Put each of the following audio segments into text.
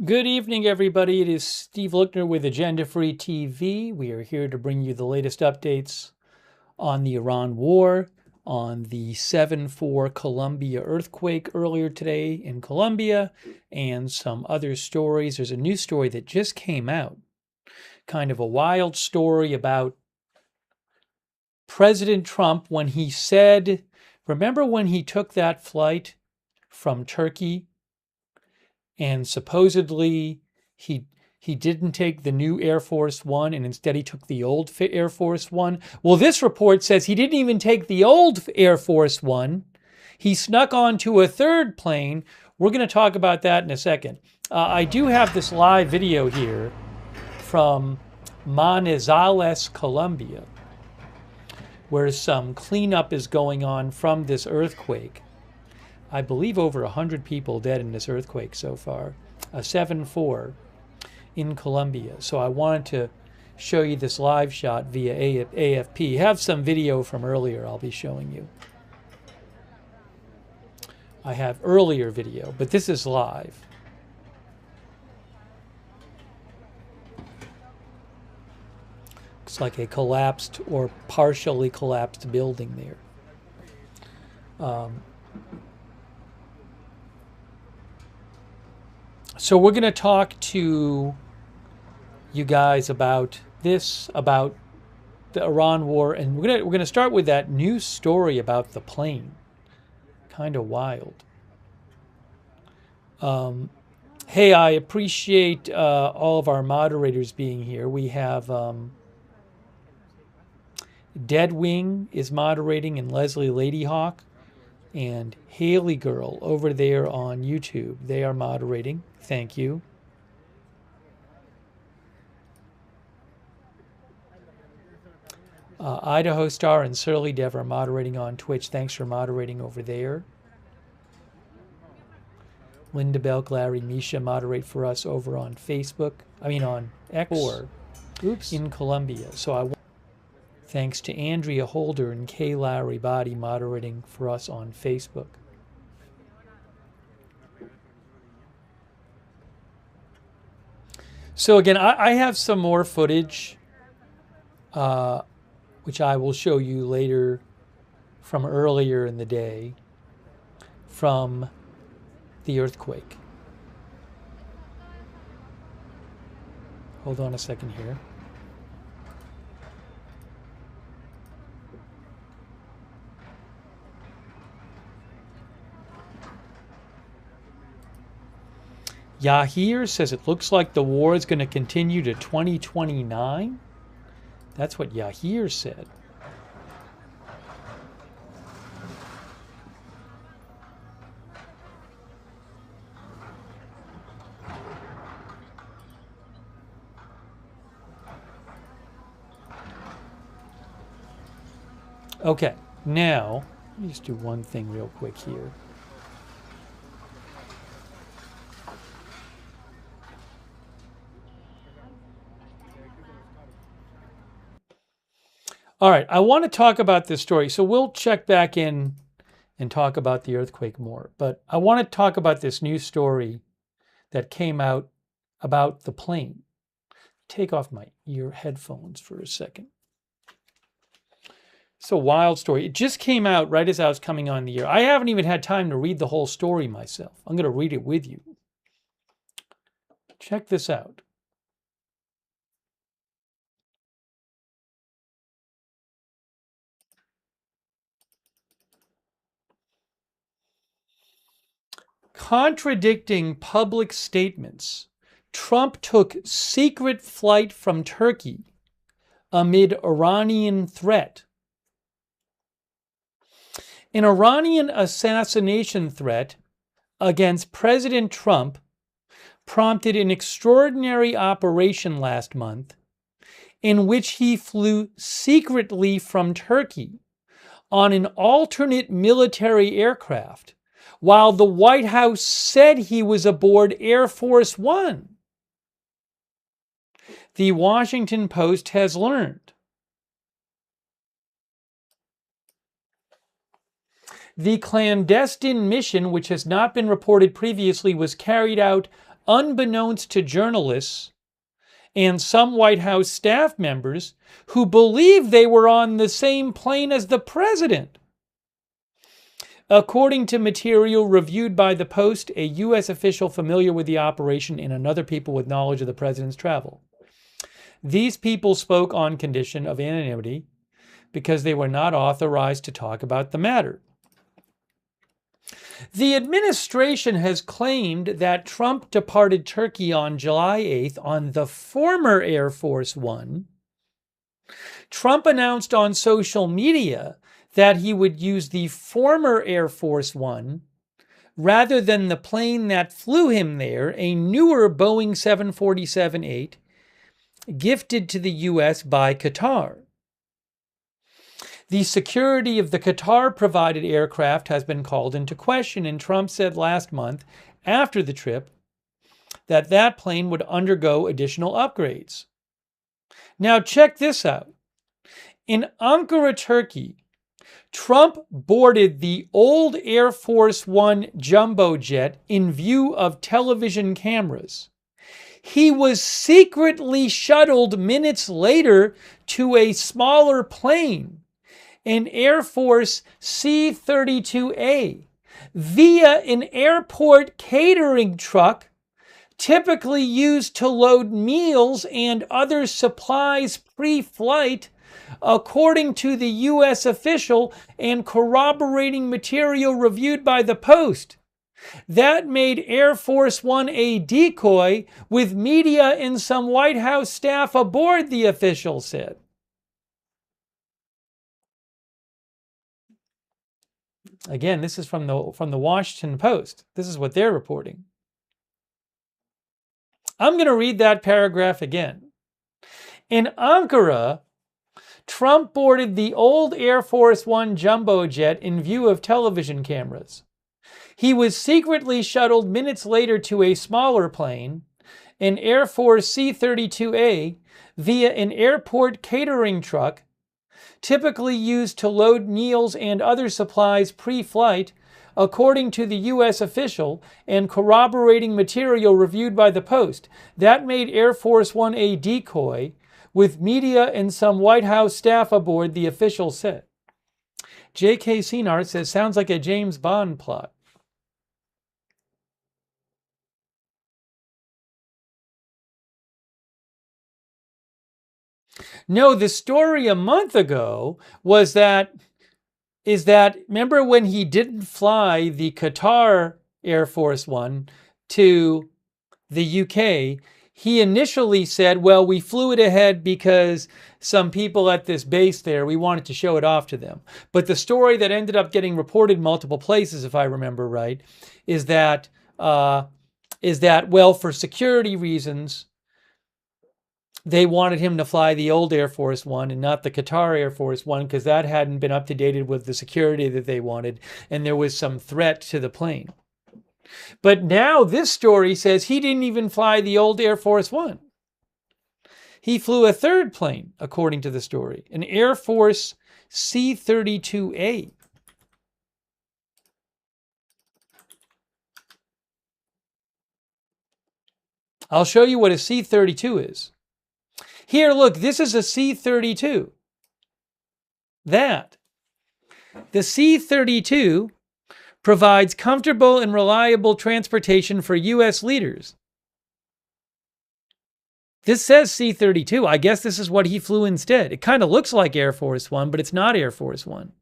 Good evening, everybody. It is Steve Lookner with Agenda Free TV. We are here to bring you the latest updates on the Iran war, on the 7.4 Colombia earthquake earlier today in Colombia, and some other stories. There's a new story that just came out, kind of a wild story about President Trump when he said, remember when he took that flight from Turkey and supposedly he didn't take the new Air Force One and instead he took the old Air Force One. Well, this report says he didn't even take the old Air Force One. He snuck onto a third plane. We're going to talk about that in a second. I do have this live video here from Manizales, Colombia, where some cleanup is going on from this earthquake. I believe over 100 people dead in this earthquake so far, a 7.4 in Colombia. So I wanted to show you this live shot via AFP. Have some video from earlier I'll be showing you. I have earlier video, but this is live. Looks like a collapsed or partially collapsed building there. So we're going to talk to you guys about this, about the Iran war, and we're going to start with that new story about the plane. Kind of wild. Hey, I appreciate all of our moderators being here. We have Deadwing is moderating, and Leslie Ladyhawk, and Haley Girl over there on YouTube. They are moderating. Thank you. Idaho Star and Surly Dev are moderating on Twitch. Thanks for moderating over there. Linda Belk, Larry, Misha moderate for us over on Facebook. On X or in Colombia. So thanks to Andrea Holder and Kay Larry Body moderating for us on Facebook. So again, I have some more footage, which I will show you later from earlier in the day, from the earthquake. Hold on a second here. Yahir says it looks like the war is going to continue to 2029. That's what Yahir said. Okay, now, let me just do one thing real quick here. All right, I want to talk about this story. So we'll check back in and talk about the earthquake more. But I want to talk about this new story that came out about the plane. Take off my ear headphones for a second. It's a wild story. It just came out right as I was coming on the air. I haven't even had time to read the whole story myself. I'm going to read it with you. Check this out. Contradicting public statements, Trump took secret flight from Turkey amid Iranian threat. An Iranian assassination threat against President Trump prompted an extraordinary operation last month in which he flew secretly from Turkey on an alternate military aircraft, while the White House said he was aboard Air Force One. The Washington Post has learned. The clandestine mission, which has not been reported previously, was carried out unbeknownst to journalists and some White House staff members who believed they were on the same plane as the president. According to material reviewed by the Post, a U.S. official familiar with the operation and another people with knowledge of the president's travel. These people spoke on condition of anonymity because they were not authorized to talk about the matter. The administration has claimed that Trump departed Turkey on July 8th on the former Air Force One. Trump announced on social media that he would use the former Air Force One rather than the plane that flew him there, a newer Boeing 747-8, gifted to the U.S. by Qatar. The security of the Qatar-provided aircraft has been called into question, and Trump said last month, after the trip, that that plane would undergo additional upgrades. Now check this out. In Ankara, Turkey, Trump boarded the old Air Force One jumbo jet in view of television cameras. He was secretly shuttled minutes later to a smaller plane, an Air Force C-32A, via an airport catering truck typically used to load meals and other supplies pre-flight, according to the U.S. official and corroborating material reviewed by the Post. That made Air Force One a decoy with media and some White House staff aboard, the official said. Again, this is from the Washington Post. This is what they're reporting. I'm going to read that paragraph again. In Ankara, Trump boarded the old Air Force One jumbo jet in view of television cameras. He was secretly shuttled minutes later to a smaller plane, an Air Force C-32A, via an airport catering truck, typically used to load meals and other supplies pre-flight, according to the U.S. official and corroborating material reviewed by the Post. That made Air Force One a decoy, with media and some White House staff aboard, the official said. J.K. Senart says, sounds like a James Bond plot. No, the story a month ago is that, remember when he didn't fly the Qatar Air Force One to the UK, he initially said, well, we flew it ahead because some people at this base there, we wanted to show it off to them. But the story that ended up getting reported multiple places, if I remember right, is that, well, for security reasons, they wanted him to fly the old Air Force One and not the Qatar Air Force One because that hadn't been up to date with the security that they wanted, and there was some threat to the plane. But now this story says he didn't even fly the old Air Force One. He flew a third plane, according to the story, an Air Force C-32A. I'll show you what a C-32 is. Here, look, this is a C-32. The C-32 provides comfortable and reliable transportation for U.S. leaders. This says C-32. I guess this is what he flew instead. It kind of looks like Air Force One, but it's not Air Force One.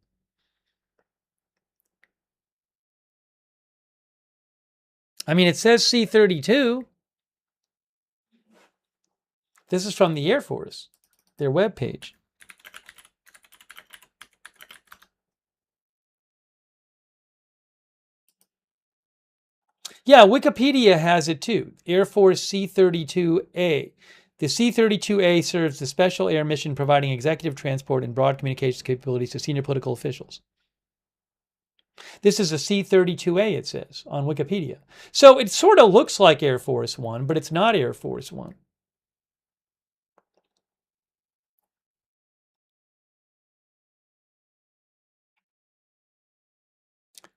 I mean, it says C-32. This is from the Air Force, their webpage. Yeah, Wikipedia has it too. Air Force C-32A. The C-32A serves the Special Air Mission, providing executive transport and broad communications capabilities to senior political officials. This is a C-32A, it says, on Wikipedia. So it sort of looks like Air Force One, but it's not Air Force One.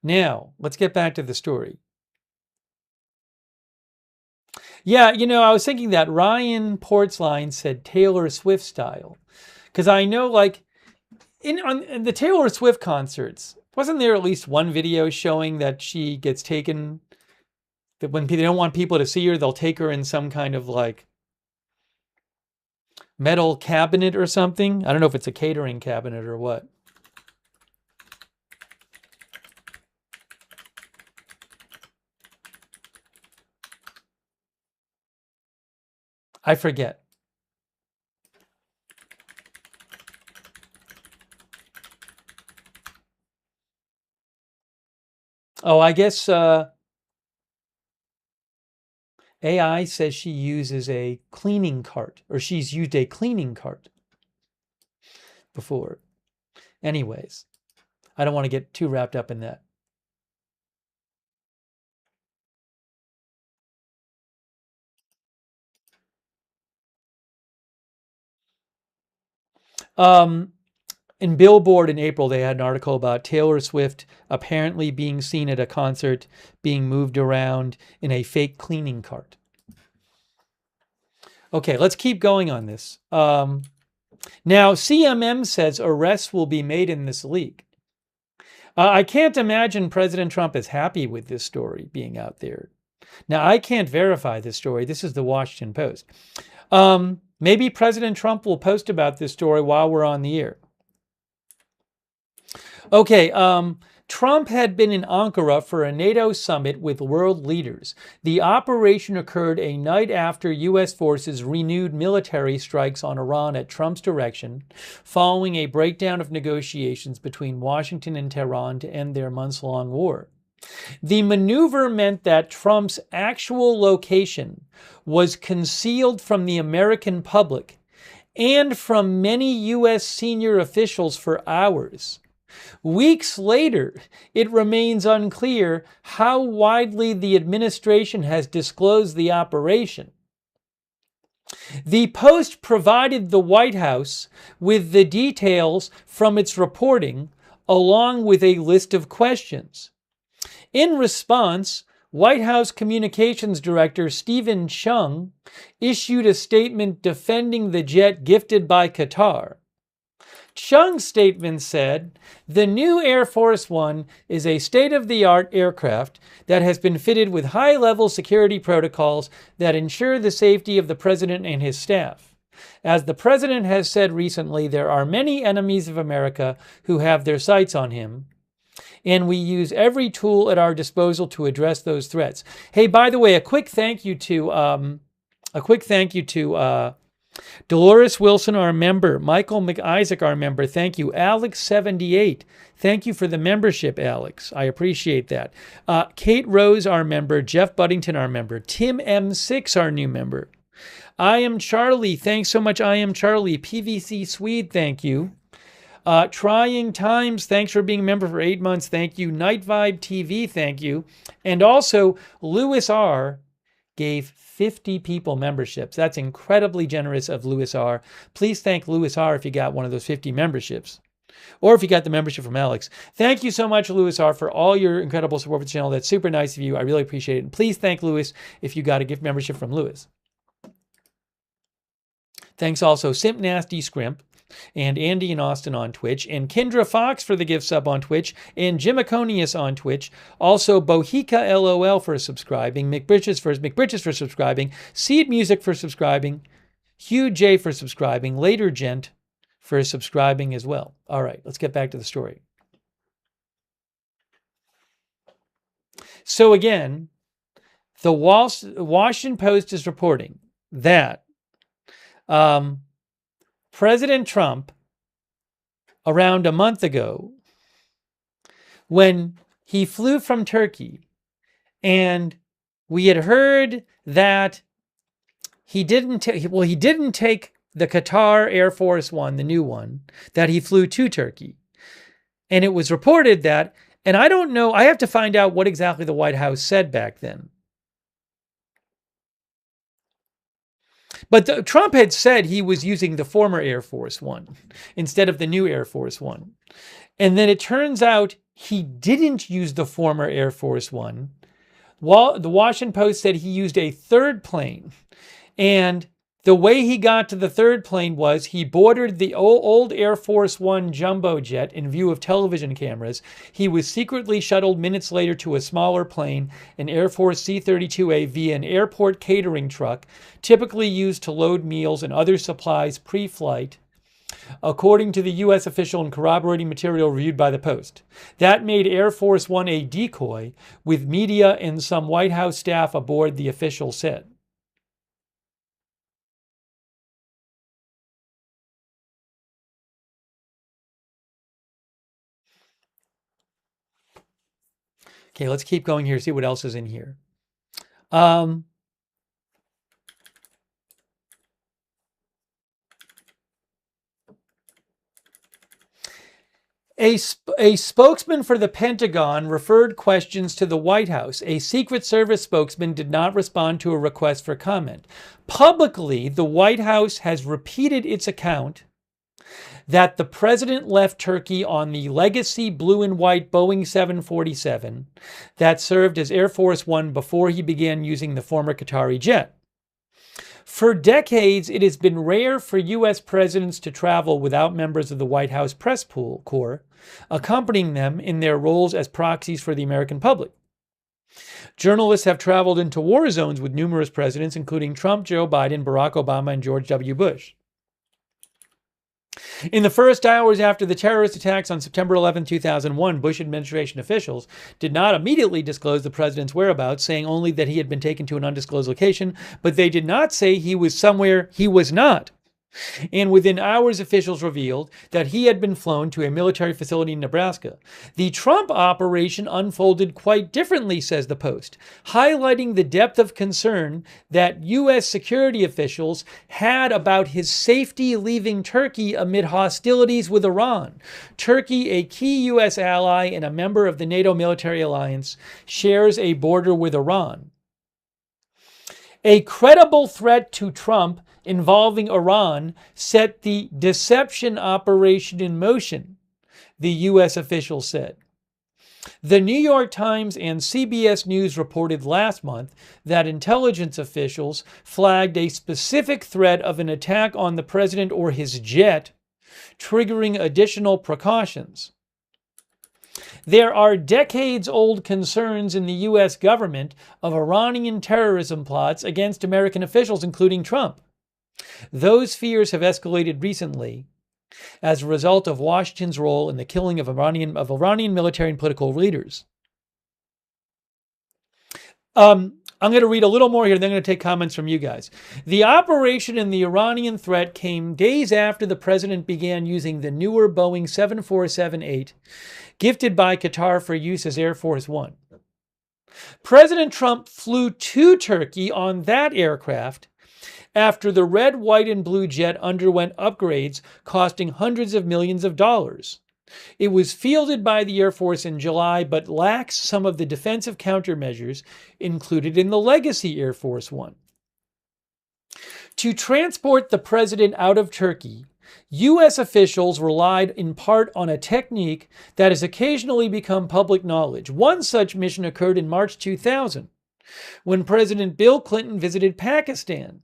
Now, let's get back to the story. Yeah, I was thinking that Ryan Portsline said Taylor Swift style. Because I know, like, in the Taylor Swift concerts, wasn't there at least one video showing that she gets taken, that when they don't want people to see her, they'll take her in some kind of like metal cabinet or something? I don't know if it's a catering cabinet or what. I forget. Oh, I guess AI says she uses a cleaning cart, or she's used a cleaning cart before. Anyways, I don't want to get too wrapped up in that. In Billboard in April, they had an article about Taylor Swift apparently being seen at a concert being moved around in a fake cleaning cart. Okay, let's keep going on this. Now, CMM says arrests will be made in this leak. I can't imagine President Trump is happy with this story being out there. Now, I can't verify this story. This is the Washington Post. Maybe President Trump will post about this story while we're on the air. Okay, Trump had been in Ankara for a NATO summit with world leaders. The operation occurred a night after U.S. forces renewed military strikes on Iran at Trump's direction, following a breakdown of negotiations between Washington and Tehran to end their months-long war. The maneuver meant that Trump's actual location was concealed from the American public and from many U.S. senior officials for hours. Weeks later, it remains unclear how widely the administration has disclosed the operation. The Post provided the White House with the details from its reporting, along with a list of questions. In response, White House Communications Director Stephen Chung issued a statement defending the jet gifted by Qatar. Chung's statement said, "The new Air Force One is a state-of-the-art aircraft that has been fitted with high-level security protocols that ensure the safety of the president and his staff. As the president has said recently, there are many enemies of America who have their sights on him, and we use every tool at our disposal to address those threats." Hey, by the way, a quick thank you to Dolores Wilson, our member. Michael McIsaac, our member. Thank you. Alex78. Thank you for the membership, Alex. I appreciate that. Kate Rose, our member. Jeff Buddington, our member. Tim M6, our new member. I Am Charlie. Thanks so much, I Am Charlie. PVC Swede, thank you. Trying Times, thanks for being a member for 8 months. Thank you. Night Vibe TV, thank you. And also, Louis R. gave 50 people memberships. That's incredibly generous of Louis R. Please thank Louis R. if you got one of those 50 memberships, or if you got the membership from Alex. Thank you so much, Louis R., for all your incredible support for the channel. That's super nice of you. I really appreciate it. And please thank Louis if you got a gift membership from Louis. Thanks also Simp Nasty Scrimp, and Andy and Austin on Twitch, and Kendra Fox for the gift sub on Twitch, and Jim Aconius on Twitch. Also, Bohica LOL for subscribing, McBritches for subscribing, Seed Music for subscribing, Hugh J for subscribing, Later Gent for subscribing as well. All right, let's get back to the story. So again, the Washington Post is reporting that President Trump, around a month ago, when he flew from Turkey, and we had heard that he didn't take the Qatar Air Force One, the new one, that he flew to Turkey. And it was reported that, and I don't know, I have to find out what exactly the White House said back then. But Trump had said he was using the former Air Force One instead of the new Air Force One. And then it turns out he didn't use the former Air Force One. The Washington Post said he used a third plane. And the way he got to the third plane was he boarded the old Air Force One jumbo jet in view of television cameras. He was secretly shuttled minutes later to a smaller plane, an Air Force C-32A, via an airport catering truck, typically used to load meals and other supplies pre-flight, according to the U.S. official and corroborating material reviewed by the Post. That made Air Force One a decoy, with media and some White House staff aboard, the official said. Okay, let's keep going here, see what else is in here. A spokesman for the Pentagon referred questions to the White House. A Secret Service spokesman did not respond to a request for comment. Publicly, the White House has repeated its account that the president left Turkey on the legacy blue and white Boeing 747 that served as Air Force One before he began using the former Qatari jet. For decades, it has been rare for U.S. presidents to travel without members of the White House press corps accompanying them in their roles as proxies for the American public. Journalists have traveled into war zones with numerous presidents, including Trump, Joe Biden, Barack Obama, and George W. Bush. In the first hours after the terrorist attacks on September 11, 2001, Bush administration officials did not immediately disclose the president's whereabouts, saying only that he had been taken to an undisclosed location, but they did not say he was somewhere he was not. And within hours, officials revealed that he had been flown to a military facility in Nebraska. The Trump operation unfolded quite differently, says the Post, highlighting the depth of concern that U.S. security officials had about his safety leaving Turkey amid hostilities with Iran. Turkey, a key U.S. ally and a member of the NATO military alliance, shares a border with Iran. A credible threat to Trump involving Iran set the deception operation in motion, the U.S. official said. The New York Times and CBS News reported last month that intelligence officials flagged a specific threat of an attack on the president or his jet, triggering additional precautions. There are decades-old concerns in the U.S. government of Iranian terrorism plots against American officials, including Trump. Those fears have escalated recently as a result of Washington's role in the killing of Iranian military and political leaders. I'm going to read a little more here, then I'm going to take comments from you guys. The operation and the Iranian threat came days after the president began using the newer Boeing 747-8, gifted by Qatar for use as Air Force One. President Trump flew to Turkey on that aircraft after the red, white, and blue jet underwent upgrades costing hundreds of millions of dollars. It was fielded by the Air Force in July, but lacks some of the defensive countermeasures included in the legacy Air Force One. To transport the president out of Turkey, U.S. officials relied in part on a technique that has occasionally become public knowledge. One such mission occurred in March 2000, when President Bill Clinton visited Pakistan.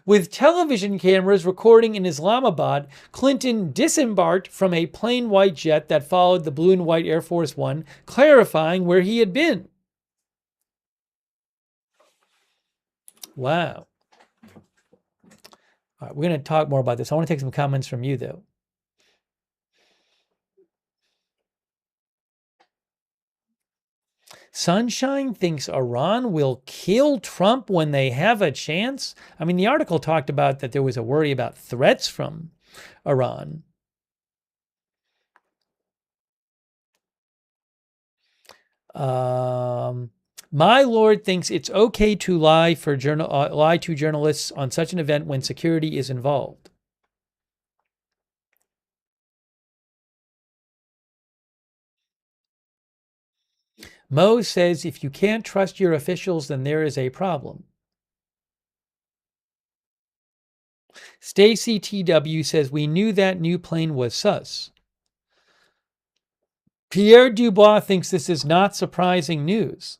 With television cameras recording in Islamabad, Clinton disembarked from a plain white jet that followed the blue and white Air Force One, clarifying where he had been. Wow. All right, we're going to talk more about this. I want to take some comments from you, though. Sunshine thinks Iran will kill Trump when they have a chance. I mean, the article talked about that there was a worry about threats from Iran. My Lord thinks it's okay to lie to journalists on such an event when security is involved. Mo says, if you can't trust your officials, then there is a problem. Stacy TW says, we knew that new plane was sus. Pierre Dubois thinks this is not surprising news.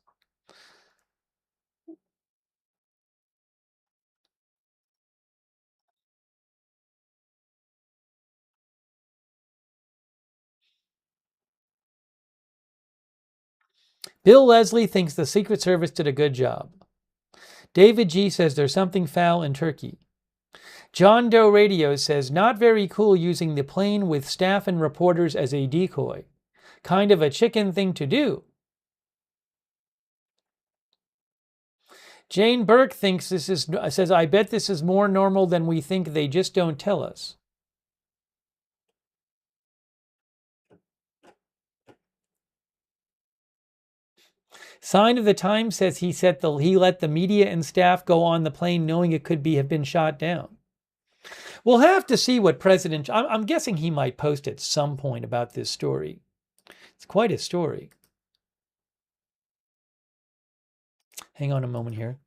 Bill Leslie thinks the Secret Service did a good job. David G. says there's something foul in Turkey. John Doe Radio says, not very cool using the plane with staff and reporters as a decoy. Kind of a chicken thing to do. Jane Burke says, I bet this is more normal than we think, they just don't tell us. Sign of the Times says he let the media and staff go on the plane knowing it could have been shot down. We'll have to see what I'm guessing he might post at some point about this story. It's quite a story. Hang on a moment here.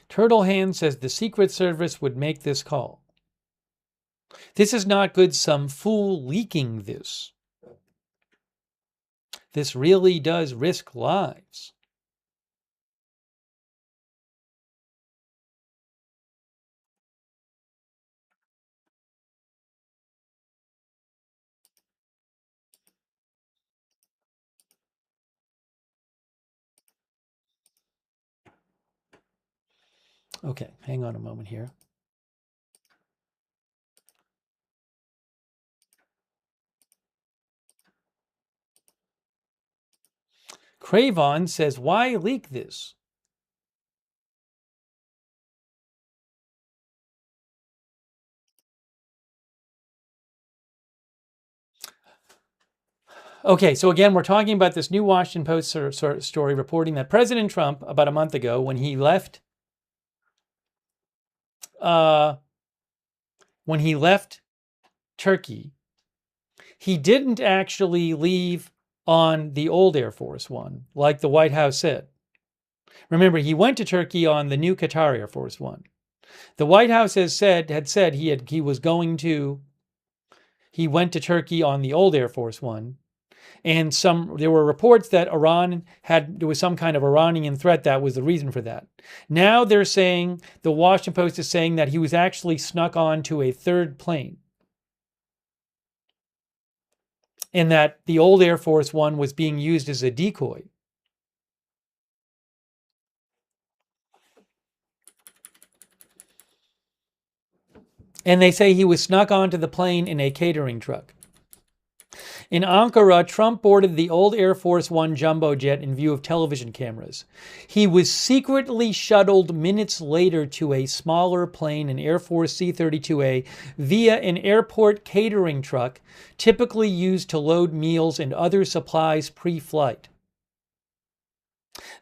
Turtle Hand says the Secret Service would make this call. This is not good, some fool leaking this. This really does risk lives. Okay, hang on a moment here. Cravon says, why leak this? Okay, so again, we're talking about this new Washington Post story reporting that President Trump, about a month ago, when he left Turkey, he didn't actually leave on the old Air Force One, like the White House said. Remember, he went to Turkey on the new Qatar Air Force One. The White House had said he went to Turkey on the old Air Force One, and there were reports that there was some kind of Iranian threat that was the reason for that. Now they're saying, the Washington Post is saying that he was actually snuck onto a third plane, and that the old Air Force One was being used as a decoy. And they say he was snuck onto the plane in a catering truck. In Ankara, Trump boarded the old Air Force One jumbo jet in view of television cameras. He was secretly shuttled minutes later to a smaller plane, an Air Force C-32A, via an airport catering truck, typically used to load meals and other supplies pre-flight.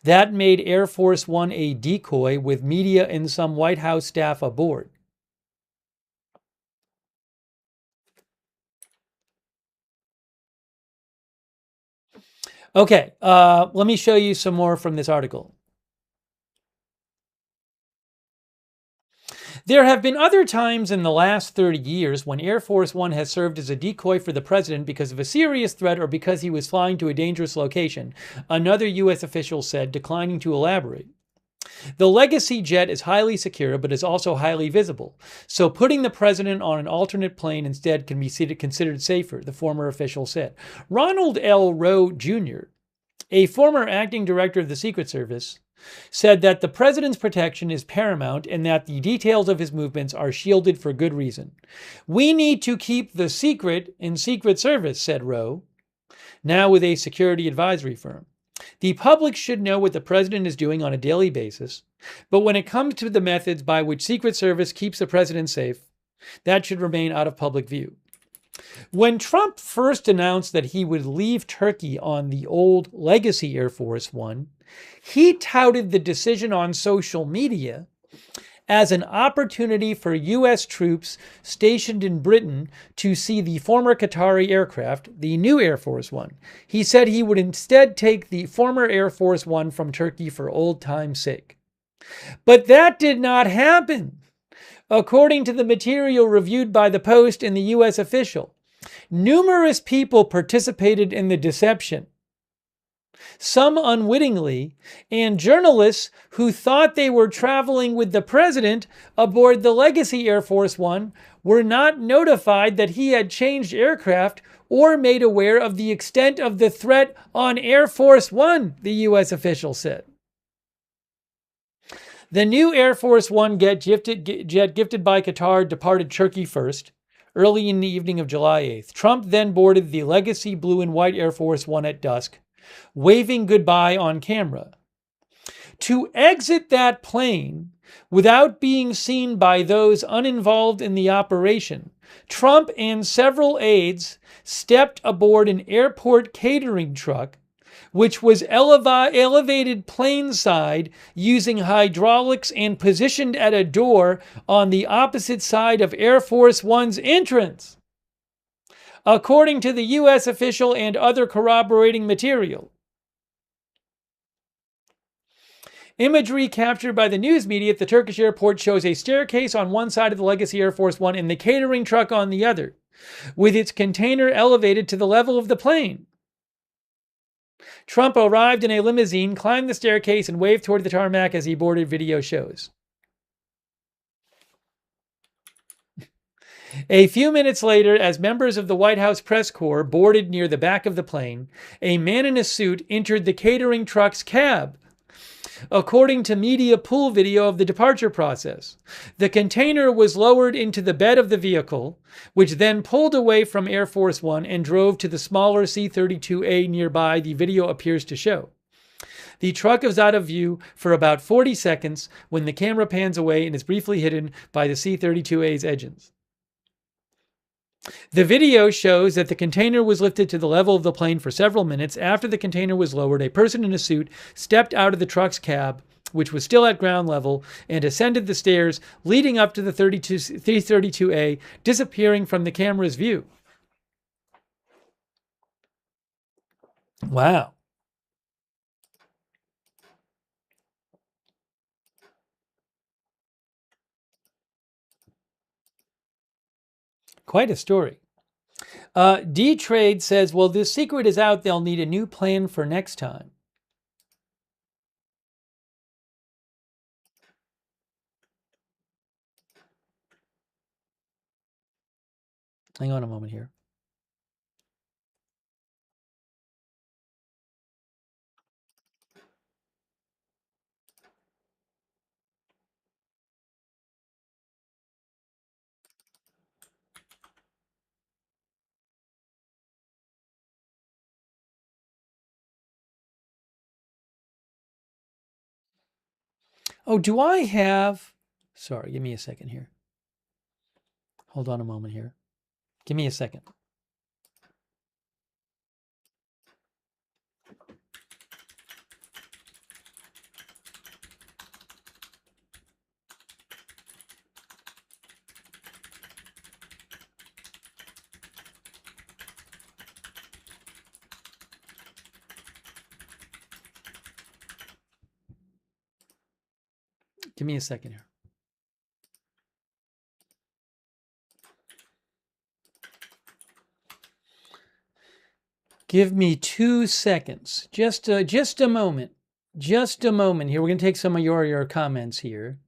That made Air Force One a decoy, with media and some White House staff aboard. Okay, let me show you some more from this article. There have been other times in the last 30 years when Air Force One has served as a decoy for the president because of a serious threat or because he was flying to a dangerous location, another U.S. official said, declining to elaborate. The Legacy jet is highly secure, but is also highly visible. So putting the president on an alternate plane instead can be considered safer, the former official said. Ronald L. Rowe, Jr., a former acting director of the Secret Service, said that the president's protection is paramount and that the details of his movements are shielded for good reason. We need to keep the secret in Secret Service, said Rowe, now with a security advisory firm. The public should know what the president is doing on a daily basis, but when it comes to the methods by which Secret Service keeps the president safe, that should remain out of public view. When Trump first announced that he would leave Turkey on the old Legacy Air Force One, he touted the decision on social media as an opportunity for U.S. troops stationed in Britain to see the former Qatari aircraft, the new Air Force One. He said he would instead take the former Air Force One from Turkey for old time's sake. But that did not happen. According to the material reviewed by the Post and the U.S. official, numerous people participated in the deception, some unwittingly, and journalists who thought they were traveling with the president aboard the Legacy Air Force One were not notified that he had changed aircraft or made aware of the extent of the threat on Air Force One, the U.S. official said. The new Air Force One jet gifted by Qatar departed Turkey first, early in the evening of July 8th. Trump then boarded the Legacy blue and white Air Force One at dusk, waving goodbye on camera. To exit that plane without being seen by those uninvolved in the operation, Trump and several aides stepped aboard an airport catering truck, which was elevated planeside using hydraulics and positioned at a door on the opposite side of Air Force One's entrance. According to the U.S. official and other corroborating material, imagery captured by the news media at the Turkish airport shows a staircase on one side of the Legacy Air Force One and the catering truck on the other, with its container elevated to the level of the plane. Trump arrived in a limousine, climbed the staircase, and waved toward the tarmac as he boarded, video shows. A few minutes later, as members of the White House press corps boarded near the back of the plane, a man in a suit entered the catering truck's cab. According to media pool video of the departure process, the container was lowered into the bed of the vehicle, which then pulled away from Air Force One and drove to the smaller C-32A nearby, the video appears to show. The truck is out of view for about 40 seconds when the camera pans away and is briefly hidden by the C-32A's engines. The video shows that the container was lifted to the level of the plane for several minutes. After the container was lowered, a person in a suit stepped out of the truck's cab, which was still at ground level, and ascended the stairs leading up to the C-32A, disappearing from the camera's view. Wow. Quite a story. D-Trade says, well, this secret is out. They'll need a new plan for next time. Hang on a moment here. Oh, do I have... Sorry, give me a second here. Hold on a moment here. Give me a second. Give me a second here. Give me 2 seconds. Just a moment. Just a moment here. We're going to take some of your comments here.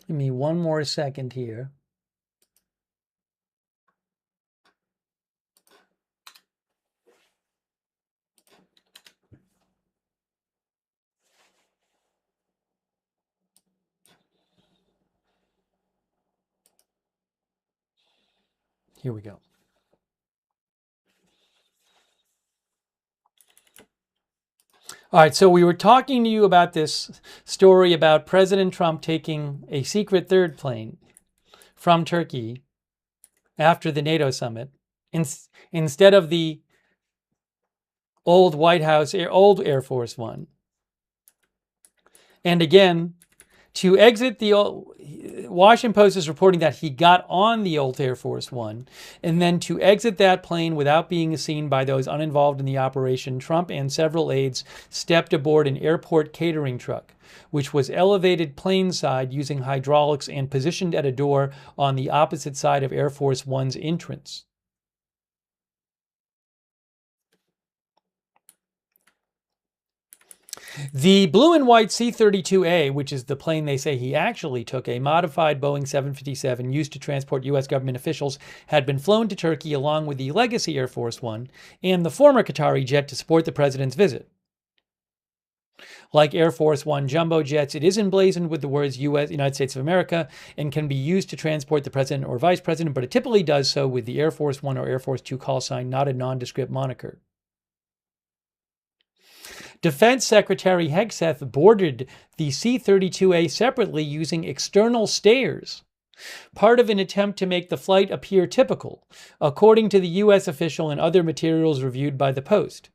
Give me one more second here. Here we go. All right, so we were talking to you about this story about President Trump taking a secret third plane from Turkey after the NATO summit instead of the old White House, old Air Force One. And again, to exit the Washington Post is reporting that he got on the old Air Force One, and then to exit that plane without being seen by those uninvolved in the operation, Trump and several aides stepped aboard an airport catering truck, which was elevated planeside using hydraulics and positioned at a door on the opposite side of Air Force One's entrance. The blue and white C-32A, which is the plane they say he actually took, a modified Boeing 757 used to transport U.S. government officials, had been flown to Turkey along with the legacy Air Force One and the former Qatari jet to support the president's visit. Like Air Force One jumbo jets, it is emblazoned with the words U.S. United States of America and can be used to transport the president or vice president, but it typically does so with the Air Force One or Air Force Two call sign, not a nondescript moniker. Defense Secretary Hegseth boarded the C-32A separately using external stairs, part of an attempt to make the flight appear typical, according to the U.S. official and other materials reviewed by the Post.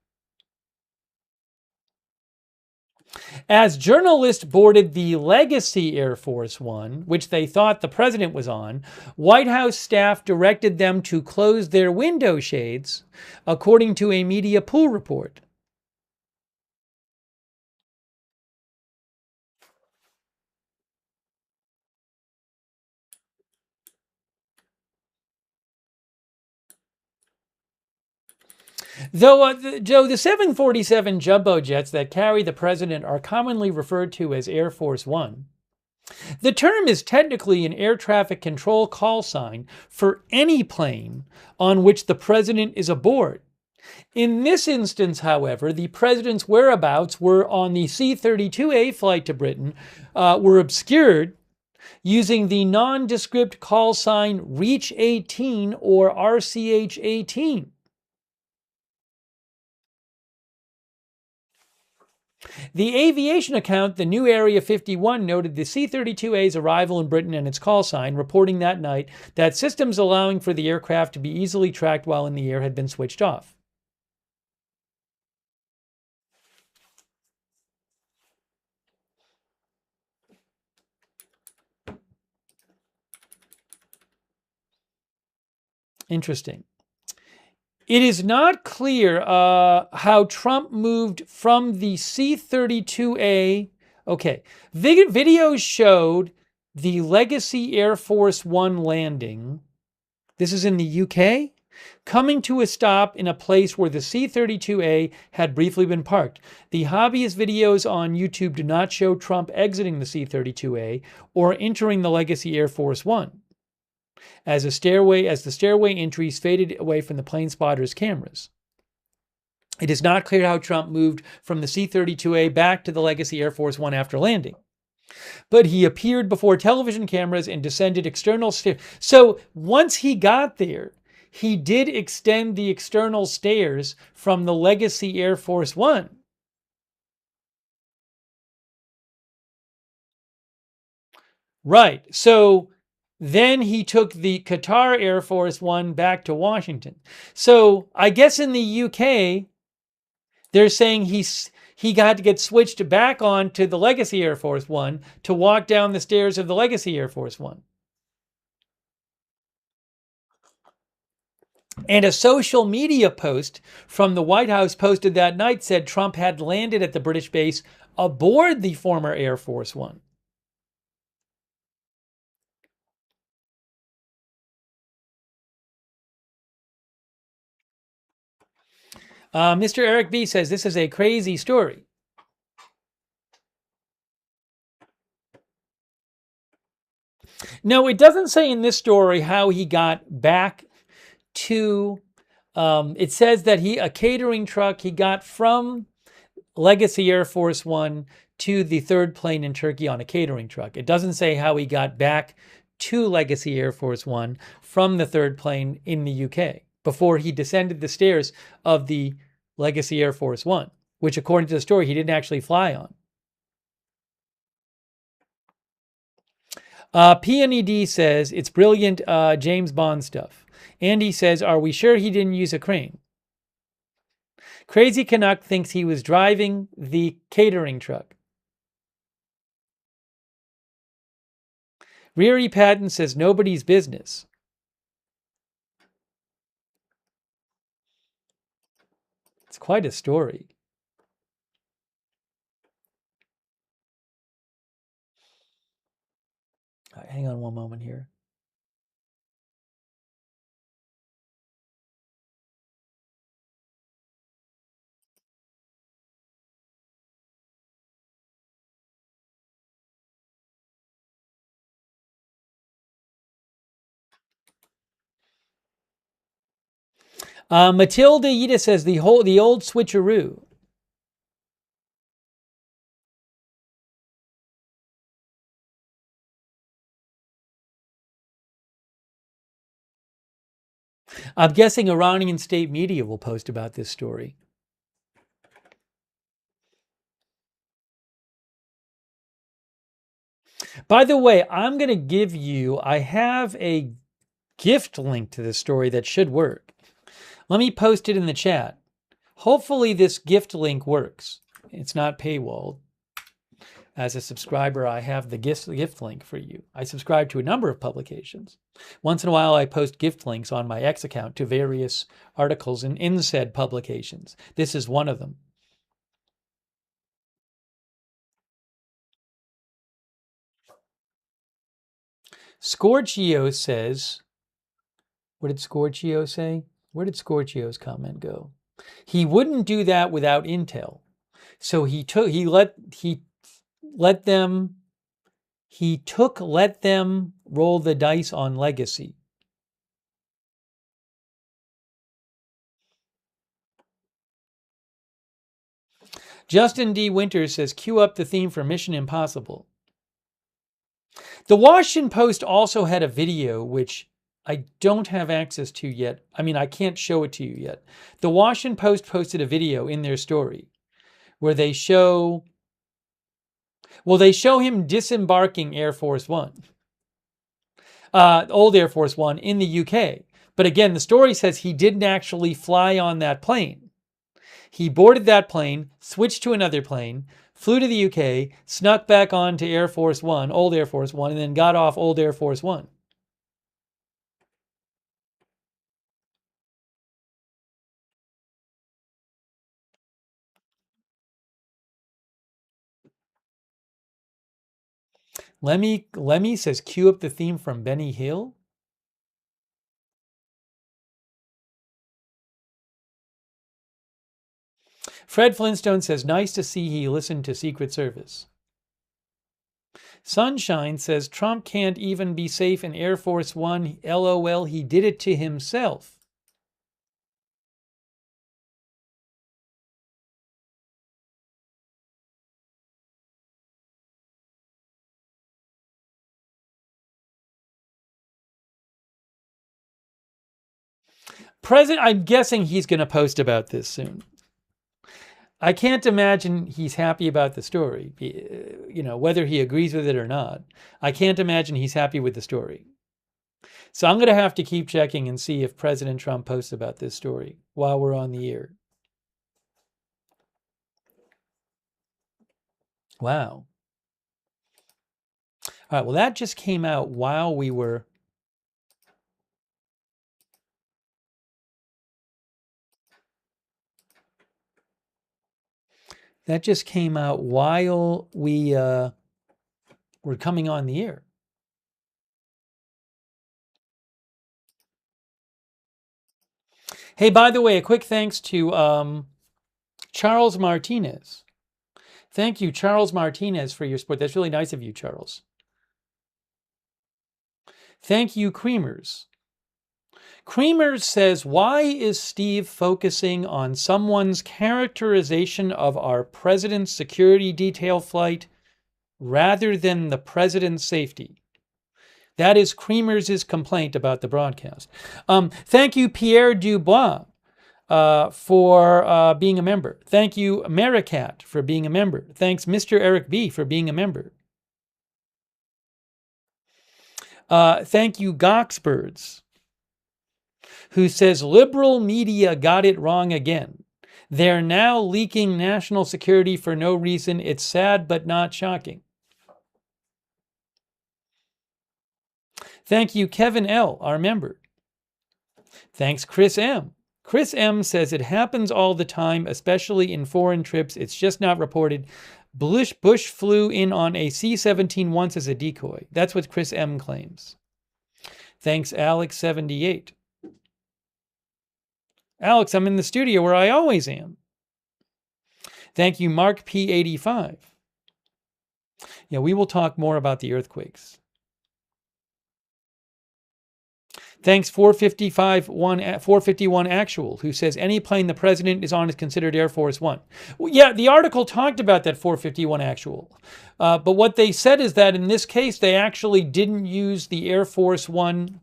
As journalists boarded the legacy Air Force One, which they thought the president was on, White House staff directed them to close their window shades, according to a media pool report. Though, Joe, the 747 jumbo jets that carry the president are commonly referred to as Air Force One. The term is technically an air traffic control call sign for any plane on which the president is aboard. In this instance, however, the president's whereabouts were on the C-32A flight to Britain were obscured using the nondescript call sign Reach 18 or RCH 18. The aviation account, the New Area 51, noted the C-32A's arrival in Britain and its call sign, reporting that night that systems allowing for the aircraft to be easily tracked while in the air had been switched off. Interesting. It is not clear how Trump moved from the C-32A. Okay, videos showed the legacy Air Force One landing. This is in the UK, coming to a stop in a place where the C-32A had briefly been parked. The hobbyist videos on YouTube do not show Trump exiting the C-32A or entering the legacy Air Force One, as the stairway entries faded away from the plane spotters' cameras. It is not clear how Trump moved from the C-32A back to the legacy Air Force One after landing, but he appeared before television cameras and descended external stairs. So once he got there, he did extend the external stairs from the legacy Air Force One. Right. So then he took the Qatar Air Force One back to Washington. So I guess in the UK, they're saying he got to get switched back on to the legacy Air Force One to walk down the stairs of the legacy Air Force One. And a social media post from the White House posted that night said Trump had landed at the British base aboard the former Air Force One. Mr. Eric B. says this is a crazy story. No, it doesn't say in this story how he got back to, it says that a catering truck he got from Legacy Air Force One to the third plane in Turkey on a catering truck. It doesn't say how he got back to Legacy Air Force One from the third plane in the UK before he descended the stairs of the Legacy Air Force One, which according to the story, he didn't actually fly on. PNED says, it's brilliant James Bond stuff. Andy says, are we sure he didn't use a crane? Crazy Canuck thinks he was driving the catering truck. Reary Patton says, nobody's business. It's quite a story. All right, hang on one moment here. Matilda Yida says the old switcheroo. I'm guessing Iranian state media will post about this story. By the way, I'm going to give you, I have a gift link to this story that should work. Let me post it in the chat. Hopefully this gift link works. It's not paywalled. As a subscriber, I have the gift link for you. I subscribe to a number of publications. Once in a while, I post gift links on my X account to various articles in said publications. This is one of them. Scorchio says, what did Scorchio say? Where did Scorchio's comment go? He wouldn't do that without intel. So let them roll the dice on legacy. Justin D. Winters says, cue up the theme for Mission Impossible. The Washington Post also had a video, which I don't have access to yet. I mean, I can't show it to you yet. The Washington Post posted a video in their story where they show him disembarking Air Force One, old Air Force One in the UK. But again, the story says he didn't actually fly on that plane. He boarded that plane, switched to another plane, flew to the UK, snuck back on to Air Force One, old Air Force One, and then got off old Air Force One. Lemmy says, cue up the theme from Benny Hill. Fred Flintstone says, nice to see he listened to Secret Service. Sunshine says, Trump can't even be safe in Air Force One. LOL, he did it to himself. I'm guessing he's going to post about this soon. I can't imagine he's happy about the story, whether he agrees with it or not. I can't imagine he's happy with the story. So I'm going to have to keep checking and see if President Trump posts about this story while we're on the air. Wow. All right, well, that just came out while we were... That just came out while we were coming on the air. Hey, by the way, a quick thanks to Charles Martinez. Thank you, Charles Martinez, for your support. That's really nice of you, Charles. Thank you, Creamers. Creamers says, why is Steve focusing on someone's characterization of our president's security detail flight rather than the president's safety? That is Creamer's complaint about the broadcast. Thank you, Pierre Dubois, for being a member. Thank you, Americat, for being a member. Thanks, Mr. Eric B, for being a member. Thank you, Goxbirds, who says liberal media got it wrong again. They're now leaking national security for no reason. It's sad but not shocking. Thank you, Kevin L., our member. Thanks, Chris M. Chris M. says it happens all the time, especially in foreign trips. It's just not reported. Bush flew in on a C-17 once as a decoy. That's what Chris M. claims. Thanks, Alex78. Alex, I'm in the studio where I always am. Thank you, Mark P85. Yeah, we will talk more about the earthquakes. Thanks, 451 Actual, who says any plane the president is on is considered Air Force One. Well, yeah, the article talked about that 451 Actual. But what they said is that in this case, they actually didn't use the Air Force One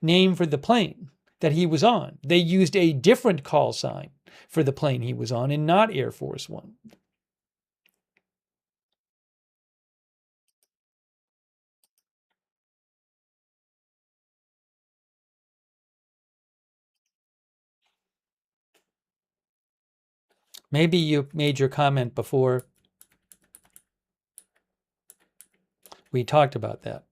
name for the plane that he was on. They used a different call sign for the plane he was on and not Air Force One. Maybe you made your comment before we talked about that.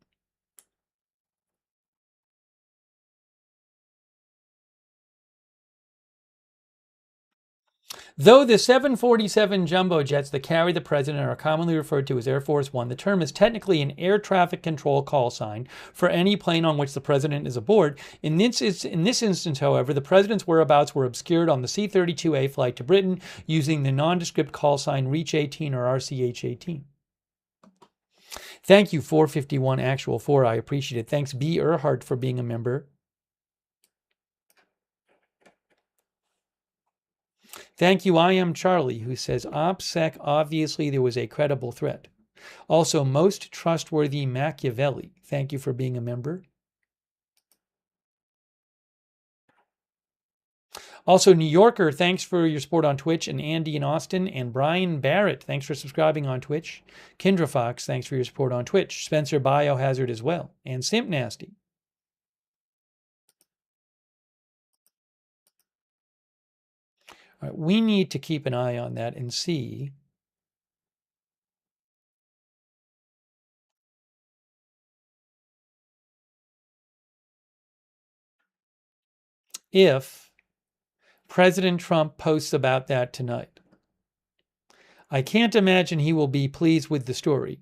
Though the 747 jumbo jets that carry the president are commonly referred to as Air Force One, the term is technically an air traffic control call sign for any plane on which the president is aboard. In this instance, however, the president's whereabouts were obscured on the C-32A flight to Britain using the nondescript call sign Reach 18 or RCH-18. Thank you, 451 Actual 4. I appreciate it. Thanks, B. Earhart, for being a member. Thank you, I Am Charlie, who says, OPSEC, obviously there was a credible threat. Also, most trustworthy Machiavelli. Thank you for being a member. Also, New Yorker, thanks for your support on Twitch, and Andy in Austin, and Brian Barrett, thanks for subscribing on Twitch. Kendra Fox, thanks for your support on Twitch. Spencer Biohazard as well, and Simp Nasty. All right, we need to keep an eye on that and see if President Trump posts about that tonight. I can't imagine he will be pleased with the story.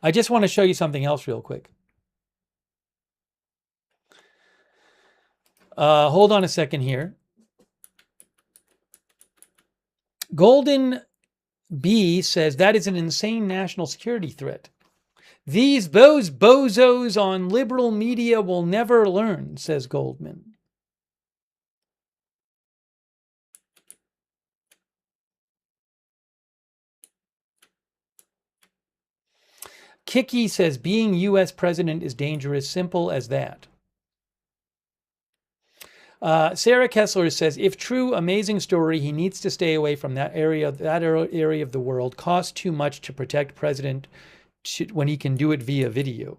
I just want to show you something else real quick. Hold on a second here. Golden B says that is an insane national security threat. Those bozos on liberal media will never learn, says Goldman. Kiki says being U.S. president is dangerous, simple as that. Sarah Kessler says, if true, amazing story, he needs to stay away from that area of the world. Costs too much to protect president when he can do it via video.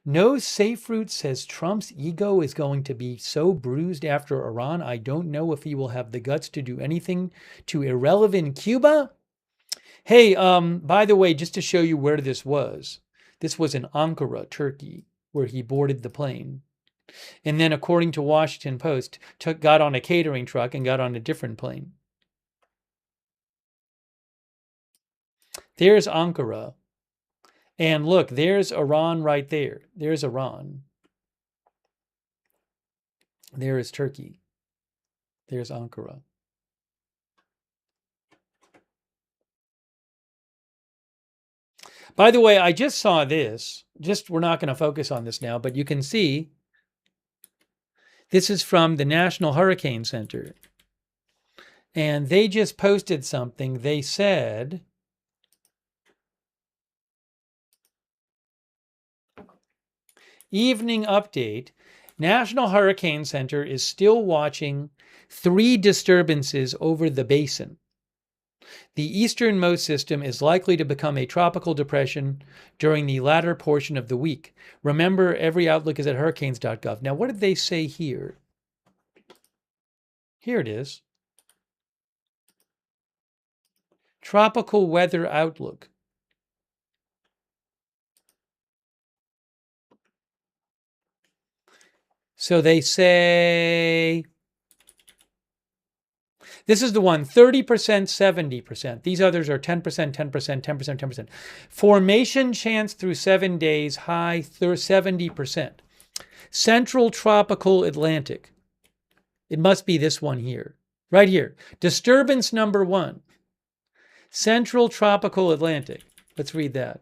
No Safe Route says Trump's ego is going to be so bruised after Iran, I don't know if he will have the guts to do anything to irrelevant Cuba. Hey, by the way, just to show you where this was in Ankara, Turkey, where he boarded the plane. And then, according to Washington Post, got on a catering truck and got on a different plane. There's Ankara. And look, there's Iran right there. There's Iran. There is Turkey. There's Ankara. By the way, I just saw this. We're not going to focus on this now, but you can see this is from the National Hurricane Center. And they just posted something. They said, evening update, National Hurricane Center is still watching 3 disturbances over the basin. The easternmost system is likely to become a tropical depression during the latter portion of the week. Remember, every outlook is at hurricanes.gov. Now, what did they say here? Here it is. Tropical weather outlook. So they say, this is the one, 30%, 70%. These others are 10%, 10%, 10%, 10%. Formation chance through 7 days, high 70%. Central tropical Atlantic. It must be this one here, right here. Disturbance number 1. Central tropical Atlantic. Let's read that.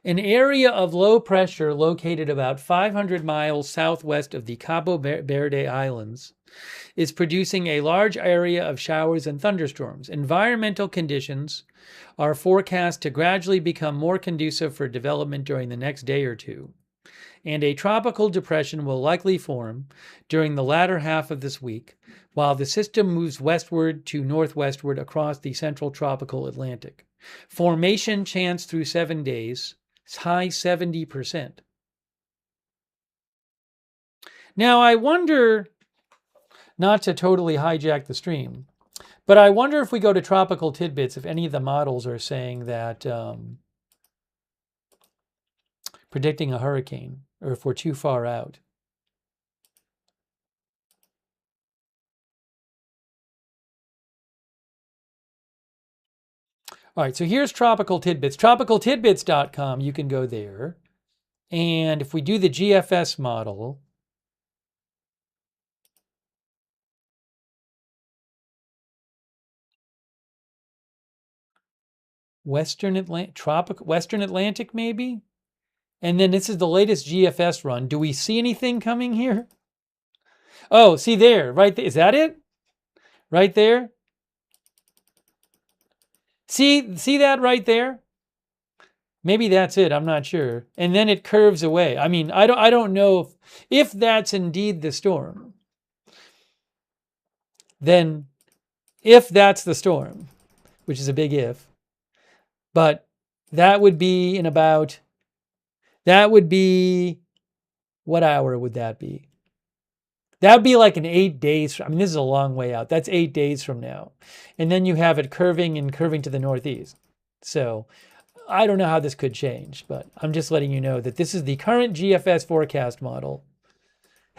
An area of low pressure located about 500 miles southwest of the Cabo Verde Islands is producing a large area of showers and thunderstorms. Environmental conditions are forecast to gradually become more conducive for development during the next day or two, and a tropical depression will likely form during the latter half of this week, while the system moves westward to northwestward across the central tropical Atlantic. Formation chance through 7 days, high 70%. Now, I wonder, not to totally hijack the stream, but I wonder if we go to Tropical Tidbits, if any of the models are saying that predicting a hurricane, or if we're too far out. All right, so here's Tropical Tidbits. Tropicaltidbits.com, you can go there. And if we do the GFS model, Western Atlantic maybe? And then this is the latest GFS run. Do we see anything coming here? Oh, see there, right there. Is that it? Right there? See that right there? Maybe that's it. I'm not sure. And then it curves away. I mean, I don't know if that's indeed the storm. Then if that's the storm, which is a big if, but that would be what hour would that be? That would be like in 8 days. I mean, this is a long way out. That's 8 days from now. And then you have it curving to the northeast. So I don't know how this could change, but I'm just letting you know that this is the current GFS forecast model.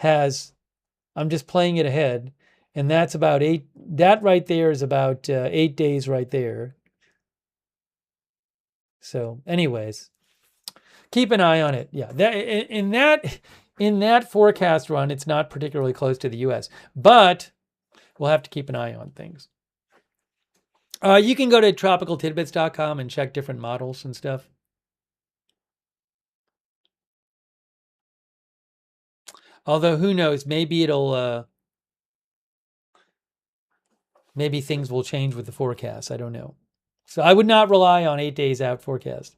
I'm just playing it ahead, and that's about 8. That right there is about 8 days right there. So, anyways, keep an eye on it. Yeah, in that forecast run, it's not particularly close to the U.S., but we'll have to keep an eye on things. You can go to tropicaltidbits.com and check different models and stuff. Although, who knows? Maybe maybe things will change with the forecast. I don't know. So I would not rely on 8 days out forecast.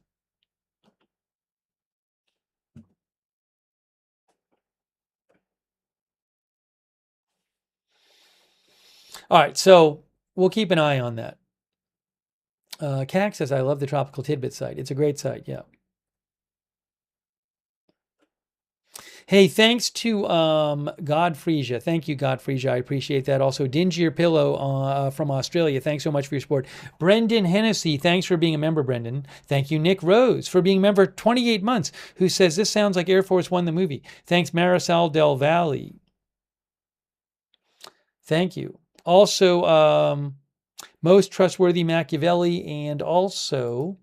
All right, so we'll keep an eye on that. Cac says, I love the Tropical Tidbit site. It's a great site, yeah. Hey, thanks to Godfreesia. Thank you, Godfreesia. I appreciate that. Also, Dingier Pillow from Australia. Thanks so much for your support. Brendan Hennessy, thanks for being a member, Brendan. Thank you, Nick Rose, for being a member 28 months, who says, this sounds like Air Force One, the movie. Thanks, Marisol Del Valle. Thank you. Also, Most Trustworthy Machiavelli, and also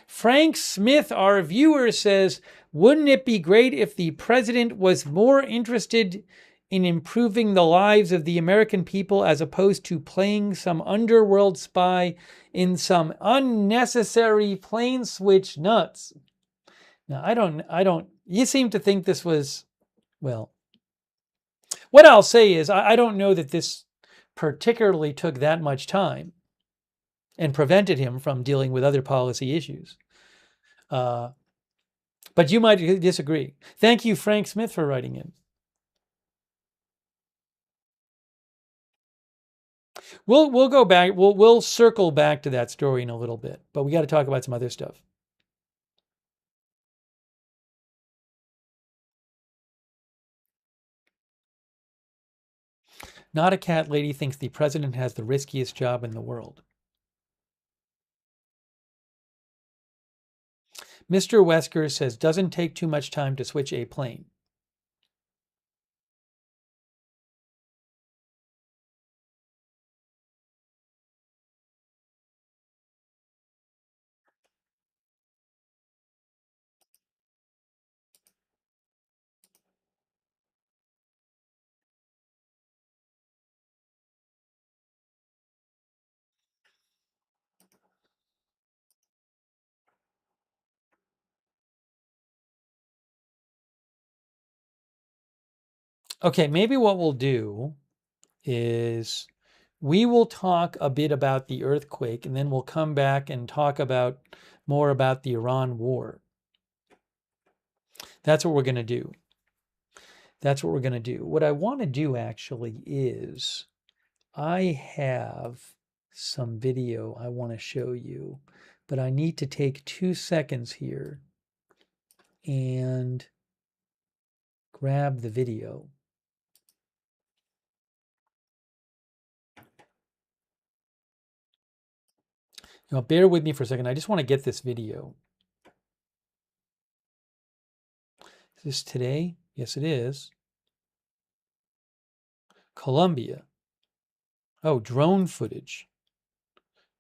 Frank Smith, our viewer, says, wouldn't it be great if the president was more interested in improving the lives of the American people as opposed to playing some underworld spy in some unnecessary plain switch nuts. Now, you seem to think this was, well, what I'll say is I don't know that this particularly took that much time and prevented him from dealing with other policy issues. But you might disagree. Thank you, Frank Smith, for writing in. We'll go back. We'll circle back to that story in a little bit, but we got to talk about some other stuff. Not a cat lady thinks the president has the riskiest job in the world. Mr. Wesker says doesn't take too much time to switch a plane. Okay, maybe what we'll do is we will talk a bit about the earthquake, and then we'll come back and talk about more about the Iran war. That's what we're going to do. That's what we're going to do. What I want to do actually is I have some video I want to show you, but I need to take 2 seconds here and grab the video. Now, bear with me for a second. I just want to get this video. Is this today? Yes, it is. Colombia. Oh, drone footage.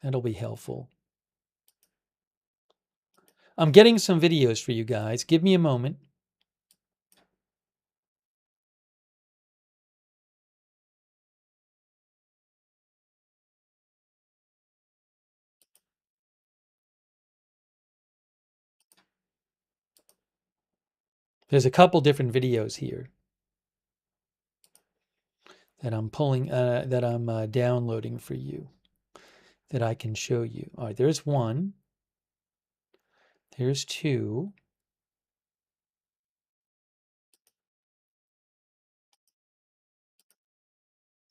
That'll be helpful. I'm getting some videos for you guys. Give me a moment. There's a couple different videos here that I'm downloading for you that I can show you. All right, there's one. There's two.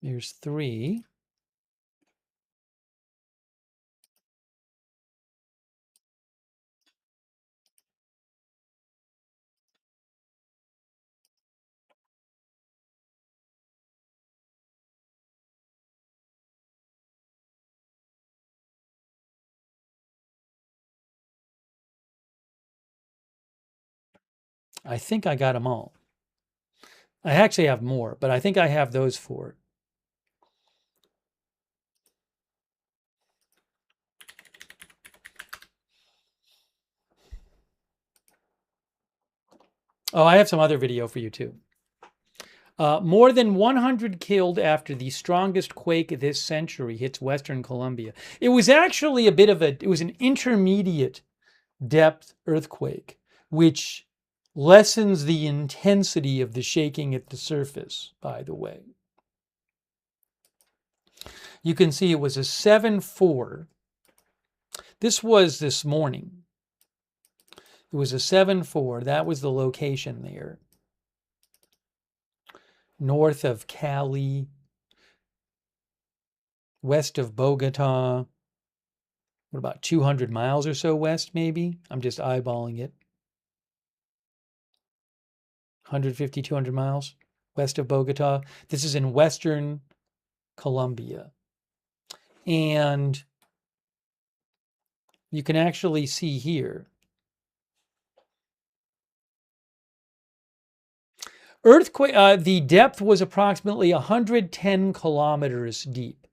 There's three. I think I got them all. I actually have more, but I think I have those four. Oh, I have some other video for you too. More than 100 killed after the strongest quake this century hits Western Colombia. It was actually it was an intermediate depth earthquake, which lessens the intensity of the shaking at the surface, by the way. You can see it was a 7.4. This was this morning. It was a 7.4. That was the location there. North of Cali, west of Bogota. What, about 200 miles or so west, maybe? I'm just eyeballing it. 150, 200 miles west of Bogota. This is in western Colombia. And you can actually see here. Earthquake, the depth was approximately 110 kilometers deep.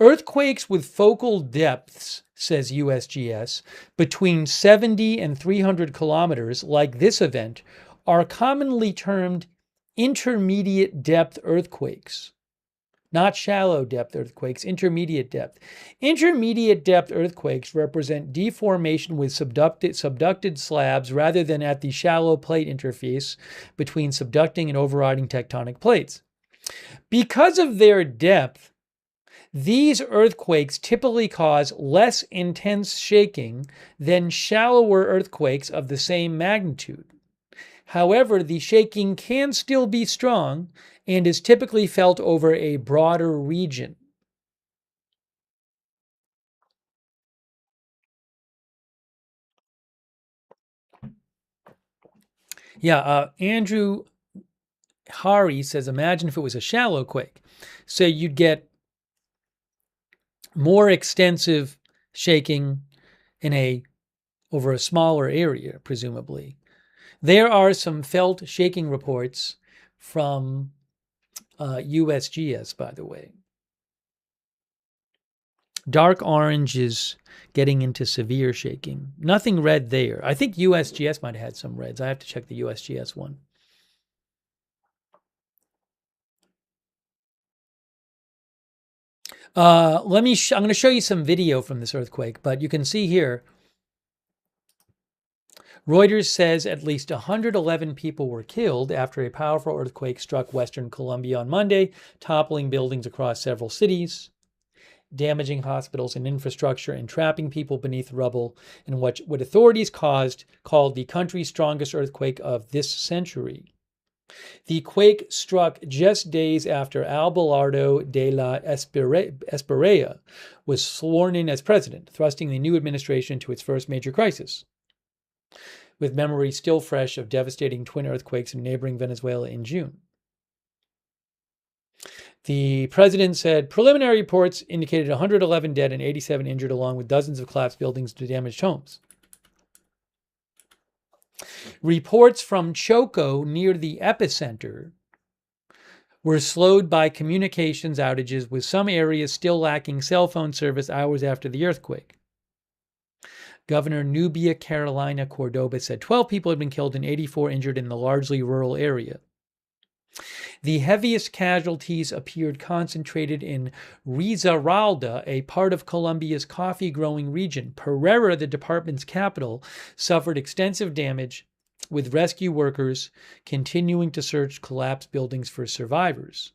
Earthquakes with focal depths, says USGS, between 70 and 300 kilometers, like this event, are commonly termed intermediate depth earthquakes. Not shallow depth earthquakes, intermediate depth. Intermediate depth earthquakes represent deformation with subducted slabs rather than at the shallow plate interface between subducting and overriding tectonic plates. Because of their depth, these earthquakes typically cause less intense shaking than shallower earthquakes of the same magnitude. However, the shaking can still be strong and is typically felt over a broader region. Yeah, Andrew Hari says, imagine if it was a shallow quake. So you'd get more extensive shaking over a smaller area, presumably. There are some felt shaking reports from USGS, by the way. Dark orange is getting into severe shaking. Nothing red there. I think USGS might have had some reds. I have to check the USGS one. I'm going to show you some video from this earthquake, but you can see here, Reuters says at least 111 people were killed after a powerful earthquake struck western Colombia on Monday, toppling buildings across several cities, damaging hospitals and infrastructure, and trapping people beneath rubble in what authorities called the country's strongest earthquake of this century. The quake struck just days after Abelardo de la Espriella was sworn in as president, thrusting the new administration into its first major crisis, with memories still fresh of devastating twin earthquakes in neighboring Venezuela in June. The president said preliminary reports indicated 111 dead and 87 injured, along with dozens of collapsed buildings and damaged homes. Reports from Choco near the epicenter were slowed by communications outages, with some areas still lacking cell phone service hours after the earthquake. Governor Nubia Carolina Cordoba said 12 people had been killed and 84 injured in the largely rural area. The heaviest casualties appeared concentrated in Risaralda, a part of Colombia's coffee-growing region. Pereira, the department's capital, suffered extensive damage, with rescue workers continuing to search collapsed buildings for survivors.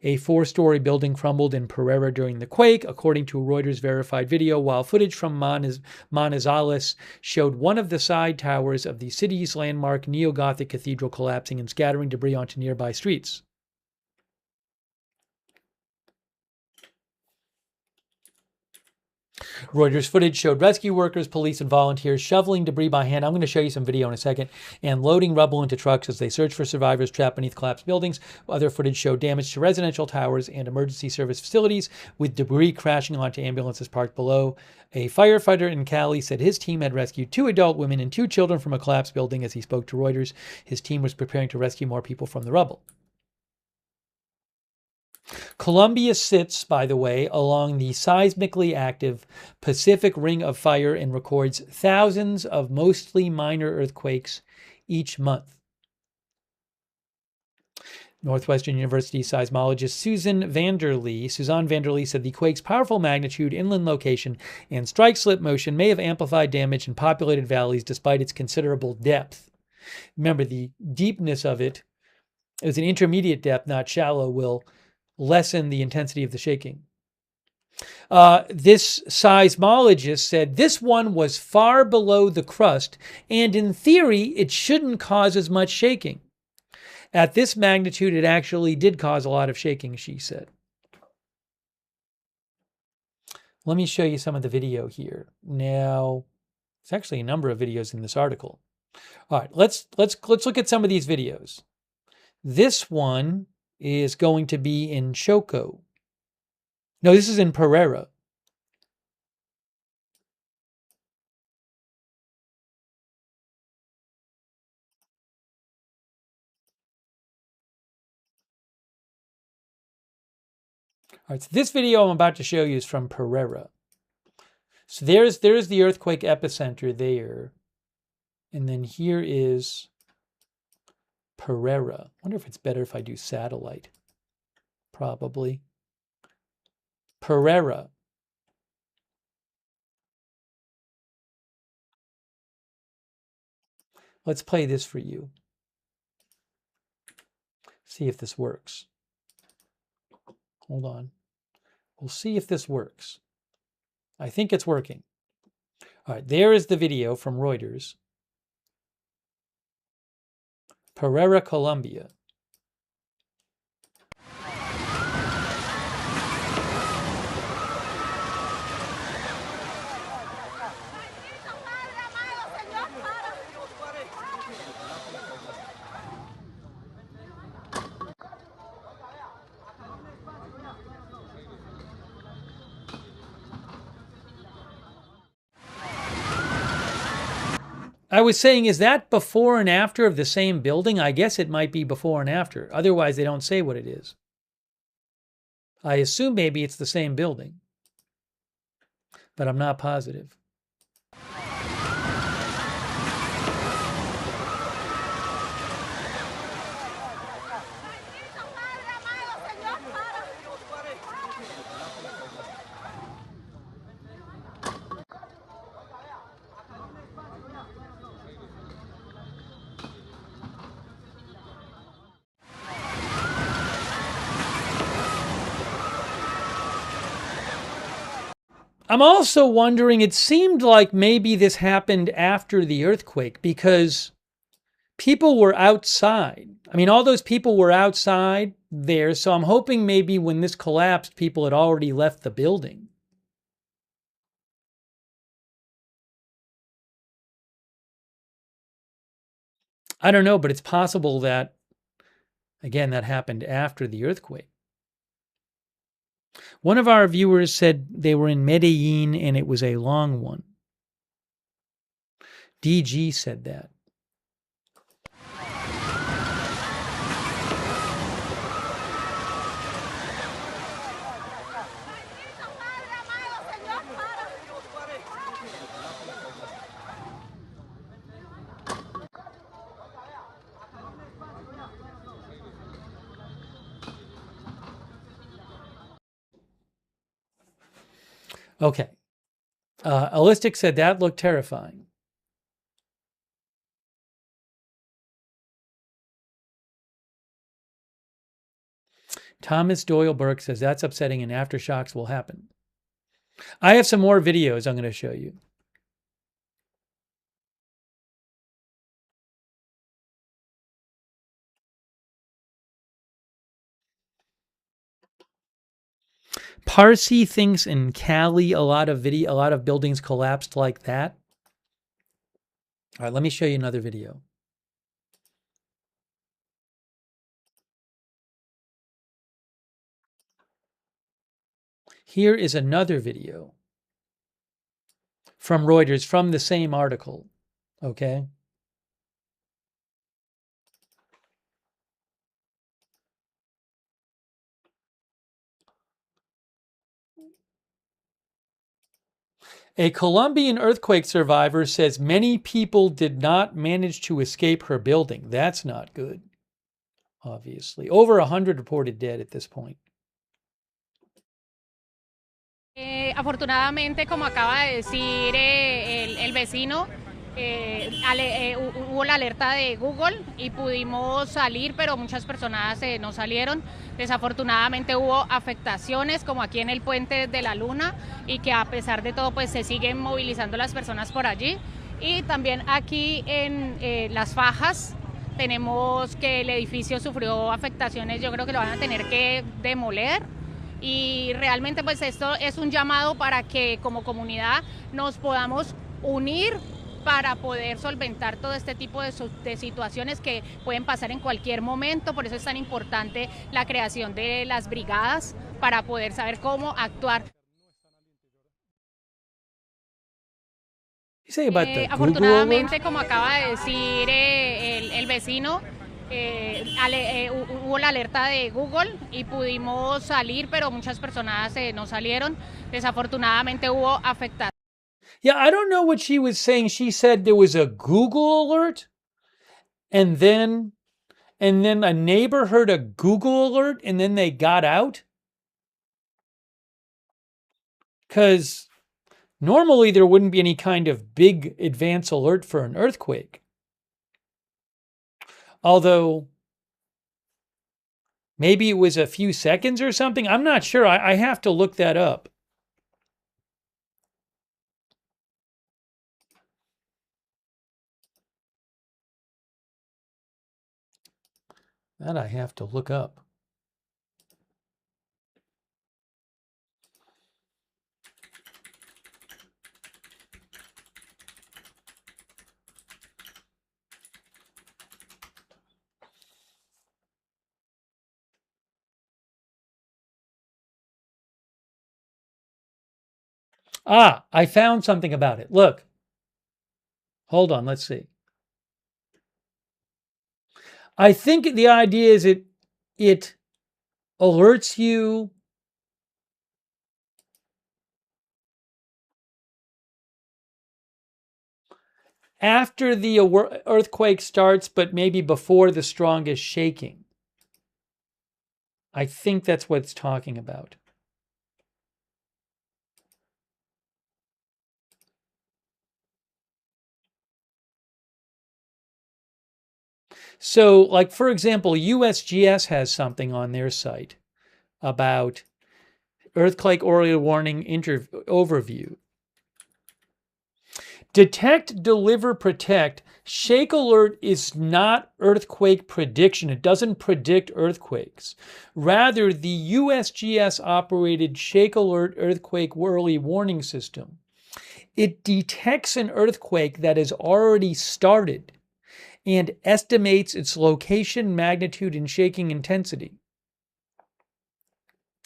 A 4-story building crumbled in Pereira during the quake, according to a Reuters verified video, while footage from Manizales showed one of the side towers of the city's landmark neo-Gothic cathedral collapsing and scattering debris onto nearby streets. Reuters footage showed rescue workers, police, and volunteers shoveling debris by hand. I'm going to show you some video in a second, and loading rubble into trucks as they search for survivors trapped beneath collapsed buildings. Other footage showed damage to residential towers and emergency service facilities, with debris crashing onto ambulances parked below. A firefighter in Cali said his team had rescued 2 adult women and 2 children from a collapsed building. As he spoke to Reuters, his team was preparing to rescue more people from the rubble. Colombia sits, by the way, along the seismically active Pacific Ring of Fire and records thousands of mostly minor earthquakes each month. Northwestern University seismologist Suzanne Vanderlee said the quake's powerful magnitude, inland location, and strike-slip motion may have amplified damage in populated valleys despite its considerable depth. Remember, the deepness of it is an intermediate depth, not shallow, will lessen the intensity of the shaking. This seismologist said this one was far below the crust, and in theory, it shouldn't cause as much shaking. At this magnitude, it actually did cause a lot of shaking, she said. Let me show you some of the video here. Now, there's actually a number of videos in this article. All right, let's look at some of these videos. This one is going to be in Choco. No, this is in Pereira. All right, so this video I'm about to show you is from Pereira. So there's the earthquake epicenter there. And then here is Pereira. Wonder if it's better if I do satellite. Probably. Pereira. Let's play this for you. See if this works. Hold on. We'll see if this works. I think it's working. All right, there is the video from Reuters. Pereira, Colombia. I was saying, is that before and after of the same building? I guess it might be before and after. Otherwise, they don't say what it is. I assume maybe it's the same building, but I'm not positive. I'm also wondering, it seemed like maybe this happened after the earthquake because people were outside. I mean, all those people were outside there, so I'm hoping maybe when this collapsed, people had already left the building. I don't know, but it's possible that, again, that happened after the earthquake. One of our viewers said they were in Medellin and it was a long one. DG said that. Okay. Allistic said that looked terrifying. Thomas Doyle Burke says that's upsetting and aftershocks will happen. I have some more videos I'm going to show you. Parsi thinks in Cali a lot of buildings collapsed like that. All right, let me show you another video. Here is another video from Reuters from the same article. Okay. A Colombian earthquake survivor says many people did not manage to escape her building. That's not good, obviously. Over 100 reported dead at this point. Afortunadamente, como acaba de decir el vecino, hubo la alerta de Google y pudimos salir, pero muchas personas no salieron. Desafortunadamente hubo afectaciones, como aquí en el puente de la Luna, y que a pesar de todo, pues se siguen movilizando las personas por allí. Y también aquí en Las Fajas tenemos que el edificio sufrió afectaciones, yo creo que lo van a tener que demoler. Y realmente pues esto es un llamado para que como comunidad nos podamos unir para poder solventar todo este tipo de situaciones que pueden pasar en cualquier momento. Por eso es tan importante la creación de las brigadas para poder saber cómo actuar. Afortunadamente, como acaba de decir el vecino, hubo la alerta de Google y pudimos salir, pero muchas personas no salieron. Desafortunadamente hubo afectaciones. Yeah, I don't know what she was saying. She said there was a Google alert, and then and then a neighbor heard a Google alert and then they got out? Because normally there wouldn't be any kind of big advance alert for an earthquake. Although maybe it was a few seconds or something. I'm not sure. I have to look that up. That I have to look up. Ah, I found something about it. Look. Hold on, let's see. I think the idea is it alerts you after the earthquake starts, but maybe before the strongest shaking. I think that's what it's talking about. So, like, for example, USGS has something on their site about earthquake early warning overview. Detect, deliver, protect. Shake alert is not earthquake prediction. It doesn't predict earthquakes. Rather, the USGS operated Shake Alert earthquake early warning system. It detects an earthquake that has already started and estimates its location, magnitude, and shaking intensity.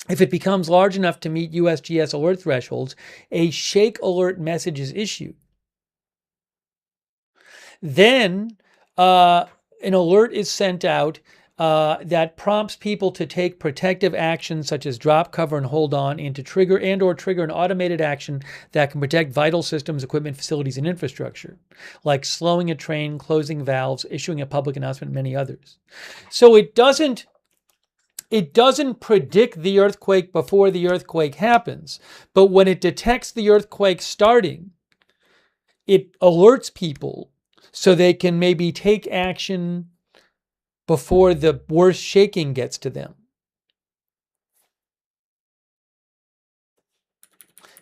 If it becomes large enough to meet USGS alert thresholds, a Shake Alert message is issued. Then an alert is sent out that prompts people to take protective actions such as drop, cover, and hold on, and to trigger an automated action that can protect vital systems, equipment, facilities, and infrastructure, like slowing a train, closing valves, issuing a public announcement, and many others. So it doesn't predict the earthquake before the earthquake happens, but when it detects the earthquake starting, it alerts people so they can maybe take action before the worst shaking gets to them.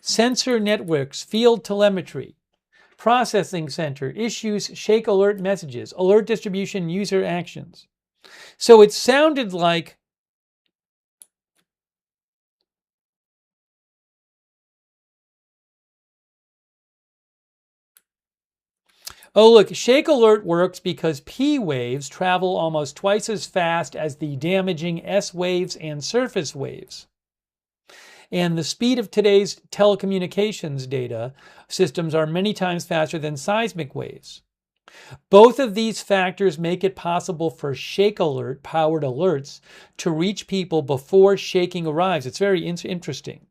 Sensor networks, field telemetry, processing center, issues shake alert messages, alert distribution, user actions. So it sounded like oh, look, Shake Alert works because P waves travel almost twice as fast as the damaging S waves and surface waves. And the speed of today's telecommunications data systems are many times faster than seismic waves. Both of these factors make it possible for Shake Alert powered alerts to reach people before shaking arrives. It's very interesting.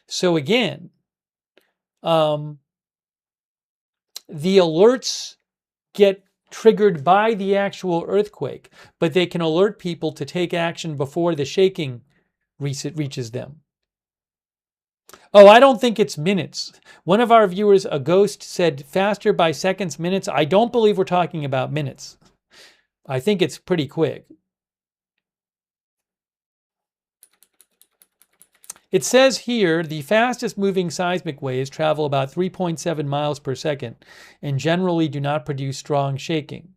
So again, the alerts get triggered by the actual earthquake, but they can alert people to take action before the shaking reaches them. Oh, I don't think it's minutes. One of our viewers, a ghost, said faster by seconds, minutes. I don't believe we're talking about minutes. I think it's pretty quick. It says here the fastest moving seismic waves travel about 3.7 miles per second and generally do not produce strong shaking.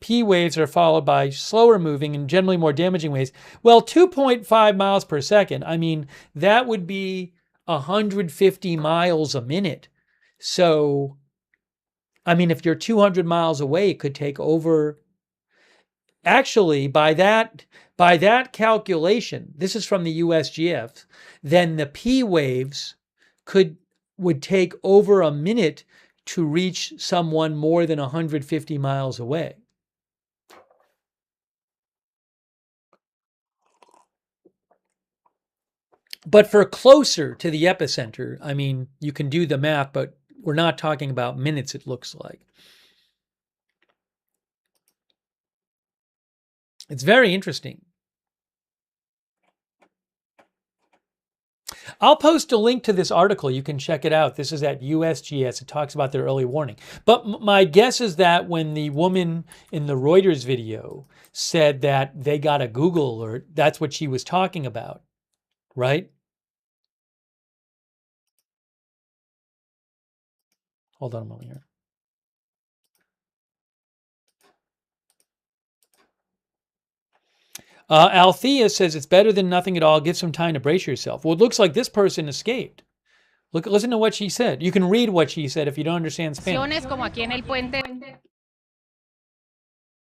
P waves are followed by slower moving and generally more damaging waves. Well, 2.5 miles per second, I mean, that would be 150 miles a minute. So, I mean, if you're 200 miles away, it could take over. Actually, by that calculation, this is from the USGS, then the P waves would take over a minute to reach someone more than 150 miles away. But for closer to the epicenter, I mean, you can do the math, but we're not talking about minutes, it looks like. It's very interesting. I'll post a link to this article. You can check it out. This is at USGS. It talks about their early warning. But my guess is that when the woman in the Reuters video said that they got a Google alert, that's what she was talking about, right? Hold on a moment here. Althea says it's better than nothing at all. Give some time to brace yourself. Well, it looks like this person escaped. Listen to what she said. You can read what she said if you don't understand Spanish. Como aquí en el puente.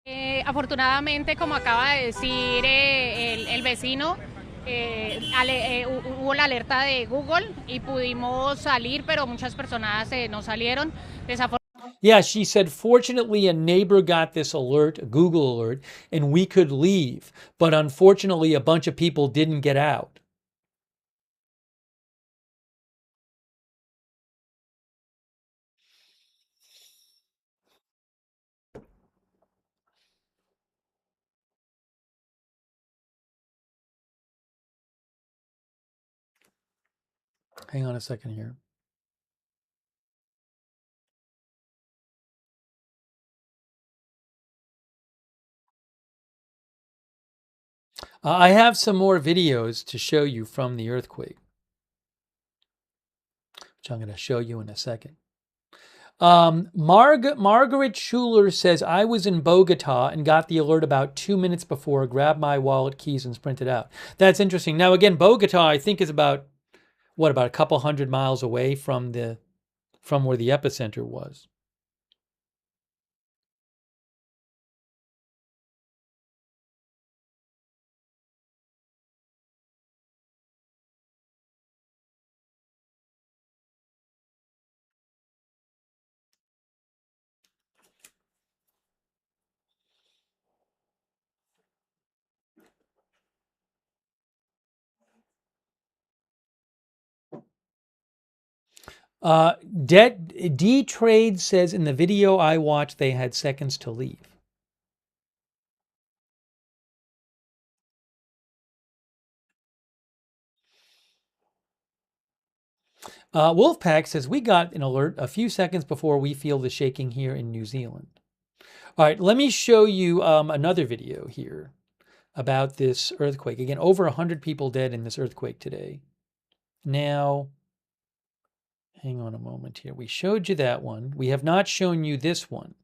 Afortunadamente, como acaba de decir el vecino, hubo la alerta de Google y pudimos salir, pero muchas personas no salieron. Yeah, she said, fortunately, a neighbor got this alert, a Google alert, and we could leave. But unfortunately, a bunch of people didn't get out. Hang on a second here. I have some more videos to show you from the earthquake, which I'm going to show you in a second. Margaret Schuler says, I was in Bogota and got the alert about 2 minutes before, grabbed my wallet, keys, and sprinted out. That's interesting. Now, again, Bogota, I think, is about a couple hundred miles away from where the epicenter was. D-Trade says in the video I watched, they had seconds to leave. Wolfpack says, we got an alert a few seconds before we feel the shaking here in New Zealand. All right, let me show you another video here about this earthquake. Again, over 100 people dead in this earthquake today. Now, hang on a moment here. We showed you that one. We have not shown you this one.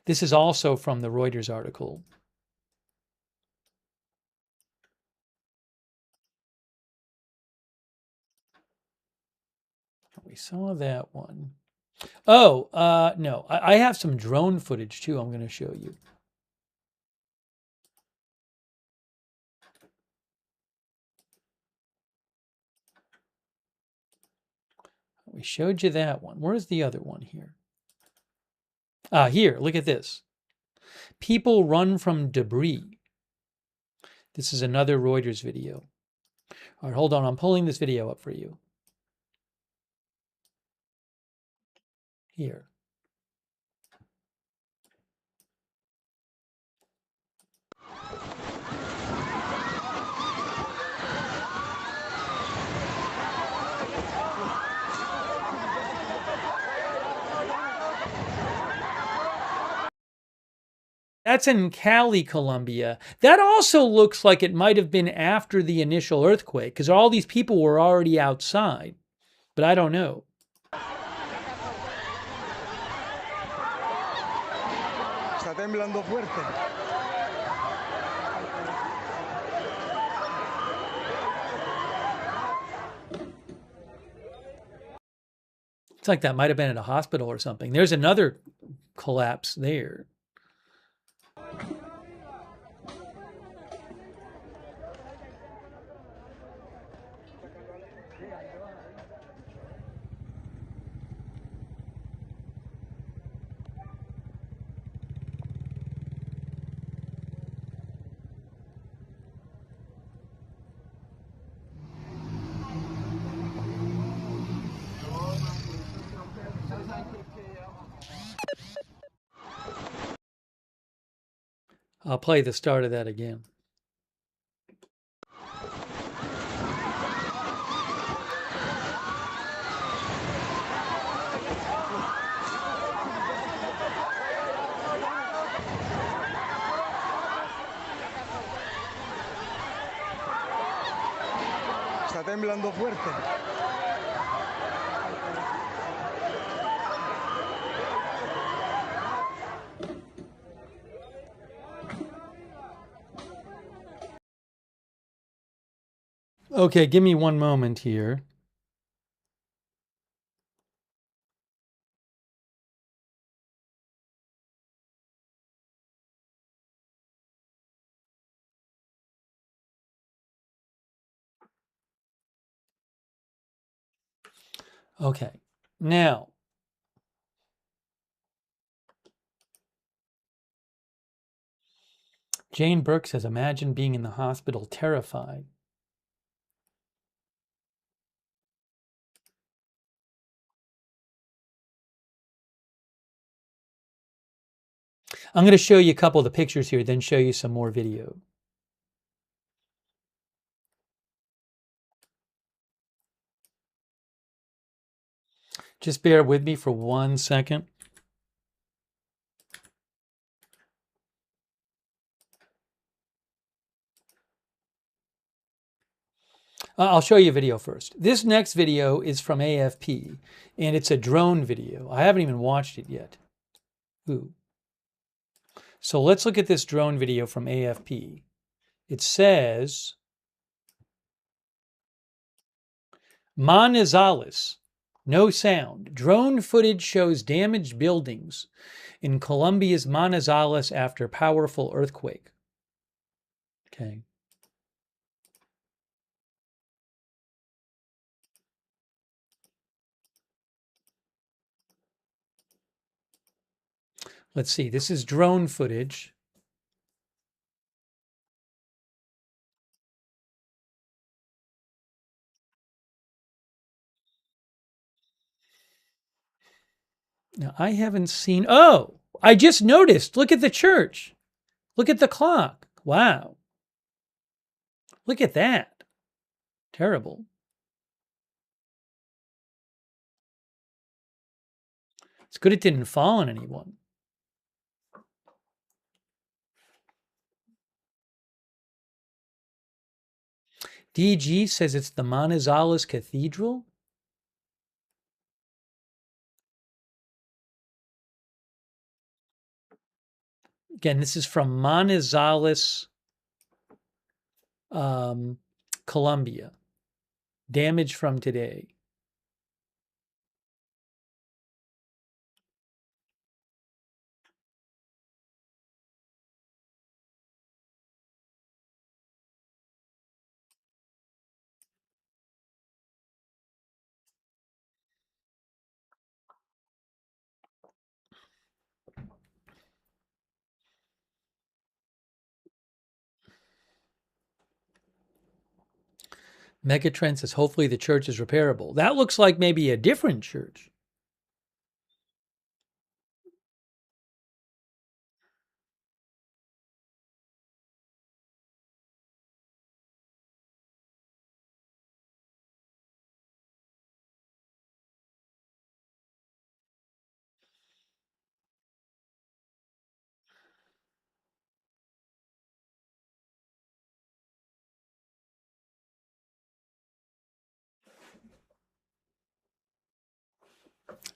This is also from the Reuters article. We saw that one. Oh, no. I have some drone footage too I'm going to show you. We showed you that one. Where's the other one here? Here, look at this. People run from debris. This is another Reuters video. All right, hold on. I'm pulling this video up for you. Here. That's in Cali, Colombia. That also looks like it might have been after the initial earthquake, because all these people were already outside. But I don't know. Está temblando fuerte. It's like that might have been at a hospital or something. There's another collapse there. I'll play the start of that again. Está temblando fuerte. Okay, give me one moment here. Okay, now, Jane Burke says, imagine being in the hospital terrified. I'm going to show you a couple of the pictures here, then show you some more video. Just bear with me for 1 second. I'll show you a video first. This next video is from AFP, and it's a drone video. I haven't even watched it yet. Ooh. So let's look at this drone video from AFP. It says, Manizales, no sound. Drone footage shows damaged buildings in Colombia's Manizales after powerful earthquake. Okay. Let's see. This is drone footage. Now, I haven't seen... Oh, I just noticed. Look at the church. Look at the clock. Wow. Look at that. Terrible. It's good it didn't fall on anyone. DG says it's the Manizales Cathedral. Again, this is from Manizales, Colombia. Damage from today. Megatrend says, hopefully the church is repairable. That looks like maybe a different church.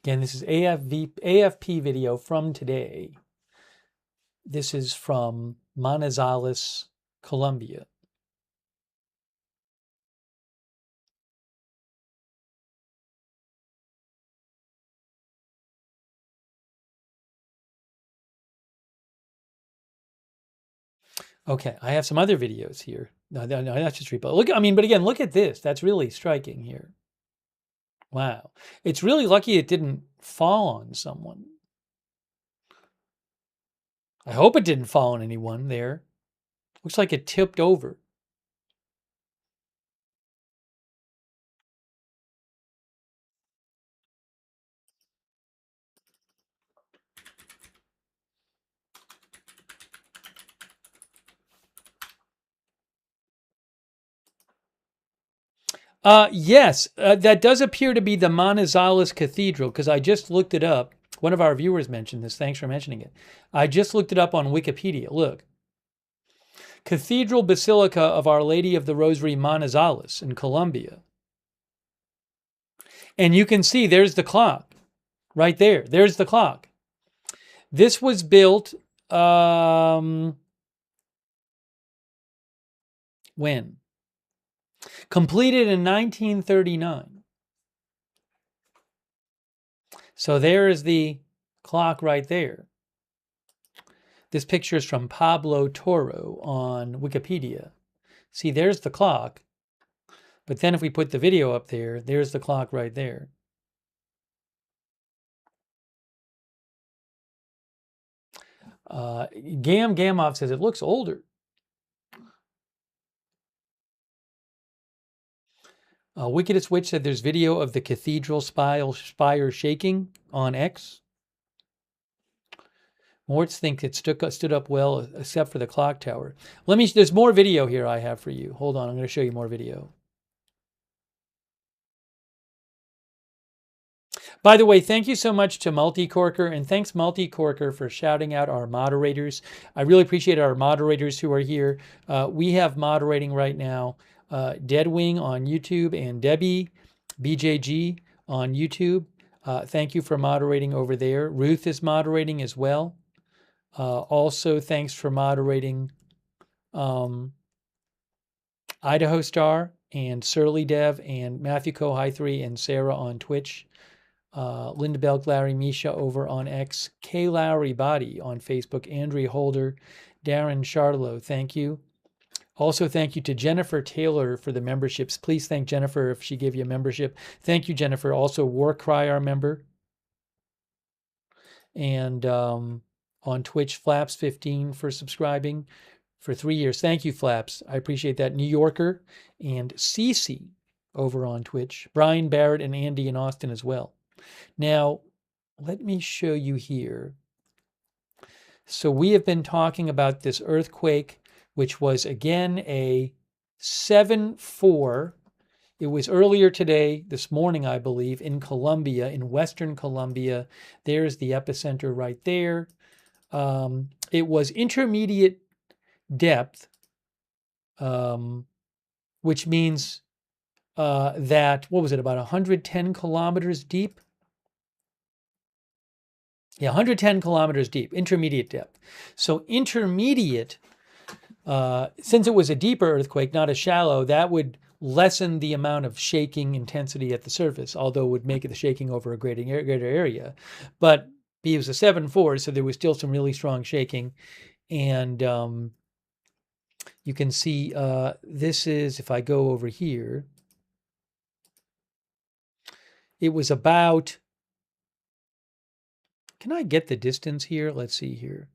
Again, this is AFP video from today. This is from Manizales, Colombia. Okay, I have some other videos here. No, that's just repo. Look, I mean, but again, look at this. That's really striking here. Wow. It's really lucky it didn't fall on someone. I hope it didn't fall on anyone there. Looks like it tipped over. Yes, that does appear to be the Manizales Cathedral, because I just looked it up. One of our viewers mentioned this. Thanks for mentioning it. I just looked it up on Wikipedia. Look. Cathedral Basilica of Our Lady of the Rosary Manizales in Colombia. And you can see there's the clock right there. There's the clock. This was built when? Completed in 1939. So there is the clock right there. This picture is from Pablo Toro on Wikipedia. See, there's the clock. But then if we put the video up there, there's the clock right there. Gamov says it looks older. Wickedest Witch said there's video of the cathedral spire shaking on X. Mortz thinks it stood up well, except for the clock tower. There's more video here I have for you. Hold on, I'm going to show you more video. By the way, thank you so much to Multicorker, and thanks Multicorker for shouting out our moderators. I really appreciate our moderators who are here. We have moderating right now Deadwing on YouTube and Debbie BJG on YouTube. Thank you for moderating over there. Ruth is moderating as well. Also, thanks for moderating Idaho Star and Surly Dev and Matthew Kohai3 and Sarah on Twitch. Linda Belk, Larry, Misha over on X, K. Lowry Body on Facebook, Andrea Holder, Darren Charlo, thank you. Also, thank you to Jennifer Taylor for the memberships. Please thank Jennifer if she gave you a membership. Thank you, Jennifer. Also, Warcry, our member. And on Twitch, Flaps15 for subscribing for 3 years. Thank you, Flaps. I appreciate that. New Yorker and Cece over on Twitch. Brian Barrett and Andy in Austin as well. Now, let me show you here. So we have been talking about this earthquake, which was again a 7.4. It was earlier today, this morning, I believe, in Colombia, in Western Colombia. There's the epicenter right there. It was intermediate depth, which means that, what was it, about 110 kilometers deep? Yeah, 110 kilometers deep, intermediate depth. So intermediate, since it was a deeper earthquake, not a shallow, that would lessen the amount of shaking intensity at the surface, although it would make it the shaking over a greater area. But it was a 7.4, so there was still some really strong shaking. And you can see this is, if I go over here, it was about, can I get the distance here? Let's see here.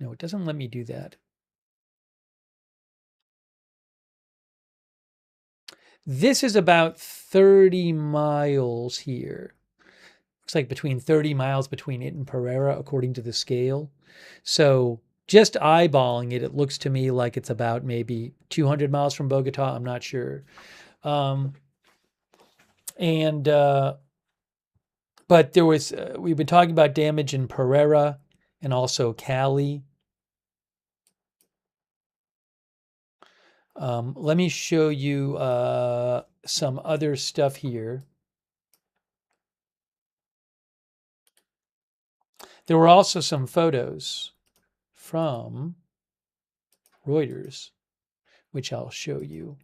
No, it doesn't let me do that. This is about 30 miles here. Looks like between 30 miles between it and Pereira, according to the scale. So just eyeballing it, it looks to me like it's about maybe 200 miles from Bogota. I'm not sure. But there was, we've been talking about damage in Pereira and also Cali. Let me show you some other stuff here. There were also some photos from Reuters, which I'll show you.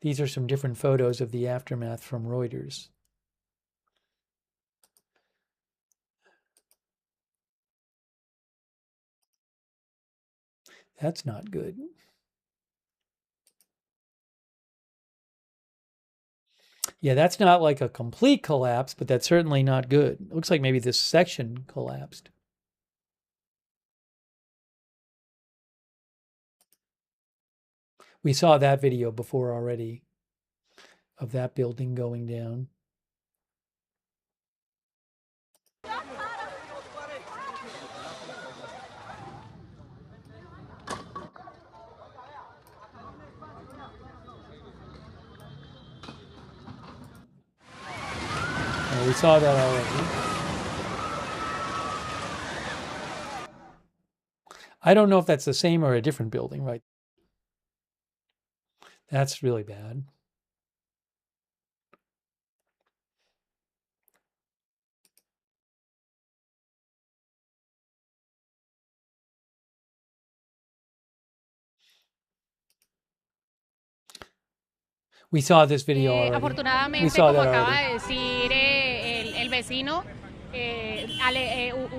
These are some different photos of the aftermath from Reuters. That's not good. Yeah, that's not like a complete collapse, but that's certainly not good. It looks like maybe this section collapsed. We saw that video before already. of that building going down. We saw that already. I don't know if that's the same or a different building, right? That's really bad. We saw this video already. Afortunadamente, We saw como that acaba already. de decir el vecino,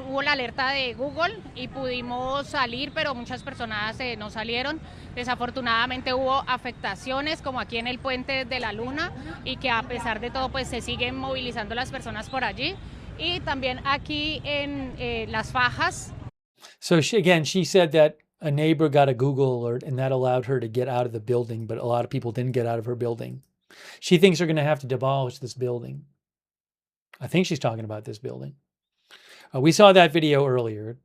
hubo la alerta de Google y pudimos salir, pero muchas personas no salieron. Desafortunadamente hubo afectaciones, como aquí en el puente de la Luna, y que a pesar de todo, pues se siguen movilizando las personas por allí. Y también aquí en las fajas. So she said that a neighbor got a Google alert and that allowed her to get out of the building, but a lot of people didn't get out of her building. She thinks they're going to have to demolish this building. I think she's talking about this building. We saw that video earlier.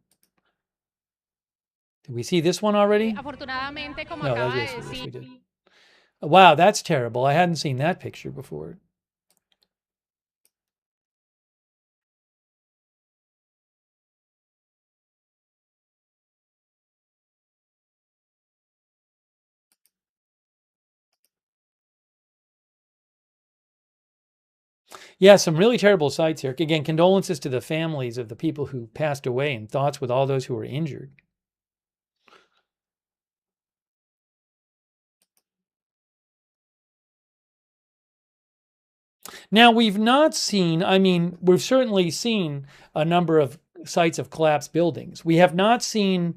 Did we see this one already? Afortunadamente, como No, acaba de yes, we decir. did. Wow, that's terrible. I hadn't seen that picture before. Yeah, some really terrible sights here. Again, condolences to the families of the people who passed away and thoughts with all those who were injured. Now, we've not seen, we've certainly seen a number of sites of collapsed buildings. We have not seen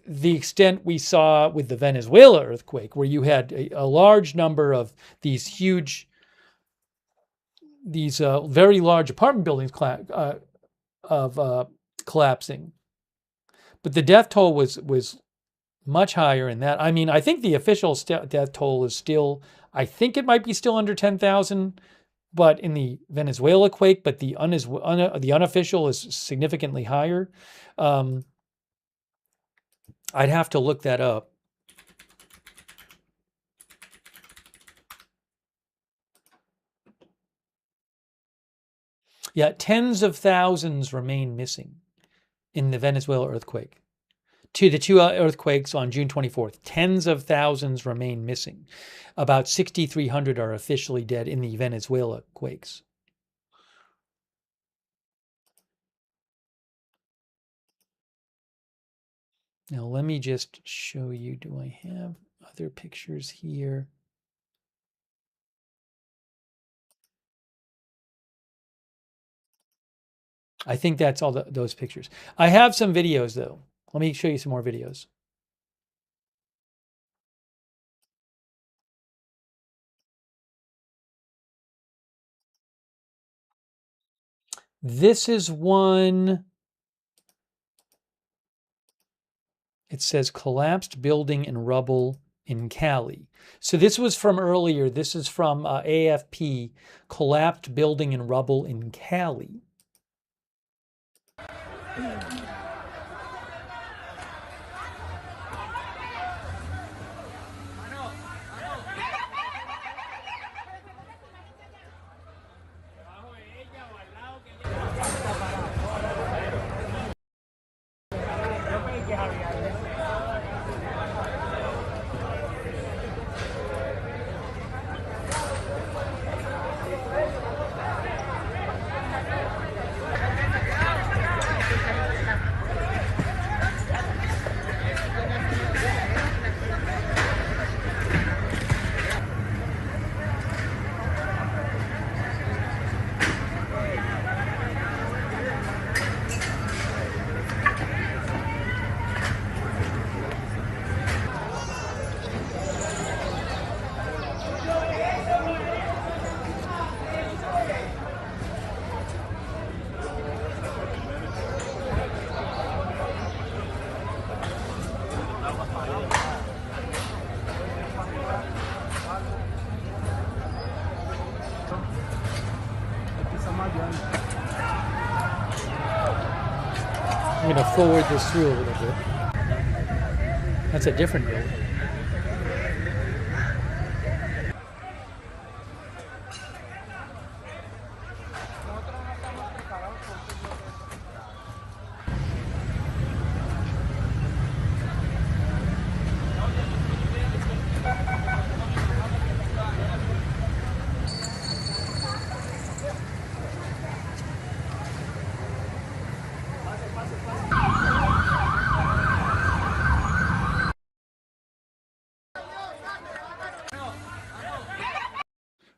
the extent we saw with the Venezuela earthquake, where you had a large number of these huge, very large apartment buildings collapsing. But the death toll was much higher in that. I think the official death toll is still, I think it might be still under 10,000, but in the Venezuela quake, but the unofficial is significantly higher. I'd have to look that up. Yeah, tens of thousands remain missing in the Venezuela earthquake. To the two earthquakes on June 24th, tens of thousands remain missing. About 6,300 are officially dead in the Venezuela quakes. Now, let me just show you, do I have other pictures here? I think that's all those pictures. I have some videos, though. Let me show you some more videos. This is one. It says collapsed building and rubble in Cali. So this was from earlier. This is from AFP, collapsed building and rubble in Cali. going to forward this through a little bit. That's a different building.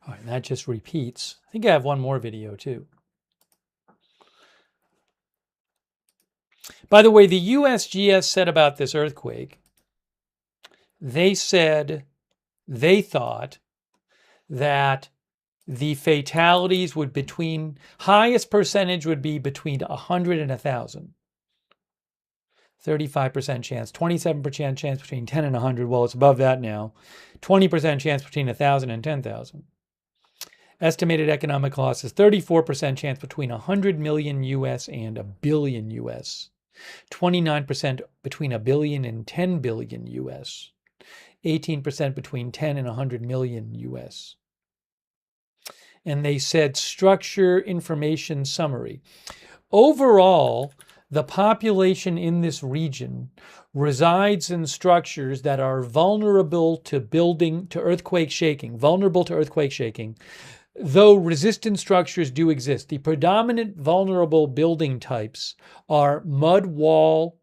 All right, that just repeats. I think I have one more video too. By the way, the USGS said about this earthquake, they said they thought that the fatalities would highest percentage would be between 100 and 1,000. 35% chance, 27% chance between 10 and 100. Well, it's above that now. 20% chance between 1,000 and 10,000. Estimated economic loss is 34% chance between 100 million US and a billion US. 29% between a billion and 10 billion US. 18% between 10 and 100 million US. And they said structure information summary. Overall, the population in this region resides in structures that are vulnerable to earthquake shaking, though resistant structures do exist. The predominant vulnerable building types are mud wall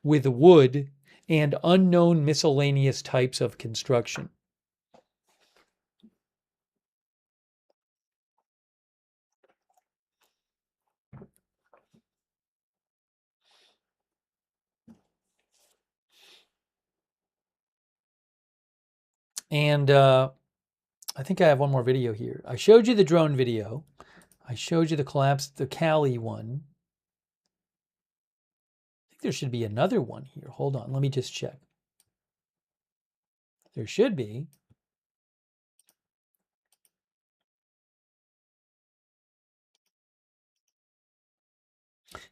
with wood and unknown miscellaneous types of construction. And I think I have one more video here. I showed you the drone video. I showed you the collapse, the Cali one. I think there should be another one here. Hold on, let me just check. There should be.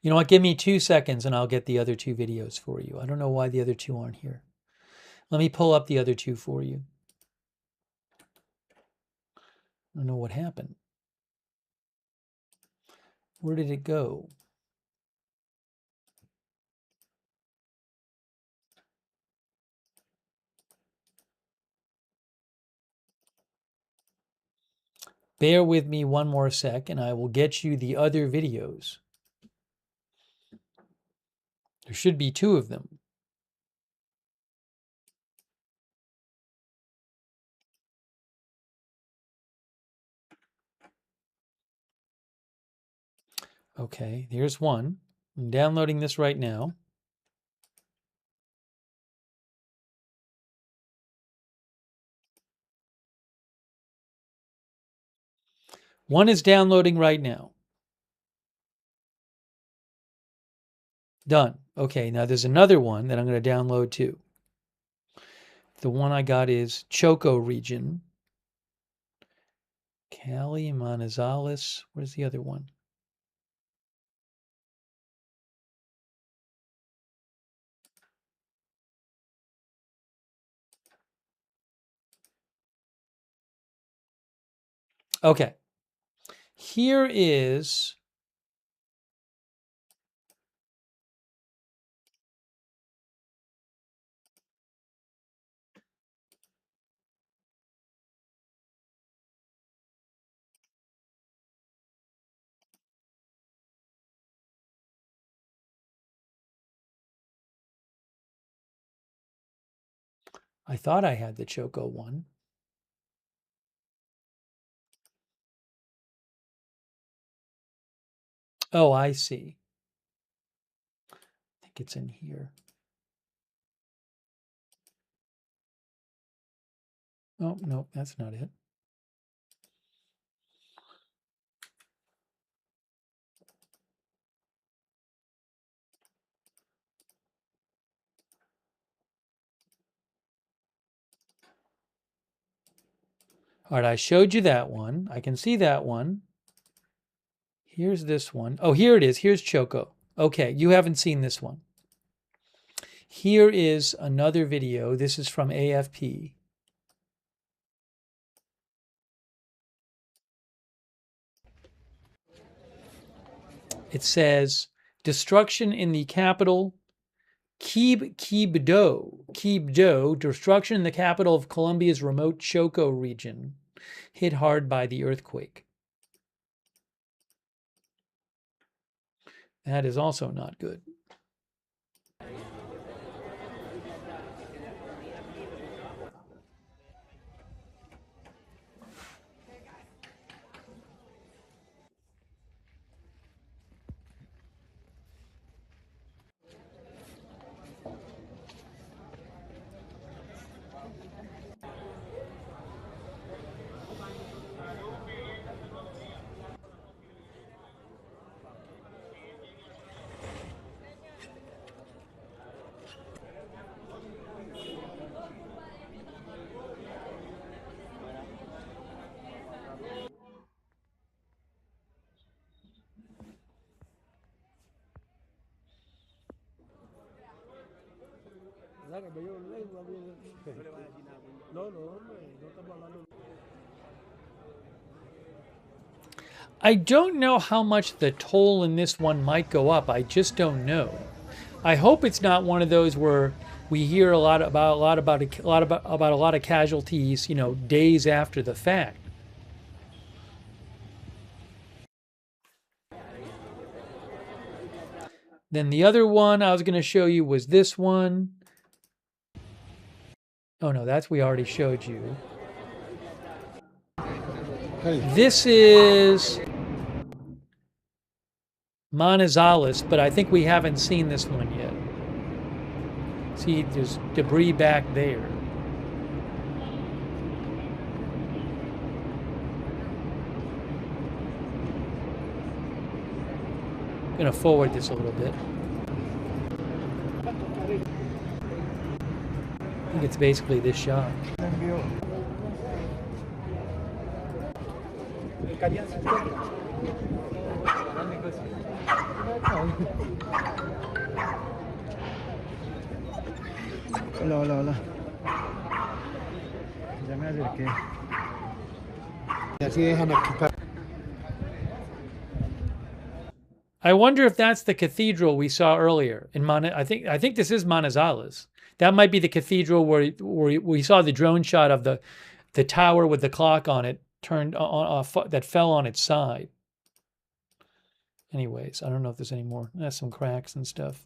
You know what? Give me 2 seconds and I'll get the other two videos for you. I don't know why the other two aren't here. Let me pull up the other two for you. I don't know what happened. Where did it go? Bear with me one more sec and I will get you the other videos. There should be 2 of them. Okay, here's one. I'm downloading this right now. One is downloading right now. Done. Okay, now there's another one that I'm going to download too. The one I got is Choco region. Cali, Manizales. Where's the other one? Okay. Here is I thought I had the Choco one. Oh, I see. I think it's in here. Oh, no, that's not it. All right, I showed you that one. I can see that one. Here's this one. Oh, here it is. Here's Choco. Okay, you haven't seen this one. Here is another video. This is from AFP. It says, destruction in the capital, Quibdó, destruction in the capital of Colombia's remote Choco region, hit hard by the earthquake. That is also not good. I don't know how much the toll in this one might go up. I just don't know. I hope it's not one of those where we hear a lot of casualties, you know, days after the fact. Then the other one I was going to show you was this one. Oh no, that's we already showed you. This is Manizales, but I think we haven't seen this one yet. See, there's debris back there. I'm going to forward this a little bit. I think it's basically this shot. Hola, hola, hola. Ya me acerqué. Y así dejan aquí. I wonder if that's the cathedral we saw earlier in I think this is Manizales. That might be the cathedral where we saw the drone shot of the tower with the clock on it turned on that fell on its side. Anyways, I don't know if there's any more. There's some cracks and stuff.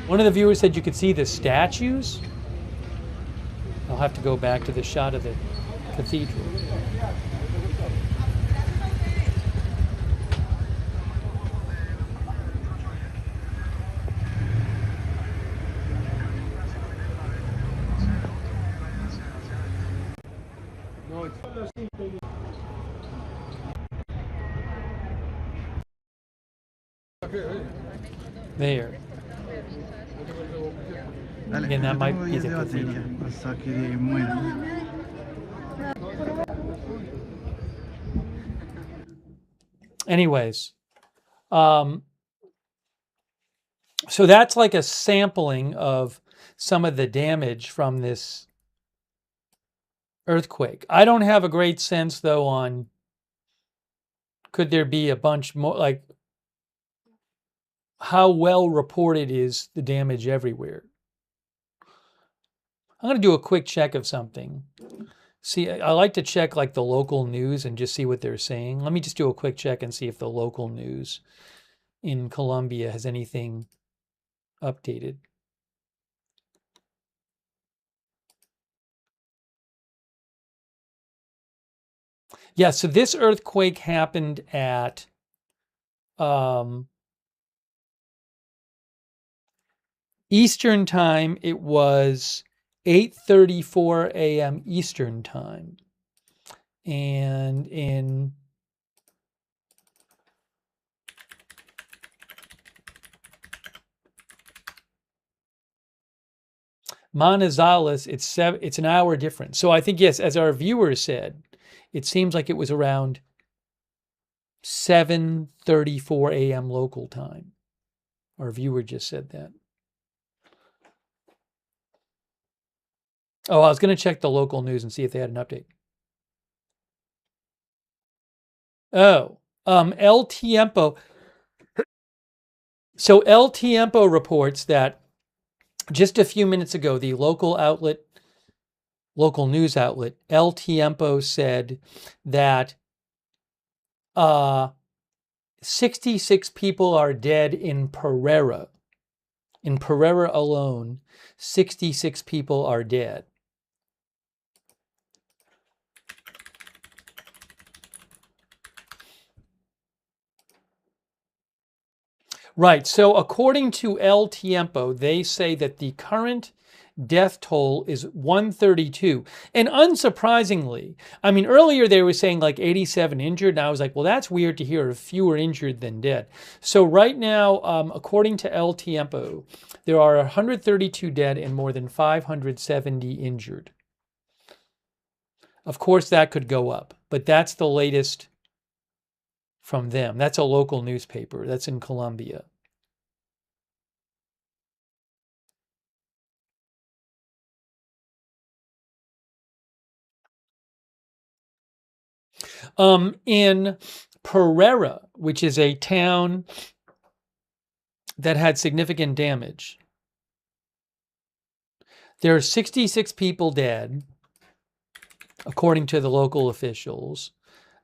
One of the viewers said you could see the statues. I'll have to go back to the shot of the cathedral. There. Again, that might be the cathedral. Anyways, so that's like a sampling of some of the damage from this earthquake. I don't have a great sense, though, on could there be a bunch more, like how well reported is the damage everywhere. I'm going to do a quick check of something. See, I like to check like the local news and just see what they're saying. Let me just do a quick check and see if the local news in Colombia has anything updated. Yeah, so this earthquake happened at Eastern time. It was 8:34 a.m. Eastern time. And in Manizales, it's an hour difference. So I think, yes, as our viewer said, it seems like it was around 7:34 a.m. local time. Our viewer just said that. Oh, I was going to check the local news and see if they had an update. Oh, El Tiempo. So El Tiempo reports that just a few minutes ago, the local news outlet, El Tiempo, said that 66 people are dead in Pereira. In Pereira alone, 66 people are dead. Right. So according to El Tiempo, they say that the current death toll is 132. And unsurprisingly, I mean, earlier they were saying like 87 injured. And I was like, well, that's weird to hear, fewer injured than dead. So right now, according to El Tiempo, there are 132 dead and more than 570 injured. Of course, that could go up, but that's the latest from them. That's a local newspaper. That's in Colombia. In Pereira, which is a town that had significant damage, there are 66 people dead, according to the local officials.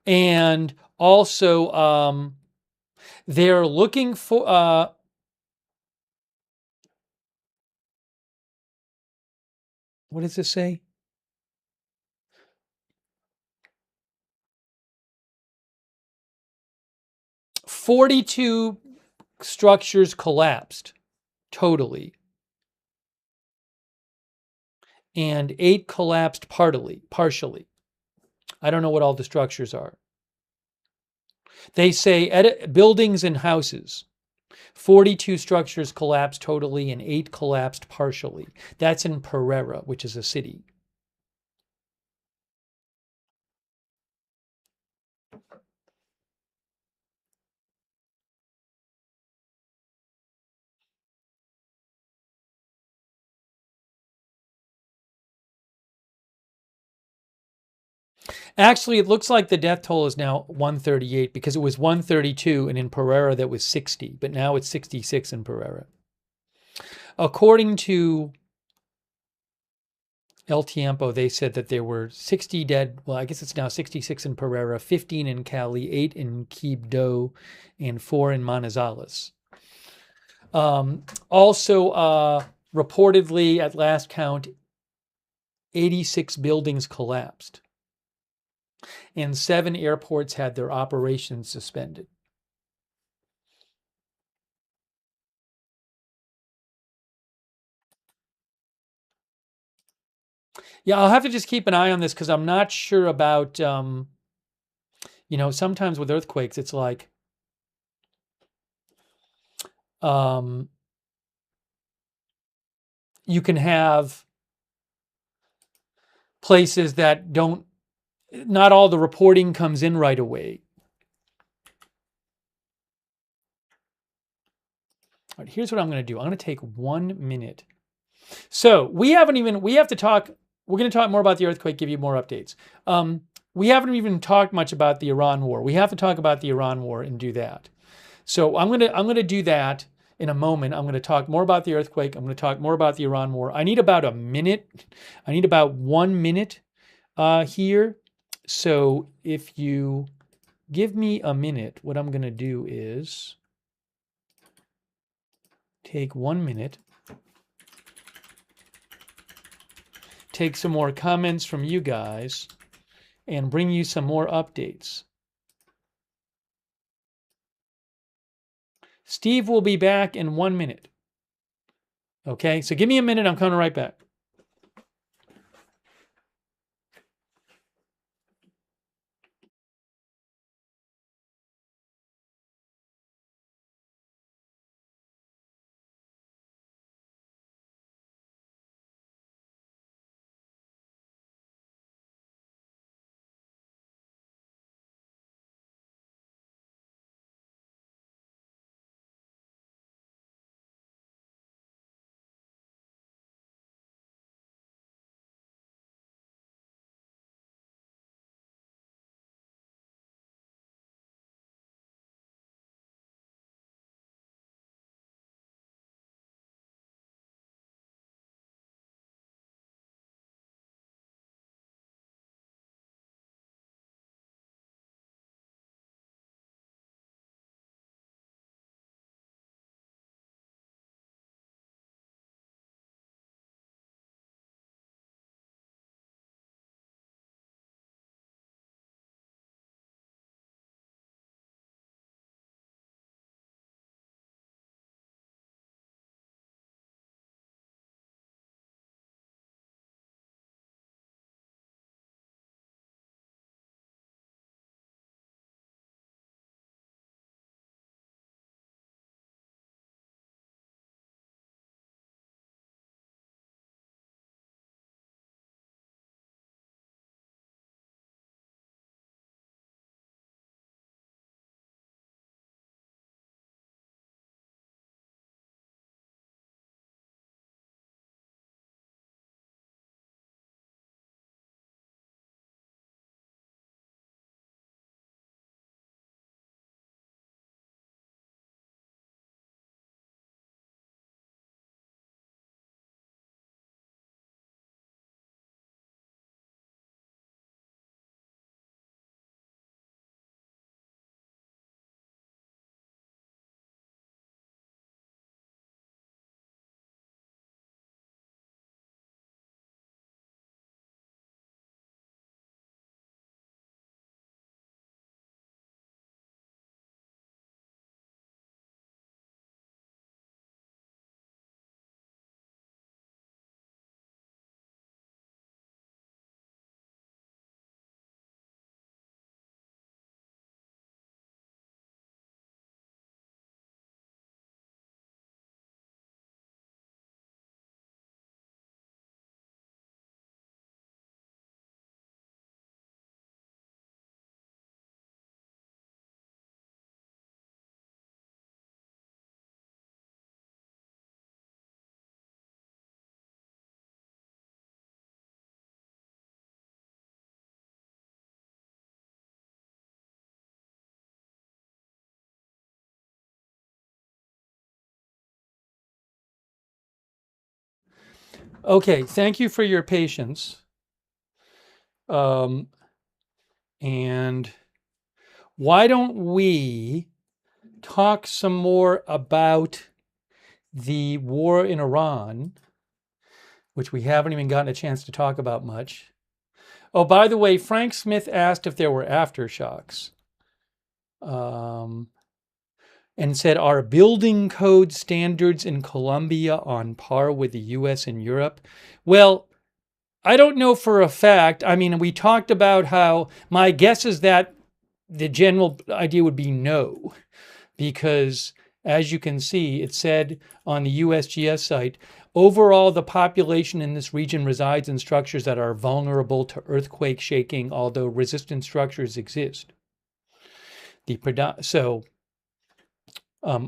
And also, they're looking for, what does this say? "42 structures collapsed totally, and 8 collapsed partially. I don't know what all the structures are. They say buildings and houses. 42 structures collapsed totally and 8 collapsed partially. That's in Pereira, which is a city. Actually, it looks like the death toll is now 138 because it was 132 and in Pereira that was 60, but now it's 66 in Pereira. According to El Tiempo, they said that there were 60 dead. Well, I guess it's now 66 in Pereira, 15 in Cali, 8 in Quibdó, and 4 in Manizales. Also, reportedly, at last count, 86 buildings collapsed, and 7 airports had their operations suspended. Yeah, I'll have to just keep an eye on this because I'm not sure about, sometimes with earthquakes, it's like, you can have places that not all the reporting comes in right away. All right, here's what I'm going to do. I'm going to take 1 minute. So we have to talk, we're going to talk more about the earthquake, give you more updates. We haven't even talked much about the Iran war. We have to talk about the Iran war and do that. So I'm going to do that in a moment. I'm going to talk more about the earthquake. I'm going to talk more about the Iran war. I need about a minute. I need about 1 minute here. So if you give me a minute, what I'm going to do is take 1 minute, take some more comments from you guys, and bring you some more updates. Steve will be back in 1 minute. Okay, so give me a minute. I'm coming right back. Okay, thank you for your patience. Um, and why don't we talk some more about the war in Iran, which we haven't even gotten a chance to talk about much. Oh, by the way, Frank Smith asked if there were aftershocks. Um, and said, are building code standards in Colombia on par with the US and Europe? Well, I don't know for a fact. I mean, we talked about how my guess is that the general idea would be no, because as you can see, it said on the USGS site, overall, the population in this region resides in structures that are vulnerable to earthquake shaking, although resistant structures exist. So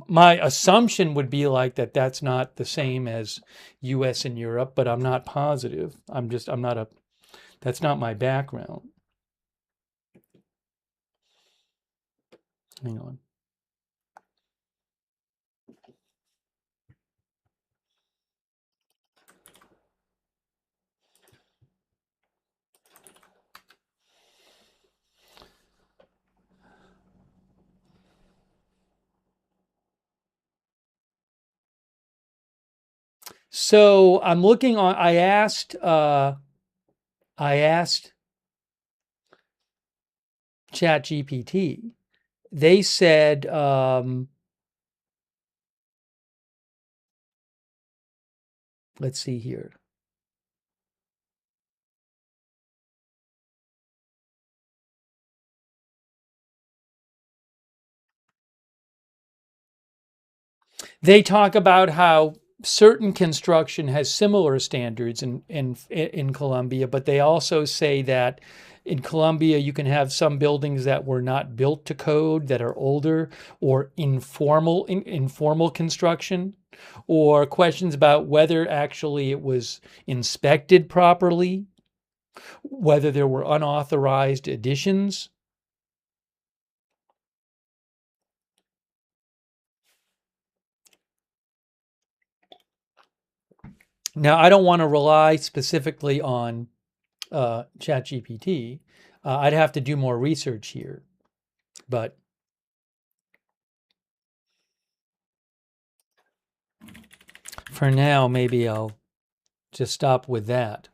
my assumption would be like that that's not the same as US and Europe, but I'm not positive. That's not my background. Hang on. So I'm looking on, I asked ChatGPT. They said, let's see here. They talk about how certain construction has similar standards in Colombia, but they also say that in Colombia you can have some buildings that were not built to code, that are older, or informal construction, or questions about whether actually it was inspected properly, whether there were unauthorized additions. Now, I don't want to rely specifically on ChatGPT. I'd have to do more research here, but for now, maybe I'll just stop with that.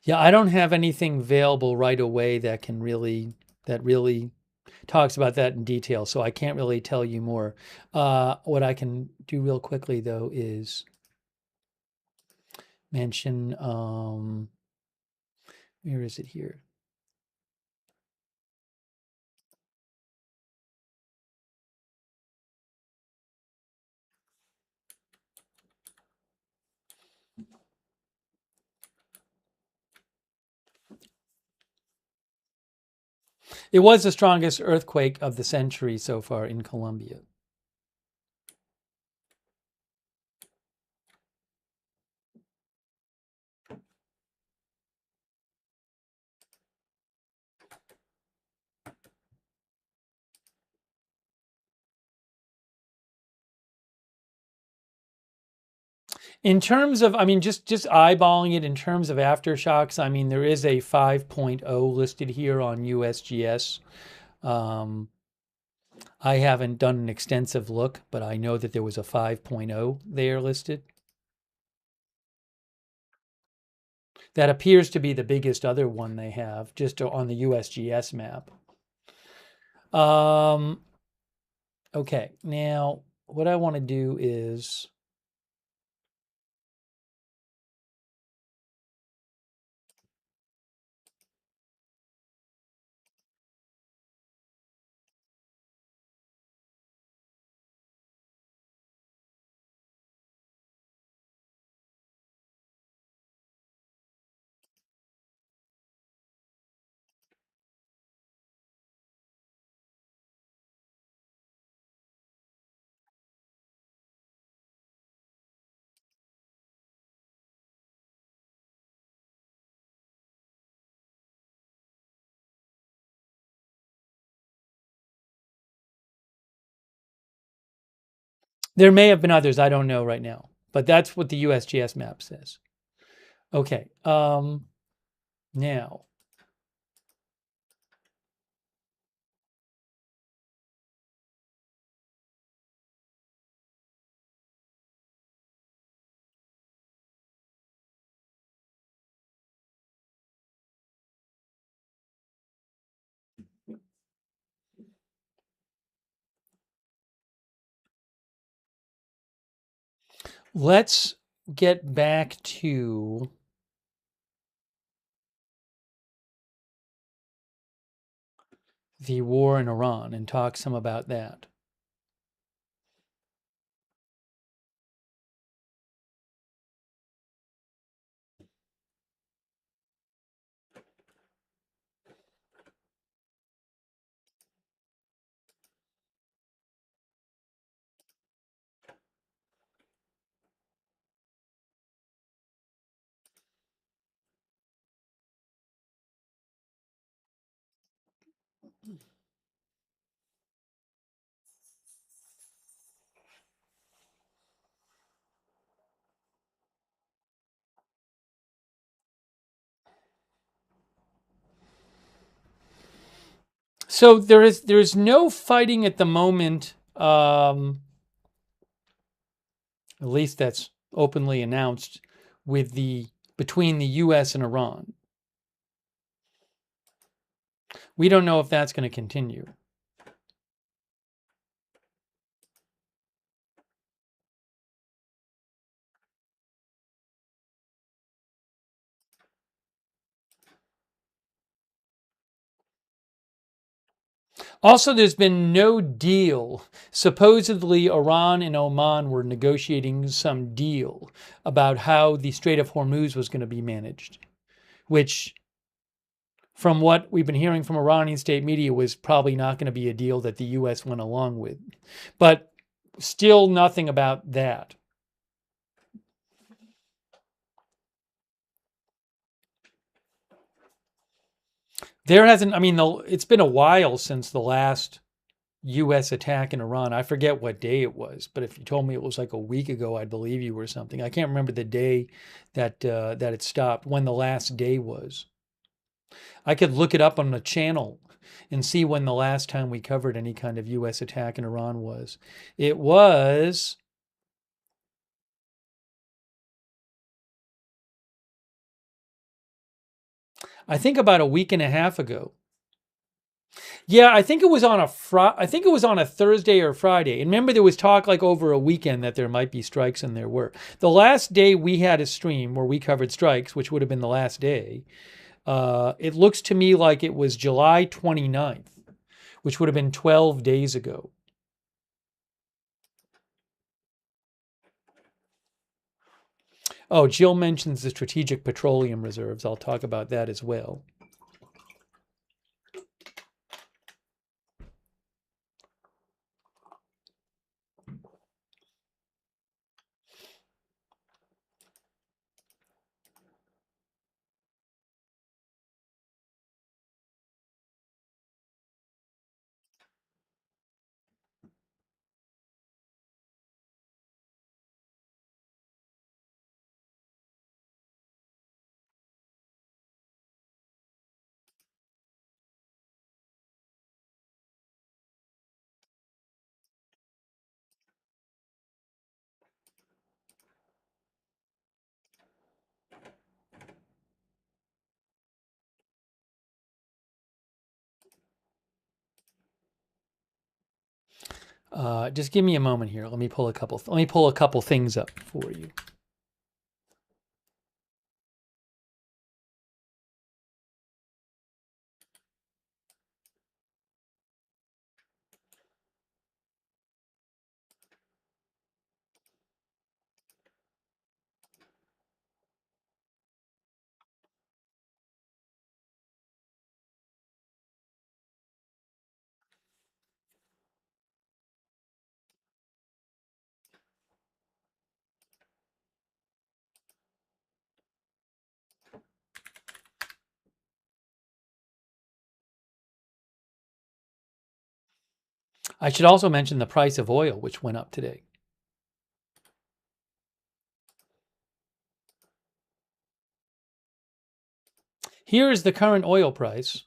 Yeah, I don't have anything available right away that really talks about that in detail, so I can't really tell you more. What I can do real quickly though is mention where is it here? It was the strongest earthquake of the century so far in Colombia. In terms of, I mean, just eyeballing it in terms of aftershocks, I mean, there is a 5.0 listed here on USGS. Um, I haven't done an extensive look, but I know that there was a 5.0 there listed. That appears to be the biggest other one they have, just on the USGS map. Okay, now what I want to do is There may have been others. I don't know right now, but that's what the USGS map says. Okay. Now, let's get back to the war in Iran and talk some about that. So there is no fighting at the moment. At least that's openly announced between the U.S. and Iran. We don't know if that's going to continue. Also, there's been no deal. Supposedly, Iran and Oman were negotiating some deal about how the Strait of Hormuz was going to be managed, which, from what we've been hearing from Iranian state media, was probably not going to be a deal that the U.S. went along with. But still nothing about that. There hasn't, I mean, it's been a while since the last U.S. attack in Iran. I forget what day it was, but if you told me it was like a week ago, I'd believe you or something. I can't remember the day that it stopped, when the last day was. I could look it up on the channel and see when the last time we covered any kind of U.S. attack in Iran was. It was, I think, about a week and a half ago. Yeah, I think it was on a Thursday or Friday. And remember, there was talk like over a weekend that there might be strikes, and there were. The last day we had a stream where we covered strikes, which would have been the last day, it looks to me like it was July 29th, which would have been 12 days ago. Oh, Jill mentions the strategic petroleum reserves. I'll talk about that as well. Just give me a moment here. Let me pull a couple things up for you. I should also mention the price of oil, which went up today. Here is the current oil price.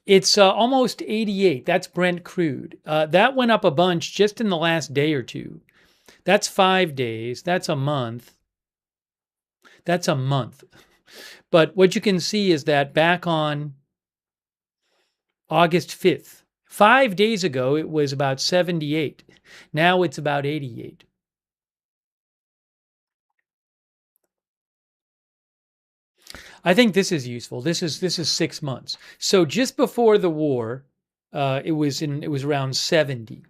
It's almost 88. That's Brent crude. That went up a bunch just in the last day or two. That's 5 days. That's a month. That's a month. But what you can see is that back on August 5th, 5 days ago, it was about 78. Now it's about 88. I think this is useful. This is 6 months. So just before the war, it was around 70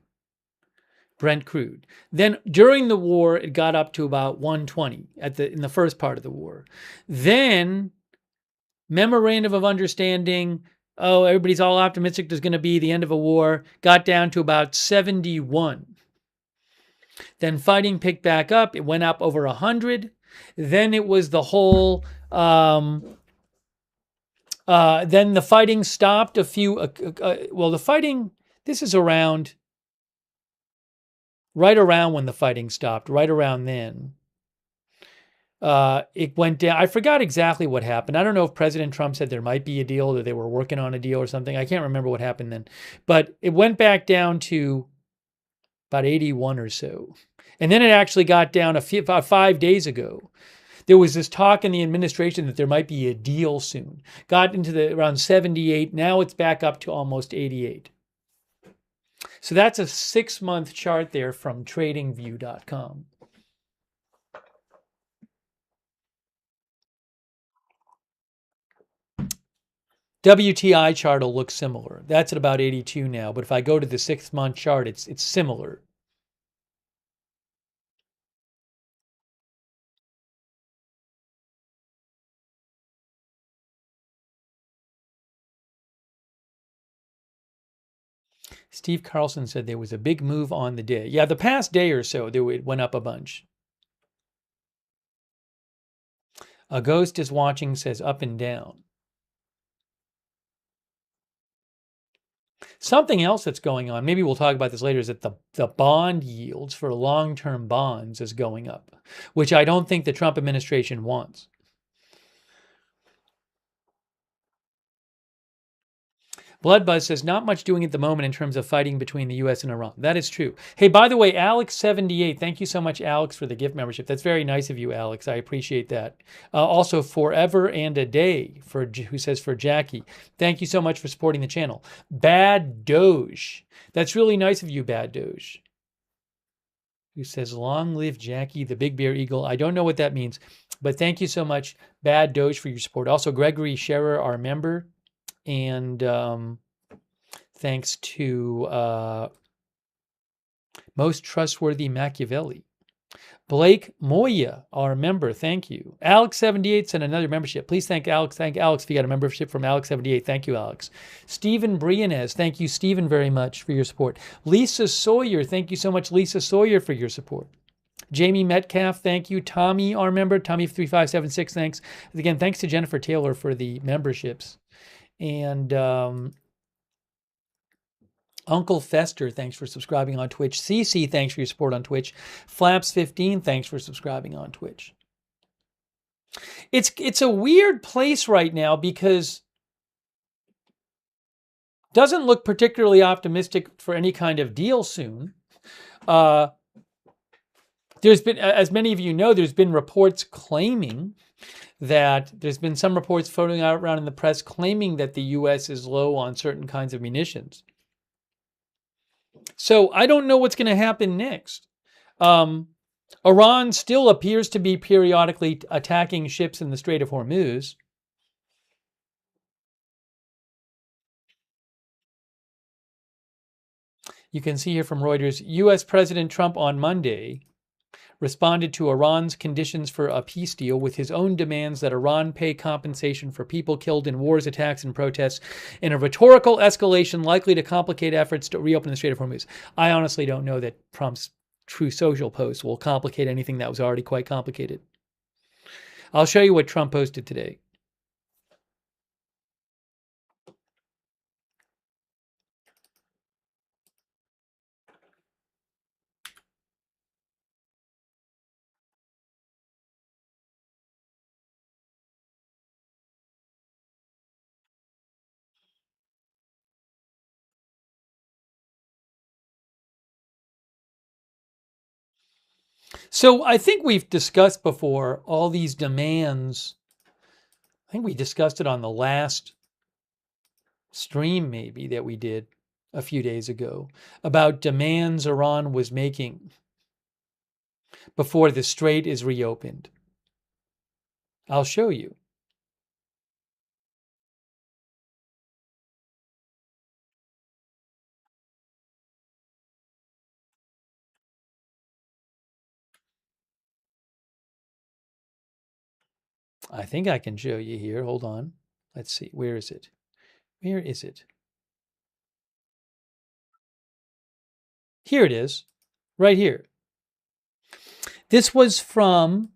Brent crude. Then during the war, it got up to about 120 in the first part of the war. Then memorandum of understanding. Oh, everybody's all optimistic there's going to be the end of a war. Got down to about 71. Then fighting picked back up. It went up over 100. Then it was the whole. Then the fighting stopped a few. The fighting. This is right around when the fighting stopped. Right around then. It went down. I forgot exactly what happened. I don't know if President Trump said there might be a deal, or they were working on a deal or something. I can't remember what happened then. But it went back down to about 81 or so. And then it actually got down about 5 days ago. There was this talk in the administration that there might be a deal soon. Got into around 78. Now it's back up to almost 88. So that's a 6-month chart there from tradingview.com. WTI chart will look similar. That's at about 82 now. But if I go to the 6-month chart, it's similar. Steve Carlson said there was a big move on the day. Yeah, the past day or so, it went up a bunch. A ghost is watching says up and down. Something else that's going on, maybe we'll talk about this later, is that the bond yields for long-term bonds is going up, which I don't think the Trump administration wants. Bloodbuzz says, not much doing at the moment in terms of fighting between the U.S. and Iran. That is true. Hey, by the way, Alex78, thank you so much, Alex, for the gift membership. That's very nice of you, Alex. I appreciate that. Also, Forever and a Day, who says for Jackie. Thank you so much for supporting the channel. Bad Doge. That's really nice of you, Bad Doge. Who says, long live Jackie, the Big Bear Eagle. I don't know what that means, but thank you so much, Bad Doge, for your support. Also, Gregory Scherer, our member. And thanks to Most Trustworthy Machiavelli. Blake Moya, our member, thank you. Alex78 sent another membership. Please thank Alex. Thank Alex if you got a membership from Alex78. Thank you, Alex. Stephen Briones, thank you, Stephen, very much for your support. Lisa Sawyer, thank you so much, Lisa Sawyer, for your support. Jamie Metcalf, thank you. Tommy, our member, Tommy3576, thanks. Again, thanks to Jennifer Taylor for the memberships. And Uncle Fester, thanks for subscribing on Twitch. CC, thanks for your support on Twitch. Flaps15, thanks for subscribing on Twitch. It's a weird place right now because it doesn't look particularly optimistic for any kind of deal soon. There's been, as many of you know, there's been reports claiming that there's been some reports floating out around in the press claiming that the U.S. is low on certain kinds of munitions. So I don't know what's going to happen next. Iran still appears to be periodically attacking ships in the Strait of Hormuz. You can see here from Reuters, U.S. President Trump on Monday responded to Iran's conditions for a peace deal with his own demands that Iran pay compensation for people killed in wars, attacks, and protests in a rhetorical escalation likely to complicate efforts to reopen the Strait of Hormuz. I honestly don't know that Trump's True Social post will complicate anything that was already quite complicated. I'll show you what Trump posted today. So I think we've discussed before all these demands. I think we discussed it on the last stream maybe that we did a few days ago about demands Iran was making before the strait is reopened. I'll show you. I think I can show you here. Hold on. Let's see. Where is it? Where is it? Here it is. Right here. This was from,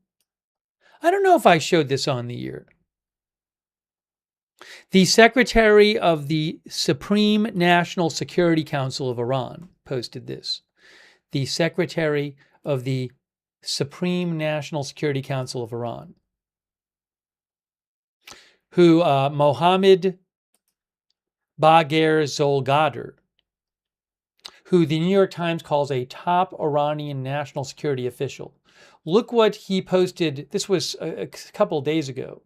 I don't know if I showed this on the year. The Secretary of the Supreme National Security Council of Iran posted this. The Secretary of the Supreme National Security Council of Iran, who Mohammed Bagher Zolgadar, who the New York Times calls a top Iranian national security official. Look what he posted. This was a couple days ago.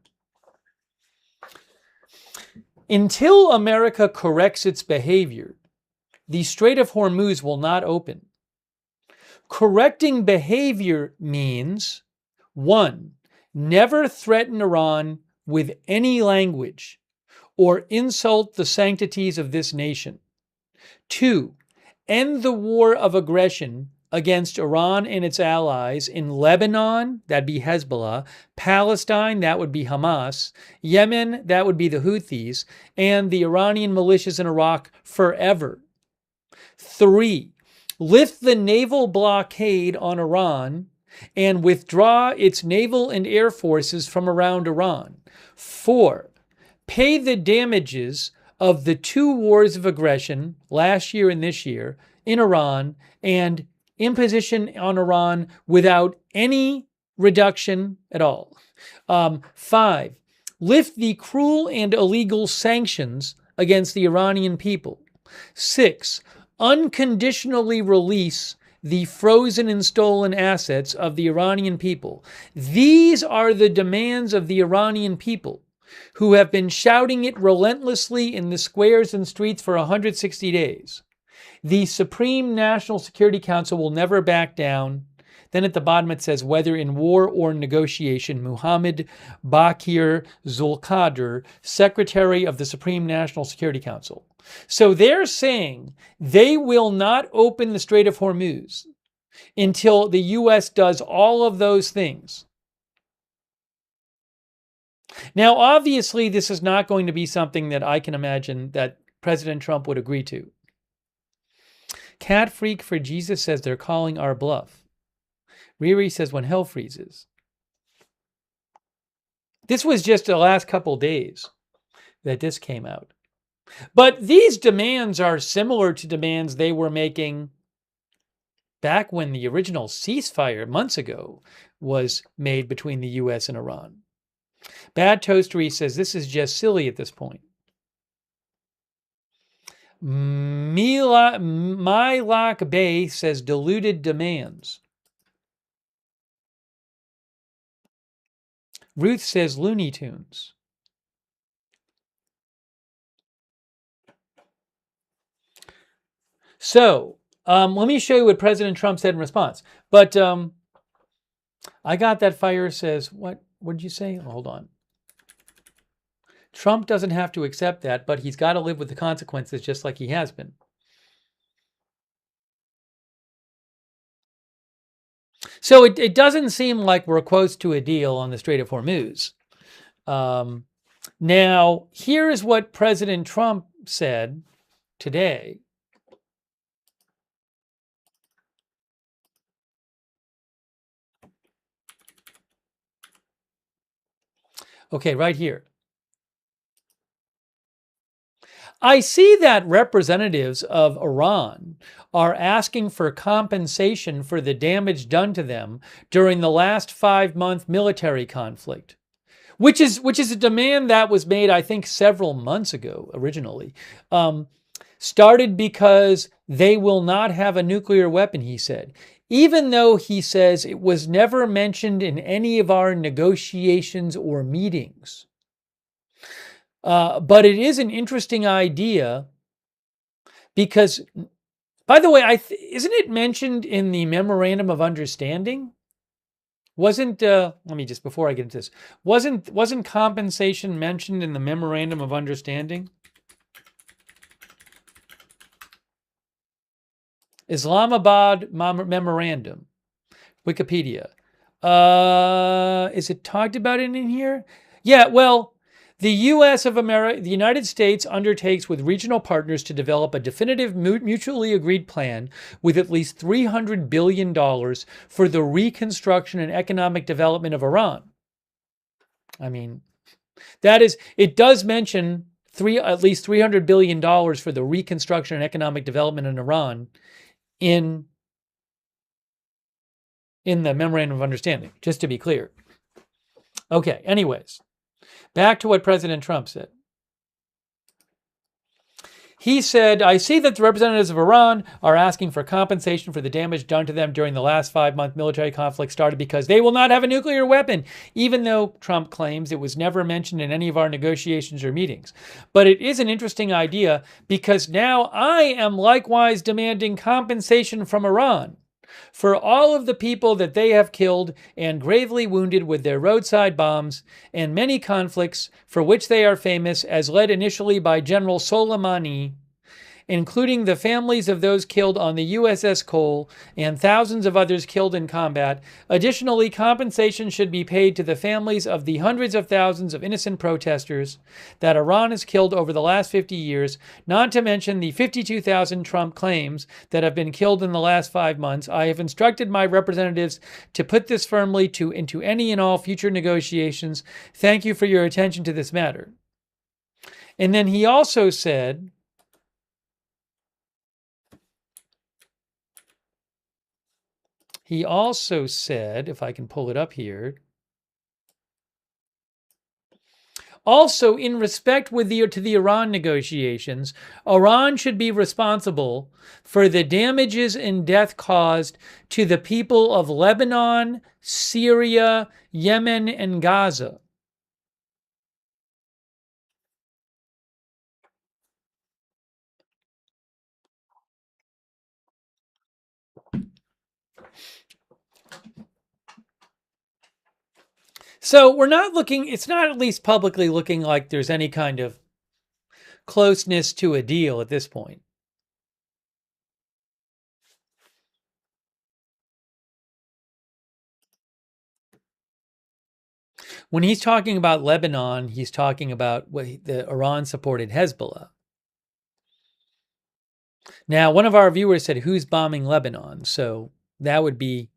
Until America corrects its behavior, the Strait of Hormuz will not open. Correcting behavior means, 1, never threaten Iran with any language or insult the sanctities of this nation. 2, end the war of aggression against Iran and its allies in Lebanon, that'd be Hezbollah, Palestine, that would be Hamas, Yemen, that would be the Houthis, and the Iranian militias in Iraq forever. 3, lift the naval blockade on Iran and withdraw its naval and air forces from around Iran. 4, pay the damages of the 2 wars of aggression, last year and this year, in Iran, and imposition on Iran without any reduction at all. 5, lift the cruel and illegal sanctions against the Iranian people. 6, unconditionally release the frozen and stolen assets of the Iranian people. These are the demands of the Iranian people, who have been shouting it relentlessly in the squares and streets for 160 days. The Supreme National Security Council will never back down. Then at the bottom it says, whether in war or negotiation, Mohammed Bagher Zolgadar, Secretary of the Supreme National Security Council. So they're saying they will not open the Strait of Hormuz until the U.S. does all of those things. Now, obviously, this is not going to be something that I can imagine that President Trump would agree to. Cat Freak for Jesus says they're calling our bluff. Riri says when hell freezes. This was just the last couple days that this came out. But these demands are similar to demands they were making back when the original ceasefire months ago was made between the U.S. and Iran. Bad Toastery says this is just silly at this point. Mylok Bay says diluted demands. Ruth says Looney Tunes. So, let me show you what President Trump said in response. But I got that fire says, what did you say? Oh, hold on. Trump doesn't have to accept that, but he's got to live with the consequences just like he has been. So it doesn't seem like we're close to a deal on the Strait of Hormuz. Now, here is what President Trump said today. Okay, right here. I see that representatives of Iran are asking for compensation for the damage done to them during the last 5-month military conflict, which is a demand that was made, I think, several months ago originally. started because they will not have a nuclear weapon, he said, even though he says it was never mentioned in any of our negotiations or meetings. But it is an interesting idea because, by the way, isn't it mentioned in the Memorandum of Understanding? Wasn't let me just, before I get into this, wasn't compensation mentioned in the Memorandum of Understanding? Islamabad Memorandum, Wikipedia. Is it talked about in here? Yeah, well, the U.S. of America, the United States undertakes with regional partners to develop a definitive mutually agreed plan with at least $300 billion for the reconstruction and economic development of Iran. I mean, that is, it does mention at least $300 billion for the reconstruction and economic development in Iran in the Memorandum of Understanding, just to be clear. Okay, anyways, back to what President Trump said. He said, I see that the representatives of Iran are asking for compensation for the damage done to them during the last 5-month military conflict started because they will not have a nuclear weapon, even though Trump claims it was never mentioned in any of our negotiations or meetings. But it is an interesting idea because now I am likewise demanding compensation from Iran for all of the people that they have killed and gravely wounded with their roadside bombs and many conflicts for which they are famous, as led initially by General Soleimani, including the families of those killed on the USS Cole and thousands of others killed in combat. Additionally, compensation should be paid to the families of the hundreds of thousands of innocent protesters that Iran has killed over the last 50 years, not to mention the 52,000 Trump claims that have been killed in the last 5 months. I have instructed my representatives to put this firmly into any and all future negotiations. Thank you for your attention to this matter. And then he also said, if I can pull it up here, also in respect to the Iran negotiations, Iran should be responsible for the damages and death caused to the people of Lebanon, Syria, Yemen, and Gaza. So it's not at least publicly looking like there's any kind of closeness to a deal at this point. When he's talking about Lebanon, he's talking about the Iran-supported Hezbollah. Now, one of our viewers said, who's bombing Lebanon? So that would be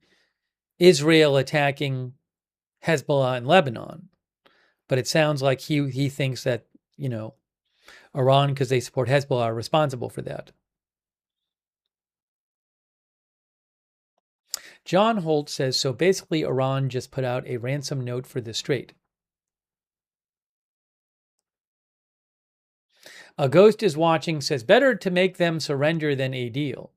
Israel attacking Hezbollah in Lebanon. But it sounds like he thinks that, Iran, because they support Hezbollah, are responsible for that. John Holt says, so basically Iran just put out a ransom note for the Strait. A Ghost is Watching says, better to make them surrender than a deal.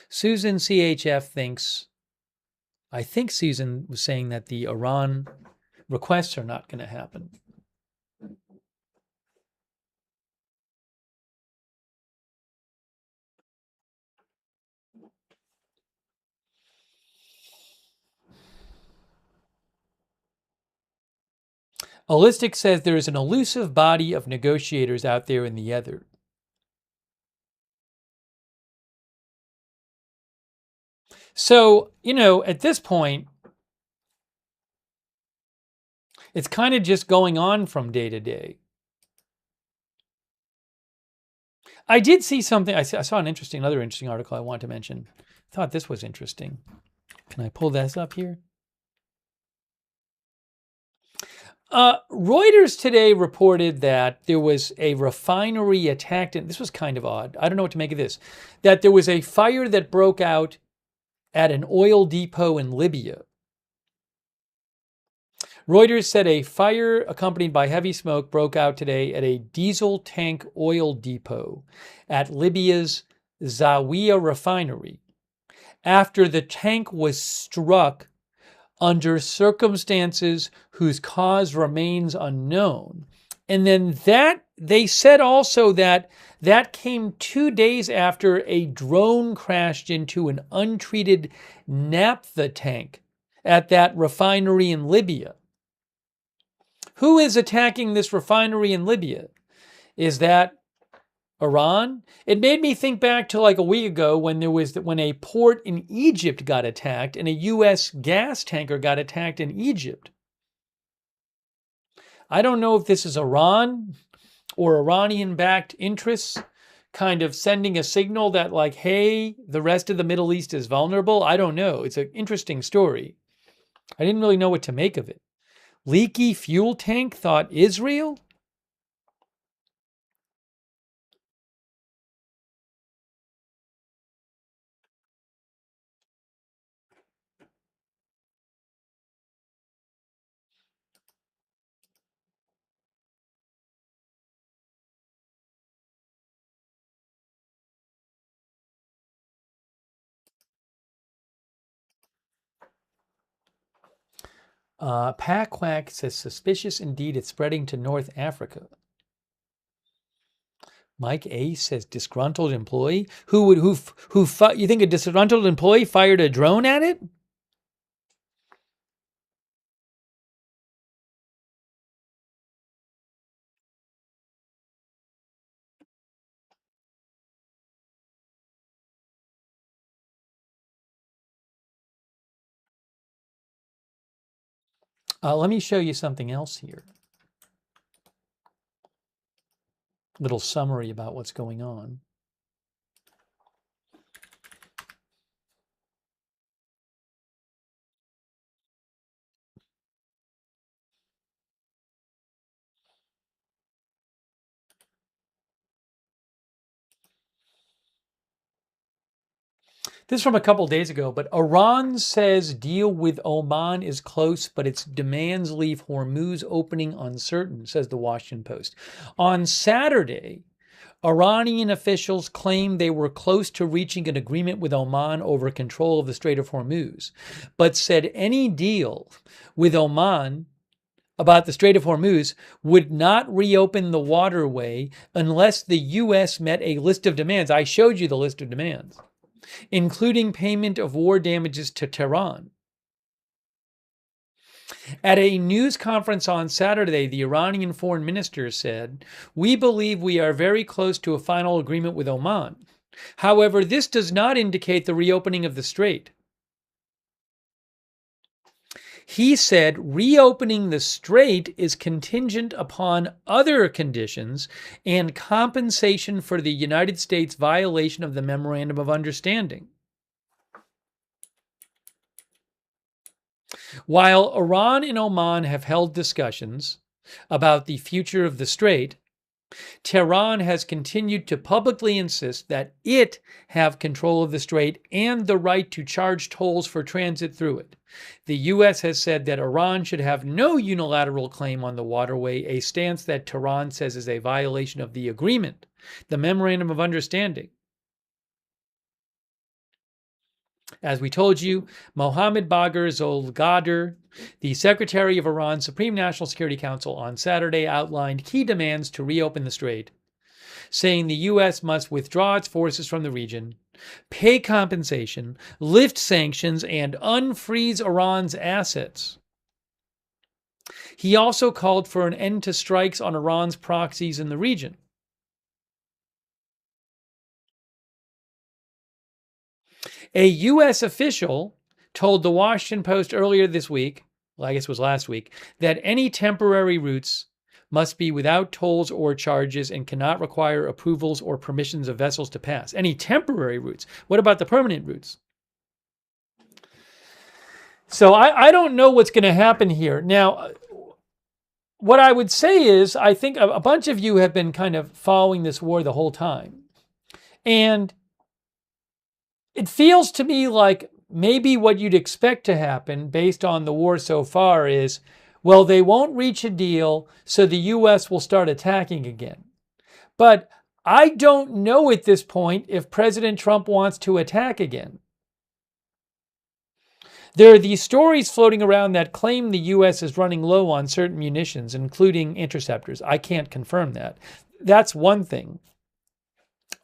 Susan CHF thinks, I think Susan was saying that the Iran requests are not going to happen. Holistic says there is an elusive body of negotiators out there in the ether. So, at this point, it's kind of just going on from day to day. I did see something. I saw another interesting article I want to mention. I thought this was interesting. Can I pull this up here? Reuters today reported that there was a refinery attacked, and this was kind of odd. I don't know what to make of this. That there was a fire that broke out at an oil depot in Libya. Reuters said a fire accompanied by heavy smoke broke out today at a diesel tank oil depot at Libya's Zawiya refinery after the tank was struck under circumstances whose cause remains unknown. And then they said also that came 2 days after a drone crashed into an untreated naphtha tank at that refinery in Libya. Who is attacking this refinery in Libya? Is that Iran? It made me think back to like a week ago when a port in Egypt got attacked and a U.S. gas tanker got attacked in Egypt. I don't know if this is Iran or Iranian-backed interests kind of sending a signal that like, hey, the rest of the Middle East is vulnerable. I don't know. It's an interesting story. I didn't really know what to make of it. Leaky fuel tank, thought Israel? Packwack says suspicious indeed it's spreading to North Africa. Mike A says disgruntled employee. You think a disgruntled employee fired a drone at it? Let me show you something else here. Little summary about what's going on. This is from a couple days ago, but Iran says deal with Oman is close, but its demands leave Hormuz opening uncertain, says the Washington Post. On Saturday, Iranian officials claimed they were close to reaching an agreement with Oman over control of the Strait of Hormuz, but said any deal with Oman about the Strait of Hormuz would not reopen the waterway unless the U.S. met a list of demands. I showed you the list of demands, including payment of war damages to Tehran. At a news conference on Saturday, the Iranian foreign minister said, "We believe we are very close to a final agreement with Oman. However, this does not indicate the reopening of the strait." He said reopening the strait is contingent upon other conditions and compensation for the United States' violation of the Memorandum of Understanding. While Iran and Oman have held discussions about the future of the strait, Tehran has continued to publicly insist that it have control of the strait and the right to charge tolls for transit through it. The U.S. has said that Iran should have no unilateral claim on the waterway, a stance that Tehran says is a violation of the agreement, the Memorandum of Understanding. As we told you, Mohammad Bagher Zolgadar, the Secretary of Iran's Supreme National Security Council, on Saturday outlined key demands to reopen the strait, saying the U.S. must withdraw its forces from the region, pay compensation, lift sanctions, and unfreeze Iran's assets. He also called for an end to strikes on Iran's proxies in the region. A U.S. official told the Washington Post earlier this week, well, I guess it was last week, that any temporary routes must be without tolls or charges and cannot require approvals or permissions of vessels to pass. Any temporary routes. What about the permanent routes? So I don't know what's going to happen here. Now, what I would say is I think a bunch of you have been kind of following this war the whole time. And it feels to me like maybe what you'd expect to happen based on the war so far is Well, they won't reach a deal, so the U.S. will start attacking again. But I don't know at this point if President Trump wants to attack again. There are these stories floating around that claim the U.S. is running low on certain munitions, including interceptors. I can't confirm that. That's one thing.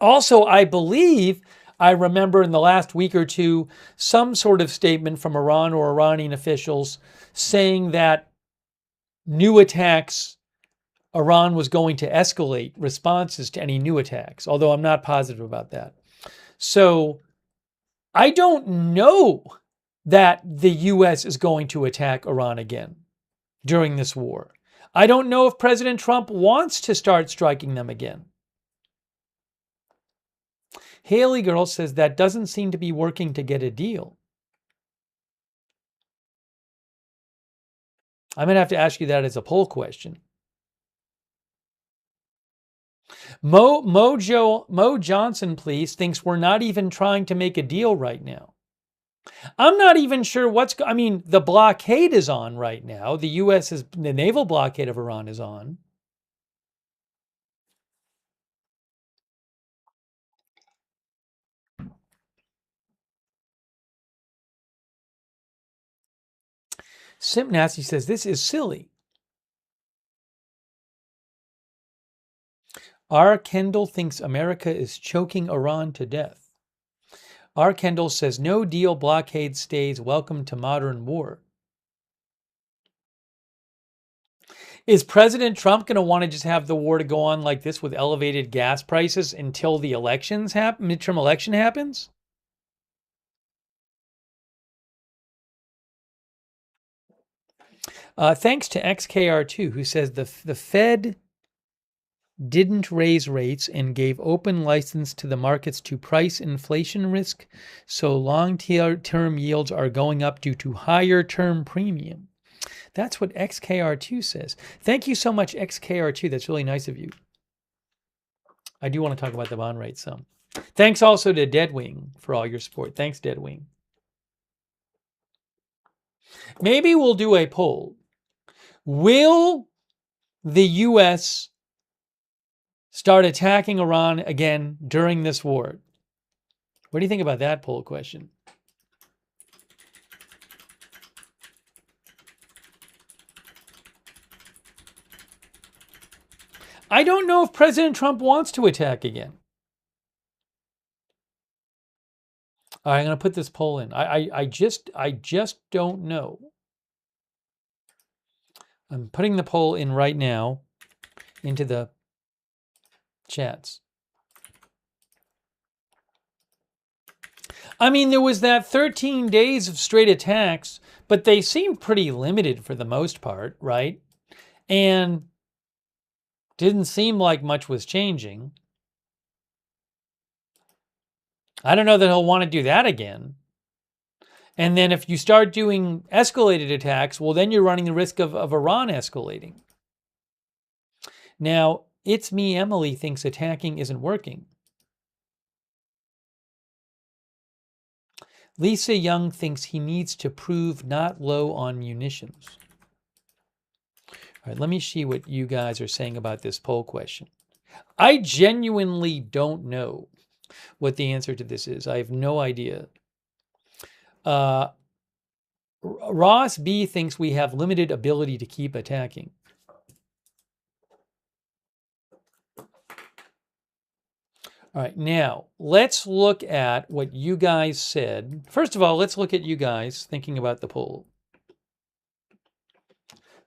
Also, I believe I remember in the last week or two some sort of statement from Iran or Iranian officials saying that new attacks, Iran was going to escalate responses to any new attacks, although I'm not positive about that. So I don't know that the U.S. is going to attack Iran again during this war. I don't know if President Trump wants to start striking them again. Haley Girl says that doesn't seem to be working to get a deal. I'm going to have to ask you that as a poll question. Mo Johnson, please, thinks we're not even trying to make a deal right now. I'm not even sure the blockade is on right now. The naval blockade of Iran is on. Simp Nasty says, this is silly. R. Kendall thinks America is choking Iran to death. R. Kendall says, no deal, blockade stays, welcome to modern war. Is President Trump going to want to just have the war to go on like this with elevated gas prices until the midterm election happens? Thanks to XKR2, who says the Fed didn't raise rates and gave open license to the markets to price inflation risk, so long-term yields are going up due to higher term premium. That's what XKR2 says. Thank you so much, XKR2. That's really nice of you. I do want to talk about the bond rate some. Thanks also to Deadwing for all your support. Thanks, Deadwing. Maybe we'll do a poll. Will the U.S. start attacking Iran again during this war? What do you think about that poll question? I don't know if President Trump wants to attack again. All right, I'm going to put this poll in. I just don't know. I'm putting the poll in right now into the chats. I mean, there was that 13 days of straight attacks, but they seemed pretty limited for the most part, right? And didn't seem like much was changing. I don't know that he'll want to do that again. And then if you start doing escalated attacks, well, then you're running the risk of Iran escalating. Now, It's Me Emily thinks attacking isn't working. Lisa Young thinks he needs to prove not low on munitions. All right, let me see what you guys are saying about this poll question. I genuinely don't know what the answer to this is. I have no idea. Ross B thinks we have limited ability to keep attacking. All right, now let's look at what you guys said. First of all, let's look at you guys thinking about the poll.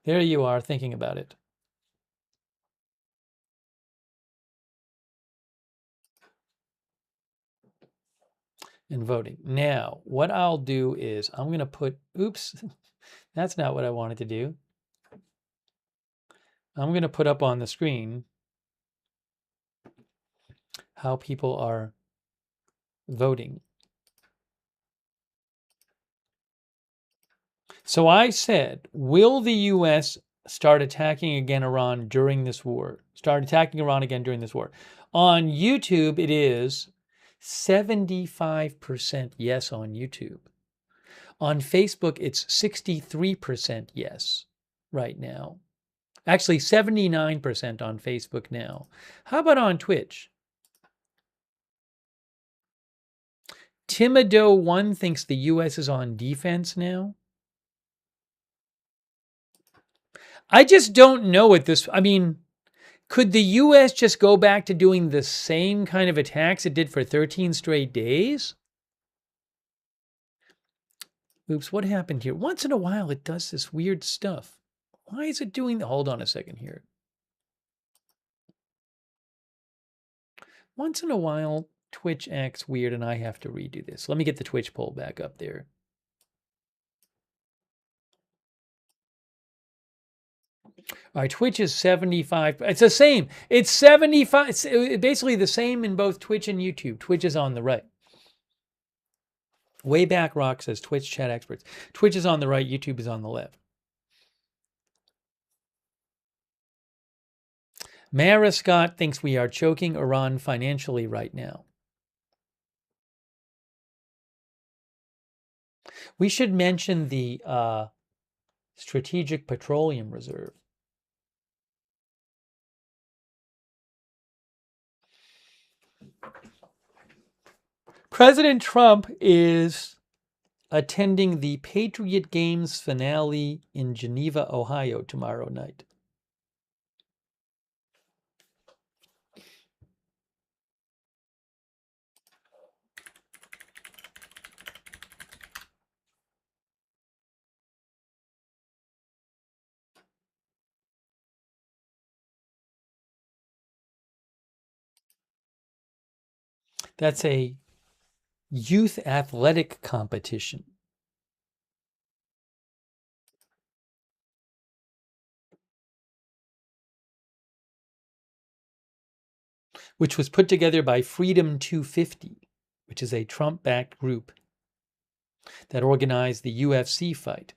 There you are thinking about it. And voting. Now, what I'll do is I'm going to put, oops, that's not what I wanted to do. I'm going to put up on the screen how people are voting. So I said, will the U.S. start attacking again Iran during this war? Start attacking Iran again during this war. On YouTube, it is 75% yes on YouTube. On Facebook, it's 63% yes, right now. Actually, 79% on Facebook now. How about on Twitch? Timido1 thinks the U.S. is on defense now. I just don't know what this... I mean, could the U.S. just go back to doing the same kind of attacks it did for 13 straight days? Oops, what happened here? Once in a while, it does this weird stuff. Why is it doing that? Hold on a second here. Once in a while, Twitch acts weird and I have to redo this. Let me get the Twitch poll back up there. All right, Twitch is 75. It's the same. It's 75. It's basically the same in both Twitch and YouTube. Twitch is on the right. Wayback Rock says Twitch chat experts. Twitch is on the right. YouTube is on the left. Mara Scott thinks we are choking Iran financially right now. We should mention the Strategic Petroleum Reserve. President Trump is attending the Patriot Games finale in Geneva, Ohio tomorrow night. That's a youth athletic competition. Which was put together by Freedom 250, which is a Trump-backed group that organized the UFC fight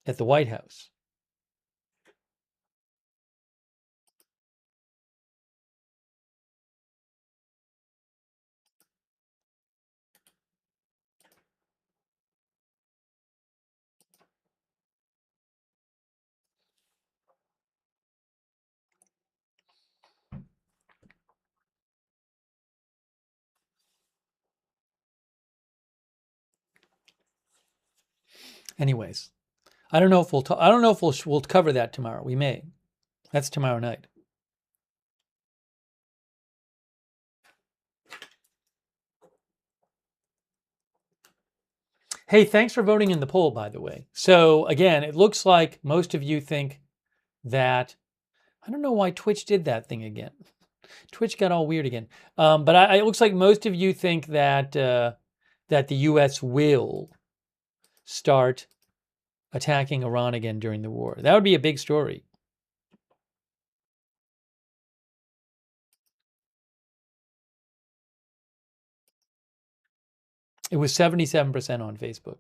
at the White House. Anyways, I don't know if we'll cover that tomorrow. We may. That's tomorrow night. Hey, thanks for voting in the poll, by the way. So again, it looks like most of you think that, I don't know why Twitch did that thing again. Twitch got all weird again. But it looks like most of you think that that the U.S. will start attacking Iran again during the war. That would be a big story. It was 77% on Facebook.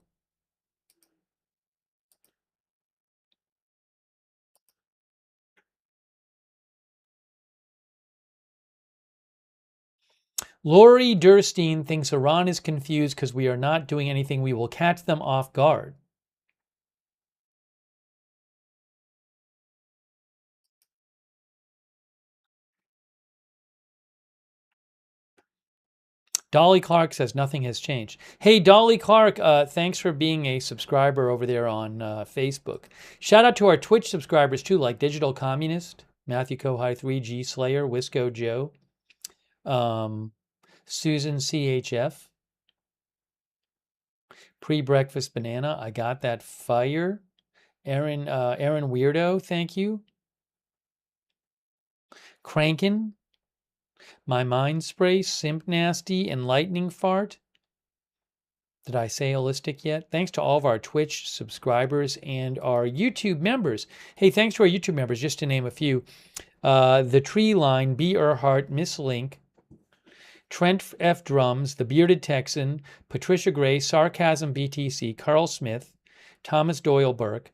Lori Durstein thinks Iran is confused because we are not doing anything. We will catch them off guard. Dolly Clark says nothing has changed. Hey, Dolly Clark, thanks for being a subscriber over there on Facebook. Shout out to our Twitch subscribers too, like Digital Communist, Matthew Kohai 3G Slayer, Wisco Joe, Susan CHF, Pre-Breakfast Banana, I got that fire. Aaron Weirdo, thank you. Crankin, My Mind Spray, Simp Nasty, and Lightning Fart. Did I say holistic yet? Thanks to all of our Twitch subscribers and our YouTube members. Hey, thanks to our YouTube members, just to name a few. The Tree Line, B. Earhart, Miss Link, Trent F. Drums, The Bearded Texan, Patricia Gray, Sarcasm BTC, Carl Smith, Thomas Doyle Burke,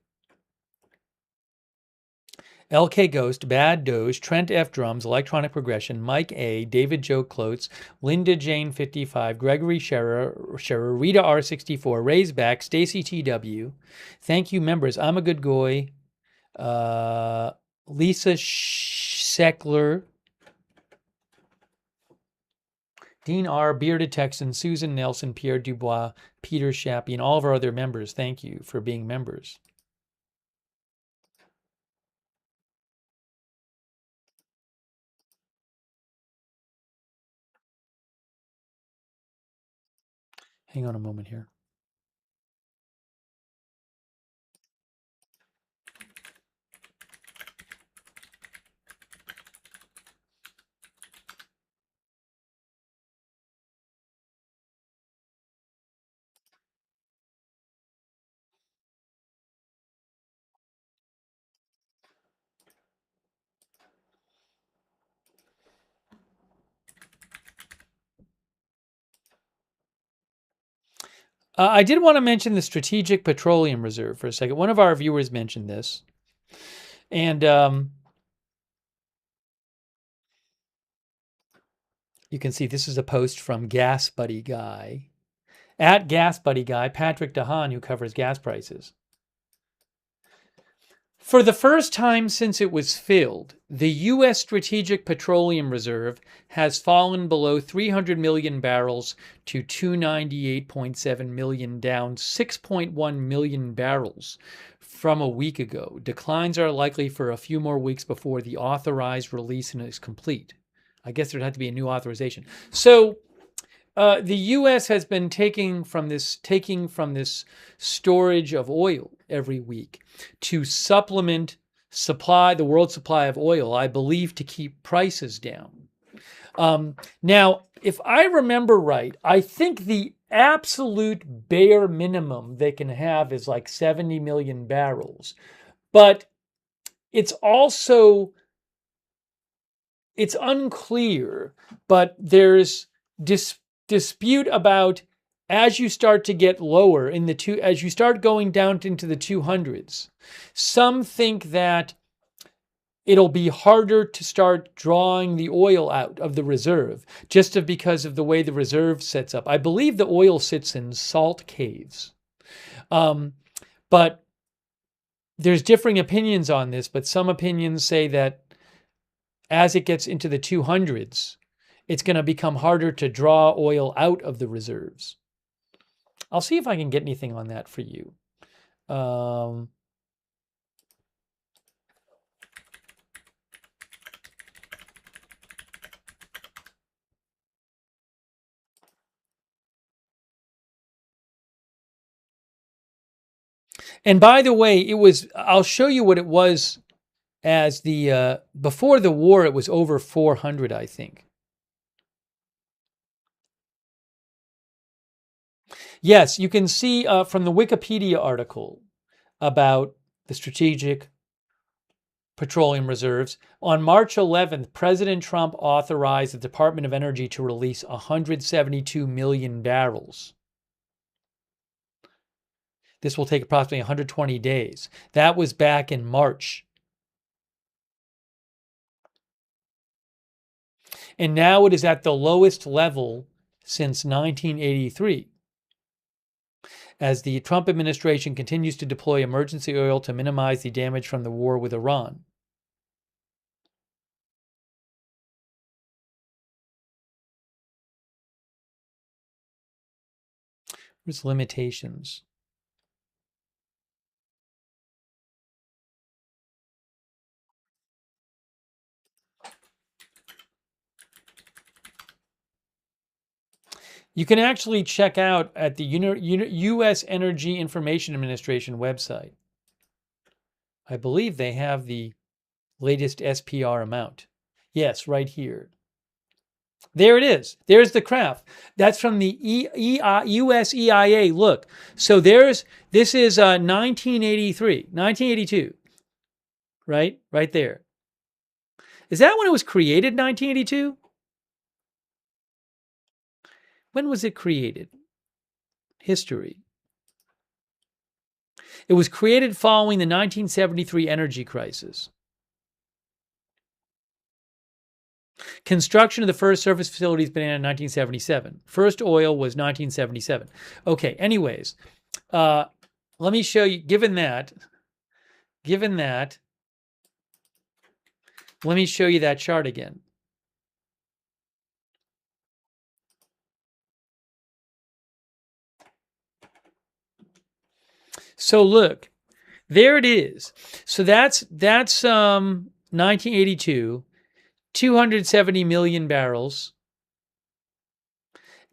LK Ghost, Bad Doge, Trent F. Drums, Electronic Progression, Mike A., David Joe Klotz, Linda Jane 55, Gregory Scherer, Rita R64, Ray's Back, Stacy TW. Thank you, members. I'm a good goy. Lisa Seckler, Dean R., Bearded Texan, Susan Nelson, Pierre Dubois, Peter Shappy, and all of our other members. Thank you for being members. Hang on a moment here. I did want to mention the Strategic Petroleum Reserve for a second. One of our viewers mentioned this. And you can see this is a post from Gas Buddy Guy. At Gas Buddy Guy, Patrick DeHaan, who covers gas prices. For the first time since it was filled, the U.S. Strategic Petroleum Reserve has fallen below 300 million barrels to 298.7 million, down 6.1 million barrels from a week ago. Declines are likely for a few more weeks before the authorized release is complete. I guess there'd have to be a new authorization. So the U.S. has been taking from this storage of oil every week to supplement the world supply of oil, I believe, to keep prices down. Now, if I remember right, I think the absolute bare minimum they can have is like 70 million barrels. But it's unclear, but there's dispute about as you start to get lower as you start going down into the 200s. Some think that it'll be harder to start drawing the oil out of the reserve just because of the way the reserve sets up. I believe the oil sits in salt caves. But there's differing opinions on this, but some opinions say that as it gets into the 200s, it's going to become harder to draw oil out of the reserves. I'll see if I can get anything on that for you. And by the way, I'll show you what it was as before the war, it was over 400, I think. Yes, you can see from the Wikipedia article about the Strategic Petroleum Reserves. On March 11th, President Trump authorized the Department of Energy to release 172 million barrels. This will take approximately 120 days. That was back in March. And now it is at the lowest level since 1983. As the Trump administration continues to deploy emergency oil to minimize the damage from the war with Iran. There's limitations. You can actually check out at the U.S. Energy Information Administration website. I believe they have the latest SPR amount. Yes, right here. There it is. There's the graph. That's from the U.S. EIA. Look, so this is 1982, right? Right there. Is that when it was created, 1982? When was it created? History. It was created following the 1973 energy crisis. Construction of the first surface facilities began in 1977. First oil was 1977. Okay, anyways, let me show you, given that, let me show you that chart again. So look, there it is. So that's 1982, 270 million barrels.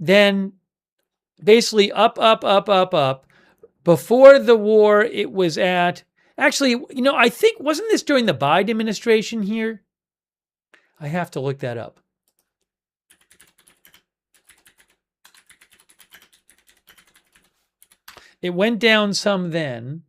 Then basically up. Before the war, it was at, actually, I think, wasn't this during the Biden administration here? I have to look that up. It went down some then.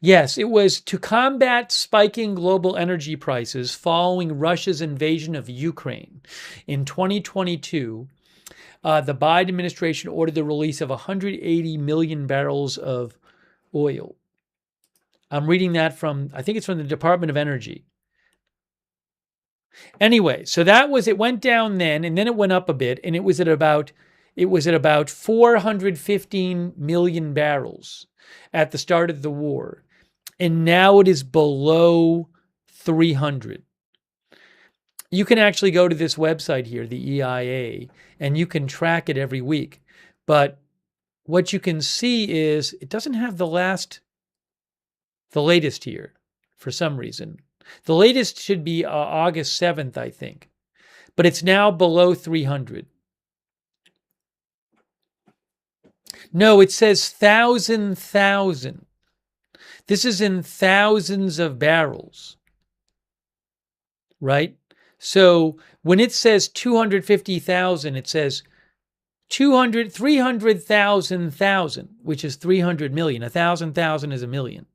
Yes, it was to combat spiking global energy prices following Russia's invasion of Ukraine. In 2022, the Biden administration ordered the release of 180 million barrels of oil. I'm reading that from, I think it's from the Department of Energy. Anyway, so it went down then, and then it went up a bit, and it was at about 415 million barrels at the start of the war. And now it is below 300. You can actually go to this website here, the EIA, and you can track it every week. But what you can see is it doesn't have the latest here for some reason. The latest should be August 7th, I think. But it's now below 300. No, it says thousand. This is in thousands of barrels, right? So when it says 250,000, it says 300,000, which is 300 million. 1,000 is a million.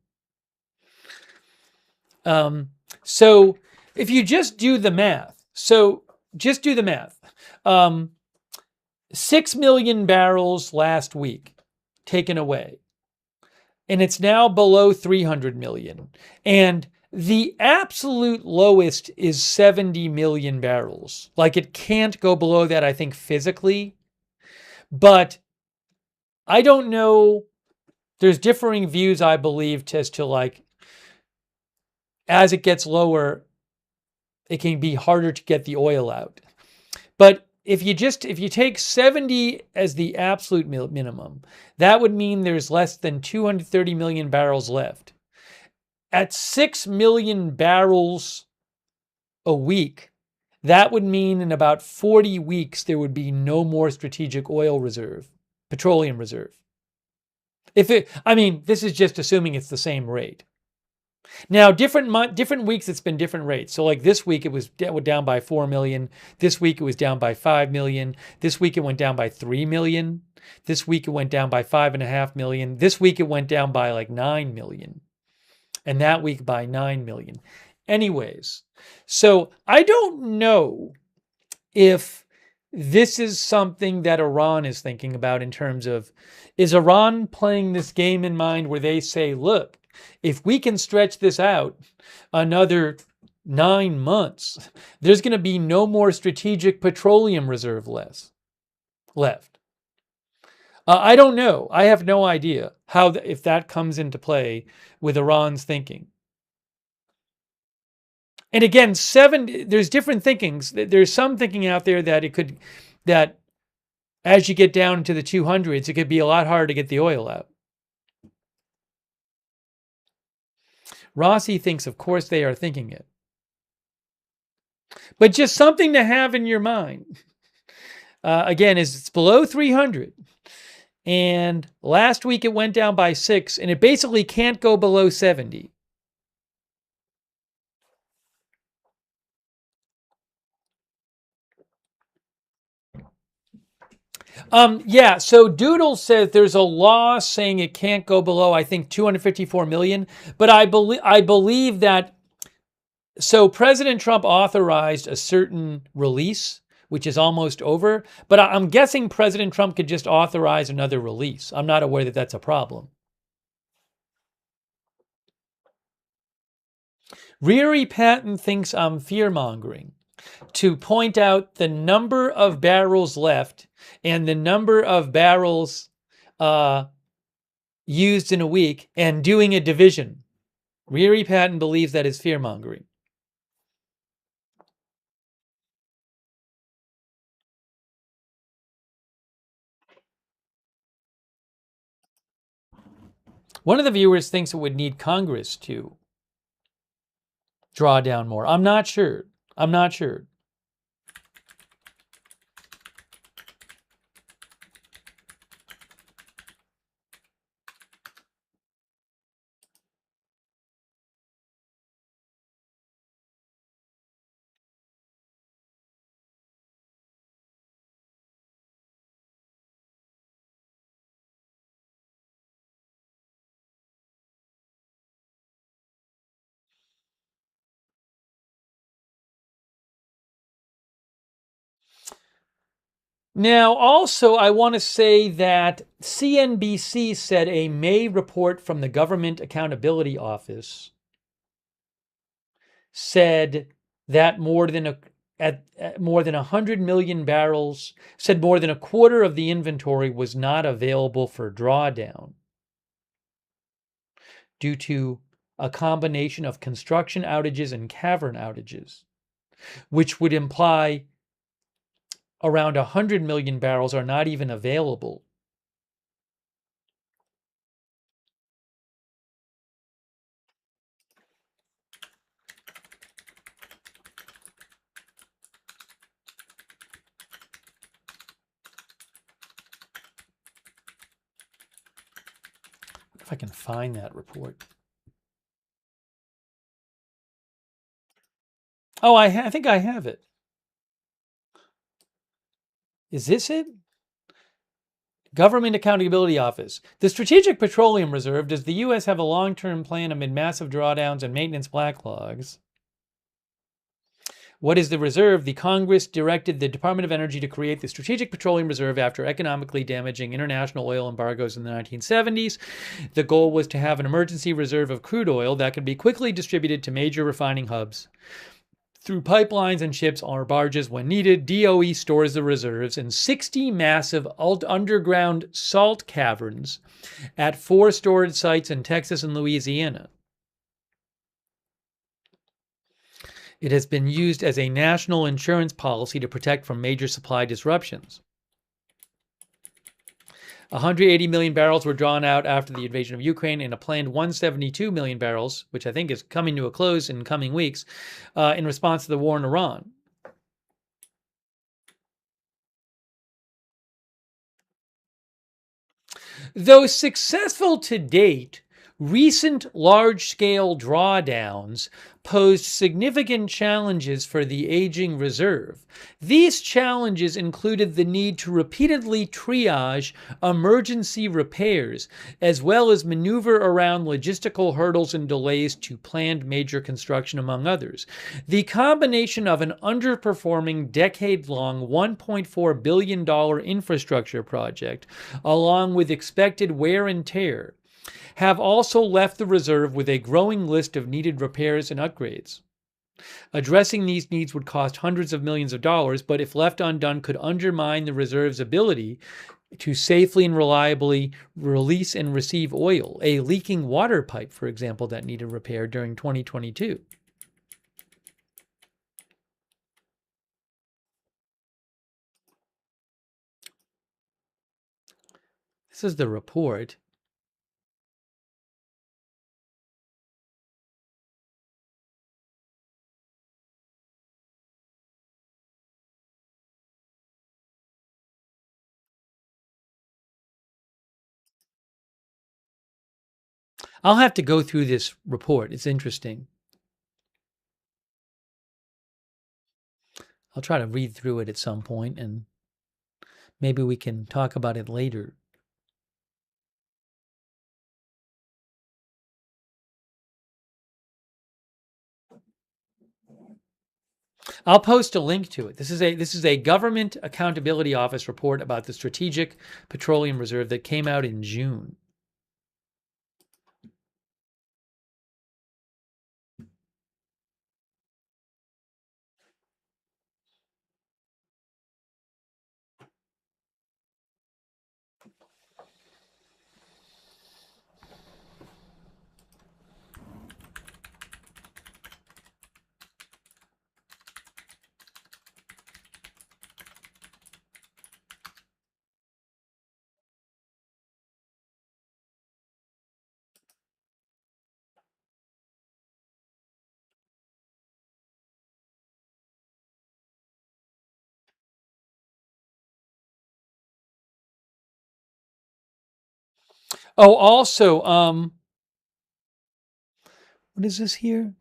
So if you just do the math, 6 million barrels last week taken away. And it's now below 300 million. And the absolute lowest is 70 million barrels. Like, it can't go below that, I think, physically. But I don't know. There's differing views, I believe, as to, like, as it gets lower, it can be harder to get the oil out. But if you take 70 as the absolute minimum, that would mean there's less than 230 million barrels left. At 6 million barrels a week, that would mean in about 40 weeks there would be no more strategic oil reserve, petroleum reserve. This is just assuming it's the same rate. Now, different weeks, it's been different rates. So like this week, it was down by 4 million. This week, it was down by 5 million. This week, it went down by 3 million. This week, it went down by 5.5 million. This week, it went down by like 9 million. And that week by 9 million. Anyways, so I don't know if this is something that Iran is thinking about in terms of, is Iran playing this game in mind where they say, look, if we can stretch this out another 9 months, there's going to be no more strategic petroleum reserve left. I don't know. I have no idea if that comes into play with Iran's thinking. And again, there's different thinkings. There's some thinking out there that as you get down into the 200s, it could be a lot harder to get the oil out. Rossi thinks, of course, they are thinking it. But just something to have in your mind. Again, is it's below 300. And last week it went down by 6, and it basically can't go below 70. So Doodle says there's a law saying it can't go below, I think, 254 million. But I believe that, so President Trump authorized a certain release, which is almost over. But I'm guessing President Trump could just authorize another release. I'm not aware that that's a problem. Riri Patton thinks I'm fear-mongering to point out the number of barrels left and the number of barrels used in a week and doing a division. Riri Patton believes that is fear-mongering. One of the viewers thinks it would need Congress to draw down more. I'm not sure. I'm not sure. Now, also, I want to say that CNBC said a May report from the Government Accountability Office said that more than 100 million barrels, said more than a quarter of the inventory was not available for drawdown due to a combination of construction outages and cavern outages, which would imply around 100 million barrels are not even available. If I can find that report. Oh, I think I have it. Is this it? Government Accountability Office. The Strategic Petroleum Reserve. Does the U.S. have a long-term plan amid massive drawdowns and maintenance backlogs? What is the reserve? The Congress directed the Department of Energy to create the Strategic Petroleum Reserve after economically damaging international oil embargoes in the 1970s. The goal was to have an emergency reserve of crude oil that could be quickly distributed to major refining hubs. Through pipelines and ships or barges when needed, DOE stores the reserves in 60 massive underground salt caverns at 4 storage sites in Texas and Louisiana. It has been used as a national insurance policy to protect from major supply disruptions. 180 million barrels were drawn out after the invasion of Ukraine, and a planned 172 million barrels, which I think is coming to a close in coming weeks, in response to the war in Iran. Though successful to date, recent large-scale drawdowns posed significant challenges for the aging reserve. These challenges included the need to repeatedly triage emergency repairs, as well as maneuver around logistical hurdles and delays to planned major construction, among others. The combination of an underperforming decade-long $1.4 billion infrastructure project, along with expected wear and tear, have also left the reserve with a growing list of needed repairs and upgrades. Addressing these needs would cost hundreds of millions of dollars, but if left undone, could undermine the reserve's ability to safely and reliably release and receive oil. A leaking water pipe, for example, that needed repair during 2022. This is the report. I'll have to go through this report. It's interesting. I'll try to read through it at some point, and maybe we can talk about it later. I'll post a link to it. This is a Government Accountability Office report about the Strategic Petroleum Reserve that came out in June. Oh, also, what is this here?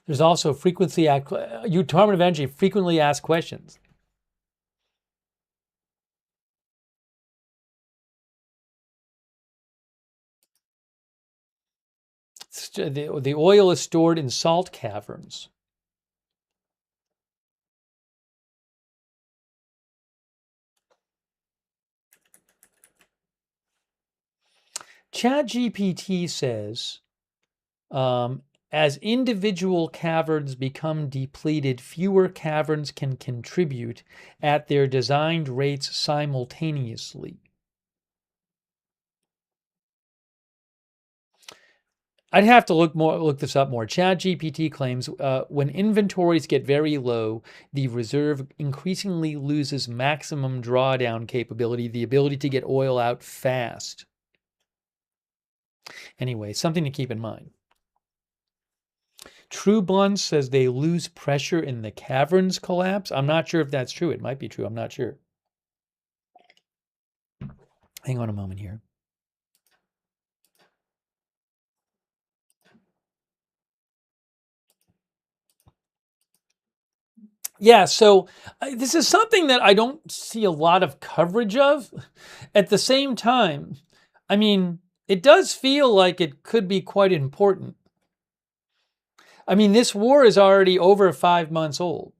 There's also Department of Energy frequently asked questions. The oil is stored in salt caverns. ChatGPT says, as individual caverns become depleted, fewer caverns can contribute at their designed rates simultaneously. I'd have to look this up more. ChatGPT claims when inventories get very low, the reserve increasingly loses maximum drawdown capability, the ability to get oil out fast. Anyway, something to keep in mind. True Blunt says they lose pressure in the caverns collapse. I'm not sure if that's true. It might be true. I'm not sure. Hang on a moment here. Yeah, so this is something that I don't see a lot of coverage of. At the same time, I mean, it does feel like it could be quite important. I mean, this war is already over 5 months old.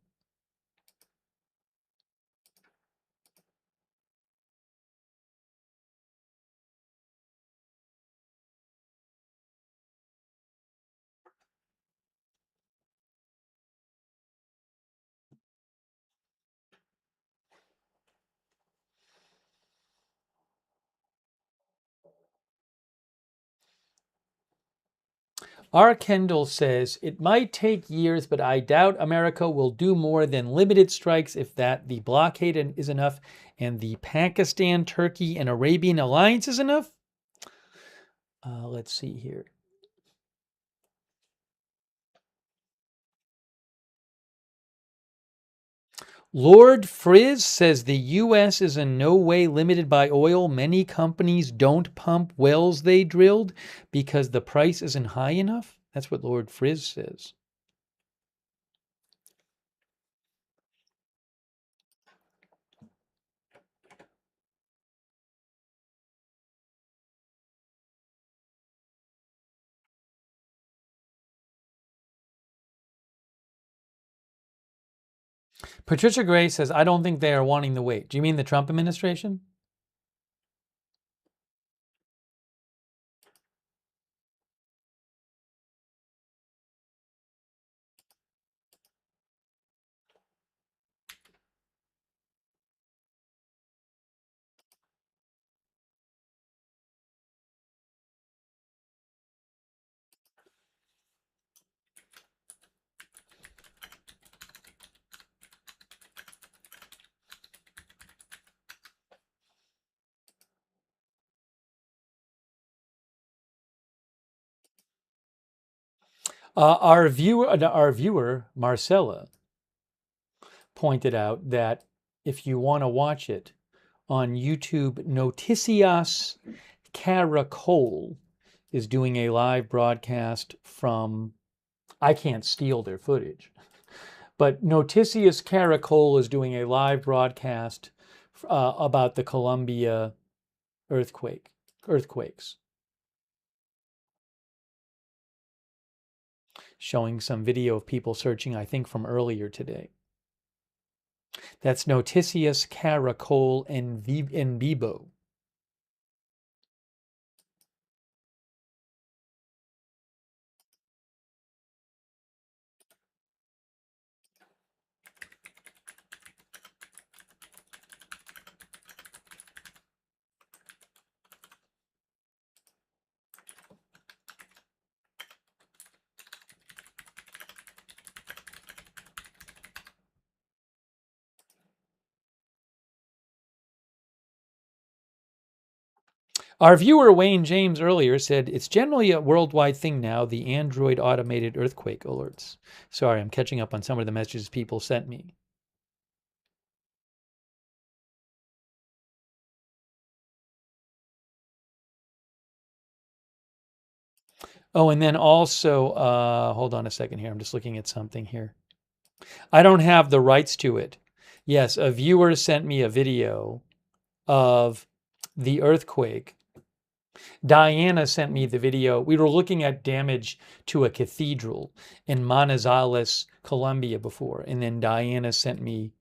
R. Kendall says, it might take years, but I doubt America will do more than limited strikes if the blockade is enough and the Pakistan, Turkey, and Arabian alliance is enough. Let's see here. Lord Frizz says the U.S. is in no way limited by oil. Many companies don't pump wells they drilled because the price isn't high enough. That's what Lord Frizz says. Patricia Gray says, I don't think they are wanting to wait. Do you mean the Trump administration? Our viewer, Marcella, pointed out that if you want to watch it on YouTube, Noticias Caracol is doing a live broadcast from, I can't steal their footage, but Noticias Caracol is doing a live broadcast about the Colombia earthquakes. showing some video of people searching, I think, from earlier today. That's Noticias Caracol en Vivo. Our viewer Wayne James earlier said it's generally a worldwide thing now, the Android automated earthquake alerts. Sorry, I'm catching up on some of the messages people sent me. Oh, and then also, hold on a second here. I'm just looking at something here. I don't have the rights to it. Yes, a viewer sent me a video of the earthquake. Diana sent me the video. We were looking at damage to a cathedral in Manizales, Colombia before. And then Diana sent me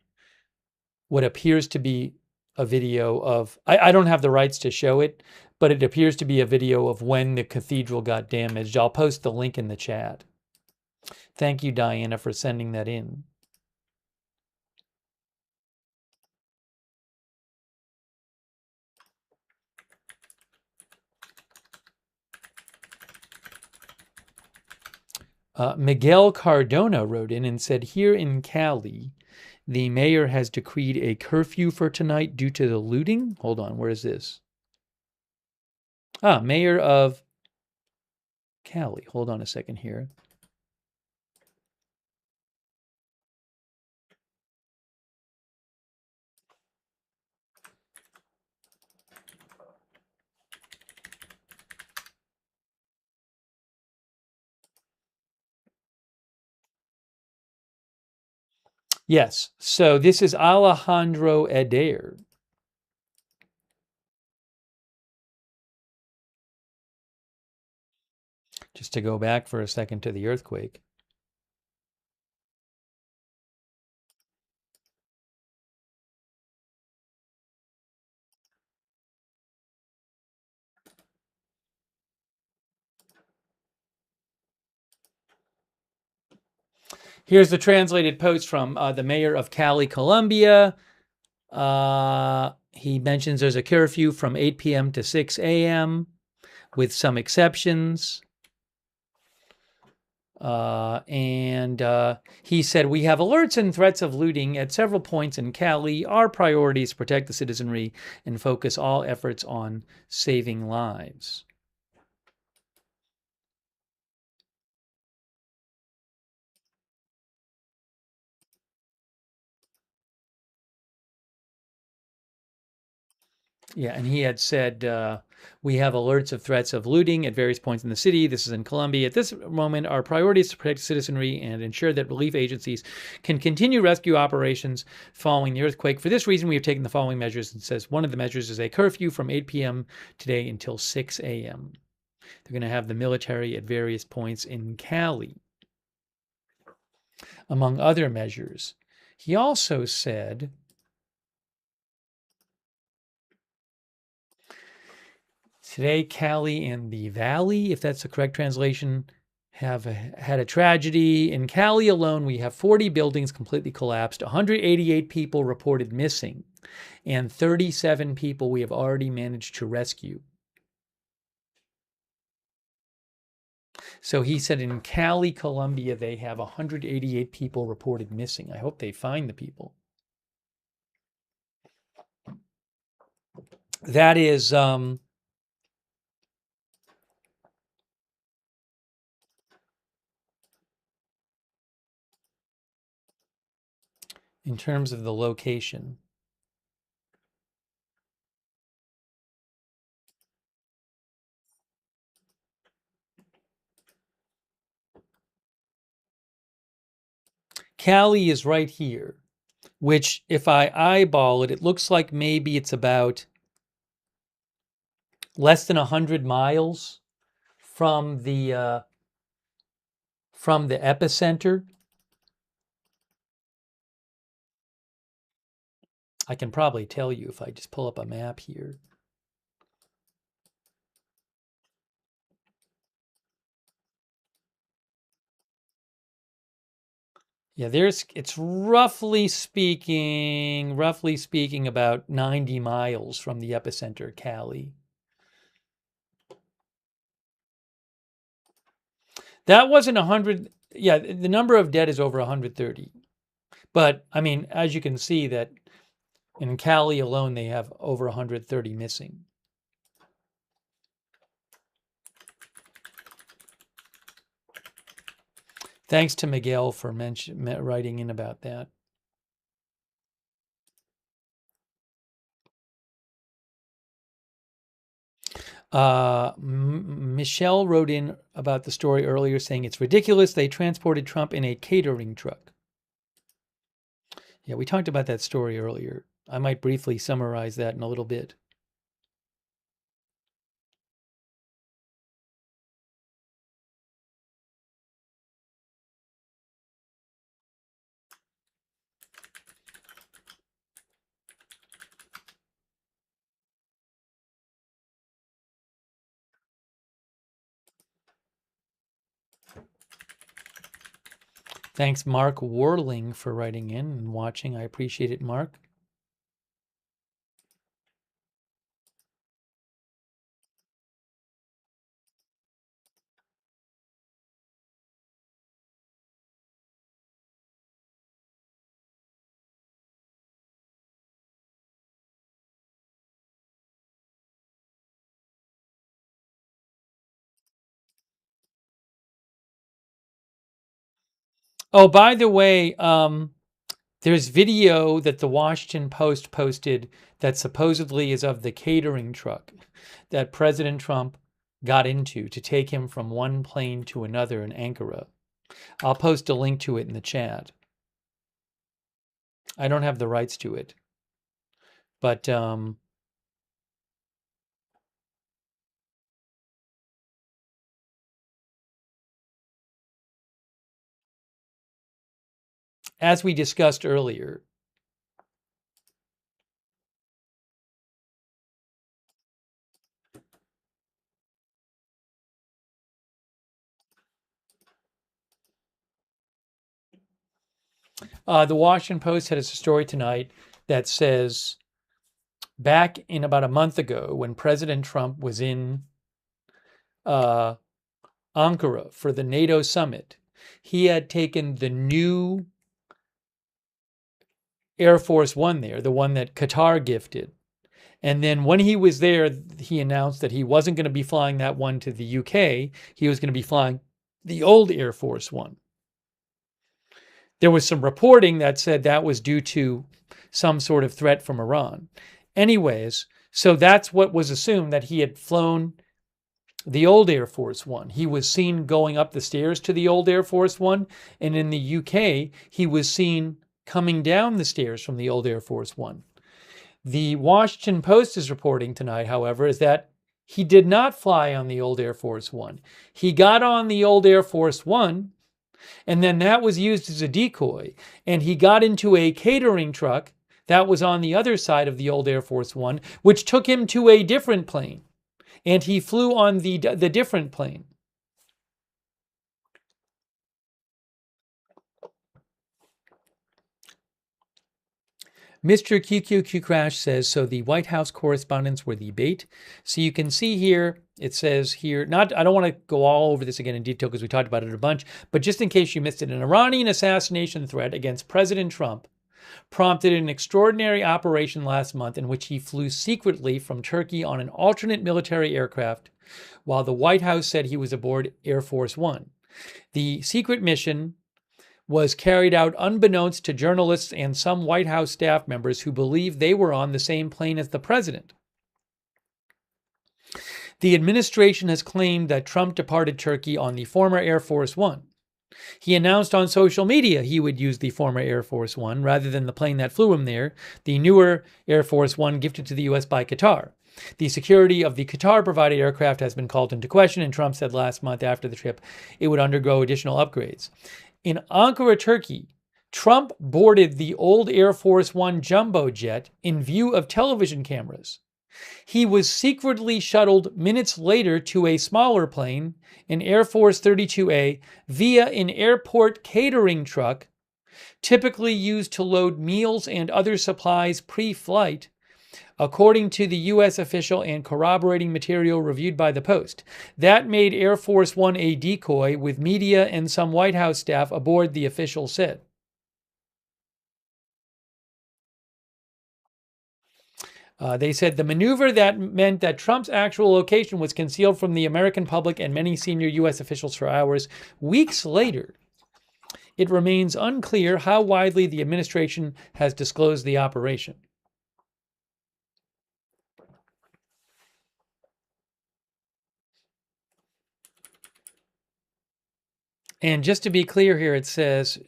what appears to be a video of, I don't have the rights to show it, but it appears to be a video of when the cathedral got damaged. I'll post the link in the chat. Thank you, Diana, for sending that in. Miguel Cardona wrote in and said, here in Cali, the mayor has decreed a curfew for tonight due to the looting. Hold on, where is this? Mayor of Cali. Hold on a second here. Yes, so this is Alejandro Adair. Just to go back for a second to the earthquake. Here's the translated post from the mayor of Cali, Colombia. He mentions there's a curfew from 8 p.m. to 6 a.m. with some exceptions. He said, we have alerts and threats of looting at several points in Cali. Our priority is to protect the citizenry and focus all efforts on saving lives. Yeah, and he had said, we have alerts of threats of looting at various points in the city. This is in Colombia. At this moment, our priority is to protect citizenry and ensure that relief agencies can continue rescue operations following the earthquake. For this reason, we have taken the following measures. It says one of the measures is a curfew from 8 p.m. today until 6 a.m. They're going to have the military at various points in Cali, among other measures. He also said, today, Cali and the Valley, if that's the correct translation, have had a tragedy. In Cali alone, we have 40 buildings completely collapsed, 188 people reported missing, and 37 people we have already managed to rescue. So he said in Cali, Colombia, they have 188 people reported missing. I hope they find the people. That is... in terms of the location. Cali is right here, which if I eyeball it, it looks like maybe it's about less than 100 miles from the from the epicenter. I can probably tell you if I just pull up a map here. Yeah, it's roughly speaking about 90 miles from the epicenter, Cali. That wasn't 100. Yeah, the number of dead is over 130. But I mean, as you can see that in Cali alone, they have over 130 missing. Thanks to Miguel for writing in about that. Michelle wrote in about the story earlier saying it's ridiculous. They transported Trump in a catering truck. Yeah, we talked about that story earlier. I might briefly summarize that in a little bit. Thanks, Mark Warling, for writing in and watching. I appreciate it, Mark. Oh, by the way, there's video that the Washington Post posted that supposedly is of the catering truck that President Trump got into to take him from one plane to another in Ankara. I'll post a link to it in the chat. I don't have the rights to it, but as we discussed earlier, the Washington Post had a story tonight that says back in about a month ago when President Trump was in Ankara for the NATO summit, he had taken the new Air Force One there, the one that Qatar gifted. And then when he was there, he announced that he wasn't going to be flying that one to the UK. He was going to be flying the old Air Force One. There was some reporting that said that was due to some sort of threat from Iran. Anyways, so that's what was assumed, that he had flown the old Air Force One. He was seen going up the stairs to the old Air Force One. And in the UK, he was seen coming down the stairs from the old Air Force One. The Washington Post is reporting tonight, however, is that he did not fly on the old Air Force One. He got on the old Air Force One, and then that was used as a decoy. And he got into a catering truck that was on the other side of the old Air Force One, which took him to a different plane. And he flew on the different plane. Mr. QQQ Crash says, so the White House correspondents were the bait. So you can see here, it says here, I don't want to go all over this again in detail because we talked about it a bunch, but just in case you missed it, an Iranian assassination threat against President Trump prompted an extraordinary operation last month in which he flew secretly from Turkey on an alternate military aircraft while the White House said he was aboard Air Force One. The secret mission was carried out unbeknownst to journalists and some White House staff members who believed they were on the same plane as the president. The administration has claimed that Trump departed Turkey on the former Air Force One. He announced on social media he would use the former Air Force One rather than the plane that flew him there, the newer Air Force One gifted to the U.S. by Qatar. The security of the Qatar-provided aircraft has been called into question, and Trump said last month after the trip it would undergo additional upgrades. In Ankara, Turkey, Trump boarded the old Air Force One jumbo jet in view of television cameras. He was secretly shuttled minutes later to a smaller plane, an Air Force 32A, via an airport catering truck, typically used to load meals and other supplies pre-flight, according to the U.S. official and corroborating material reviewed by the Post. That made Air Force One a decoy, with media and some White House staff aboard, the official said. They said the maneuver that meant that Trump's actual location was concealed from the American public and many senior U.S. officials for hours. Weeks later, it remains unclear how widely the administration has disclosed the operation. And just to be clear here, it says,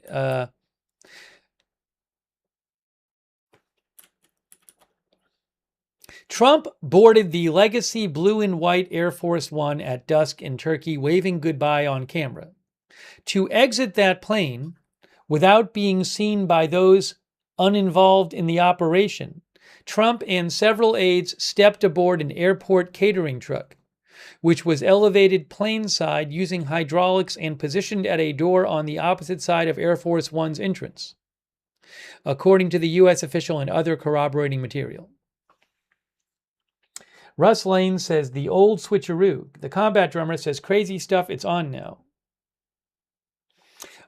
Trump boarded the legacy blue and white Air Force One at dusk in Turkey, waving goodbye on camera. To exit that plane without being seen by those uninvolved in the operation, Trump and several aides stepped aboard an airport catering truck, which was elevated planeside using hydraulics and positioned at a door on the opposite side of Air Force One's entrance, according to the U.S. official and other corroborating material. Russ Lane says, the old switcheroo. The combat drummer says, crazy stuff, it's on now.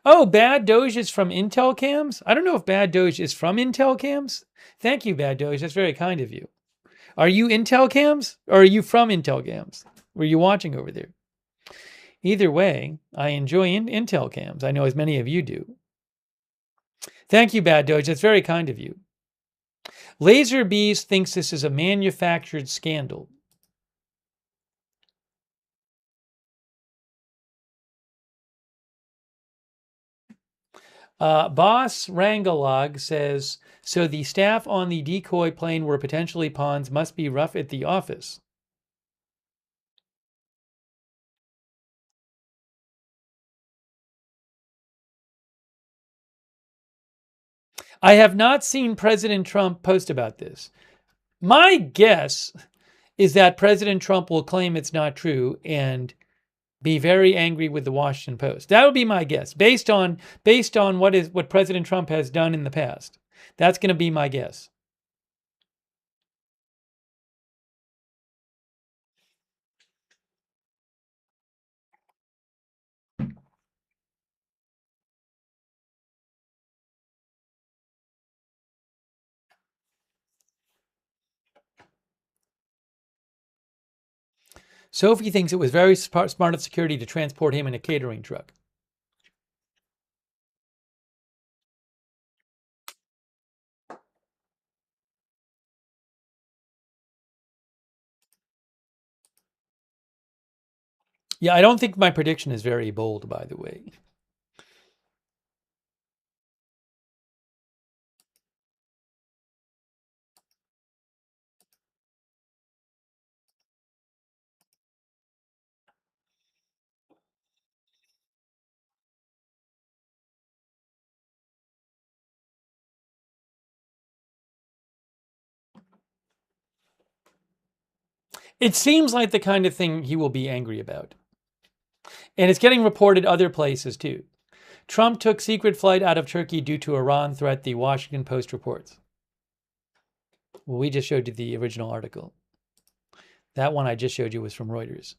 Oh, Bad Doge is from Intel Cams? I don't know if Bad Doge is from Intel Cams. Thank you, Bad Doge. That's very kind of you. Are you Intel Cams? Or are you from Intel Cams? Were you watching over there? Either way, I enjoy Intel Cams. I know as many of you do. Thank you, Bad Doge. That's very kind of you. Laserbees thinks this is a manufactured scandal. Boss Rangalog says, so the staff on the decoy plane were potentially pawns, must be rough at the office. I have not seen President Trump post about this. My guess is that President Trump will claim it's not true and be very angry with the Washington Post. That would be my guess, based on what President Trump has done in the past. That's going to be my guess. Sophie thinks it was very smart of security to transport him in a catering truck. Yeah, I don't think my prediction is very bold, by the way. It seems like the kind of thing he will be angry about. And it's getting reported other places too. Trump took secret flight out of Turkey due to Iran threat, the Washington Post reports. Well, we just showed you the original article. That one I just showed you was from Reuters.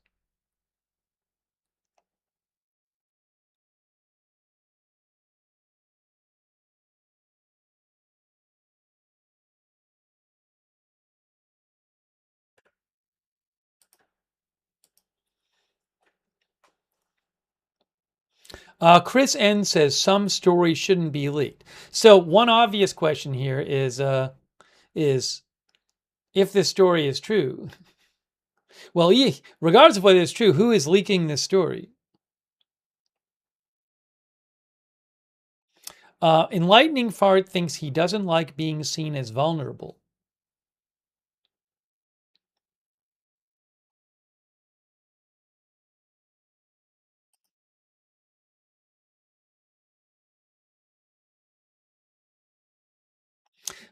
Chris N says some stories shouldn't be leaked. So one obvious question here is if this story is true. Well, regardless of whether it's true, who is leaking this story? Enlightening Fart thinks he doesn't like being seen as vulnerable.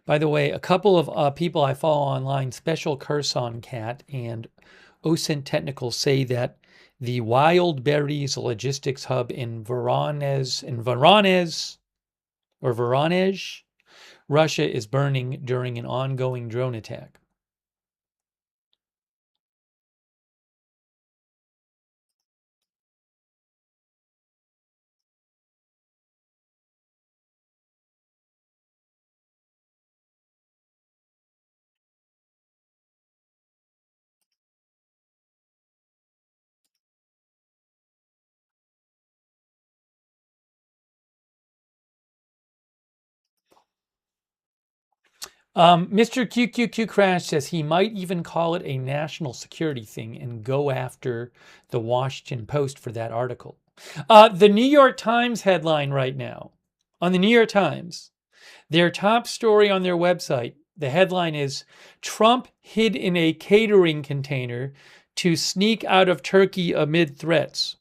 By the way, a couple of people I follow online, Special Curson Cat and OSINT Technical, say that the Wild Berries logistics hub in Voronezh, Russia, is burning during an ongoing drone attack. Mr. QQQ Crash says he might even call it a national security thing and go after the Washington Post for that article. The New York Times headline right now, on the New York Times, their top story on their website, the headline is Trump hid in a catering container to sneak out of Turkey amid threats.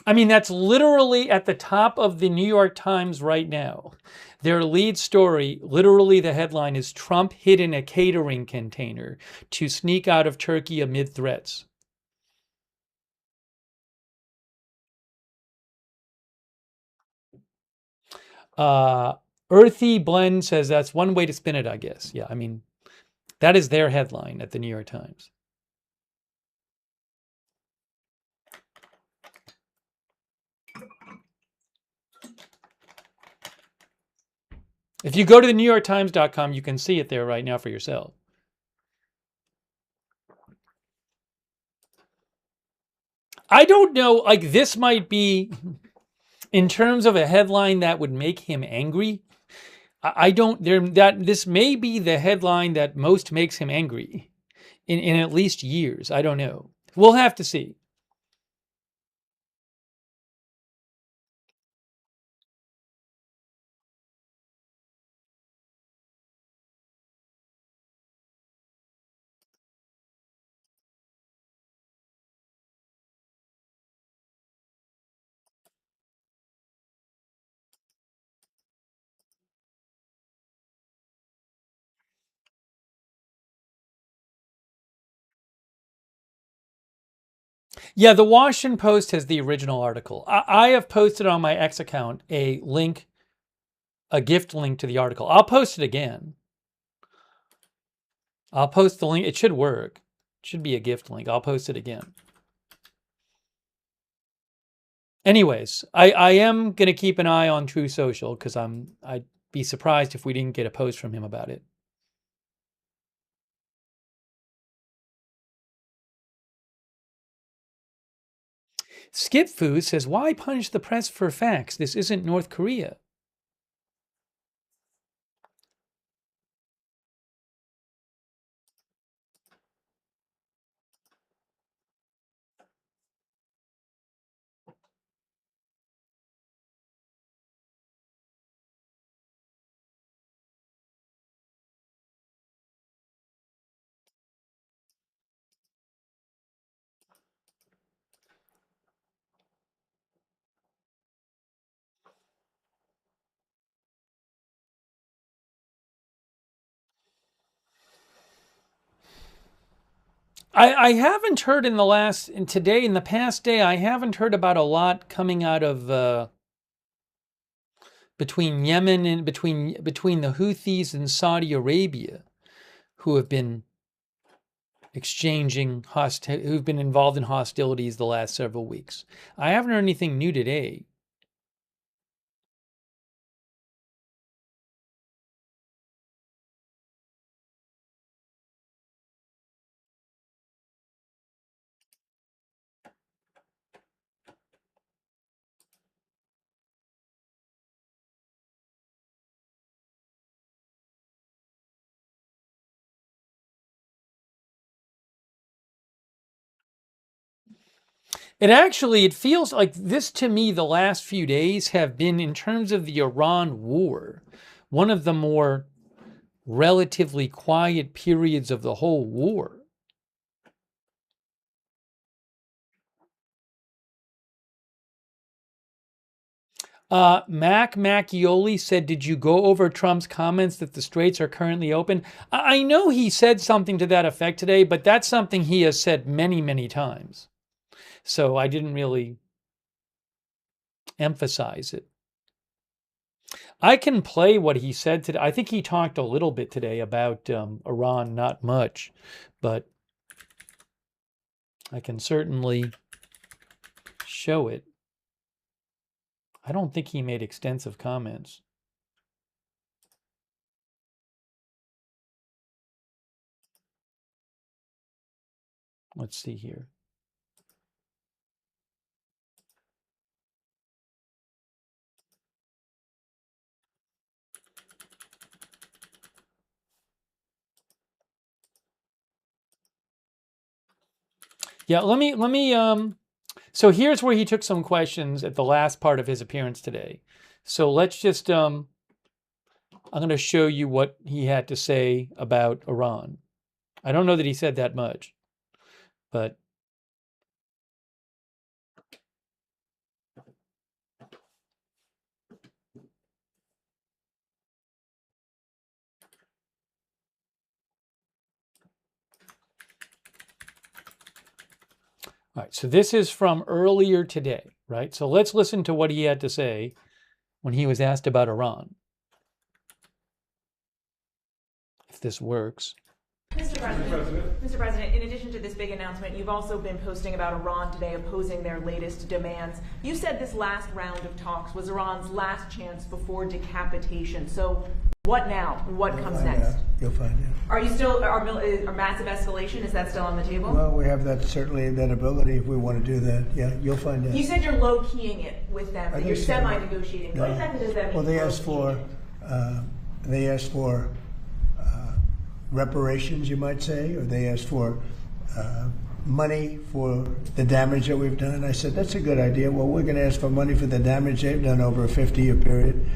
I mean, that's literally at the top of the New York Times right now. Their lead story, literally the headline is Trump hid in a catering container to sneak out of Turkey amid threats. Earthy Blend says that's one way to spin it, I guess. Yeah, I mean, that is their headline at the New York Times. If you go to the NewYorkTimes.com, you can see it there right now for yourself. I don't know, like this might be, in terms of a headline that would make him angry, I don't, this may be the headline that most makes him angry in at least years. I don't know. We'll have to see. Yeah, the Washington Post has the original article. I have posted on my X account a link, a gift link to the article. I'll post it again. I'll post the link. It should work. It should be a gift link. I'll post it again. Anyways, I am going to keep an eye on True Social because I'd be surprised if we didn't get a post from him about it. Skip Fu says, why punish the press for facts? This isn't North Korea. I haven't heard in the past day, I haven't heard about a lot coming out of between Yemen and between the Houthis and Saudi Arabia, who have been who've been involved in hostilities the last several weeks. I haven't heard anything new today. It feels like this to me, the last few days have been, in terms of the Iran war, one of the more relatively quiet periods of the whole war. Mac Macchioli said, did you go over Trump's comments that the straits are currently open? I know he said something to that effect today, but that's something he has said many, many times. So I didn't really emphasize it. I can play what he said today. I think he talked a little bit today about Iran, not much, but I can certainly show it. I don't think he made extensive comments. Let's see here. Yeah, let me so here's where he took some questions at the last part of his appearance today. So let's just I'm going to show you what he had to say about Iran. I don't know that he said that much, but all right, so this is from earlier today, right? So let's listen to what he had to say when he was asked about Iran. If this works. Mr. President, in addition to this big announcement, you've also been posting about Iran today opposing their latest demands. You said this last round of talks was Iran's last chance before decapitation. So what now? What comes next? You'll find out. Are you still, are massive escalation, is that still on the table? Well, we have that, certainly that ability if we want to do that. Yeah, you'll find out. You said you're low-keying it with them, that you're semi-negotiating. What exactly does that mean? Well, they asked for reparations, you might say, or they asked for money for the damage that we've done. I said, that's a good idea. Well, we're going to ask for money for the damage they've done over a 50-year period.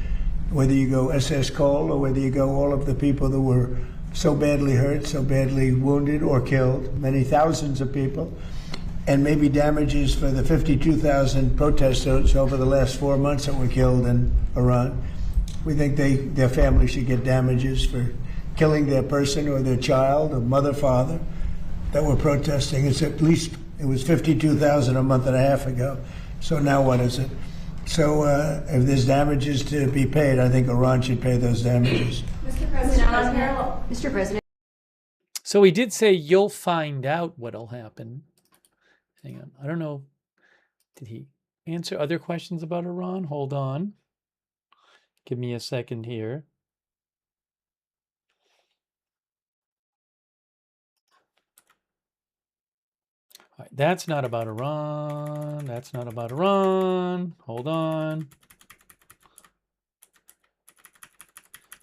Whether you go SS Cole or whether you go all of the people that were so badly hurt, so badly wounded or killed, many thousands of people, and maybe damages for the 52,000 protesters over the last 4 months that were killed in Iran. We think their family should get damages for killing their person or their child or mother, father that were protesting. It's at least, it was 52,000 a month and a half ago. So now what is it? So if there's damages to be paid, I think Iran should pay those damages. Mr. President. So he did say you'll find out what'll happen. Hang on. I don't know. Did he answer other questions about Iran? Hold on. Give me a second here. All right, that's not about Iran. That's not about Iran. Hold on.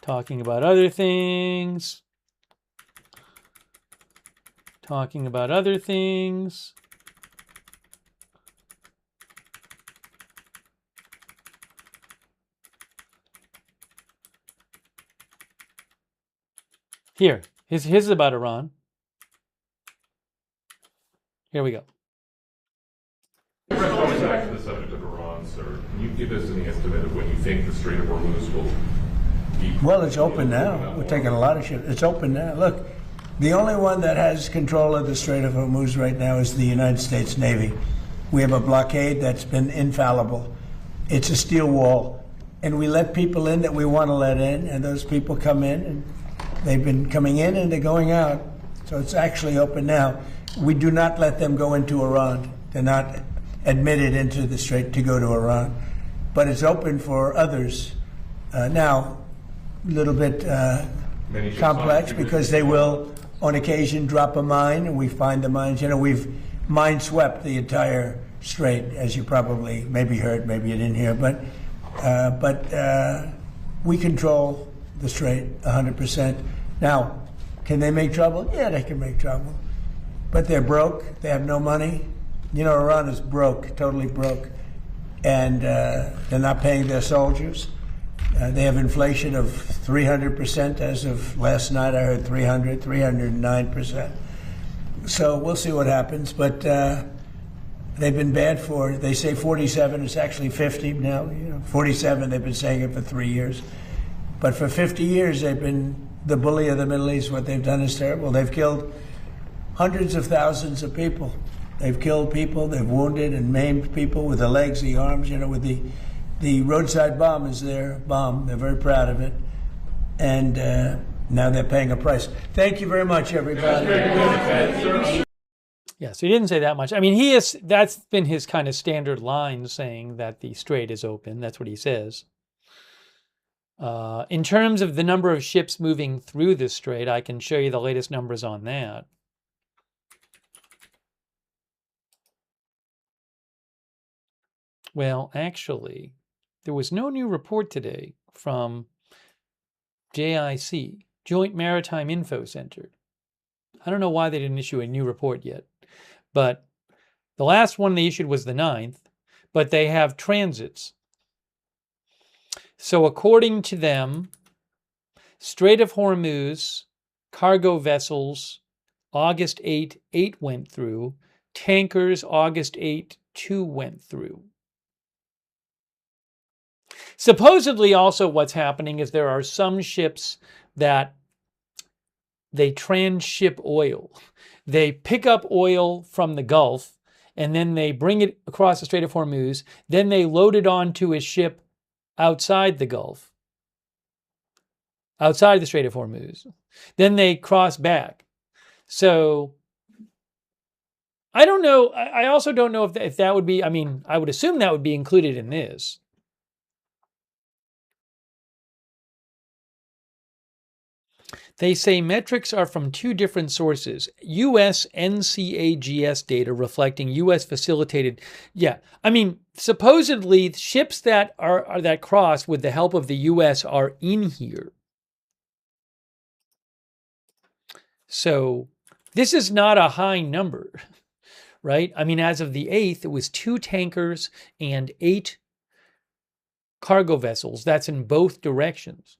Talking about other things. Talking about other things. Here, his is about Iran. Here we go. Going back to the subject of Iran, sir, can you give us any estimate of when you think the Strait of Hormuz will be? Well, it's open now. We're taking a lot of shit. It's open now. Look, the only one that has control of the Strait of Hormuz right now is the United States Navy. We have a blockade that's been infallible. It's a steel wall. And we let people in that we want to let in, and those people come in, and they've been coming in and they're going out. So it's actually open now. We do not let them go into Iran. They're not admitted into the strait to go to Iran. But it's open for others. Now, a little bit complex because they will, on occasion, drop a mine, and we find the mines. You know, we've mine swept the entire strait, as you probably maybe heard, maybe you didn't hear. But we control the strait 100%. Now, can they make trouble? Yeah, they can make trouble. But they're broke. They have no money. You know, Iran is broke, totally broke, and they're not paying their soldiers. They have inflation of 300% as of last night. I heard 309%. So we'll see what happens. But they've been bad for, they say 47, it's actually 50 now. You know, 47, they've been saying it for 3 years. But for 50 years, they've been the bully of the Middle East. What they've done is terrible. They've killed hundreds of thousands of people. They've killed people, they've wounded and maimed people with the legs, the arms, you know, with the roadside bomb is their bomb. They're very proud of it. And now they're paying a price. Thank you very much, everybody. Yeah, so he didn't say that much. I mean, that's been his kind of standard line, saying that the strait is open. That's what he says. In terms of the number of ships moving through the strait, I can show you the latest numbers on that. Well, actually, there was no new report today from JIC, Joint Maritime Info Center. I don't know why they didn't issue a new report yet, but the last one they issued was the 9th, but they have transits. So according to them, Strait of Hormuz, cargo vessels, August 8, 8 went through. Tankers, August 8, 2 went through. Supposedly also what's happening is there are some ships that they transship oil. They pick up oil from the Gulf and then they bring it across the Strait of Hormuz. Then they load it onto a ship outside the Gulf, outside the Strait of Hormuz. Then they cross back. So I don't know. I also don't know if that would be, I mean, I would assume that would be included in this. They say metrics are from two different sources. U.S. NCAGS data reflecting U.S. facilitated. Yeah, I mean, supposedly ships that are that cross with the help of the U.S. are in here. So this is not a high number, right? I mean, as of the 8th, it was 2 tankers and 8 cargo vessels. That's in both directions.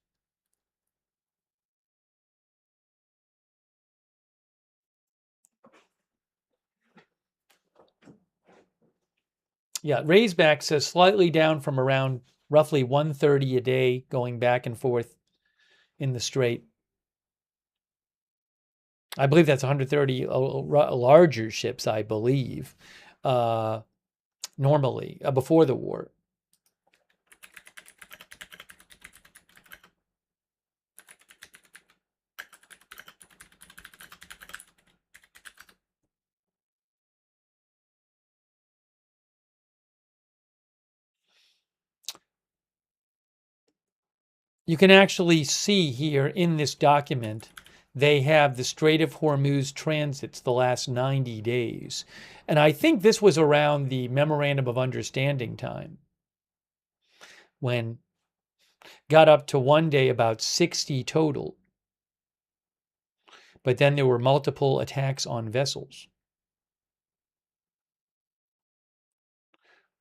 Yeah, Raisback says slightly down from around roughly 130 a day going back and forth in the strait. I believe that's 130 larger ships, I believe, normally, before the war. You can actually see here in this document, they have the Strait of Hormuz transits the last 90 days. And I think this was around the Memorandum of Understanding time, when got up to one day about 60 total. But then there were multiple attacks on vessels.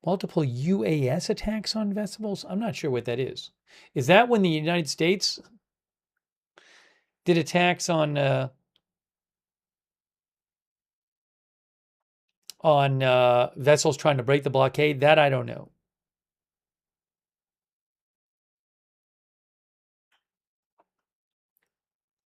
Multiple UAS attacks on vessels? I'm not sure what that is. Is that when the United States did attacks on vessels trying to break the blockade? That I don't know.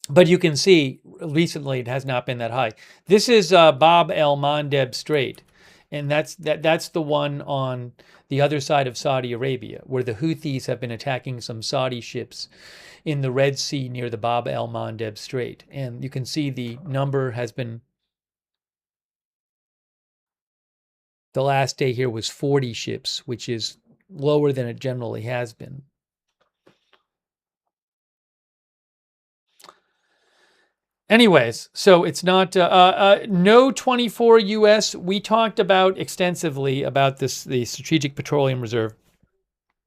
But you can see recently it has not been that high. This is Bab el-Mandeb Strait. And that's the one on the other side of Saudi Arabia, where the Houthis have been attacking some Saudi ships in the Red Sea near the Bab el-Mandeb Strait. And you can see the number has been, the last day here was 40 ships, which is lower than it generally has been. Anyways, so it's not no 24 U.S. We talked about extensively about the Strategic Petroleum Reserve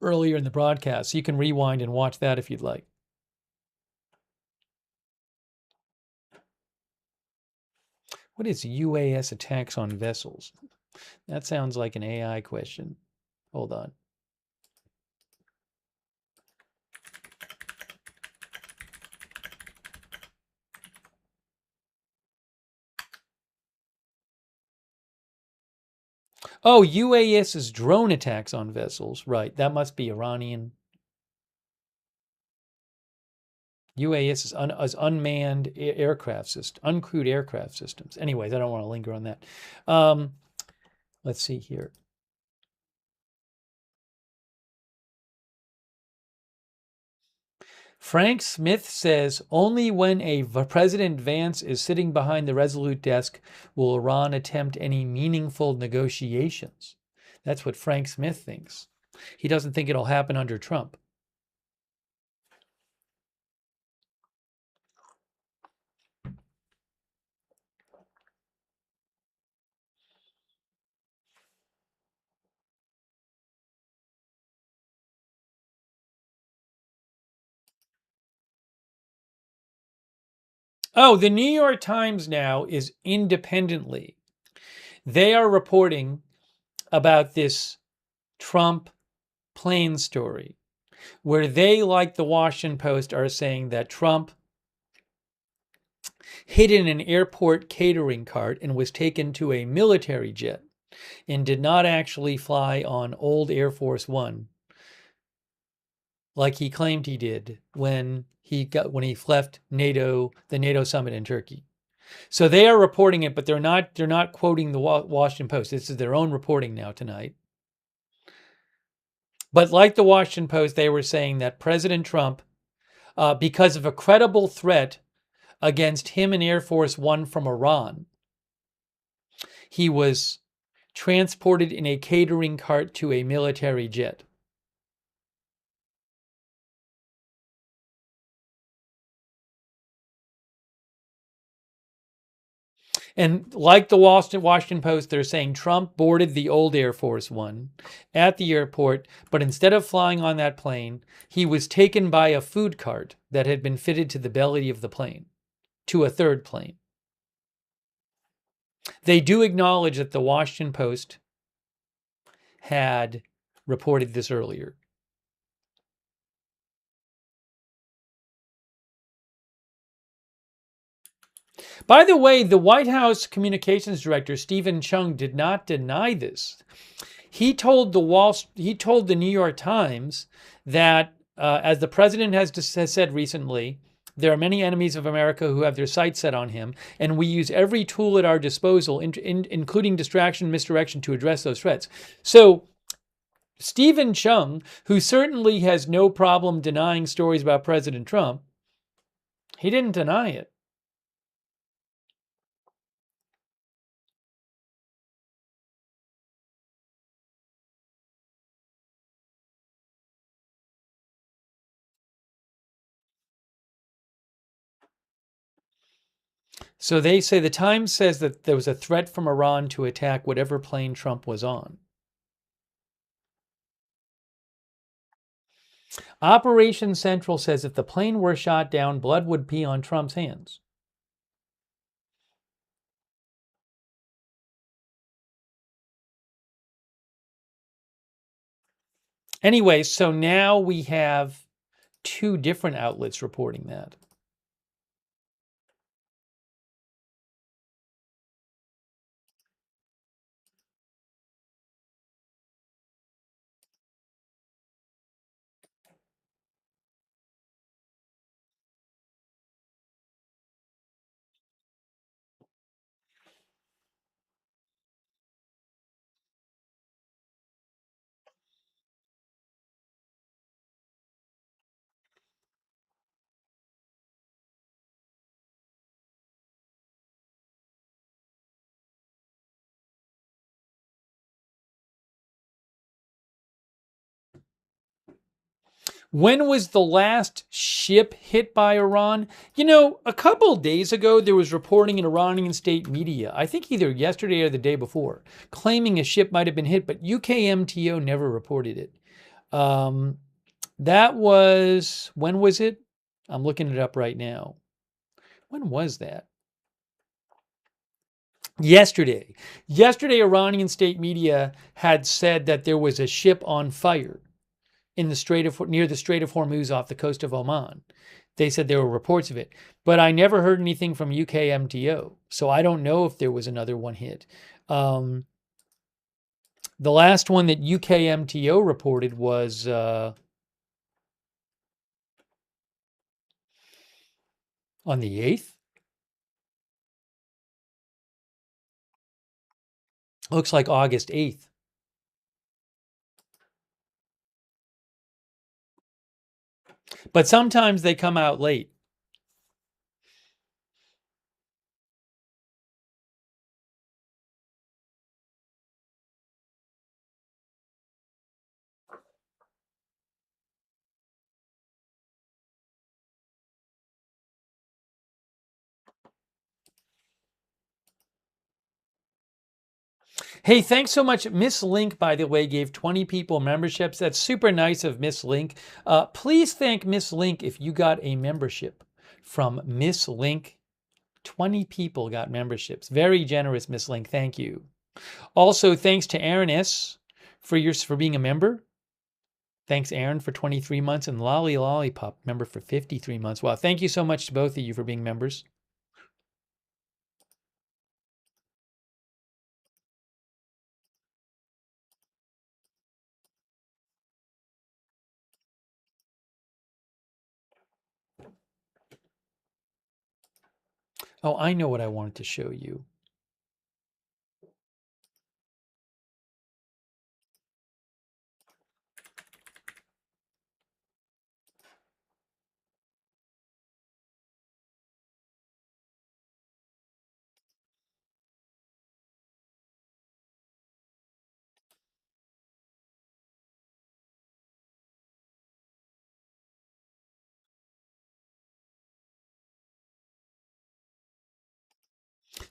earlier in the broadcast. So you can rewind and watch that if you'd like. What is UAS attacks on vessels? That sounds like an AI question. Hold on. Oh, UAS's drone attacks on vessels. Right, that must be Iranian. UAS is unmanned aircraft system, uncrewed aircraft systems. Anyways, I don't want to linger on that. Let's see here. Frank Smith says only when President Vance is sitting behind the Resolute desk will Iran attempt any meaningful negotiations. That's what Frank Smith thinks. He doesn't think it'll happen under Trump. Oh, the New York Times now is independently. They are reporting about this Trump plane story, where they, like the Washington Post, are saying that Trump hid in an airport catering cart and was taken to a military jet and did not actually fly on old Air Force One like he claimed he did when he left the NATO summit in Turkey. So they are reporting it, but they're not quoting the Washington Post. This is their own reporting now tonight. But like the Washington Post, they were saying that President Trump, because of a credible threat against him and Air Force One from Iran, he was transported in a catering cart to a military jet. And like the Washington Post, they're saying Trump boarded the old Air Force One at the airport, but instead of flying on that plane, he was taken by a food cart that had been fitted to the belly of the plane, to a third plane. They do acknowledge that the Washington Post had reported this earlier. By the way, the White House communications director, Stephen Chung, did not deny this. He told the New York Times that, as the president has said recently, there are many enemies of America who have their sights set on him, and we use every tool at our disposal, including distraction and misdirection, to address those threats. So Stephen Chung, who certainly has no problem denying stories about President Trump, he didn't deny it. So they say, the Times says that there was a threat from Iran to attack whatever plane Trump was on. Operation Central says if the plane were shot down, blood would be on Trump's hands. Anyway, so now we have two different outlets reporting that. When was the last ship hit by Iran? You know, a couple days ago, there was reporting in Iranian state media, I think either yesterday or the day before, claiming a ship might have been hit, but UKMTO never reported it. That was, when was it? I'm looking it up right now. When was that? Yesterday, Iranian state media had said that there was a ship on fire in the near the Strait of Hormuz off the coast of Oman. They said there were reports of it, but I never heard anything from UKMTO, so I don't know if there was another one hit. The last one that UKMTO reported was on the 8th. Looks like August 8th. But sometimes they come out late. Hey, thanks so much. Miss Link, by the way, gave 20 people memberships. That's super nice of Miss Link. Please thank Miss Link if you got a membership from Miss Link. 20 people got memberships. Very generous, Miss Link. Thank you. Also, thanks to Aaron S. for being a member. Thanks, Aaron, for 23 months, and Lolly Lollipop, member for 53 months. Wow, thank you so much to both of you for being members. Oh, I know what I wanted to show you.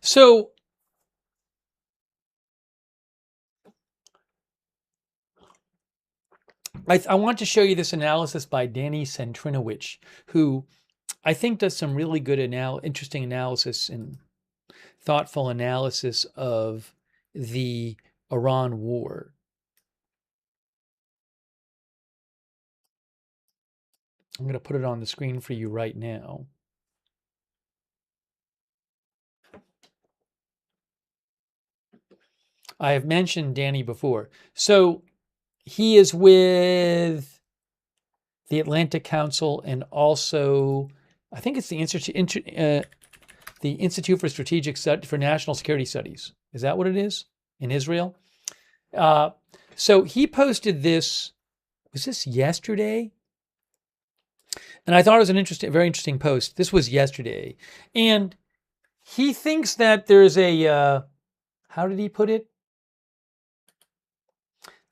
So I want to show you this analysis by Danny Centrinowicz, who I think does some really good, interesting analysis and thoughtful analysis of the Iran war. I'm going to put it on the screen for you right now. I have mentioned Danny before. So he is with the Atlantic Council and also, I think it's the Institute for National Security Studies. Is that what it is? In Israel? So he posted this, was this yesterday? And I thought it was very interesting post. This was yesterday. And he thinks that there's a, how did he put it?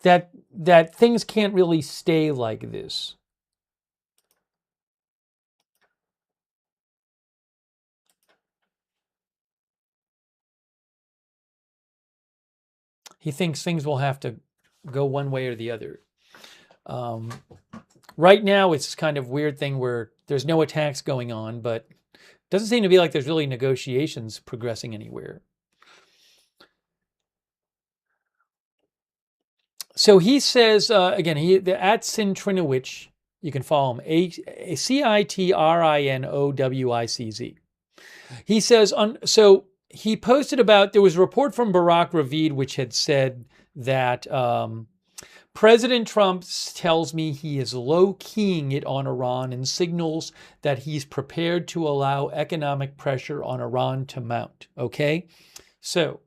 That things can't really stay like this. He thinks things will have to go one way or the other. Right now, it's kind of weird thing where there's no attacks going on, but it doesn't seem to be like there's really negotiations progressing anywhere. So he says, again, at Centrinowicz, you can follow him, Citrinowicz. He says, so he posted about, there was a report from Barack Ravid which had said that President Trump tells me he is low-keying it on Iran and signals that he's prepared to allow economic pressure on Iran to mount. Okay? So,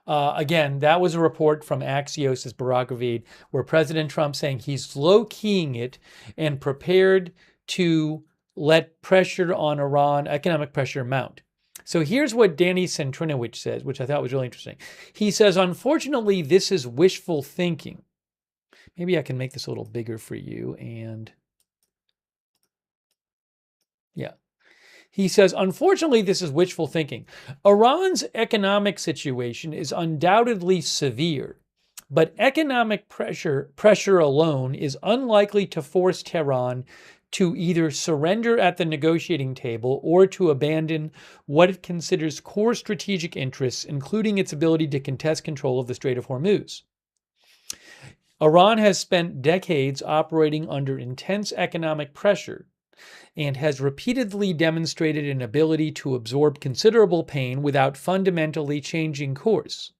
again, that was a report from Axios' Barack Ravid, where President Trump saying he's low-keying it and prepared to let pressure on Iran, economic pressure, mount. So here's what Danny Centrinowicz says, which I thought was really interesting. He says, unfortunately, this is wishful thinking. Maybe I can make this a little bigger for you. And yeah. He says, unfortunately, this is wishful thinking. Iran's economic situation is undoubtedly severe, but economic pressure alone is unlikely to force Tehran to either surrender at the negotiating table or to abandon what it considers core strategic interests, including its ability to contest control of the Strait of Hormuz. Iran has spent decades operating under intense economic pressure and has repeatedly demonstrated an ability to absorb considerable pain without fundamentally changing course.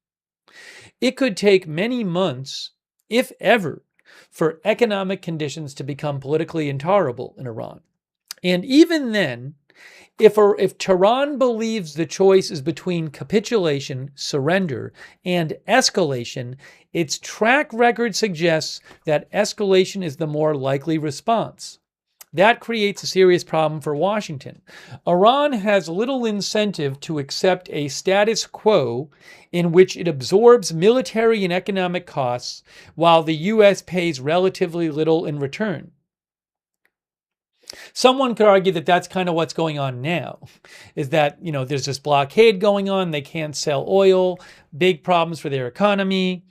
It could take many months, if ever, for economic conditions to become politically intolerable in Iran. And even then, if Tehran believes the choice is between capitulation, surrender, and escalation, its track record suggests that escalation is the more likely response. That creates a serious problem for Washington. Iran has little incentive to accept a status quo in which it absorbs military and economic costs while the U.S. pays relatively little in return. Someone could argue that that's kind of what's going on now, is that, there's this blockade going on. They can't sell oil, big problems for their economy.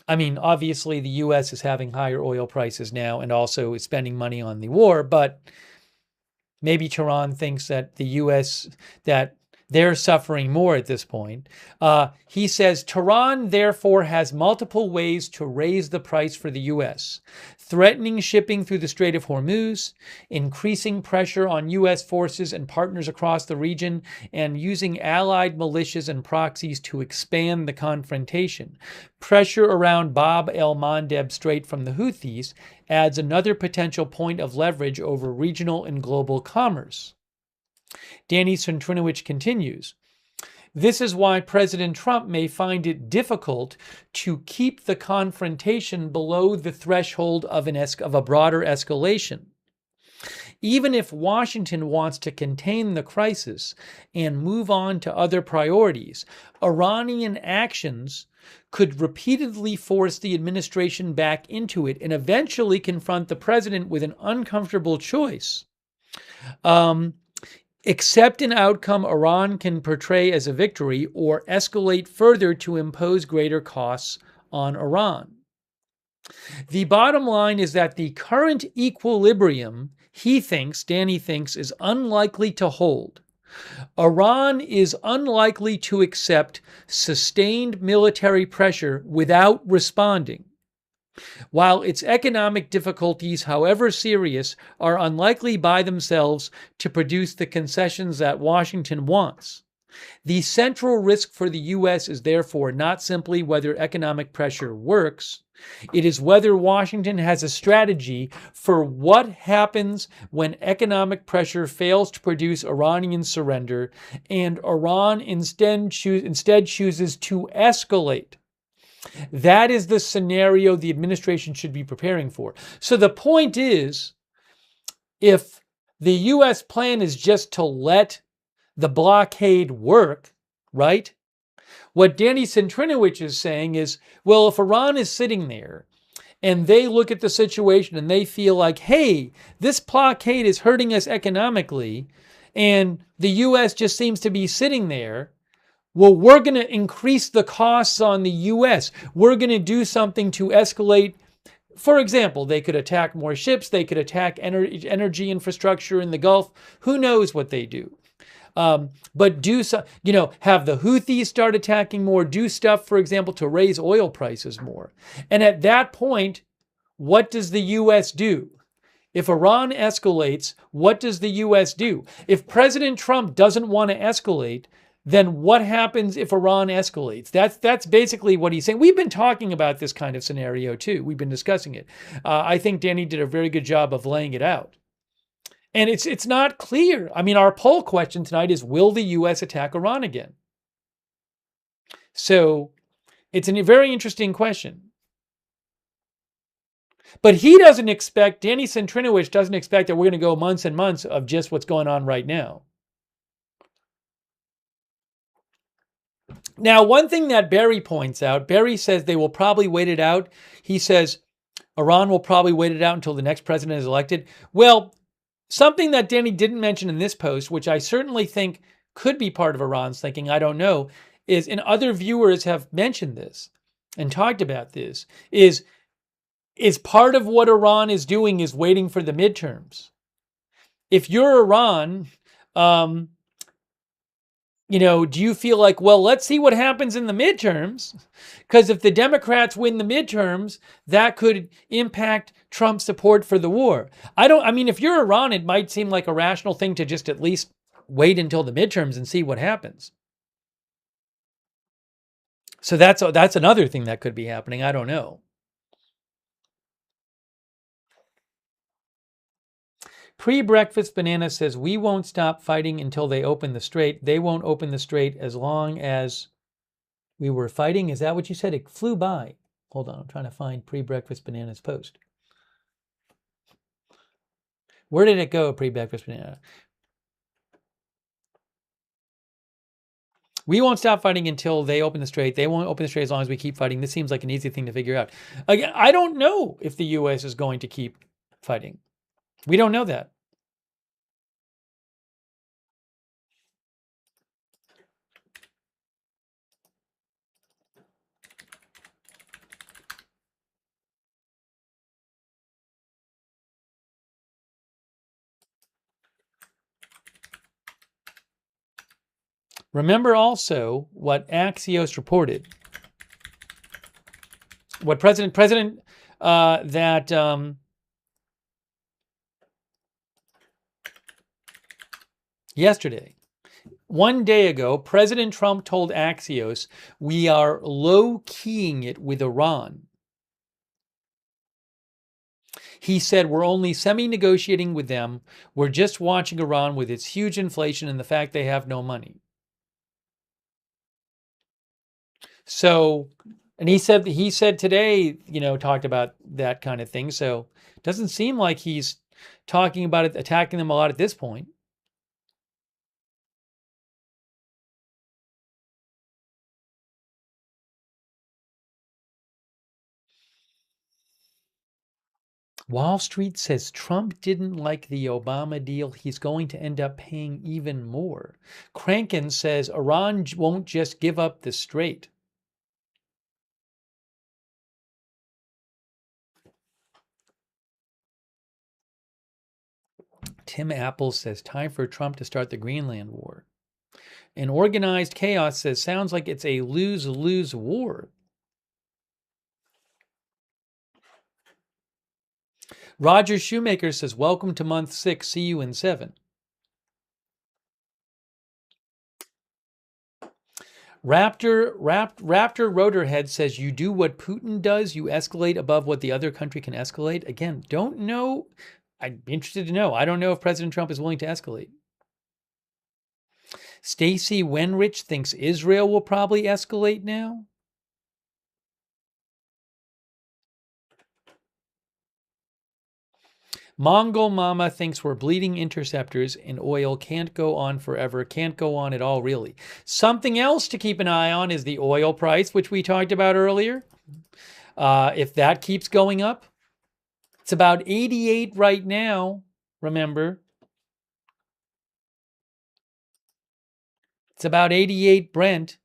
Obviously the U.S. is having higher oil prices now and also is spending money on the war, but maybe Tehran thinks that the U.S., that they're suffering more at this point. He says Tehran, therefore, has multiple ways to raise the price for the U.S., threatening shipping through the Strait of Hormuz, increasing pressure on U.S. forces and partners across the region, and using allied militias and proxies to expand the confrontation. Pressure around Bab el-Mandeb Strait from the Houthis adds another potential point of leverage over regional and global commerce. Danny Centrinowicz continues, this is why President Trump may find it difficult to keep the confrontation below the threshold of a broader escalation. Even if Washington wants to contain the crisis and move on to other priorities, Iranian actions could repeatedly force the administration back into it and eventually confront the president with an uncomfortable choice. Accept an outcome Iran can portray as a victory or escalate further to impose greater costs on Iran. The bottom line is that the current equilibrium, Danny thinks, is unlikely to hold. Iran is unlikely to accept sustained military pressure without responding, while its economic difficulties, however serious, are unlikely by themselves to produce the concessions that Washington wants. The central risk for the U.S. is therefore not simply whether economic pressure works, it is whether Washington has a strategy for what happens when economic pressure fails to produce Iranian surrender and Iran instead chooses to escalate. That is the scenario the administration should be preparing for. So the point is, if the U.S. plan is just to let the blockade work, right? What Danny Centrinowicz is saying is, well, if Iran is sitting there and they look at the situation and they feel like, hey, this blockade is hurting us economically, and the U.S. just seems to be sitting there, well, we're going to increase the costs on the U.S. We're going to do something to escalate. For example, they could attack more ships. They could attack energy infrastructure in the Gulf. Who knows what they do? But do so, have the Houthis start attacking more, do stuff, for example, to raise oil prices more. And at that point, what does the U.S. do? If Iran escalates, what does the U.S. do? If President Trump doesn't want to escalate, then what happens if Iran escalates? That's basically what he's saying. We've been talking about this kind of scenario too. We've been discussing it. I think Danny did a very good job of laying it out. And it's not clear. Our poll question tonight is, will the U.S. attack Iran again? So it's a very interesting question. But he doesn't expect, Danny Centrinowicz doesn't expect that we're going to go months and months of just what's going on right now. Now, one thing that Barry points out, Barry says they will probably wait it out. He says Iran will probably wait it out until the next president is elected. Well, something that Danny didn't mention in this post, which I certainly think could be part of Iran's thinking, I don't know, is, and other viewers have mentioned this and talked about this, is is part of what Iran is doing is waiting for the midterms. If you're Iran, do you feel like, well, let's see what happens in the midterms? Because if the Democrats win the midterms, that could impact Trump's support for the war. If you're Iran, it might seem like a rational thing to just at least wait until the midterms and see what happens. So that's another thing that could be happening. I don't know. Pre-breakfast banana says, we won't stop fighting until they open the strait. They won't open the strait as long as we were fighting. Is that what you said? It flew by. Hold on, I'm trying to find pre-breakfast bananas post. Where did it go, pre-breakfast banana? We won't stop fighting until they open the strait. They won't open the strait as long as we keep fighting. This seems like an easy thing to figure out. Again, I don't know if the U.S. is going to keep fighting. We don't know that. Remember also what Axios reported. What yesterday, one day ago, President Trump told Axios, we are low-keying it with Iran. He said, we're only semi-negotiating with them. We're just watching Iran with its huge inflation and the fact they have no money. So, and he said today, talked about that kind of thing. So it doesn't seem like he's talking about it, attacking them a lot at this point. Wall Street says Trump didn't like the Obama deal. He's going to end up paying even more. Kranken says Iran won't just give up the strait. Tim Apple says time for Trump to start the Greenland War. And Organized Chaos says sounds like it's a lose-lose war. Roger Shoemaker says, welcome to month 6. See you in 7. Raptor Rotorhead says, you do what Putin does. You escalate above what the other country can escalate. Again, don't know. I'd be interested to know. I don't know if President Trump is willing to escalate. Stacy Wenrich thinks Israel will probably escalate now. Mongol Mama thinks we're bleeding interceptors and oil can't go on forever, can't go on at all, really. Something else to keep an eye on is the oil price, which we talked about earlier. If that keeps going up, it's about 88 right now, remember. It's about 88 Brent.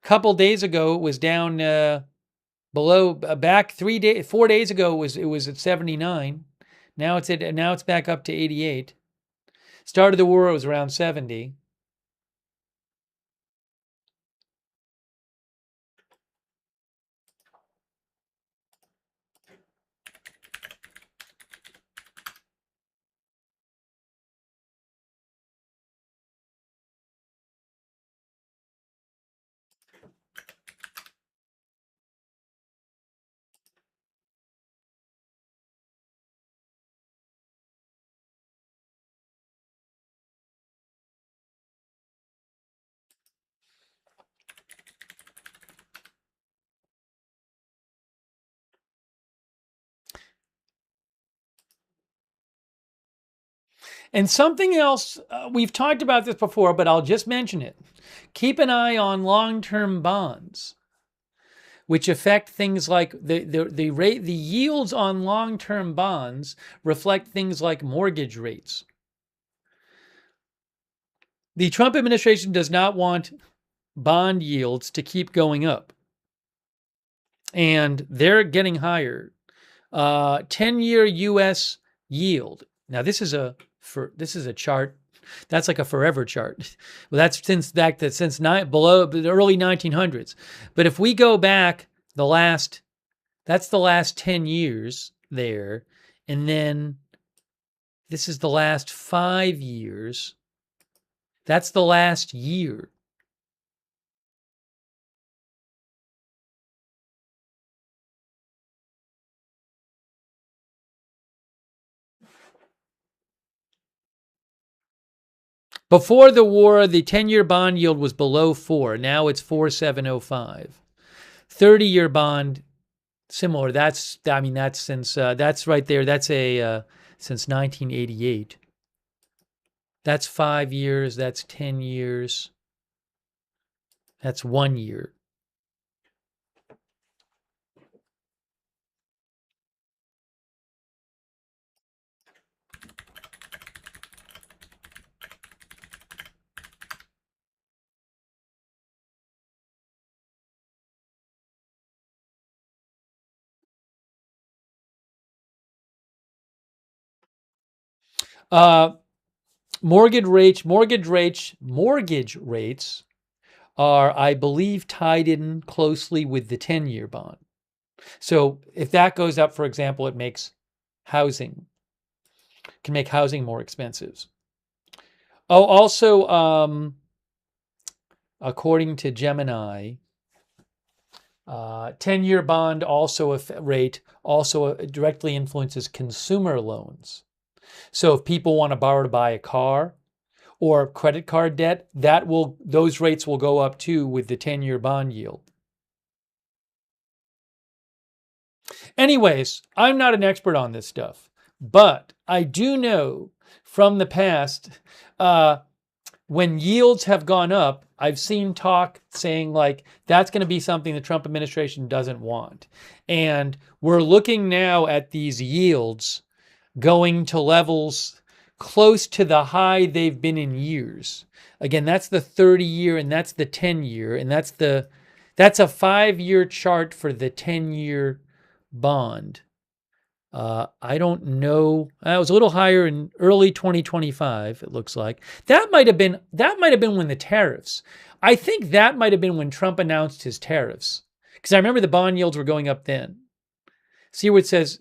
A couple days ago, it was down below, back 4 days ago, it was at 79. Now it's back up to 88. Start of the war, it was around 70. And something else, we've talked about this before, but I'll just mention it. Keep an eye on long-term bonds, which affect things like the rate, the yields on long-term bonds reflect things like mortgage rates. The Trump administration does not want bond yields to keep going up, and they're getting higher. 10-year U.S. yield. Now this is a chart. That's like a forever chart. Well, that's since below the early 1900s. But if we go back that's the last 10 years there, and then this is the last 5 years. That's the last year. Before the war, the 10-year bond yield was below 4. Now it's 4.705. 30-year bond, similar. That's since that's right there. That's since 1988. That's 5 years. That's 10 years. That's 1 year. Mortgage rates are, I believe, tied in closely with the 10-year bond. So if that goes up, for example, it can make housing more expensive. Oh, also, according to Gemini, 10-year bond rate also directly influences consumer loans. So if people want to borrow to buy a car or credit card debt, those rates will go up too with the 10-year bond yield. Anyways, I'm not an expert on this stuff, but I do know from the past, when yields have gone up, I've seen talk saying like that's going to be something the Trump administration doesn't want. And we're looking now at these yields going to levels close to the high they've been in years. Again, that's the 30-year and that's the 10-year, and that's a 5-year chart for the 10-year bond. I don't know. It was a little higher in early 2025. It looks like that might have been when the tariffs. I think that might have been when Trump announced his tariffs, because I remember the bond yields were going up then. See what it says.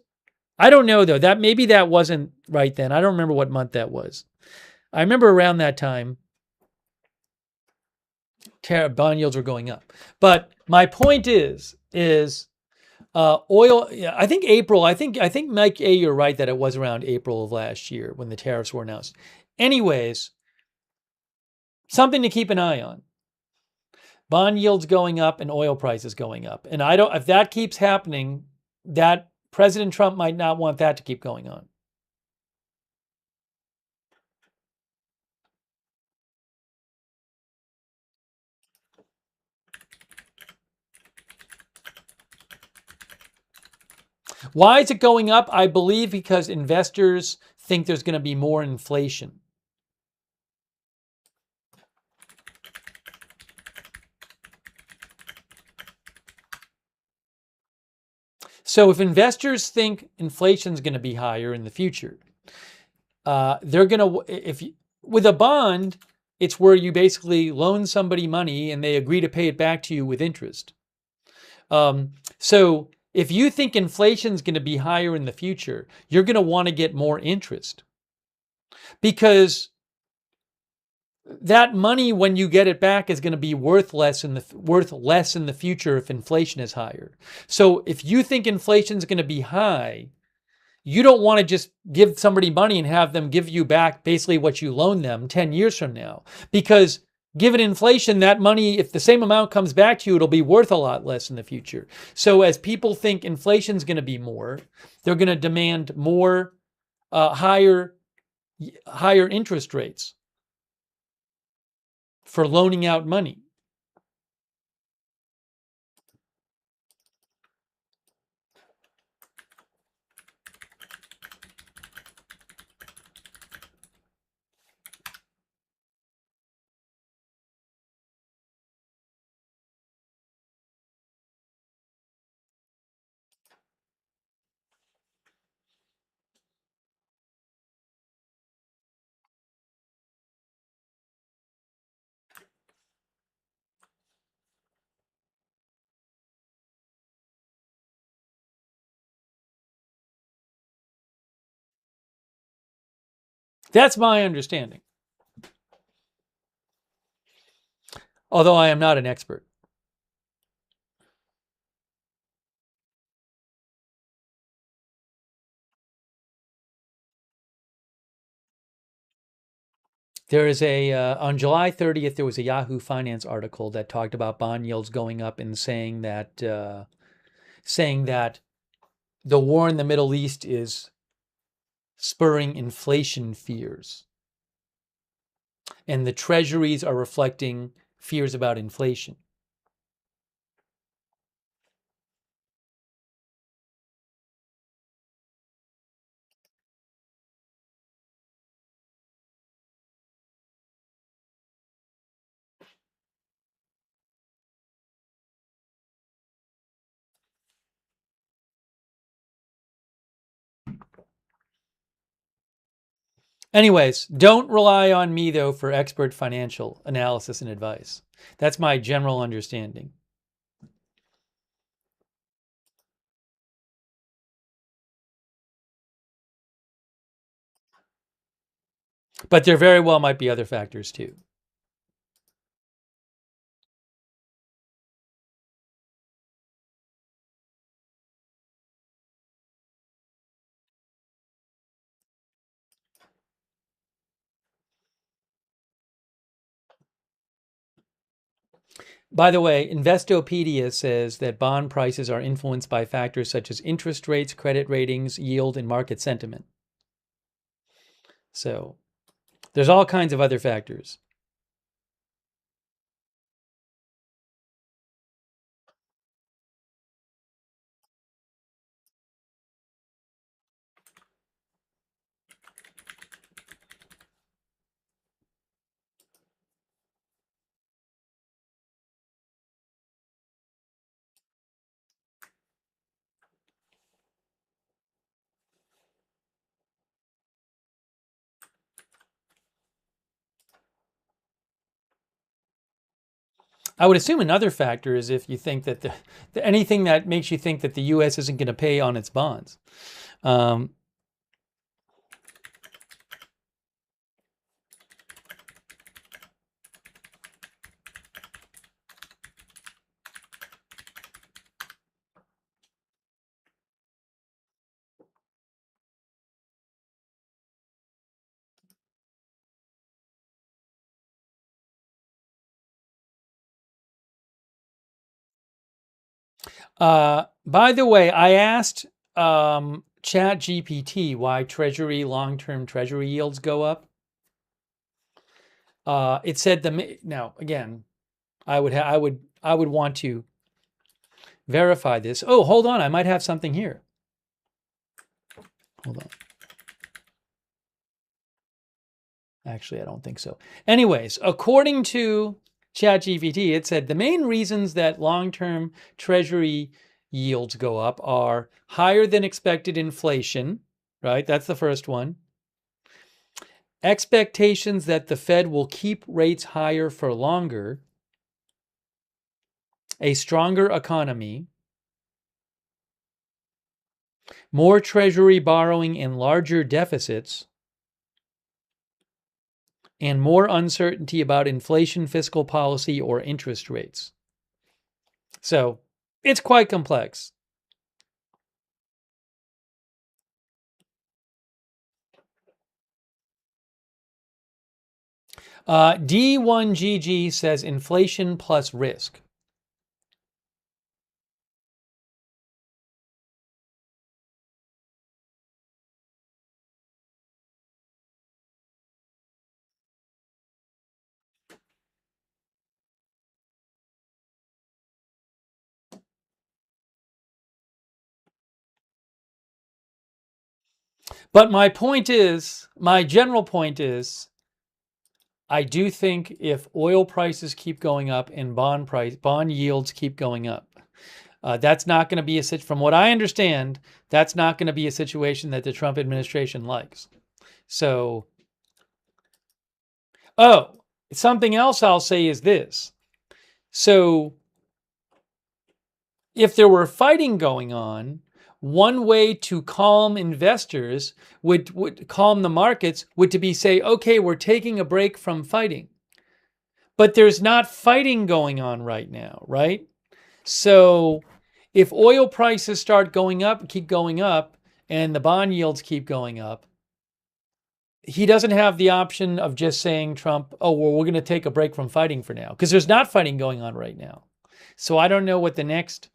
I don't know though. Maybe that wasn't right then. I don't remember what month that was. I remember around that time, bond yields were going up. But my point is. Oil, yeah, I think April, I think Mike A, you're right that it was around April of last year when the tariffs were announced. Anyways, something to keep an eye on. Bond yields going up and oil prices going up. And if that keeps happening, that President Trump might not want that to keep going on. Why is it going up? I believe because investors think there's going to be more inflation. So if investors think inflation is going to be higher in the future, they're going to, with a bond, it's where you basically loan somebody money and they agree to pay it back to you with interest. So if you think inflation is going to be higher in the future, you're going to want to get more interest, because that money, when you get it back, is going to be worth less in the future if inflation is higher. So if you think inflation is going to be high, you don't want to just give somebody money and have them give you back basically what you loaned them 10 years from now, because given inflation, that money, if the same amount comes back to you, it'll be worth a lot less in the future. So as people think inflation's going to be more, they're going to demand more higher interest rates for loaning out money. That's my understanding. Although I am not an expert. There is on July 30th, there was a Yahoo Finance article that talked about bond yields going up and saying that the war in the Middle East is spurring inflation fears. And the treasuries are reflecting fears about inflation. Anyways, don't rely on me, though, for expert financial analysis and advice. That's my general understanding. But there very well might be other factors, too. By the way, Investopedia says that bond prices are influenced by factors such as interest rates, credit ratings, yield, and market sentiment. So there's all kinds of other factors. I would assume another factor is if you think that anything that makes you think that the U.S. isn't going to pay on its bonds. By the way, I asked ChatGPT why long-term treasury yields go up. It said now again, I would want to verify this. Oh, hold on, I might have something here. Hold on. Actually, I don't think so. Anyways, according to ChatGPT, it said the main reasons that long-term treasury yields go up are higher than expected inflation, right? That's the first one. Expectations that the Fed will keep rates higher for longer. A stronger economy. More treasury borrowing and larger deficits. And more uncertainty about inflation, fiscal policy, or interest rates. So it's quite complex. D1GG says inflation plus risk. But my general point is, I do think if oil prices keep going up and bond yields keep going up, that's not going to be from what I understand, that's not going to be a situation that the Trump administration likes. So, something else I'll say is this. So, if there were fighting going on, one way to calm investors would calm the markets would to be say, okay, we're taking a break from fighting. But there's not fighting going on right now, right? So if oil prices start going up, keep going up, and the bond yields keep going up, he doesn't have the option of just saying, Trump, oh, well, we're going to take a break from fighting for now, because there's not fighting going on right now. So I don't know what the next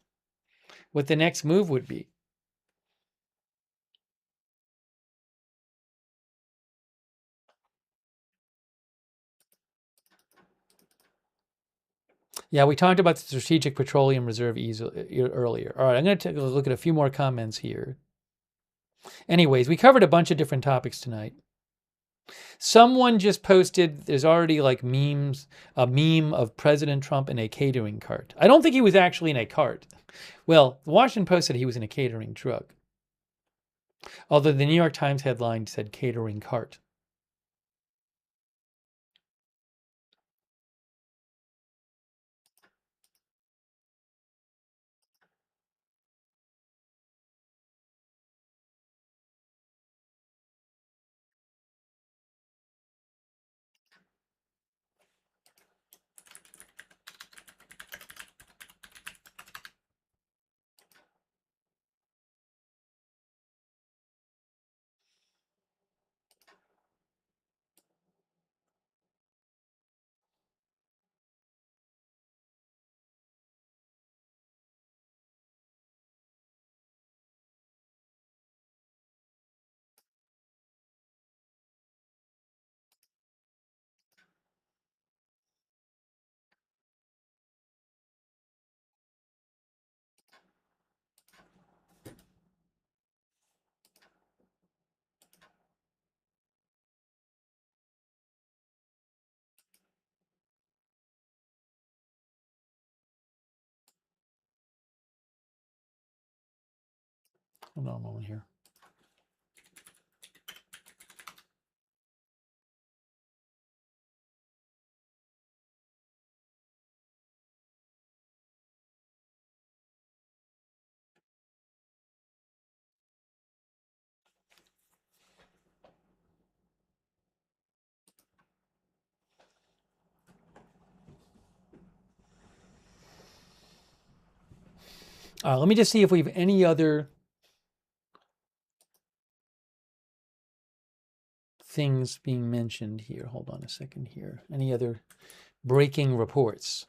move would be. Yeah, we talked about the Strategic Petroleum Reserve earlier. All right, I'm going to take a look at a few more comments here. Anyways, we covered a bunch of different topics tonight. Someone just posted, there's already like memes, a meme of President Trump in a catering cart. I don't think he was actually in a cart. Well, the Washington Post said he was in a catering truck. Although the New York Times headline said catering cart. Hold on a moment here. Let me just see if we have any other things being mentioned here. Hold on a second here. Any other breaking reports?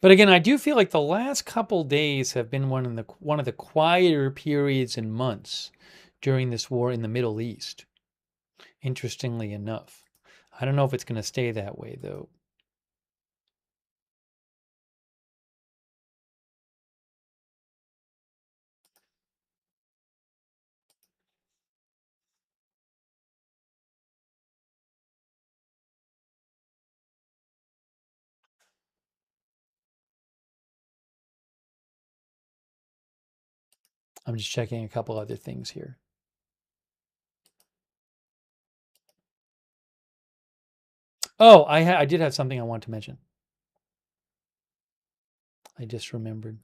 But again, I do feel like the last couple days have been one of the quieter periods and months during this war in the Middle East. Interestingly enough, I don't know if it's going to stay that way though. I'm just checking a couple other things here. Oh, I did have something I want to mention. I just remembered.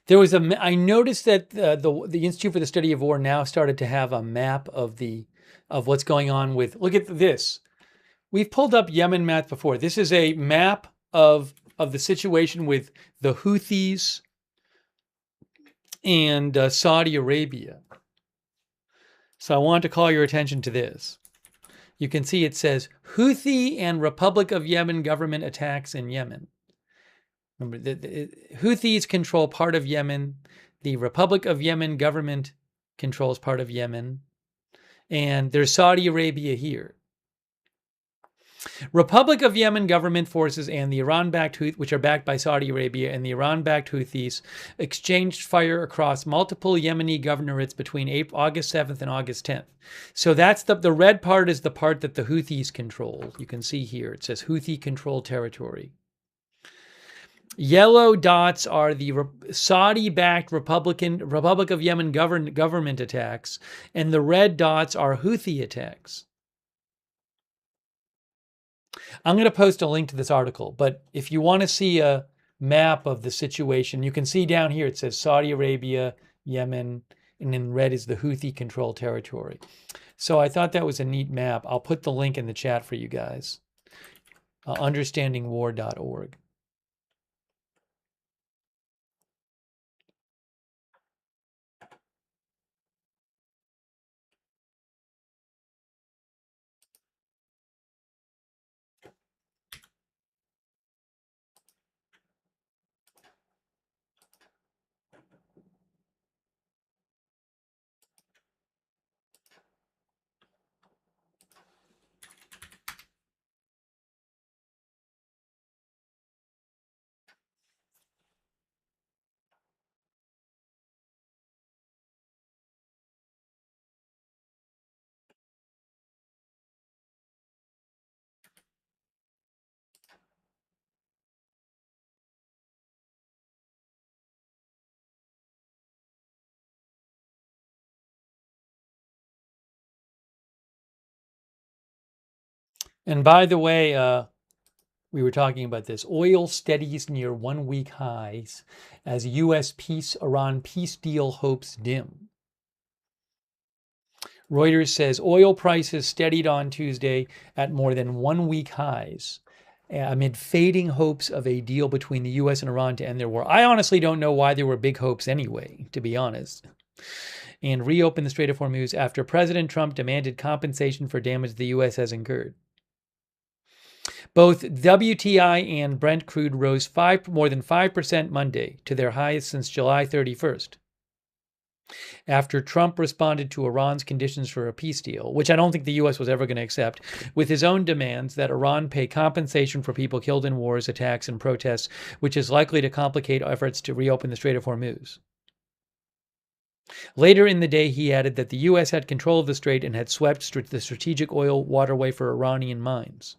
There was I noticed that the Institute for the Study of War now started to have a map of what's going on with. Look at this. We've pulled up Yemen map before. This is a map of the situation with the Houthis and Saudi Arabia. So I want to call your attention to this. You can see it says Houthi and Republic of Yemen government attacks in Yemen. Remember, the Houthis control part of Yemen. The Republic of Yemen government controls part of Yemen. And there's Saudi Arabia here. Republic of Yemen government forces and the Iran-backed Houthis, which are backed by Saudi Arabia, and the Iran-backed Houthis exchanged fire across multiple Yemeni governorates between August 7th and August 10th. So that's the red part is the part that the Houthis control. You can see here, it says Houthi-controlled territory. Yellow dots are the Saudi-backed Republic of Yemen government attacks, and the red dots are Houthi attacks. I'm going to post a link to this article, but if you want to see a map of the situation, you can see down here it says Saudi Arabia, Yemen, and in red is the Houthi-controlled territory. So I thought that was a neat map. I'll put the link in the chat for you guys. Understandingwar.org. And by the way, we were talking about this. Oil steadies near 1-week highs as U.S. Iran peace deal hopes dim. Reuters says oil prices steadied on Tuesday at more than 1-week highs amid fading hopes of a deal between the U.S. and Iran to end their war. I honestly don't know why there were big hopes anyway, to be honest. And reopen the Strait of Hormuz after President Trump demanded compensation for damage the U.S. has incurred. Both WTI and Brent crude rose more than 5% Monday to their highest since July 31st. After Trump responded to Iran's conditions for a peace deal, which I don't think the U.S. was ever going to accept, with his own demands that Iran pay compensation for people killed in wars, attacks, and protests, which is likely to complicate efforts to reopen the Strait of Hormuz. Later in the day, he added that the U.S. had control of the strait and had swept the strategic oil waterway for Iranian mines.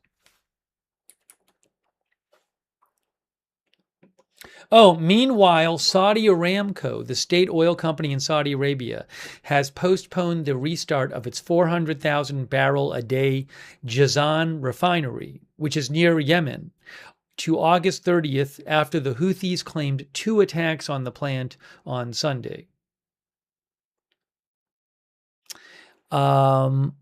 Oh, meanwhile, Saudi Aramco, the state oil company in Saudi Arabia, has postponed the restart of its 400,000 barrel a day Jazan refinery, which is near Yemen, to August 30th after the Houthis claimed 2 attacks on the plant on Sunday. And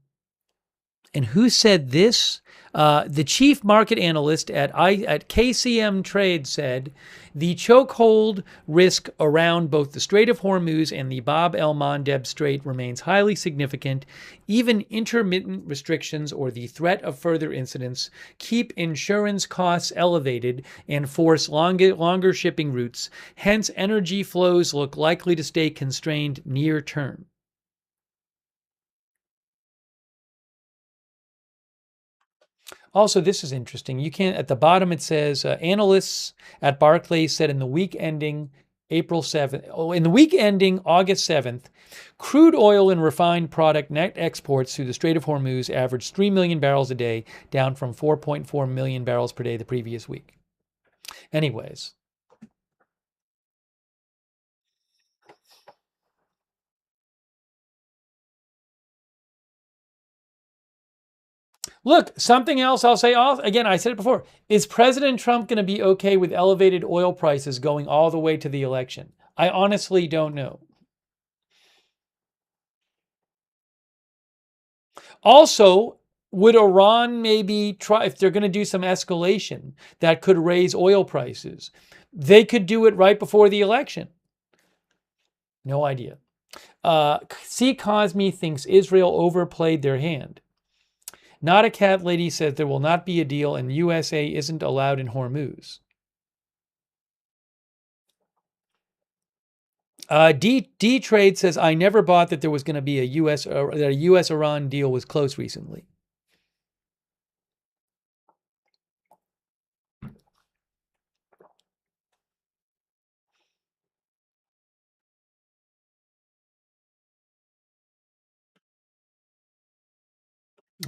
who said this? The chief market analyst at KCM Trade said the chokehold risk around both the Strait of Hormuz and the Bab el-Mandeb Strait remains highly significant. Even intermittent restrictions or the threat of further incidents keep insurance costs elevated and force longer shipping routes. Hence, energy flows look likely to stay constrained near term. Also, this is interesting. You can't, at the bottom it says, analysts at Barclays said in the week ending August 7th, crude oil and refined product net exports through the Strait of Hormuz averaged 3 million barrels a day, down from 4.4 million barrels per day the previous week. Anyways. Look, something else I'll say, again, I said it before, is President Trump going to be okay with elevated oil prices going all the way to the election? I honestly don't know. Also, Would Iran maybe try, if they're going to do some escalation that could raise oil prices, they could do it right before the election? No idea. C. Cosme thinks Israel overplayed their hand. Not a cat lady says there will not be a deal and USA isn't allowed in Hormuz. D Trade says I never bought that there was going to be a US Iran deal was close recently.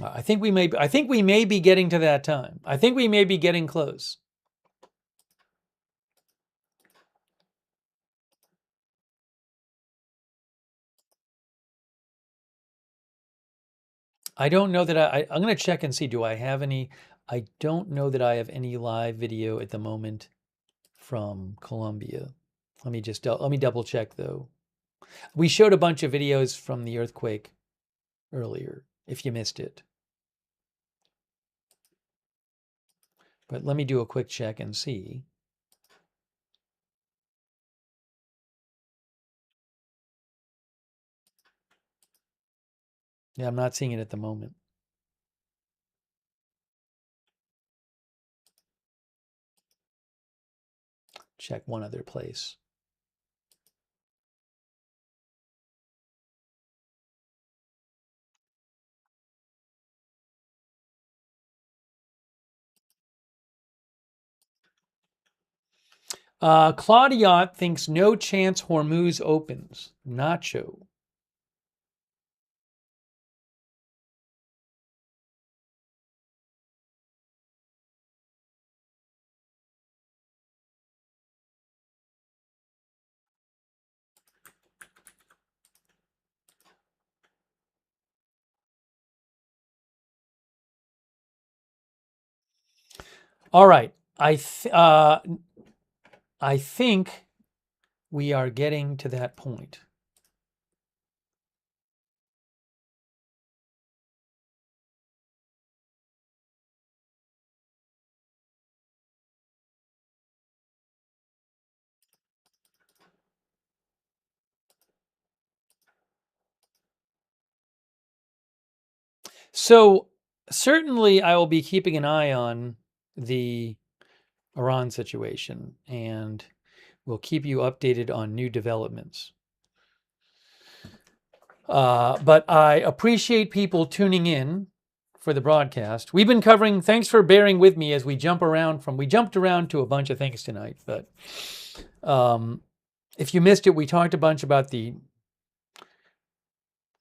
I think we may be getting to that time. I think we may be getting close. I don't know that I'm going to check and see, do I have any? I don't know that I have any live video at the moment from Colombia. Let me double check though. We showed a bunch of videos from the earthquake earlier, if you missed it. But let me do a quick check and see. Yeah, I'm not seeing it at the moment. Check one other place. Claudiot thinks no chance Hormuz opens. Nacho. All right. I think we are getting to that point. So certainly I will be keeping an eye on the Iran situation and we'll keep you updated on new developments. But I appreciate people tuning in for the broadcast. We've been covering, thanks for bearing with me as we jumped around to a bunch of things tonight. But if you missed it, we talked a bunch about the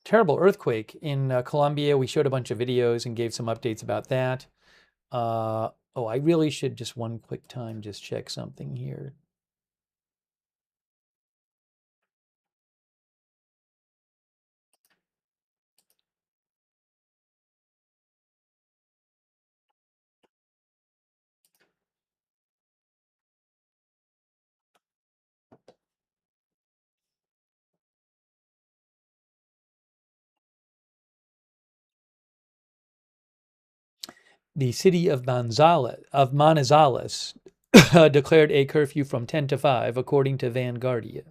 terrible earthquake in Colombia. We showed a bunch of videos and gave some updates about that. I really should just one quick time just check something here. The city of Manizales declared a curfew from 10 to 5, according to Vanguardia.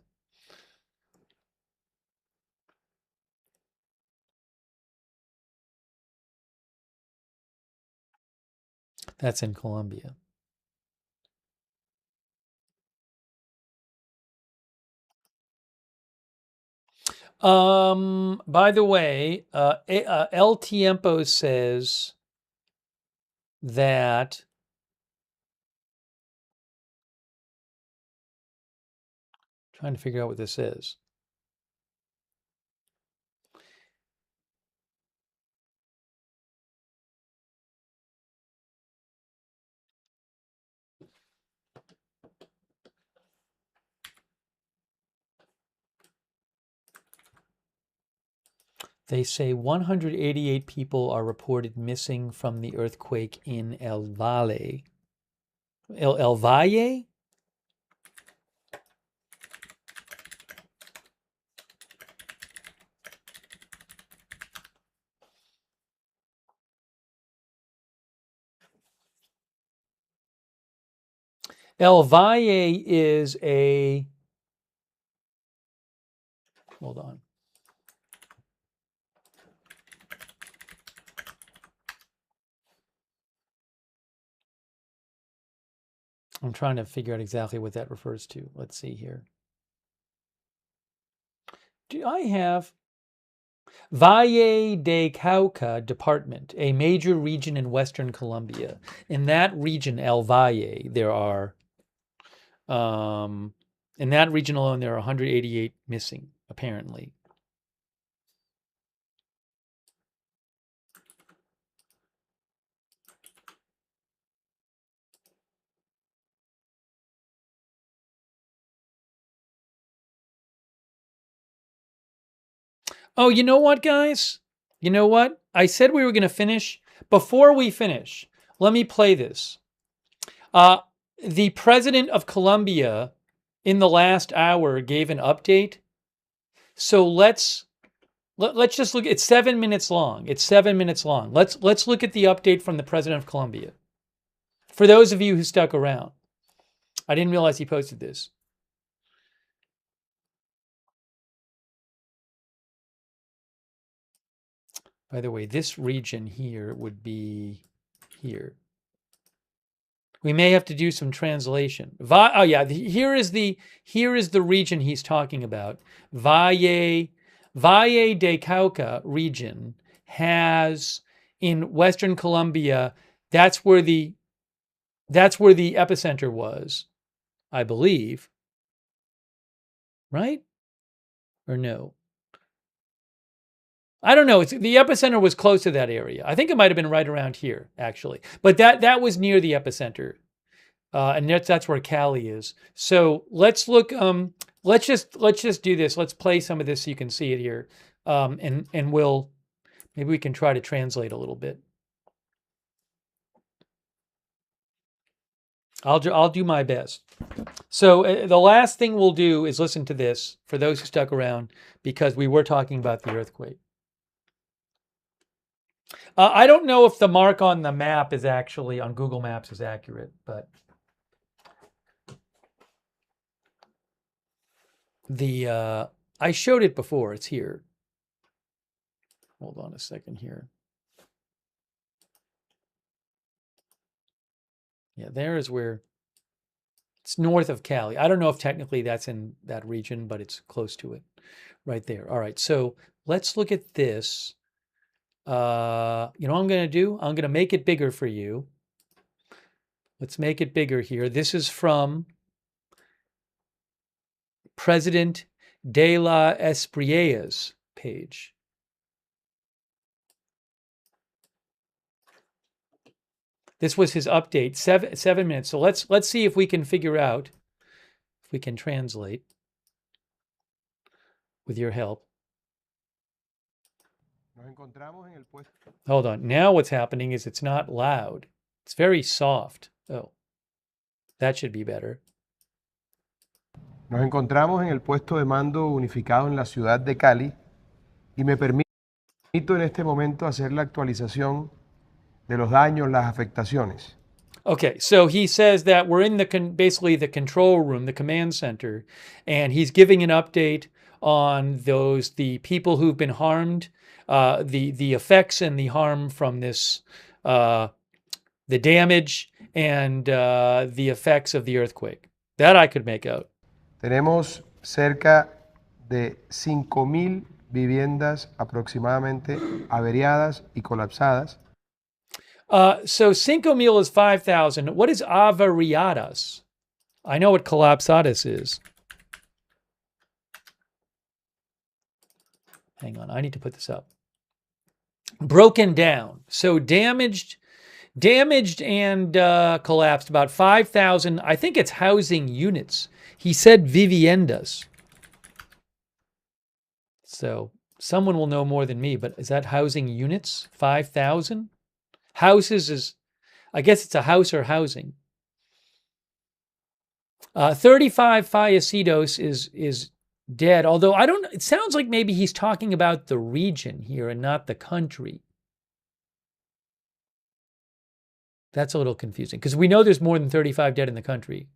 That's in Colombia. By the way, El Tiempo says that trying to figure out what this is. They say 188 people are reported missing from the earthquake in El Valle. El Valle? El Valle is hold on. I'm trying to figure out exactly what that refers to. Let's see here. Do I have Valle de Cauca Department, a major region in Western Colombia? In that region, El Valle, there are, in that region alone, there are 188 missing, apparently. Oh, you know what, guys? You know what? I said we were going to finish. Before we finish, let me play this. The president of Colombia in the last hour gave an update. So let's just look. It's 7 minutes long. It's 7 minutes long. Let's look at the update from the president of Colombia. For those of you who stuck around, I didn't realize he posted this. By the way, this region here would be here. We may have to do some translation. Oh yeah, here is the region he's talking about. Valle de Cauca region has in Western Colombia. That's where the epicenter was, I believe. Right? Or no? I don't know. The epicenter was close to that area. I think it might have been right around here, actually. But that was near the epicenter, and that's where Cali is. So let's look. Let's just do this. Let's play some of this so you can see it here, and maybe we can try to translate a little bit. I'll do my best. So the last thing we'll do is listen to this for those who stuck around, because we were talking about the earthquake. I don't know if the mark on the map is actually on Google Maps is accurate, but I showed it before. It's here. Hold on a second here. Yeah, there is where it's north of Cali. I don't know if technically that's in that region, but it's close to it, right there. All right, so let's look at this. You know what I'm going to do? I'm going to make it bigger for you. Let's make it bigger here. This is from President de la Espriellas page. This was his update, 7 minutes. So let's see if we can figure out, if we can translate with your help. Hold on. Now what's happening is it's not loud. It's very soft. Oh, that should be better. Nos encontramos en el puesto de mando unificado en la ciudad de Cali y me permito en este momento hacer la actualización de los daños, las afectaciones. Okay, so he says that we're in basically the control room, the command center, and he's giving an update on the people who've been harmed, the effects and the harm from this, the damage and the effects of the earthquake. That I could make out. Tenemos cerca de 5,000 viviendas aproximadamente averiadas y colapsadas. So 5,000 is 5,000. What is averiadas? I know what colapsadas is. Hang on, I need to put this up. Broken down. So damaged and collapsed, about 5,000. I think it's housing units. He said viviendas. So someone will know more than me, but is that housing units? 5,000? Houses is, I guess it's a house or housing. 35 fallecidos is dead, although it sounds like maybe he's talking about the region here and not the country. That's a little confusing because we know there's more than 35 dead in the country.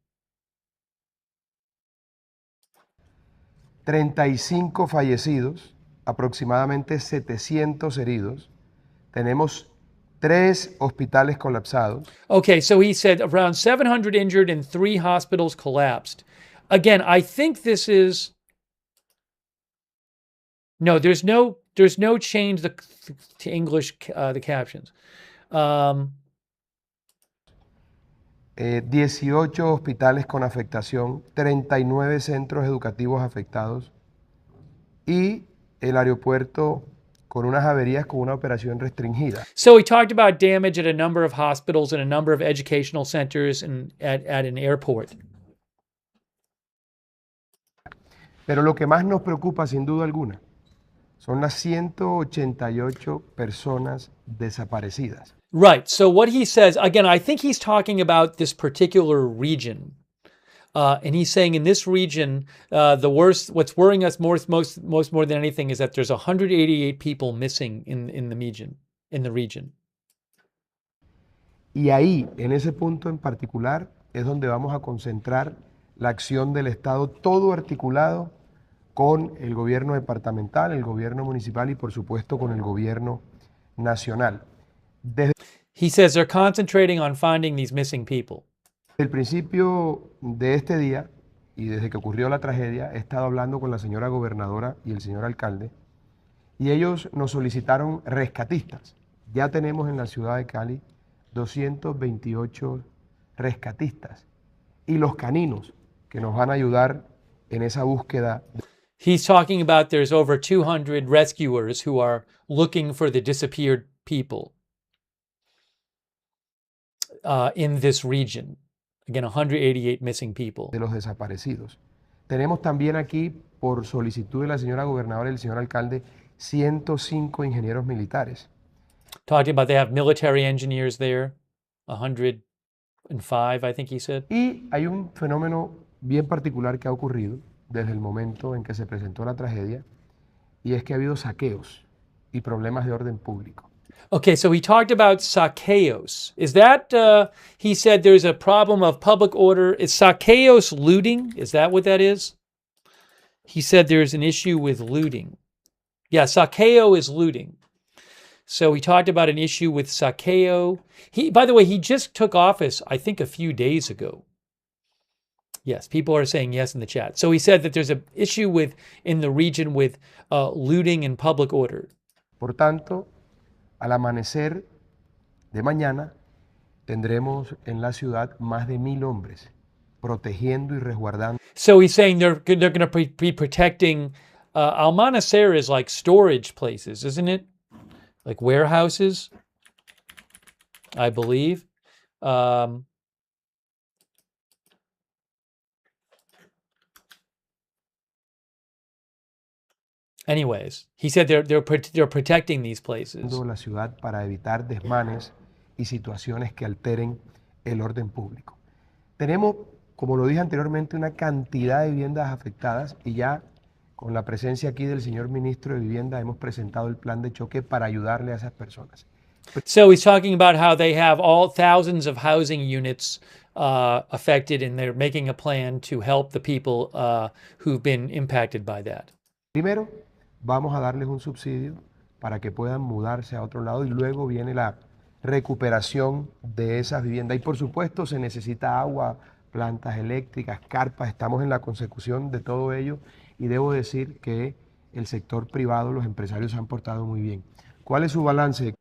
35 fallecidos, aproximadamente 700 heridos. Tenemos 3 hospitales colapsados. Okay, so he said around 700 injured and 3 hospitals collapsed. Again, I think this is no. There's no change to English the captions. 18 hospitales con afectación, 39 centros educativos afectados y el aeropuerto con unas averías con una operación restringida. So he talked about damage at a number of hospitals and a number of educational centers and at an airport. Pero lo que más nos preocupa, sin duda alguna, son las 188 personas desaparecidas. Right. So what he says, again, I think he's talking about this particular region. And he's saying in this region, what's worrying us most more than anything is that there's 188 people missing in the region. Y ahí, en ese punto en particular, es donde vamos a concentrar la acción del Estado, todo articulado con el gobierno departamental, el gobierno municipal y, por supuesto, con el gobierno nacional. Desde He says they're concentrating on finding these missing people. el principio de este día y desde que ocurrió la tragedia, he estado hablando con la señora gobernadora y el señor alcalde y ellos nos solicitaron rescatistas. Ya tenemos en la ciudad de Cali 228 rescatistas y los caninos que nos van a ayudar en esa búsqueda. He's talking about there's over 200 rescuers who are looking for the disappeared people in this region. Again, 188 missing people. De los desaparecidos. Tenemos también aquí, por solicitud de la señora gobernadora y el señor alcalde, 105 ingenieros militares. Talking about they have military engineers there, 105, I think he said. Y hay un fenómeno bien particular que ha ocurrido desde el momento en que se presentó la tragedia, y es que ha habido saqueos y problemas de orden público. Okay, so he talked about saqueos. Is that, he said there's a problem of public order. Is saqueos looting? Is that what that is? He said there's an issue with looting. Yeah, saqueo is looting. So he talked about an issue with saqueo. By the way, he just took office, I think, a few days ago. Yes, people are saying yes in the chat. So he said that there's an issue in the region with looting and public order. Por tanto, al amanecer de mañana tendremos en la ciudad más de 1,000 hombres protegiendo y resguardando. So he's saying they're going to be protecting. Almanecer is like storage places, isn't it? Like warehouses, I believe. Anyways, he said they're protecting these places. La ciudad para evitar desmanes y situaciones que alteren el orden público. Tenemos, como lo dije anteriormente, una cantidad de viviendas afectadas y ya con la presencia aquí del señor ministro de Vivienda hemos presentado el plan de choque para ayudarle a esas personas. So he's talking about how they have all thousands of housing units affected and they're making a plan to help the people who've been impacted by that. Primero, vamos a darles un subsidio para que puedan mudarse a otro lado y luego viene la recuperación de esas viviendas. Y por supuesto se necesita agua, plantas eléctricas, carpas, estamos en la consecución de todo ello y debo decir que el sector privado, los empresarios se han portado muy bien. ¿Cuál es su balance?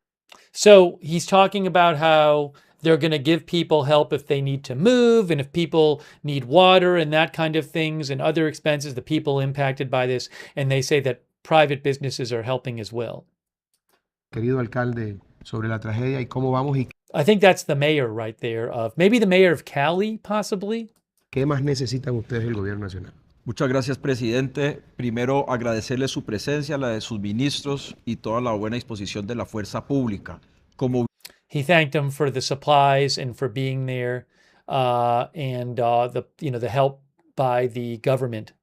So he's talking about how they're going to give people help if they need to move and if people need water and that kind of things and other expenses, the people impacted by this. And they say that private businesses are helping as well. Querido alcalde, sobre la tragedia y cómo vamos y I think that's the mayor right there of maybe the mayor of Cali, possibly. ¿qué más necesitan ustedes del gobierno nacional? Muchas gracias, presidente. Primero, agradecerle su presencia, la de sus ministros y toda la buena disposición de la fuerza pública. Como He thanked them for the supplies and for being there, and the help by the government,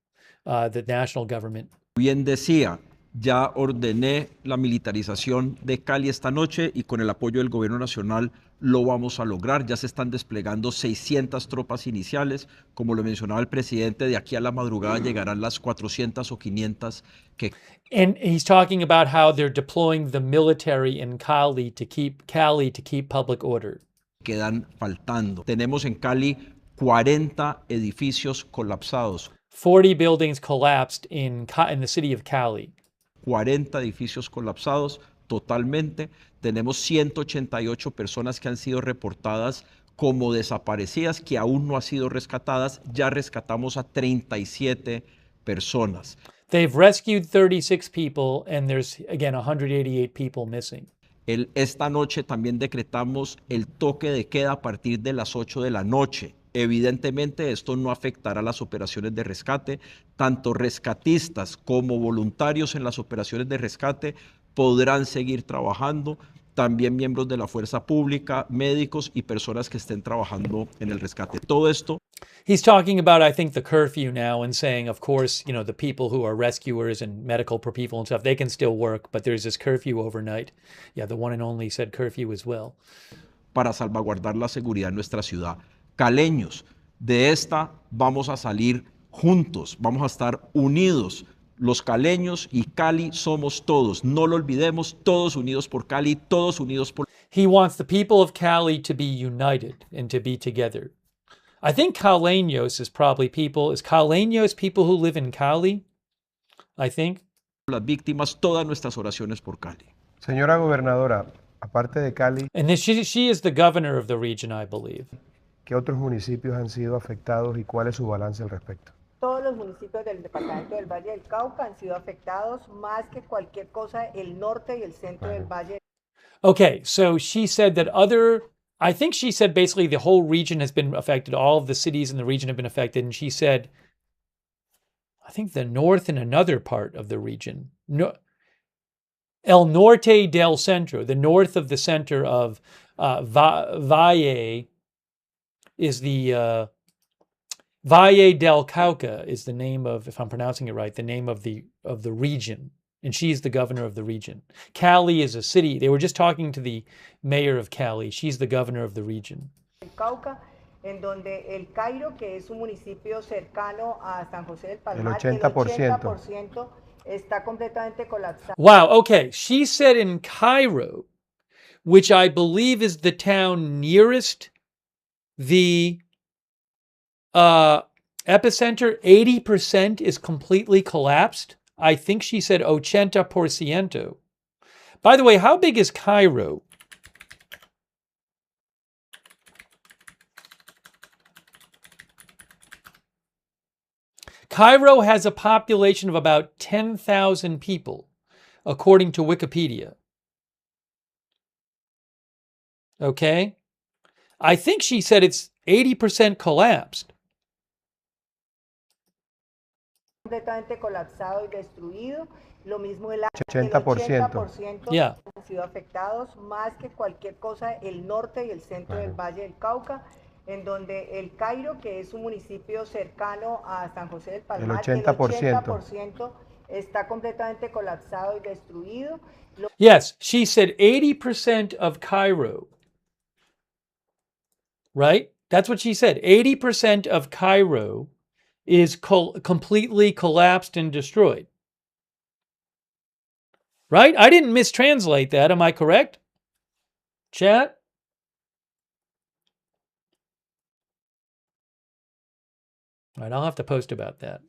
the national government. bien decía, Ya ordené la militarización de Cali esta noche y con el apoyo del gobierno nacional lo vamos a lograr. Ya se están desplegando 600 tropas iniciales. Como lo mencionaba el presidente, de aquí a la madrugada llegarán las 400 o 500 que And he's talking about how they're deploying the military in Cali to keep public order. quedan faltando. Tenemos en Cali 40 edificios colapsados. 40 buildings collapsed in the city of Cali. 40 edificios colapsados totalmente. Tenemos 188 personas que han sido reportadas como desaparecidas, que aún no han sido rescatadas. Ya rescatamos a 37 personas. They've rescued 36 people, and there's, again, 188 people missing. Esta noche también decretamos el toque de queda a partir de las 8 de la noche. Evidentemente, esto no afectará las operaciones de rescate. Tanto rescatistas como voluntarios en las operaciones de rescate podrán seguir trabajando. También miembros de la fuerza pública, médicos y personas que estén trabajando en el rescate. Todo esto. He's talking about, I think, the curfew now and saying, of course, you know, the people who are rescuers and medical people and stuff, they can still work, but there's this curfew overnight. Yeah, the one and only said curfew as well. Para salvaguardar la seguridad en nuestra ciudad. Caleños, de esta vamos a salir juntos, vamos a estar unidos. Los caleños y Cali somos todos, no lo olvidemos, todos unidos por Cali, todos unidos por... He wants the people of Cali to be united and to be together. I think caleños is caleños people who live in Cali, I think. Las víctimas, todas nuestras oraciones por Cali. Señora gobernadora, aparte de Cali, And she is the governor of the region, I believe. ¿qué otros municipios han sido afectados y cuál es su balance al respecto? Todos los municipios del departamento del Valle del Cauca han sido afectados, más que cualquier cosa, el norte y el centro del Valle. Okay, so she said that I think she said basically the whole region has been affected, all of the cities in the region have been affected, and she said, I think the north and another part of the region, El Norte del Centro, the north of the center of Valle is the Valle del Cauca is the name of, if I'm pronouncing it right, the name of the region. And she's the governor of the region. Cali is a city. They were just talking to the mayor of Cali. She's the governor of the region. El Cauca, en donde el Cairo, que es un municipio cercano a San José del Palmar, el 80% está completamente colapsado. Wow, okay. She said in Cairo, which I believe is the town nearest the epicenter, 80% is completely collapsed. I think she said 80%. By the way, how big is Cairo? Cairo has a population of about 10,000 people, according to Wikipedia. Okay? I think she said it's 80% collapsed. Completamente colapsado y destruido. Lo mismo el 80%. Yeah. Han sido afectados, más que cualquier cosa, el norte y el centro del Valle del Cauca, en donde el Cairo, que es un municipio cercano a San José del Palmar, el 80% está completamente colapsado y destruido. Yes, she said 80% of Cairo. Right? That's what she said. 80% of Cairo is completely collapsed and destroyed. Right? I didn't mistranslate that. Am I correct? Chat? All right, I'll have to post about that.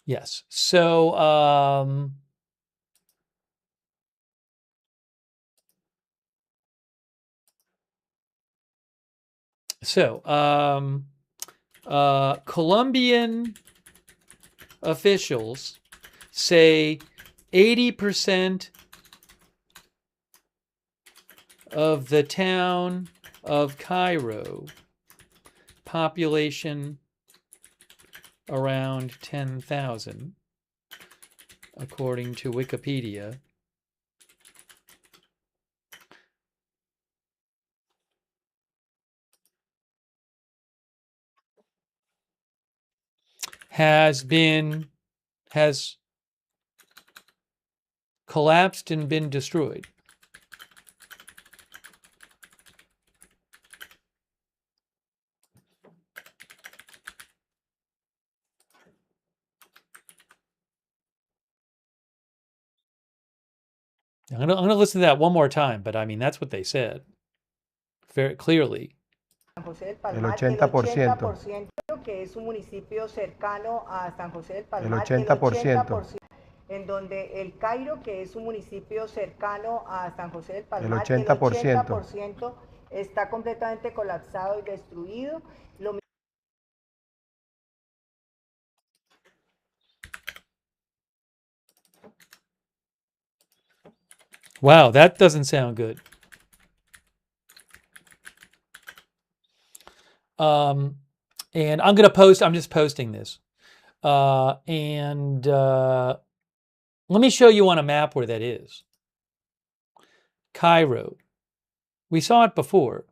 Yes. So, Colombian officials say 80% of the town of Cairo, population around 10,000, according to Wikipedia, has collapsed and been destroyed. I'm gonna listen to that one more time, but I mean that's what they said very clearly. San José del El Palmar, 80%. que es un municipio cercano a San José del El Palmar, 80%. en donde el Cairo, que es un municipio cercano a San José del El Palmar, 80%. está completamente colapsado y destruido. Wow, that doesn't sound good. And I'm just posting this. And let me show you on a map where that is. Cairo. We saw it before.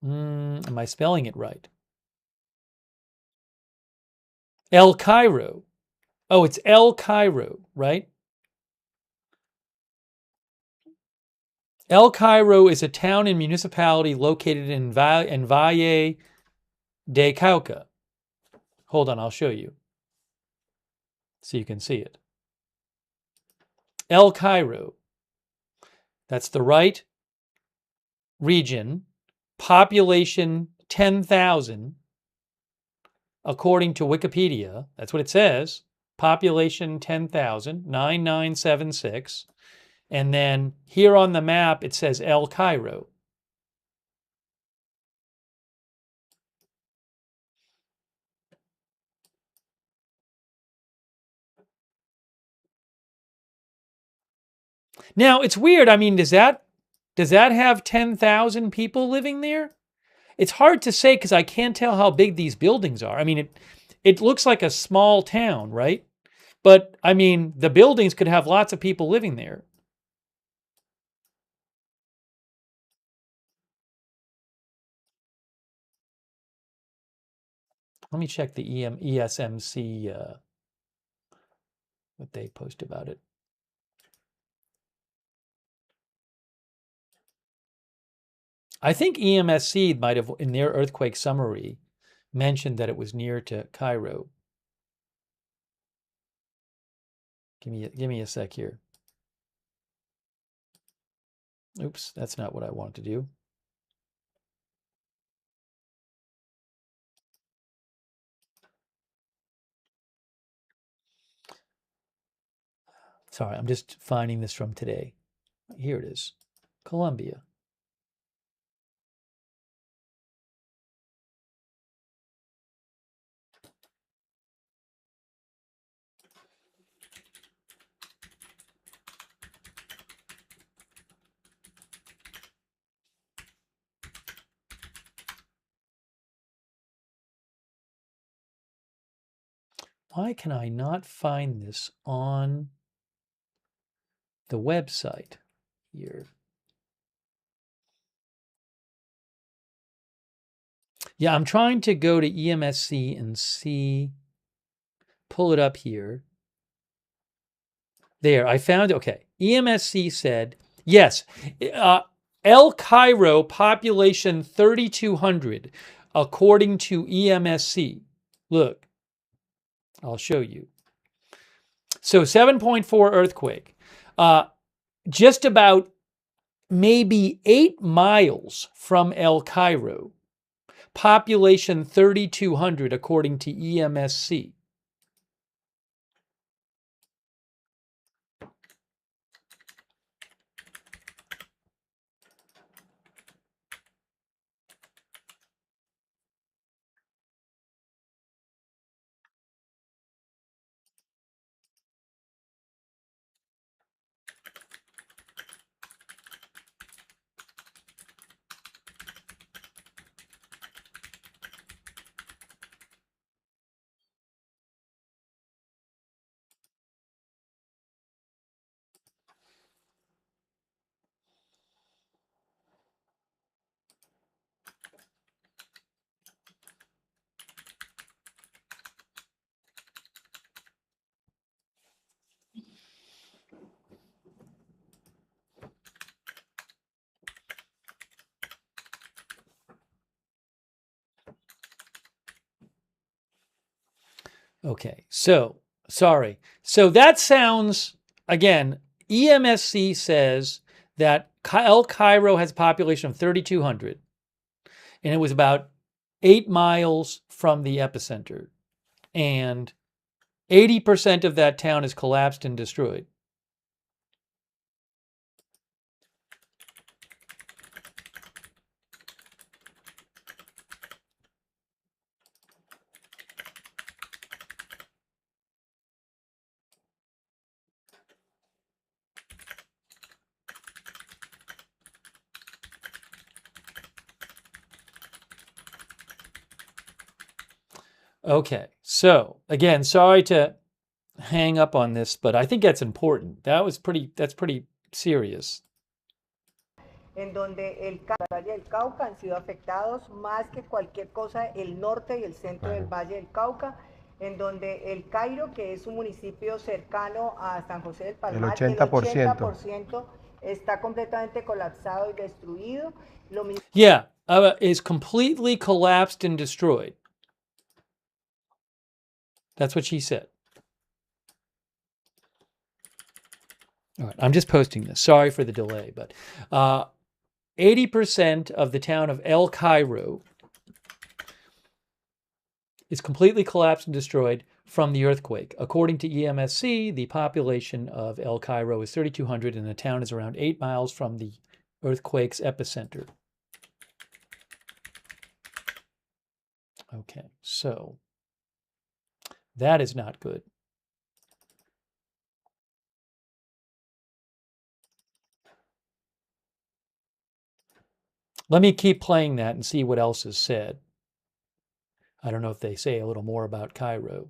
Am I spelling it right? El Cairo. Oh, it's El Cairo, right? El Cairo is a town and municipality located in Valle de Cauca. Hold on, I'll show you so you can see it. El Cairo. That's the right region. Population 10,000. According to Wikipedia, that's what it says. Population 10,000, 9976. And then here on the map, it says El Cairo. Now, it's weird. I mean, does that have 10,000 people living there? It's hard to say because I can't tell how big these buildings are. I mean, it looks like a small town, right? But, I mean, the buildings could have lots of people living there. Let me check the ESMC, what they post about it. I think EMSC might have, in their earthquake summary, mentioned that it was near to Cairo. Give me a sec here. Oops, that's not what I wanted to do. Sorry, I'm just finding this from today. Here it is. Colombia. Why can I not find this on the website here? Yeah, I'm trying to go to EMSC and see, pull it up here. There, I found it. Okay, EMSC said, yes, El Cairo population 3,200, according to EMSC. Look, I'll show you. So 7.4 earthquake. Just about maybe 8 miles from El Cairo. Population 3,200 according to EMSC. Okay, so, sorry. So that sounds, again, EMSC says that El Cairo has a population of 3,200, and it was about 8 miles from the epicenter. And 80% of that town is collapsed and destroyed. Okay, so again, sorry to hang up on this, but I think that's important. That's pretty serious. En donde el Valle del Cauca han sido afectados más que cualquier cosa el norte y el centro del Valle del Cauca, en donde el Cairo, que es un municipio cercano a San José del Palmar, el 80%, 80% está completamente colapsado y destruido. Lo mismo Yeah, is completely collapsed and destroyed. That's what she said. All right, I'm just posting this. Sorry for the delay, but 80% of the town of El Cairo is completely collapsed and destroyed from the earthquake. According to EMSC, the population of El Cairo is 3,200 and the town is around 8 miles from the earthquake's epicenter. Okay, so that is not good. Let me keep playing that and see what else is said. I don't know if they say a little more about Cairo.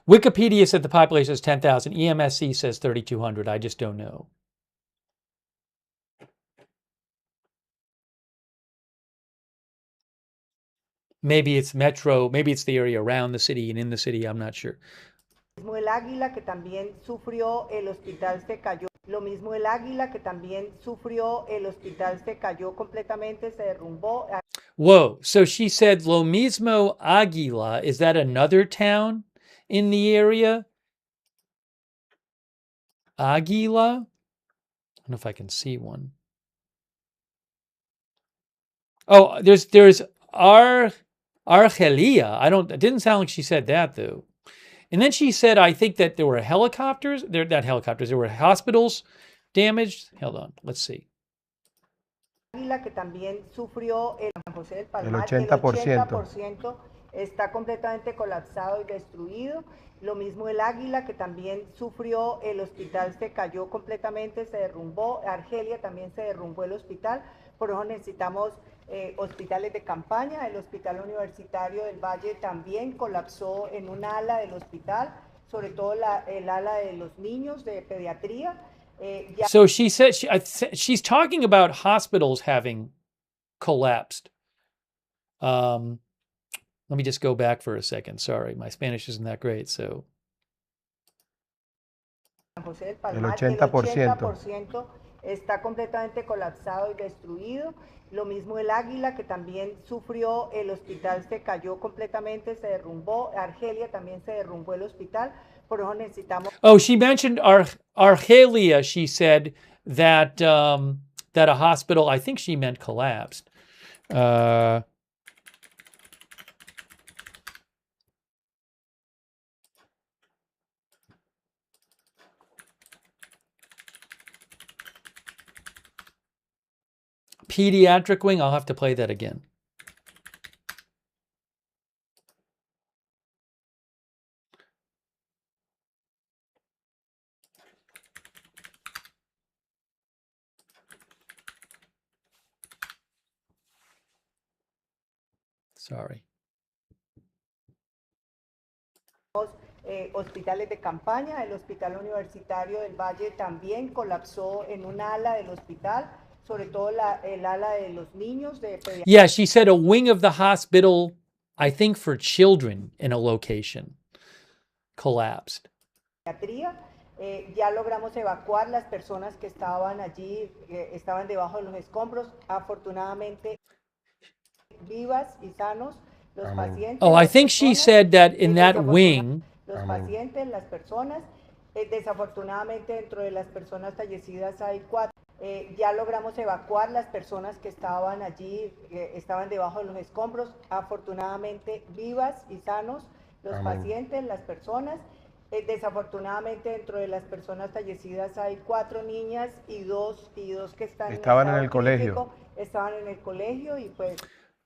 Wikipedia said the population is 10,000. EMSC says 3,200. I just don't know. Maybe it's metro, maybe it's the area around the city and in the city, I'm not sure. el Águila, que también sufrió, el hospital se cayó. Lo mismo el Águila, que también sufrió, el hospital se cayó completamente, se derrumbó. Whoa, so she said Lo mismo Águila. Is that another town in the area? Águila? I don't know if I can see one. Oh, there's Argelia. It didn't sound like she said that though. And then she said, I think that there were helicopters. They're not helicopters. There were hospitals damaged. Hold on. Let's see. Águila, que también sufrió el San José del Palmar, el 80%. 80% está completamente colapsado y destruido. Lo mismo el Águila, que también sufrió, el hospital se cayó completamente, se derrumbó. Argelia también se derrumbó el hospital. Por eso necesitamos hospitales de campaña. El hospital universitario del Valle también colapsó en un ala del hospital, sobre todo el ala de los niños de pediatría. So she said she's talking about hospitals having collapsed. Let me just go back for a second. Sorry, my Spanish isn't that great. So San José del Palmar, el 80% está completamente colapsado y destruido. Lo mismo el Águila, que también sufrió, el hospital se cayó completamente, se derrumbó. Argelia también se derrumbó el hospital. Por eso necesitamos. Oh, she mentioned Argelia. She said that that a hospital, I think she meant collapsed. Pediatric wing, I'll have to play that again. Sorry. Hospitales de campaña, el hospital universitario del Valle también colapsó en un ala del hospital, sobre todo el ala de los niños de pediatría. Yeah, she said a wing of the hospital, I think for children in a location. collapsed. Ya logramos evacuar las personas que estaban allí, estaban debajo de los escombros, afortunadamente vivas y sanos. Los pacientes, Oh, I think she said that in that wing. Los pacientes, las personas, desafortunadamente dentro de las personas fallecidas hay 4. Ya logramos evacuar las personas que estaban allí, estaban debajo de los escombros, afortunadamente vivas y sanos. Los pacientes, las personas, desafortunadamente dentro de las personas fallecidas hay 4 niñas y dos que estaban en el colegio. Estaban en el colegio y pues.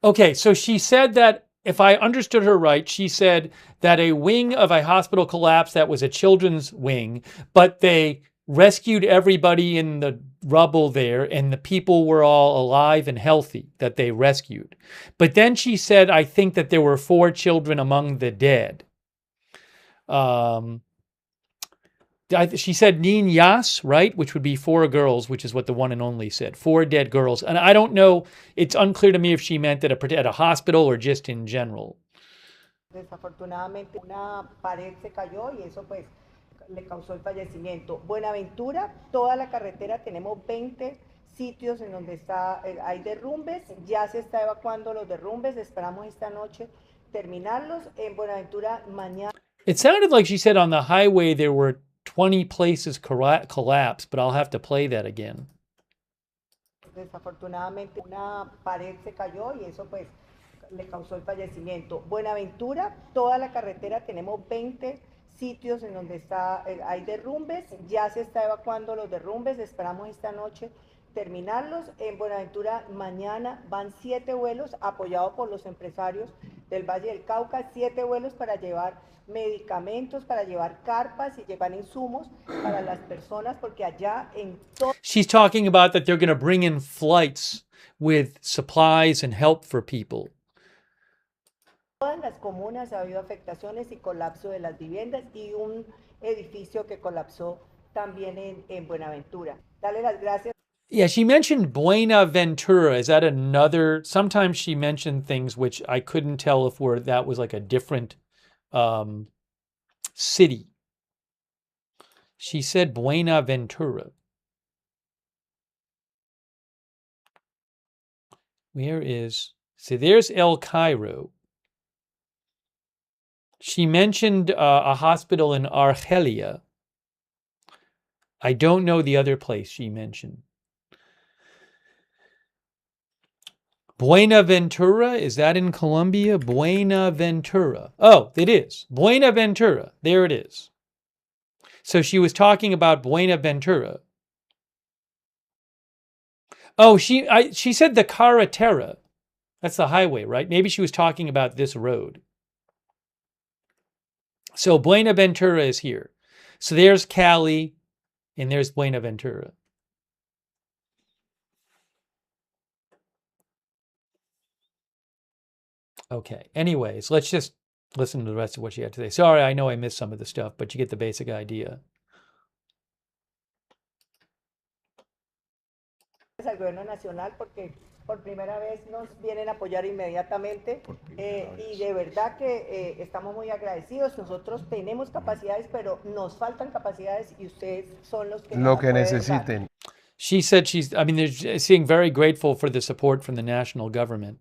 Okay, so she said that, if I understood her right, she said that a wing of a hospital collapsed that was a children's wing, but they rescued everybody in the rubble there, and the people were all alive and healthy that they rescued. But then she said, I think that there were 4 children among the dead. She said niñas, right? Which would be 4 girls, which is what the one and only said. 4 dead girls. And I don't know, it's unclear to me if she meant at a hospital or just in general. Desafortunadamente una pared se cayó y eso pues le causó el fallecimiento. Buenaventura, toda la carretera tenemos 20 sitios en donde hay derrumbes, ya se está evacuando los derrumbes, esperamos esta noche terminarlos. En Buenaventura mañana. It sounded like she said on the highway there were 20 places collapsed, but I'll have to play that again. Desafortunadamente una pared se cayó y eso pues le causó el fallecimiento. Buenaventura, toda la carretera tenemos 20 sitios en donde hay derrumbes, ya se está evacuando los derrumbes, esperamos esta noche terminarlos. En Buenaventura mañana van 7 vuelos apoyados por los empresarios del Valle del Cauca, 7 vuelos para llevar medicamentos, para llevar carpas y llevar insumos para las personas, porque allá en todo. She's talking about that they're going to bring in flights with supplies and help for people. Todas las comunas ha habido afectaciones y colapso de las viviendas y un edificio que colapsó también en Buenaventura. Dale las gracias. Yeah, she mentioned Buenaventura. Is that another? Sometimes she mentioned things which I couldn't tell if that was like a different city. She said Buenaventura. Where is? See, there's El Cairo. She mentioned a hospital in Argelia. I don't know the other place she mentioned. Buenaventura, is that in Colombia? Buenaventura. Oh, it is. Buenaventura. There it is. So she was talking about Buenaventura. Oh, she said the carretera. That's the highway, right? Maybe she was talking about this road. So Buenaventura is here. So there's Cali, and there's Buenaventura. Okay. Anyways, let's just listen to the rest of what she had to say. Sorry, I know I missed some of the stuff, but you get the basic idea. Al gobierno nacional porque por primera vez nos vienen a apoyar inmediatamente y de verdad que estamos muy agradecidos. Nosotros tenemos capacidades, pero nos faltan capacidades y ustedes son los que lo que necesiten. She said they're being very grateful for the support from the national government.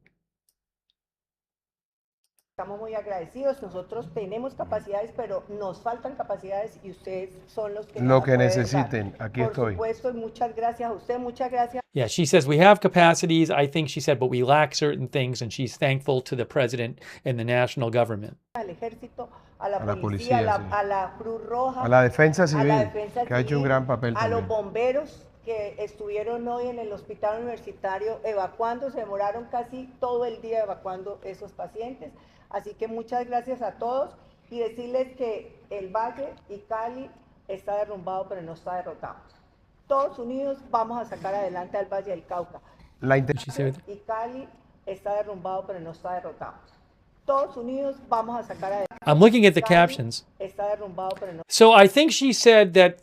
Estamos muy agradecidos, nosotros tenemos capacidades, pero nos faltan capacidades y ustedes son los que lo que necesiten. Aquí estoy. Por supuesto, muchas gracias a usted, muchas gracias. Yeah, she says we have capacities, I think she said, but we lack certain things, and she's thankful to the president and the national government. Al ejército, a la policía, a la Cruz Roja, a la defensa civil, que ha hecho un gran papel a también. los bomberos que estuvieron hoy en el hospital universitario evacuando, se demoraron casi todo el día evacuando esos pacientes. Así que muchas gracias a todos y decirles que el Valle y Cali está derrumbado, pero no está derrotado. Todos unidos vamos a sacar adelante al Valle del Cauca. Y Cali está derrumbado, pero no está derrotado. Todos unidos vamos a sacar adelante. I'm looking at the captions. Está derrumbado, pero no. So I think she said that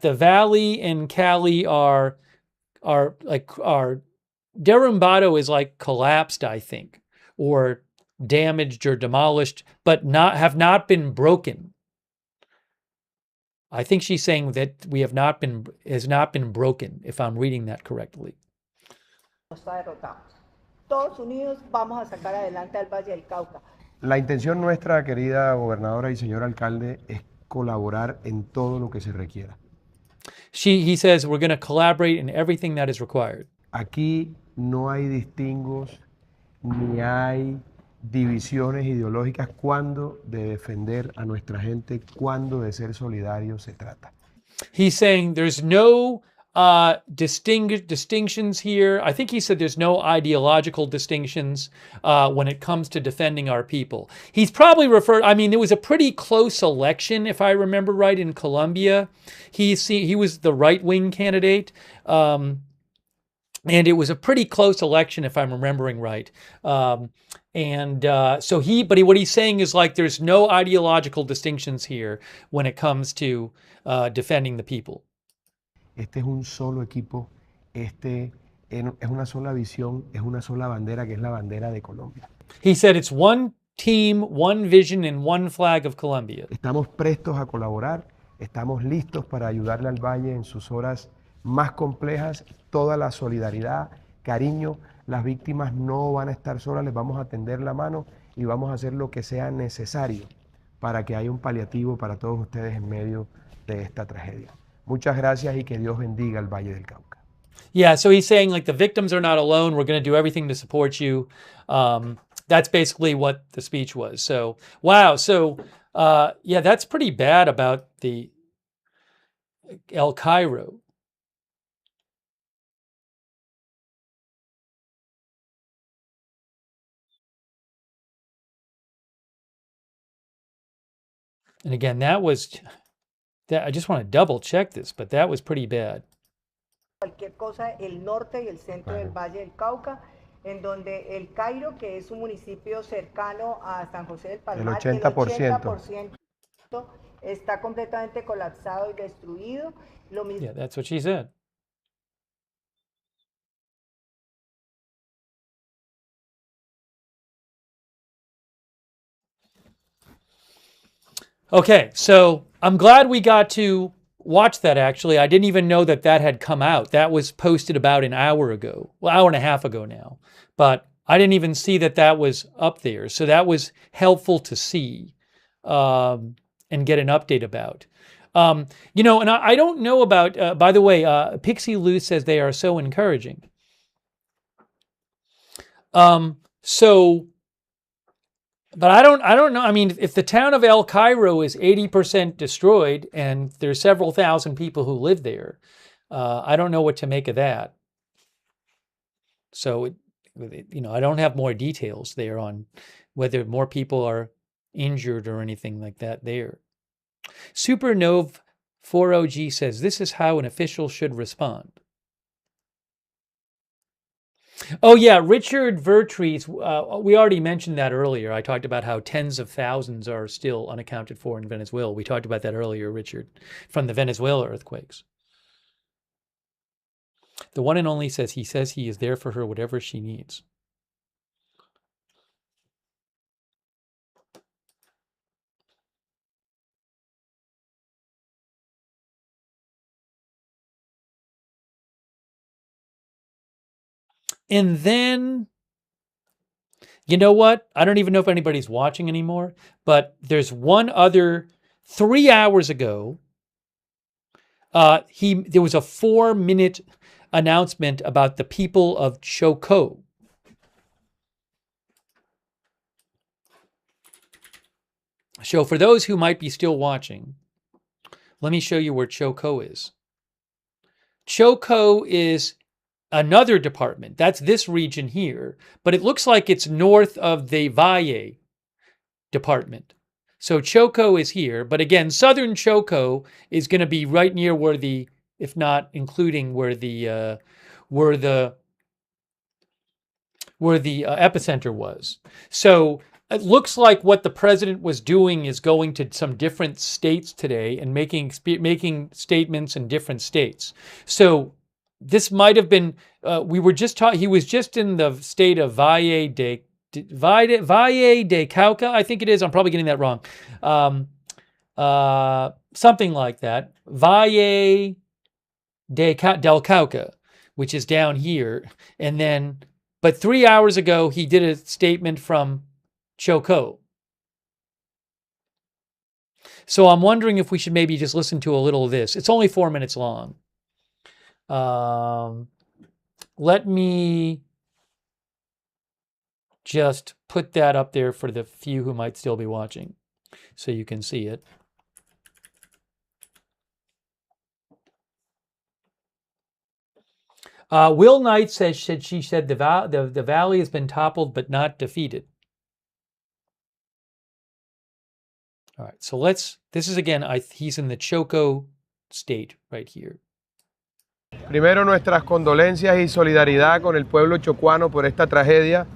the Valley and Cali are derumbado is like collapsed, I think. Or damaged or demolished, but have not been broken. I think she's saying that has not been broken, if I'm reading that correctly. Todos unidos vamos a sacar adelante al Valle del Cauca. La intención nuestra, querida gobernadora y señor alcalde, es colaborar en todo lo que se requiera. He says we're going to collaborate in everything that is required. Aquí no hay distingos ni hay divisiones ideológicas cuando de defender a nuestra gente, cuando de ser solidarios se trata. He's saying there's no distinctions here. I think he said there's no ideological distinctions when it comes to defending our people. He's probably there was a pretty close election, if I remember right, in Colombia. He was the right-wing candidate. And it was a pretty close election, if I'm remembering right. What he's saying is like there's no ideological distinctions here when it comes to defending the people. Este es un solo equipo, es una sola visión, es una sola bandera que es la bandera de Colombia. He said it's one team, one vision, and one flag of Colombia. Estamos prestos a colaborar, estamos listos para ayudarle al Valle en sus horas más complejas, toda la solidaridad, cariño, las víctimas no van a estar solas, les vamos a tender la mano y vamos a hacer lo que sea necesario para que haya un paliativo para todos ustedes en medio de esta tragedia. Muchas gracias y que Dios bendiga el Valle del Cauca. Yeah, so he's saying like the victims are not alone. We're going to do everything to support you. That's basically what the speech was. So, wow. So, yeah, that's pretty bad about the El Cairo. And again, I just want to double check this, but that was pretty bad. Cualquier cosa, el norte y el centro del Valle del Cauca, en donde el Cairo, que es un municipio cercano a San José del Palmar, el 80% está completamente colapsado y destruido. Lo mismo. Yeah, that's what she said. Okay, so I'm glad we got to watch that, actually. I didn't even know that had come out. That was posted about an hour ago. Well, hour and a half ago now. But I didn't even see that was up there. So that was helpful to see and get an update about. And I don't know about, by the way, Pixie Lou says they are so encouraging. But I don't know. I mean, if the town of El Cairo is 80% destroyed and there's several thousand people who live there, I don't know what to make of that. So, I don't have more details there on whether more people are injured or anything like that there. Supernova 40G says, this is how an official should respond. Oh, yeah, Richard Vertrees, we already mentioned that earlier. I talked about how tens of thousands are still unaccounted for in Venezuela. We talked about that earlier, Richard, from the Venezuela earthquakes. The one and only says he is there for her, whatever she needs. And then, you know what? I don't even know if anybody's watching anymore, but there's one other, 3 hours ago, there was a 4-minute announcement about the people of Chocó. So for those who might be still watching, let me show you where Chocó is. Chocó is another department. That's this region here, but it looks like it's north of the Valle department. So Chocó is here, but again, southern Chocó is going to be right near where the, if not including where the epicenter was. So it looks like what the president was doing is going to some different states today and making statements in different states. So this might have been, he was just in the state of Valle de Valle de Cauca, I think it is. I'm probably getting that wrong. Something like that. Valle del Cauca, which is down here. And then, but 3 hours ago, he did a statement from Chocó. So I'm wondering if we should maybe just listen to a little of this. It's only 4 minutes long. Let me just put that up there for the few who might still be watching so you can see it. Will Knight says she said the valley has been toppled but not defeated. All right, so this is again, he's in the Chocó state right here. Primero, nuestras condolencias y solidaridad con el pueblo chocuano por esta tragedia.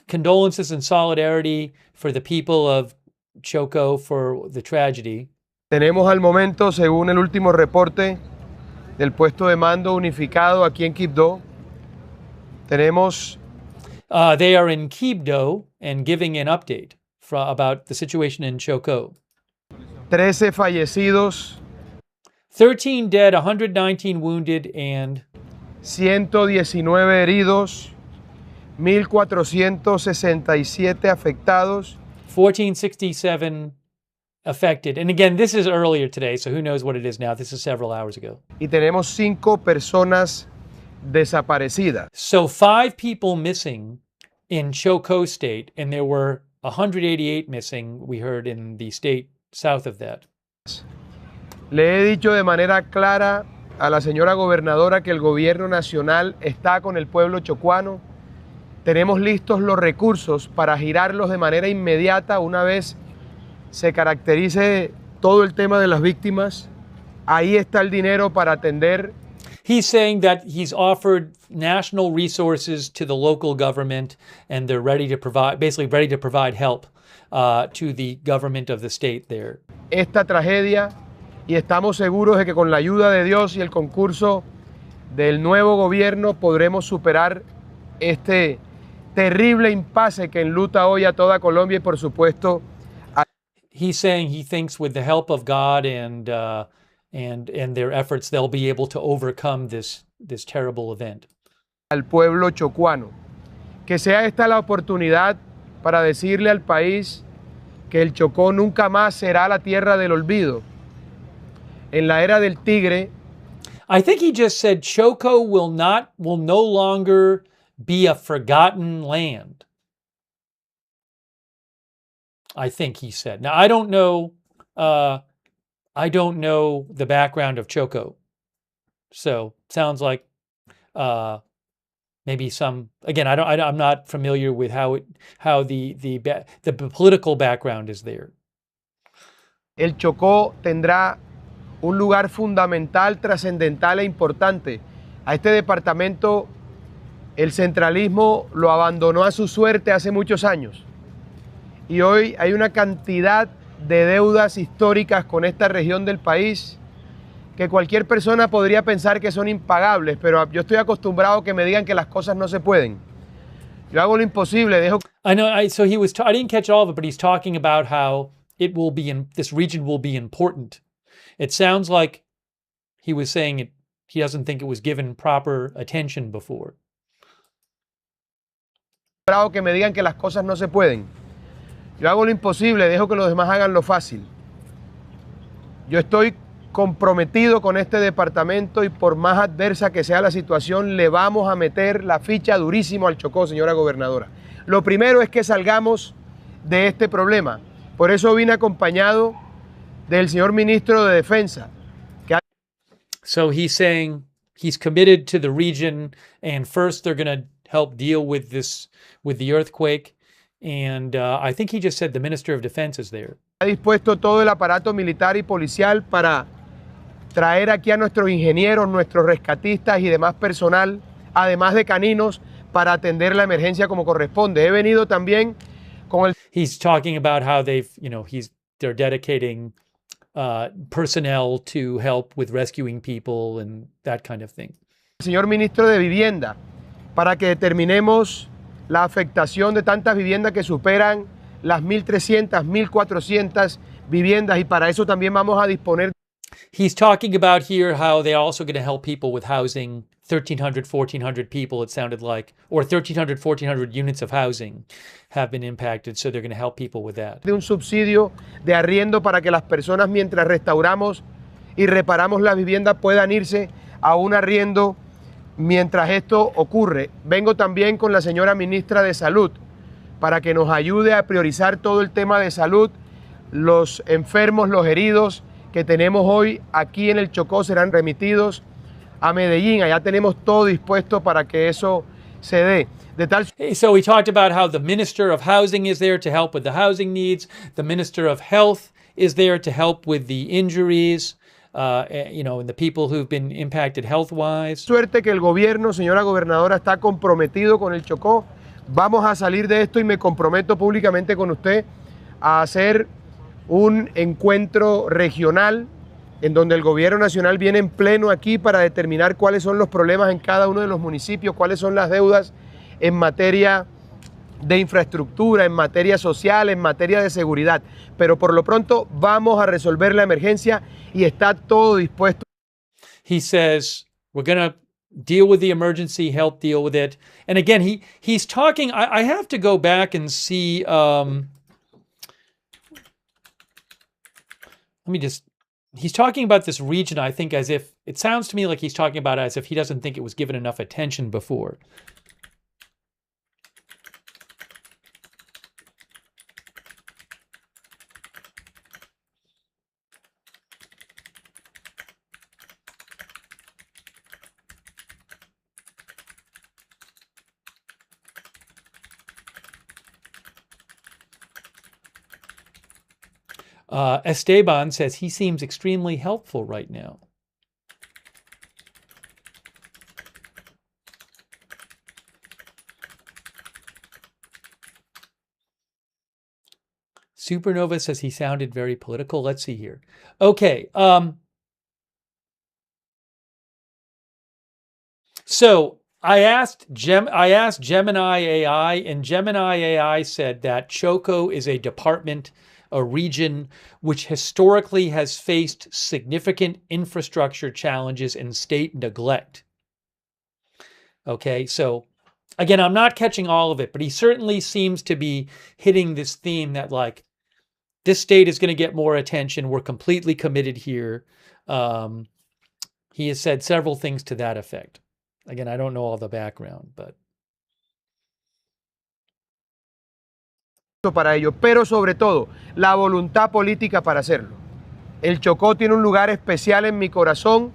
Condolences and solidarity for the people of Chocó for the tragedy. Tenemos al momento, según el último reporte del puesto de mando unificado aquí en Quibdó, tenemos... They are in Quibdó and giving an update about the situation in Chocó. 13 fallecidos. 13 dead, 119 wounded, and 119 heridos, 1,467 afectados. 1,467 affected. And again, this is earlier today, so who knows what it is now. This is several hours ago. Y tenemos 5 personas desaparecidas. So 5 people missing in Chocó State, and there were 188 missing, we heard, in the state south of that. Le he dicho de manera clara a la señora gobernadora que el gobierno nacional está con el pueblo chocuano. Tenemos listos los recursos para girarlos de manera inmediata una vez se caracterice todo el tema de las víctimas. Ahí está el dinero para atender. He's saying that he's offered national resources to the local government and they're ready to provide, basically ready to provide help to the government of the state there. Esta tragedia, y estamos seguros de que con la ayuda de Dios y el concurso del nuevo gobierno podremos superar este terrible impasse que enluta hoy a toda Colombia y por supuesto He's saying he thinks with the help of God and their efforts they'll be able to overcome this terrible event. Al pueblo chocuano, que sea esta la oportunidad para decirle al país que el Chocó nunca más será la tierra del olvido. En la era del tigre, I think he just said Chocó will no longer be a forgotten land. I think he said. Now I don't know the background of Chocó. So sounds like maybe some, again, I'm not familiar with how the political background is there. El Chocó tendrá un lugar fundamental, trascendental e importante. A este departamento el centralismo lo abandonó a su suerte hace muchos años. Y hoy hay una cantidad de deudas históricas con esta región del país que cualquier persona podría pensar que son impagables, pero yo estoy acostumbrado a que me digan que las cosas no se pueden. Yo hago lo imposible, dejo... I know, I didn't catch all of it, but he's talking about how this region will be important. It sounds like he was saying he doesn't think it was given proper attention before. Que me digan que las cosas no se pueden. Yo hago lo imposible, dejo que los demás hagan lo fácil. Yo estoy comprometido con este departamento y por más adversa que sea la situación, le vamos a meter la ficha durísimo al Chocó, señora gobernadora. Lo primero es que salgamos de este problema. Por eso vine acompañado del señor ministro de Defensa. So he's saying he's committed to the region, and first they're going to help deal with the earthquake. And I think he just said the Minister of Defense is there. Ha dispuesto todo el aparato militar y policial para traer aquí a nuestros ingenieros, nuestros rescatistas y demás personal, además de caninos, para atender la emergencia como corresponde. He venido también con el... He's talking about how they're dedicating personnel to help with rescuing people and that kind of thing. Señor Ministro de Vivienda, para que determinemos la afectación de tantas viviendas que superan las 1.300, 1.400 viviendas y para eso también vamos a disponer. He's talking about here how they're also going to help people with housing, 1,300, 1,400 people, it sounded like, or 1,300, 1,400 units of housing have been impacted, so they're going to help people with that. De un subsidio de arriendo para que las personas mientras restauramos y reparamos las viviendas puedan irse a un arriendo mientras esto ocurre. Vengo también con la señora ministra de Salud para que nos ayude a priorizar todo el tema de salud. Los enfermos, los heridos que tenemos hoy aquí en el Chocó serán remitidos a Medellín. Allá tenemos todo dispuesto para que eso se dé. So we talked about how the Minister of Housing is there to help with the housing needs. The Minister of Health is there to help with the injuries, and the people who've been impacted health-wise. Suerte que el gobierno, señora gobernadora, está comprometido con el Chocó. Vamos a salir de esto y me comprometo públicamente con usted a hacer un encuentro regional en donde el gobierno nacional viene en pleno aquí para determinar cuáles son los problemas en cada uno de los municipios, cuáles son las deudas en materia de infraestructura, en materia social, en materia de seguridad. Pero por lo pronto vamos a resolver la emergencia y está todo dispuesto. He says, we're going to deal with the emergency, help deal with it. And again, he's talking, I have to go back and see, he's talking about this region, I think, as if, it sounds to me like he's talking about it as if he doesn't think it was given enough attention before. Esteban says he seems extremely helpful right now. Supernova says he sounded very political. Let's see here. Okay. So I asked Gemini AI, and Gemini AI said that Choco is a department, a region which historically has faced significant infrastructure challenges and state neglect. Okay, so again, I'm not catching all of it, but he certainly seems to be hitting this theme that, like, this state is going to get more attention. We're completely committed here. He has said several things to that effect. Again, I don't know all the background, but... para ello, pero sobre todo la voluntad política para hacerlo. El Chocó tiene un lugar especial en mi corazón.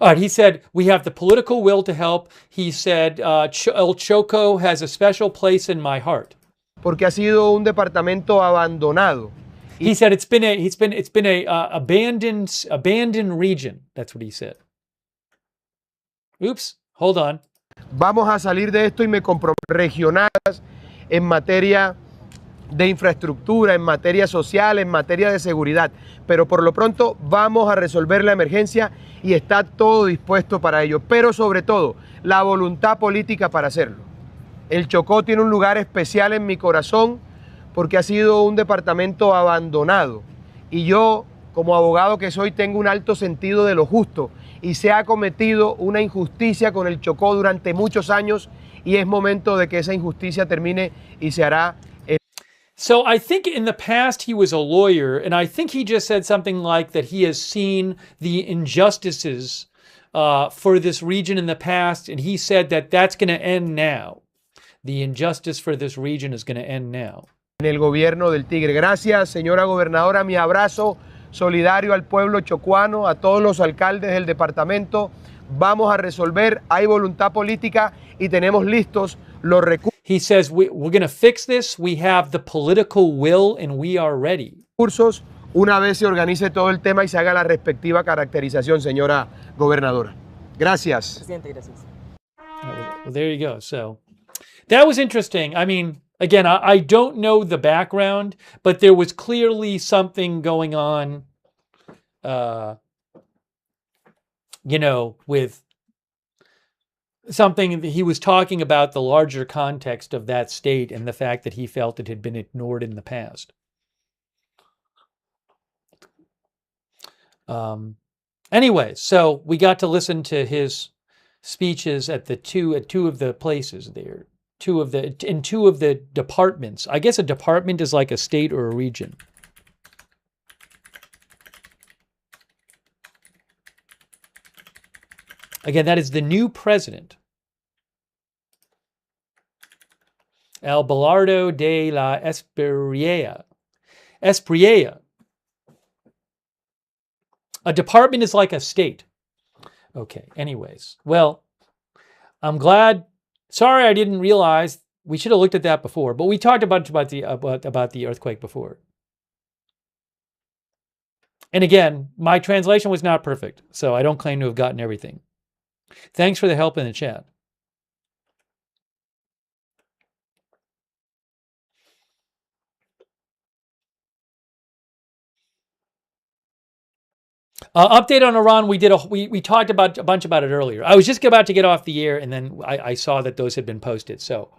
All right, he said we have the political will to help. He said El Choco has a special place in my heart. Porque ha sido un departamento abandonado. He said it's been a abandoned region. That's what he said. Oops, hold on. Vamos a salir de esto y me comprometo regionales en materia de infraestructura, en materia social, en materia de seguridad. Pero por lo pronto vamos a resolver la emergencia y está todo dispuesto para ello. Pero sobre todo, la voluntad política para hacerlo. El Chocó tiene un lugar especial en mi corazón porque ha sido un departamento abandonado. Y yo, como abogado que soy, tengo un alto sentido de lo justo. Y se ha cometido una injusticia con el Chocó durante muchos años y es momento de que esa injusticia termine y se hará. So I think in the past he was a lawyer, and I think he just said something like that he has seen the injustices for this region in the past, and he said that that's going to end now. The injustice for this region is going to end now. En el gobierno del Tigre. Gracias, señora gobernadora. Mi abrazo solidario al pueblo chocuano, a todos los alcaldes del departamento. Vamos a resolver, hay voluntad política y tenemos listos los recursos. He says we're going to fix this. We have the political will and we are ready. Una vez se organice todo el tema y se haga la respectiva caracterización, señora gobernadora. Gracias. Presidente, gracias. Well, there you go. So that was interesting. I mean, again, I don't know the background, but there was clearly something going on, with something that he was talking about the larger context of that state and the fact that he felt it had been ignored in the past. Anyway, so we got to listen to his speeches at two of the places there, in two of the departments. I guess a department is like a state or a region. Again, that is the new president, Abelardo de la Espriella. A department is like a state. Okay, anyways. Well, I'm glad. Sorry, I didn't realize. We should have looked at that before, but we talked about the earthquake before. And again, my translation was not perfect, so I don't claim to have gotten everything. Thanks for the help in the chat. Update on Iran. We talked about a bunch about it earlier. I was just about to get off the air, and then I saw that those had been posted. So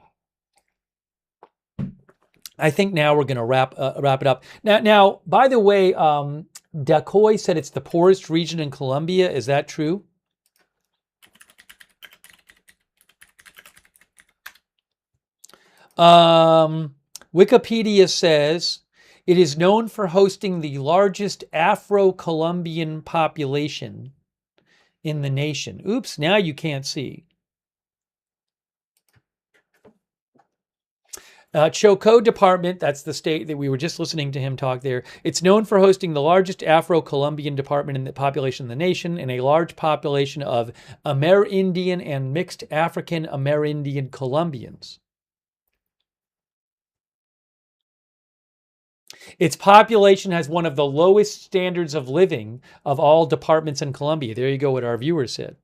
I think now we're going to wrap it up. Now, by the way, Dacoy said it's the poorest region in Colombia. Is that true? Wikipedia says it is known for hosting the largest Afro-Colombian population in the nation. Oops, now you can't see. Chocó Department, that's the state that we were just listening to him talk there. It's known for hosting the largest Afro-Colombian department in the population of the nation and a large population of Amerindian and mixed African Amerindian Colombians. Its population has one of the lowest standards of living of all departments in Colombia. There you go, what our viewers said.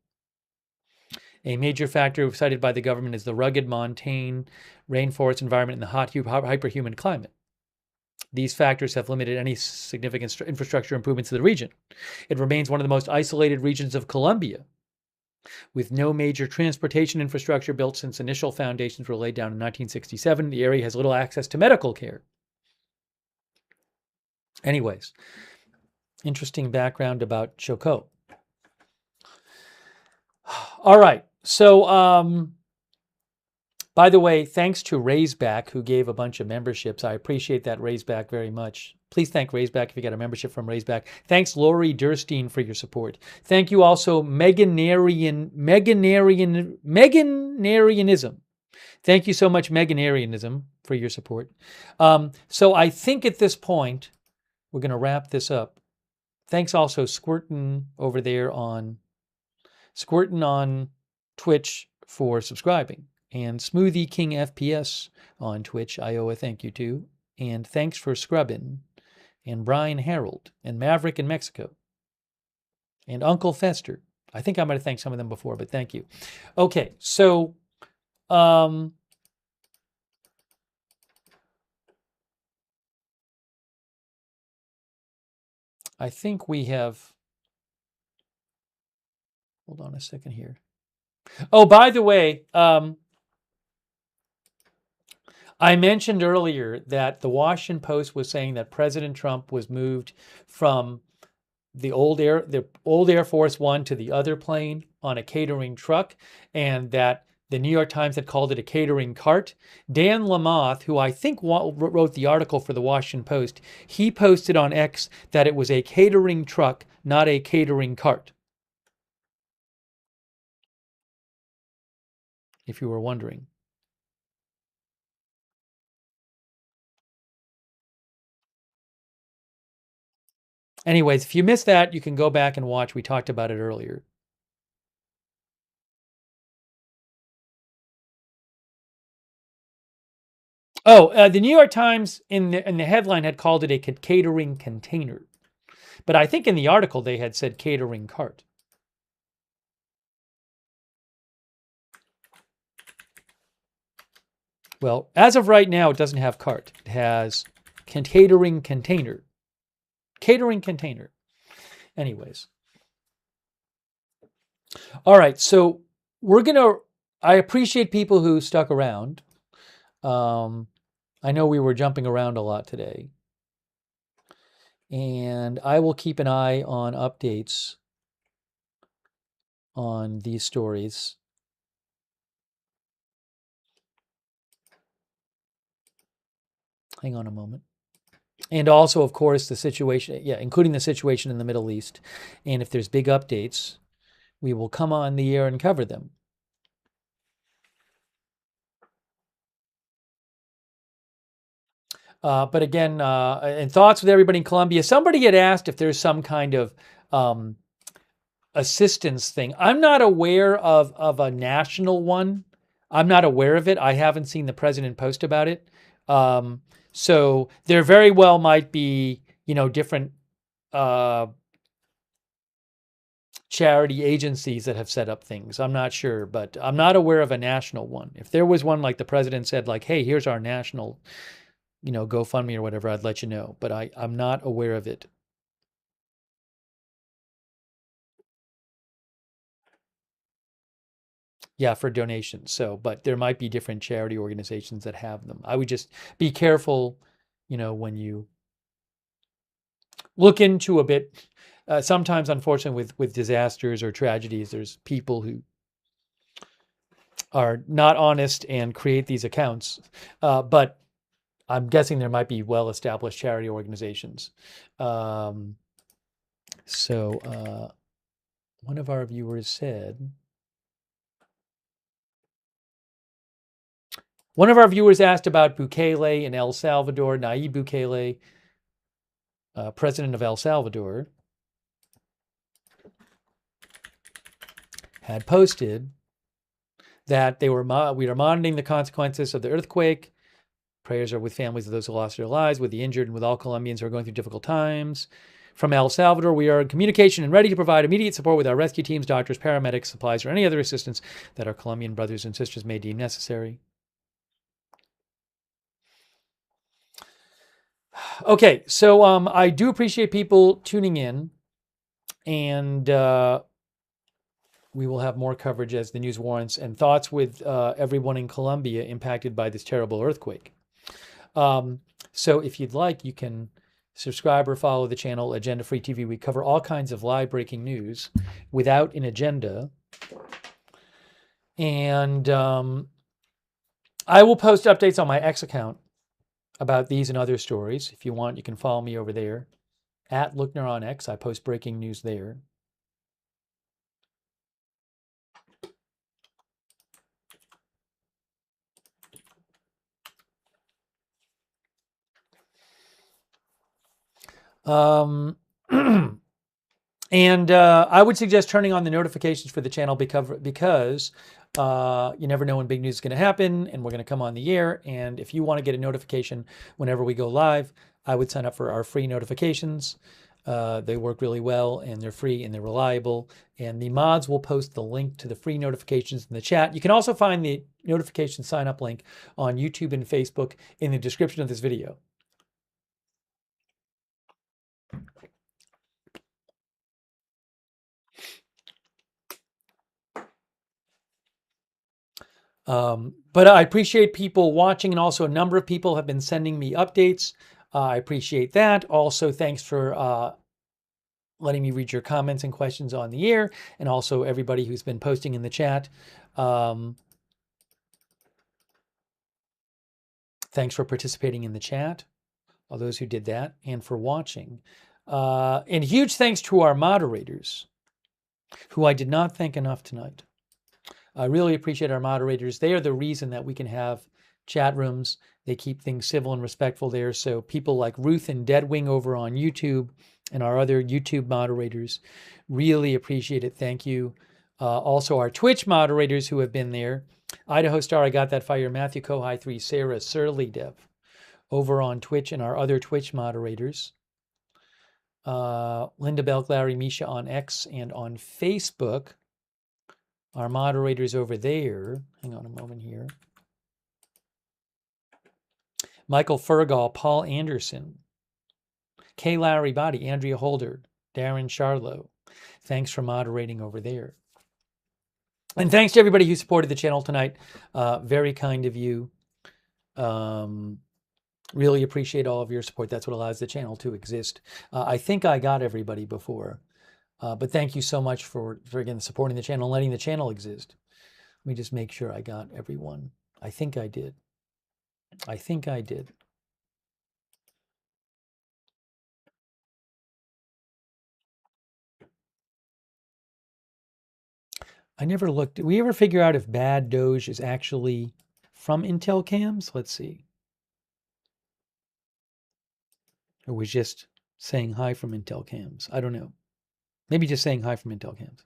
A major factor cited by the government is the rugged montane rainforest environment and the hot, hyperhumid climate. These factors have limited any significant infrastructure improvements to the region. It remains one of the most isolated regions of Colombia, with no major transportation infrastructure built since initial foundations were laid down in 1967. The area has little access to medical care. Anyways, interesting background about Chocó. All right. So, by the way, thanks to Raiseback, who gave a bunch of memberships. I appreciate that, Raiseback, very much. Please thank Raiseback if you got a membership from Raiseback. Thanks, Lori Durstein, for your support. Thank you also, Meganarianism. Thank you so much, Meganarianism, for your support. So I think at this point, we're going to wrap this up. Thanks also, Squirtin over there on Twitch for subscribing. And Smoothie King FPS on Twitch, I owe a thank you to. And thanks for scrubbing. And Brian Harold. And Maverick in Mexico. And Uncle Fester. I think I might have thanked some of them before, but thank you. Okay, so I think we have, hold on a second here. Oh, by the way, I mentioned earlier that the Washington Post was saying that President Trump was moved from the old Air Force One to the other plane on a catering truck, and that the New York Times had called it a catering cart. Dan Lamothe, who I think wrote the article for the Washington Post, he posted on X that it was a catering truck, not a catering cart. If you were wondering. Anyways, if you missed that, you can go back and watch. We talked about it earlier. Oh, the New York Times in the headline had called it a catering container. But I think in the article they had said catering cart. Well, as of right now, it doesn't have cart. It has catering container. Catering container. Anyways. All right, so we're going to I appreciate people who stuck around. I know we were jumping around a lot today. And I will keep an eye on updates on these stories. Hang on a moment. And also, of course, the situation, including the situation in the Middle East. And if there's big updates, we will come on the air and cover them. But again, and thoughts with everybody in Colombia. Somebody had asked if there's some kind of assistance thing. I'm not aware of a national one. I'm not aware of it. I haven't seen the president post about it. So there very well might be, different charity agencies that have set up things. I'm not sure, but I'm not aware of a national one. If there was one, like the president said, like, hey, here's our national, GoFundMe or whatever, I'd let you know. But I'm not aware of it. Yeah, for donations. So, but there might be different charity organizations that have them. I would just be careful, when you look into a bit. Sometimes, unfortunately, with disasters or tragedies, there's people who are not honest and create these accounts. But I'm guessing there might be well-established charity organizations. So one of our viewers said, one of our viewers asked about Bukele in El Salvador, Nayib Bukele, president of El Salvador, had posted that we are monitoring the consequences of the earthquake. Prayers are with families of those who lost their lives, with the injured, and with all Colombians who are going through difficult times. From El Salvador, we are in communication and ready to provide immediate support with our rescue teams, doctors, paramedics, supplies, or any other assistance that our Colombian brothers and sisters may deem necessary. Okay, so I do appreciate people tuning in, and we will have more coverage as the news warrants, and thoughts with everyone in Colombia impacted by this terrible earthquake. So if you'd like, you can subscribe or follow the channel Agenda Free TV. We cover all kinds of live breaking news without an agenda. And I will post updates on my X account about these and other stories. If you want, you can follow me over there at Lookner on X. I post breaking news there. And I would suggest turning on the notifications for the channel because you never know when big news is going to happen, and we're going to come on the air. And if you want to get a notification whenever we go live, I would sign up for our free notifications. They work really well, and they're free and they're reliable. And the mods will post the link to the free notifications in the chat. You can also find the notification sign up link on YouTube and Facebook in the description of this video. But I appreciate people watching, and also a number of people have been sending me updates. I appreciate that. Also, thanks for letting me read your comments and questions on the air, and also everybody who's been posting in the chat. Thanks for participating in the chat, all those who did that, and for watching. And huge thanks to our moderators, who I did not thank enough tonight. I really appreciate our moderators. They are the reason that we can have chat rooms. They keep things civil and respectful there. So people like Ruth and Deadwing over on YouTube and our other YouTube moderators, really appreciate it. Thank you. Also our Twitch moderators who have been there. Idaho Star, I Got That Fire, Matthew Kohai 3, Sarah, Surly Dev over on Twitch, and our other Twitch moderators. Linda Belk, Larry, Misha on X and on Facebook. Our moderators over there, hang on a moment here. Michael Fergal, Paul Anderson, Kay Larry Body, Andrea Holder, Darren Charlo. Thanks for moderating over there. And thanks to everybody who supported the channel tonight. Very kind of you. Really appreciate all of your support. That's what allows the channel to exist. I think I got everybody before, but thank you so much for again supporting the channel and letting the channel exist. Let me just make sure I got everyone. I think I did. I think I did. I never looked. Did we ever figure out if Bad Doge is actually from Intel Cams? Let's see. Or was just saying hi from Intel Cams? I don't know. Maybe just saying hi from Intel Cams.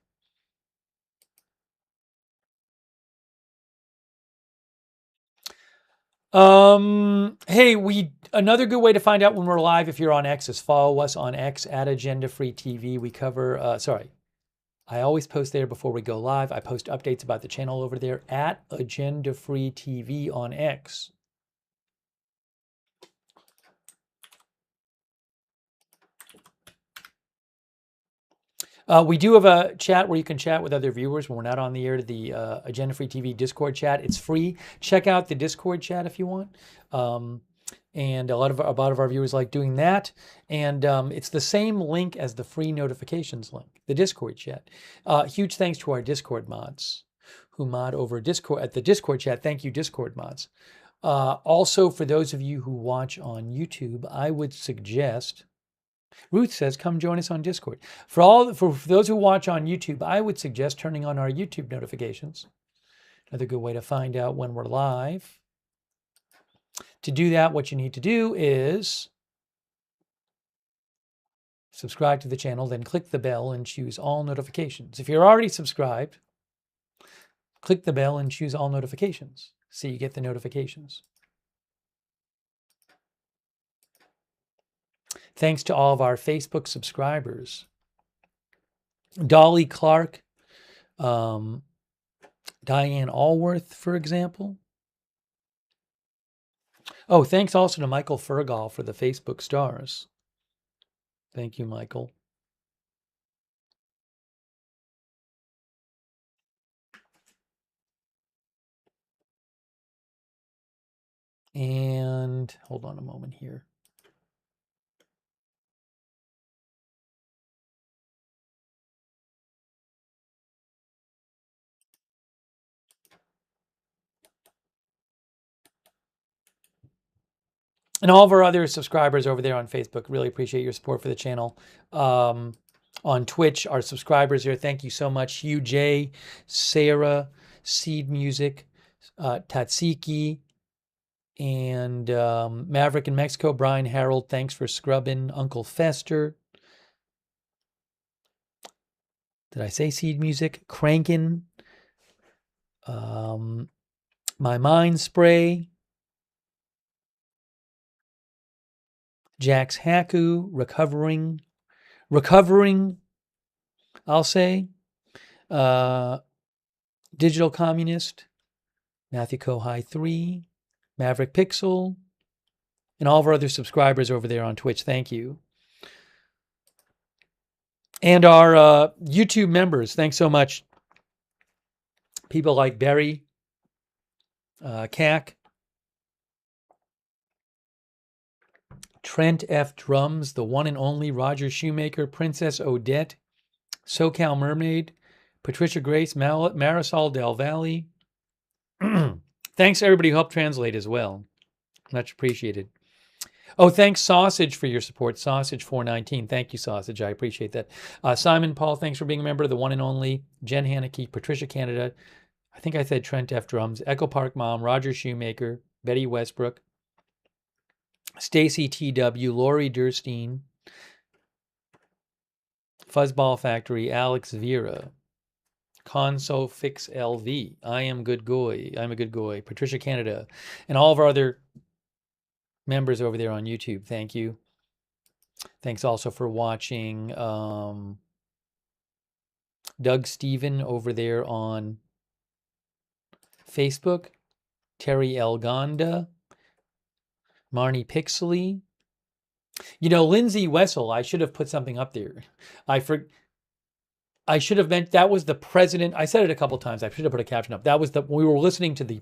Hey, another good way to find out when we're live if you're on X is follow us on X at Agenda Free TV. We cover I always post there before we go live. I post updates about the channel over there at Agenda Free TV on X. We do have a chat where you can chat with other viewers when we're not on the air, to the Agenda Free TV Discord chat. It's free. Check out the Discord chat if you want. And a lot of our viewers like doing that. And it's the same link as the free notifications link, the Discord chat. Huge thanks to our Discord mods who mod over Discord at the Discord chat. Thank you, Discord mods. Also, for those of you who watch on YouTube, I would suggest, Ruth says, come join us on Discord. For those who watch on YouTube, I would suggest turning on our YouTube notifications. Another good way to find out when we're live. To do that, what you need to do is subscribe to the channel, then click the bell and choose all notifications. If you're already subscribed, click the bell and choose all notifications so you get the notifications. Thanks to all of our Facebook subscribers. Dolly Clark, Diane Allworth, for example. Oh, thanks also to Michael Fergal for the Facebook stars. Thank you, Michael. And hold on a moment here. And all of our other subscribers over there on Facebook, really appreciate your support for the channel. On Twitch, our subscribers here, thank you so much. Hugh J, Sarah, Seed Music, Tatsiki, and Maverick in Mexico, Brian Harold, thanks for scrubbing. Uncle Fester. Did I say Seed Music? Crankin. My Mind Spray. Jax Haku, recovering, I'll say. Digital Communist, Matthew Kohai 3, Maverick Pixel, and all of our other subscribers over there on Twitch. Thank you. And our YouTube members, thanks so much. People like Barry, CAC, Trent F. Drums, the one and only Roger Shoemaker, Princess Odette, SoCal Mermaid, Patricia Grace, Marisol Del Valle. Thanks to everybody who helped translate as well. Much appreciated. Oh, thanks, Sausage, for your support. Sausage 419. Thank you, Sausage. I appreciate that. Simon Paul, thanks for being a member. The one and only Jen Haneke, Patricia Canada. I think I said Trent F. Drums, Echo Park Mom, Roger Shoemaker, Betty Westbrook, Stacy T.W., Lori Durstein, Fuzzball Factory, Alex Vera, Conso Fix LV, I Am Good Goy, I'm a Good Goy, Patricia Canada, and all of our other members over there on YouTube. Thank you. Thanks also for watching Doug Steven over there on Facebook, Terry Elgonda, Marnie Pixley. You know, Lindsay Wessel, I should have put something up there. I should have meant that was the president. I said it a couple times. I should have put a caption up. That was we were listening to the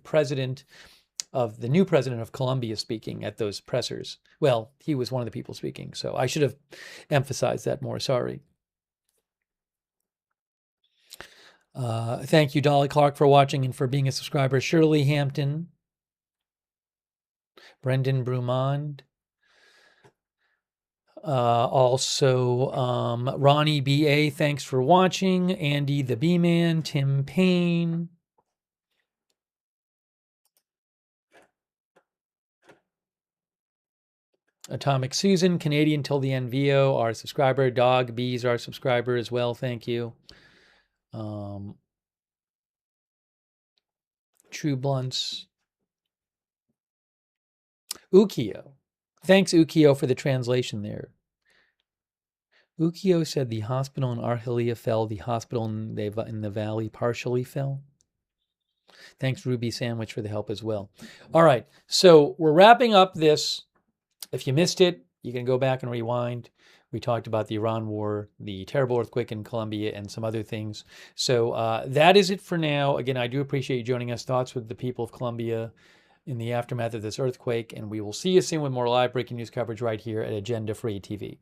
new president of Colombia speaking at those pressers. Well, he was one of the people speaking, so I should have emphasized that more. Sorry. Thank you, Dolly Clark, for watching and for being a subscriber. Shirley Hampton, Brendan Brumond, also Ronnie B.A., thanks for watching. Andy the B-Man, Tim Payne. Atomic Susan, Canadian till the end VO, our subscriber. Dog Bees, our subscriber as well. Thank you. True Blunts. Ukio. Thanks, Ukio, for the translation there. Ukio said the hospital in Argelia fell. The hospital in the valley partially fell. Thanks, Ruby Sandwich, for the help as well. All right, so we're wrapping up this. If you missed it, you can go back and rewind. We talked about the Iran war, the terrible earthquake in Colombia, and some other things. So that is it for now. Again, I do appreciate you joining us. Thoughts with the people of Colombia in the aftermath of this earthquake. And we will see you soon with more live breaking news coverage right here at Agenda Free TV.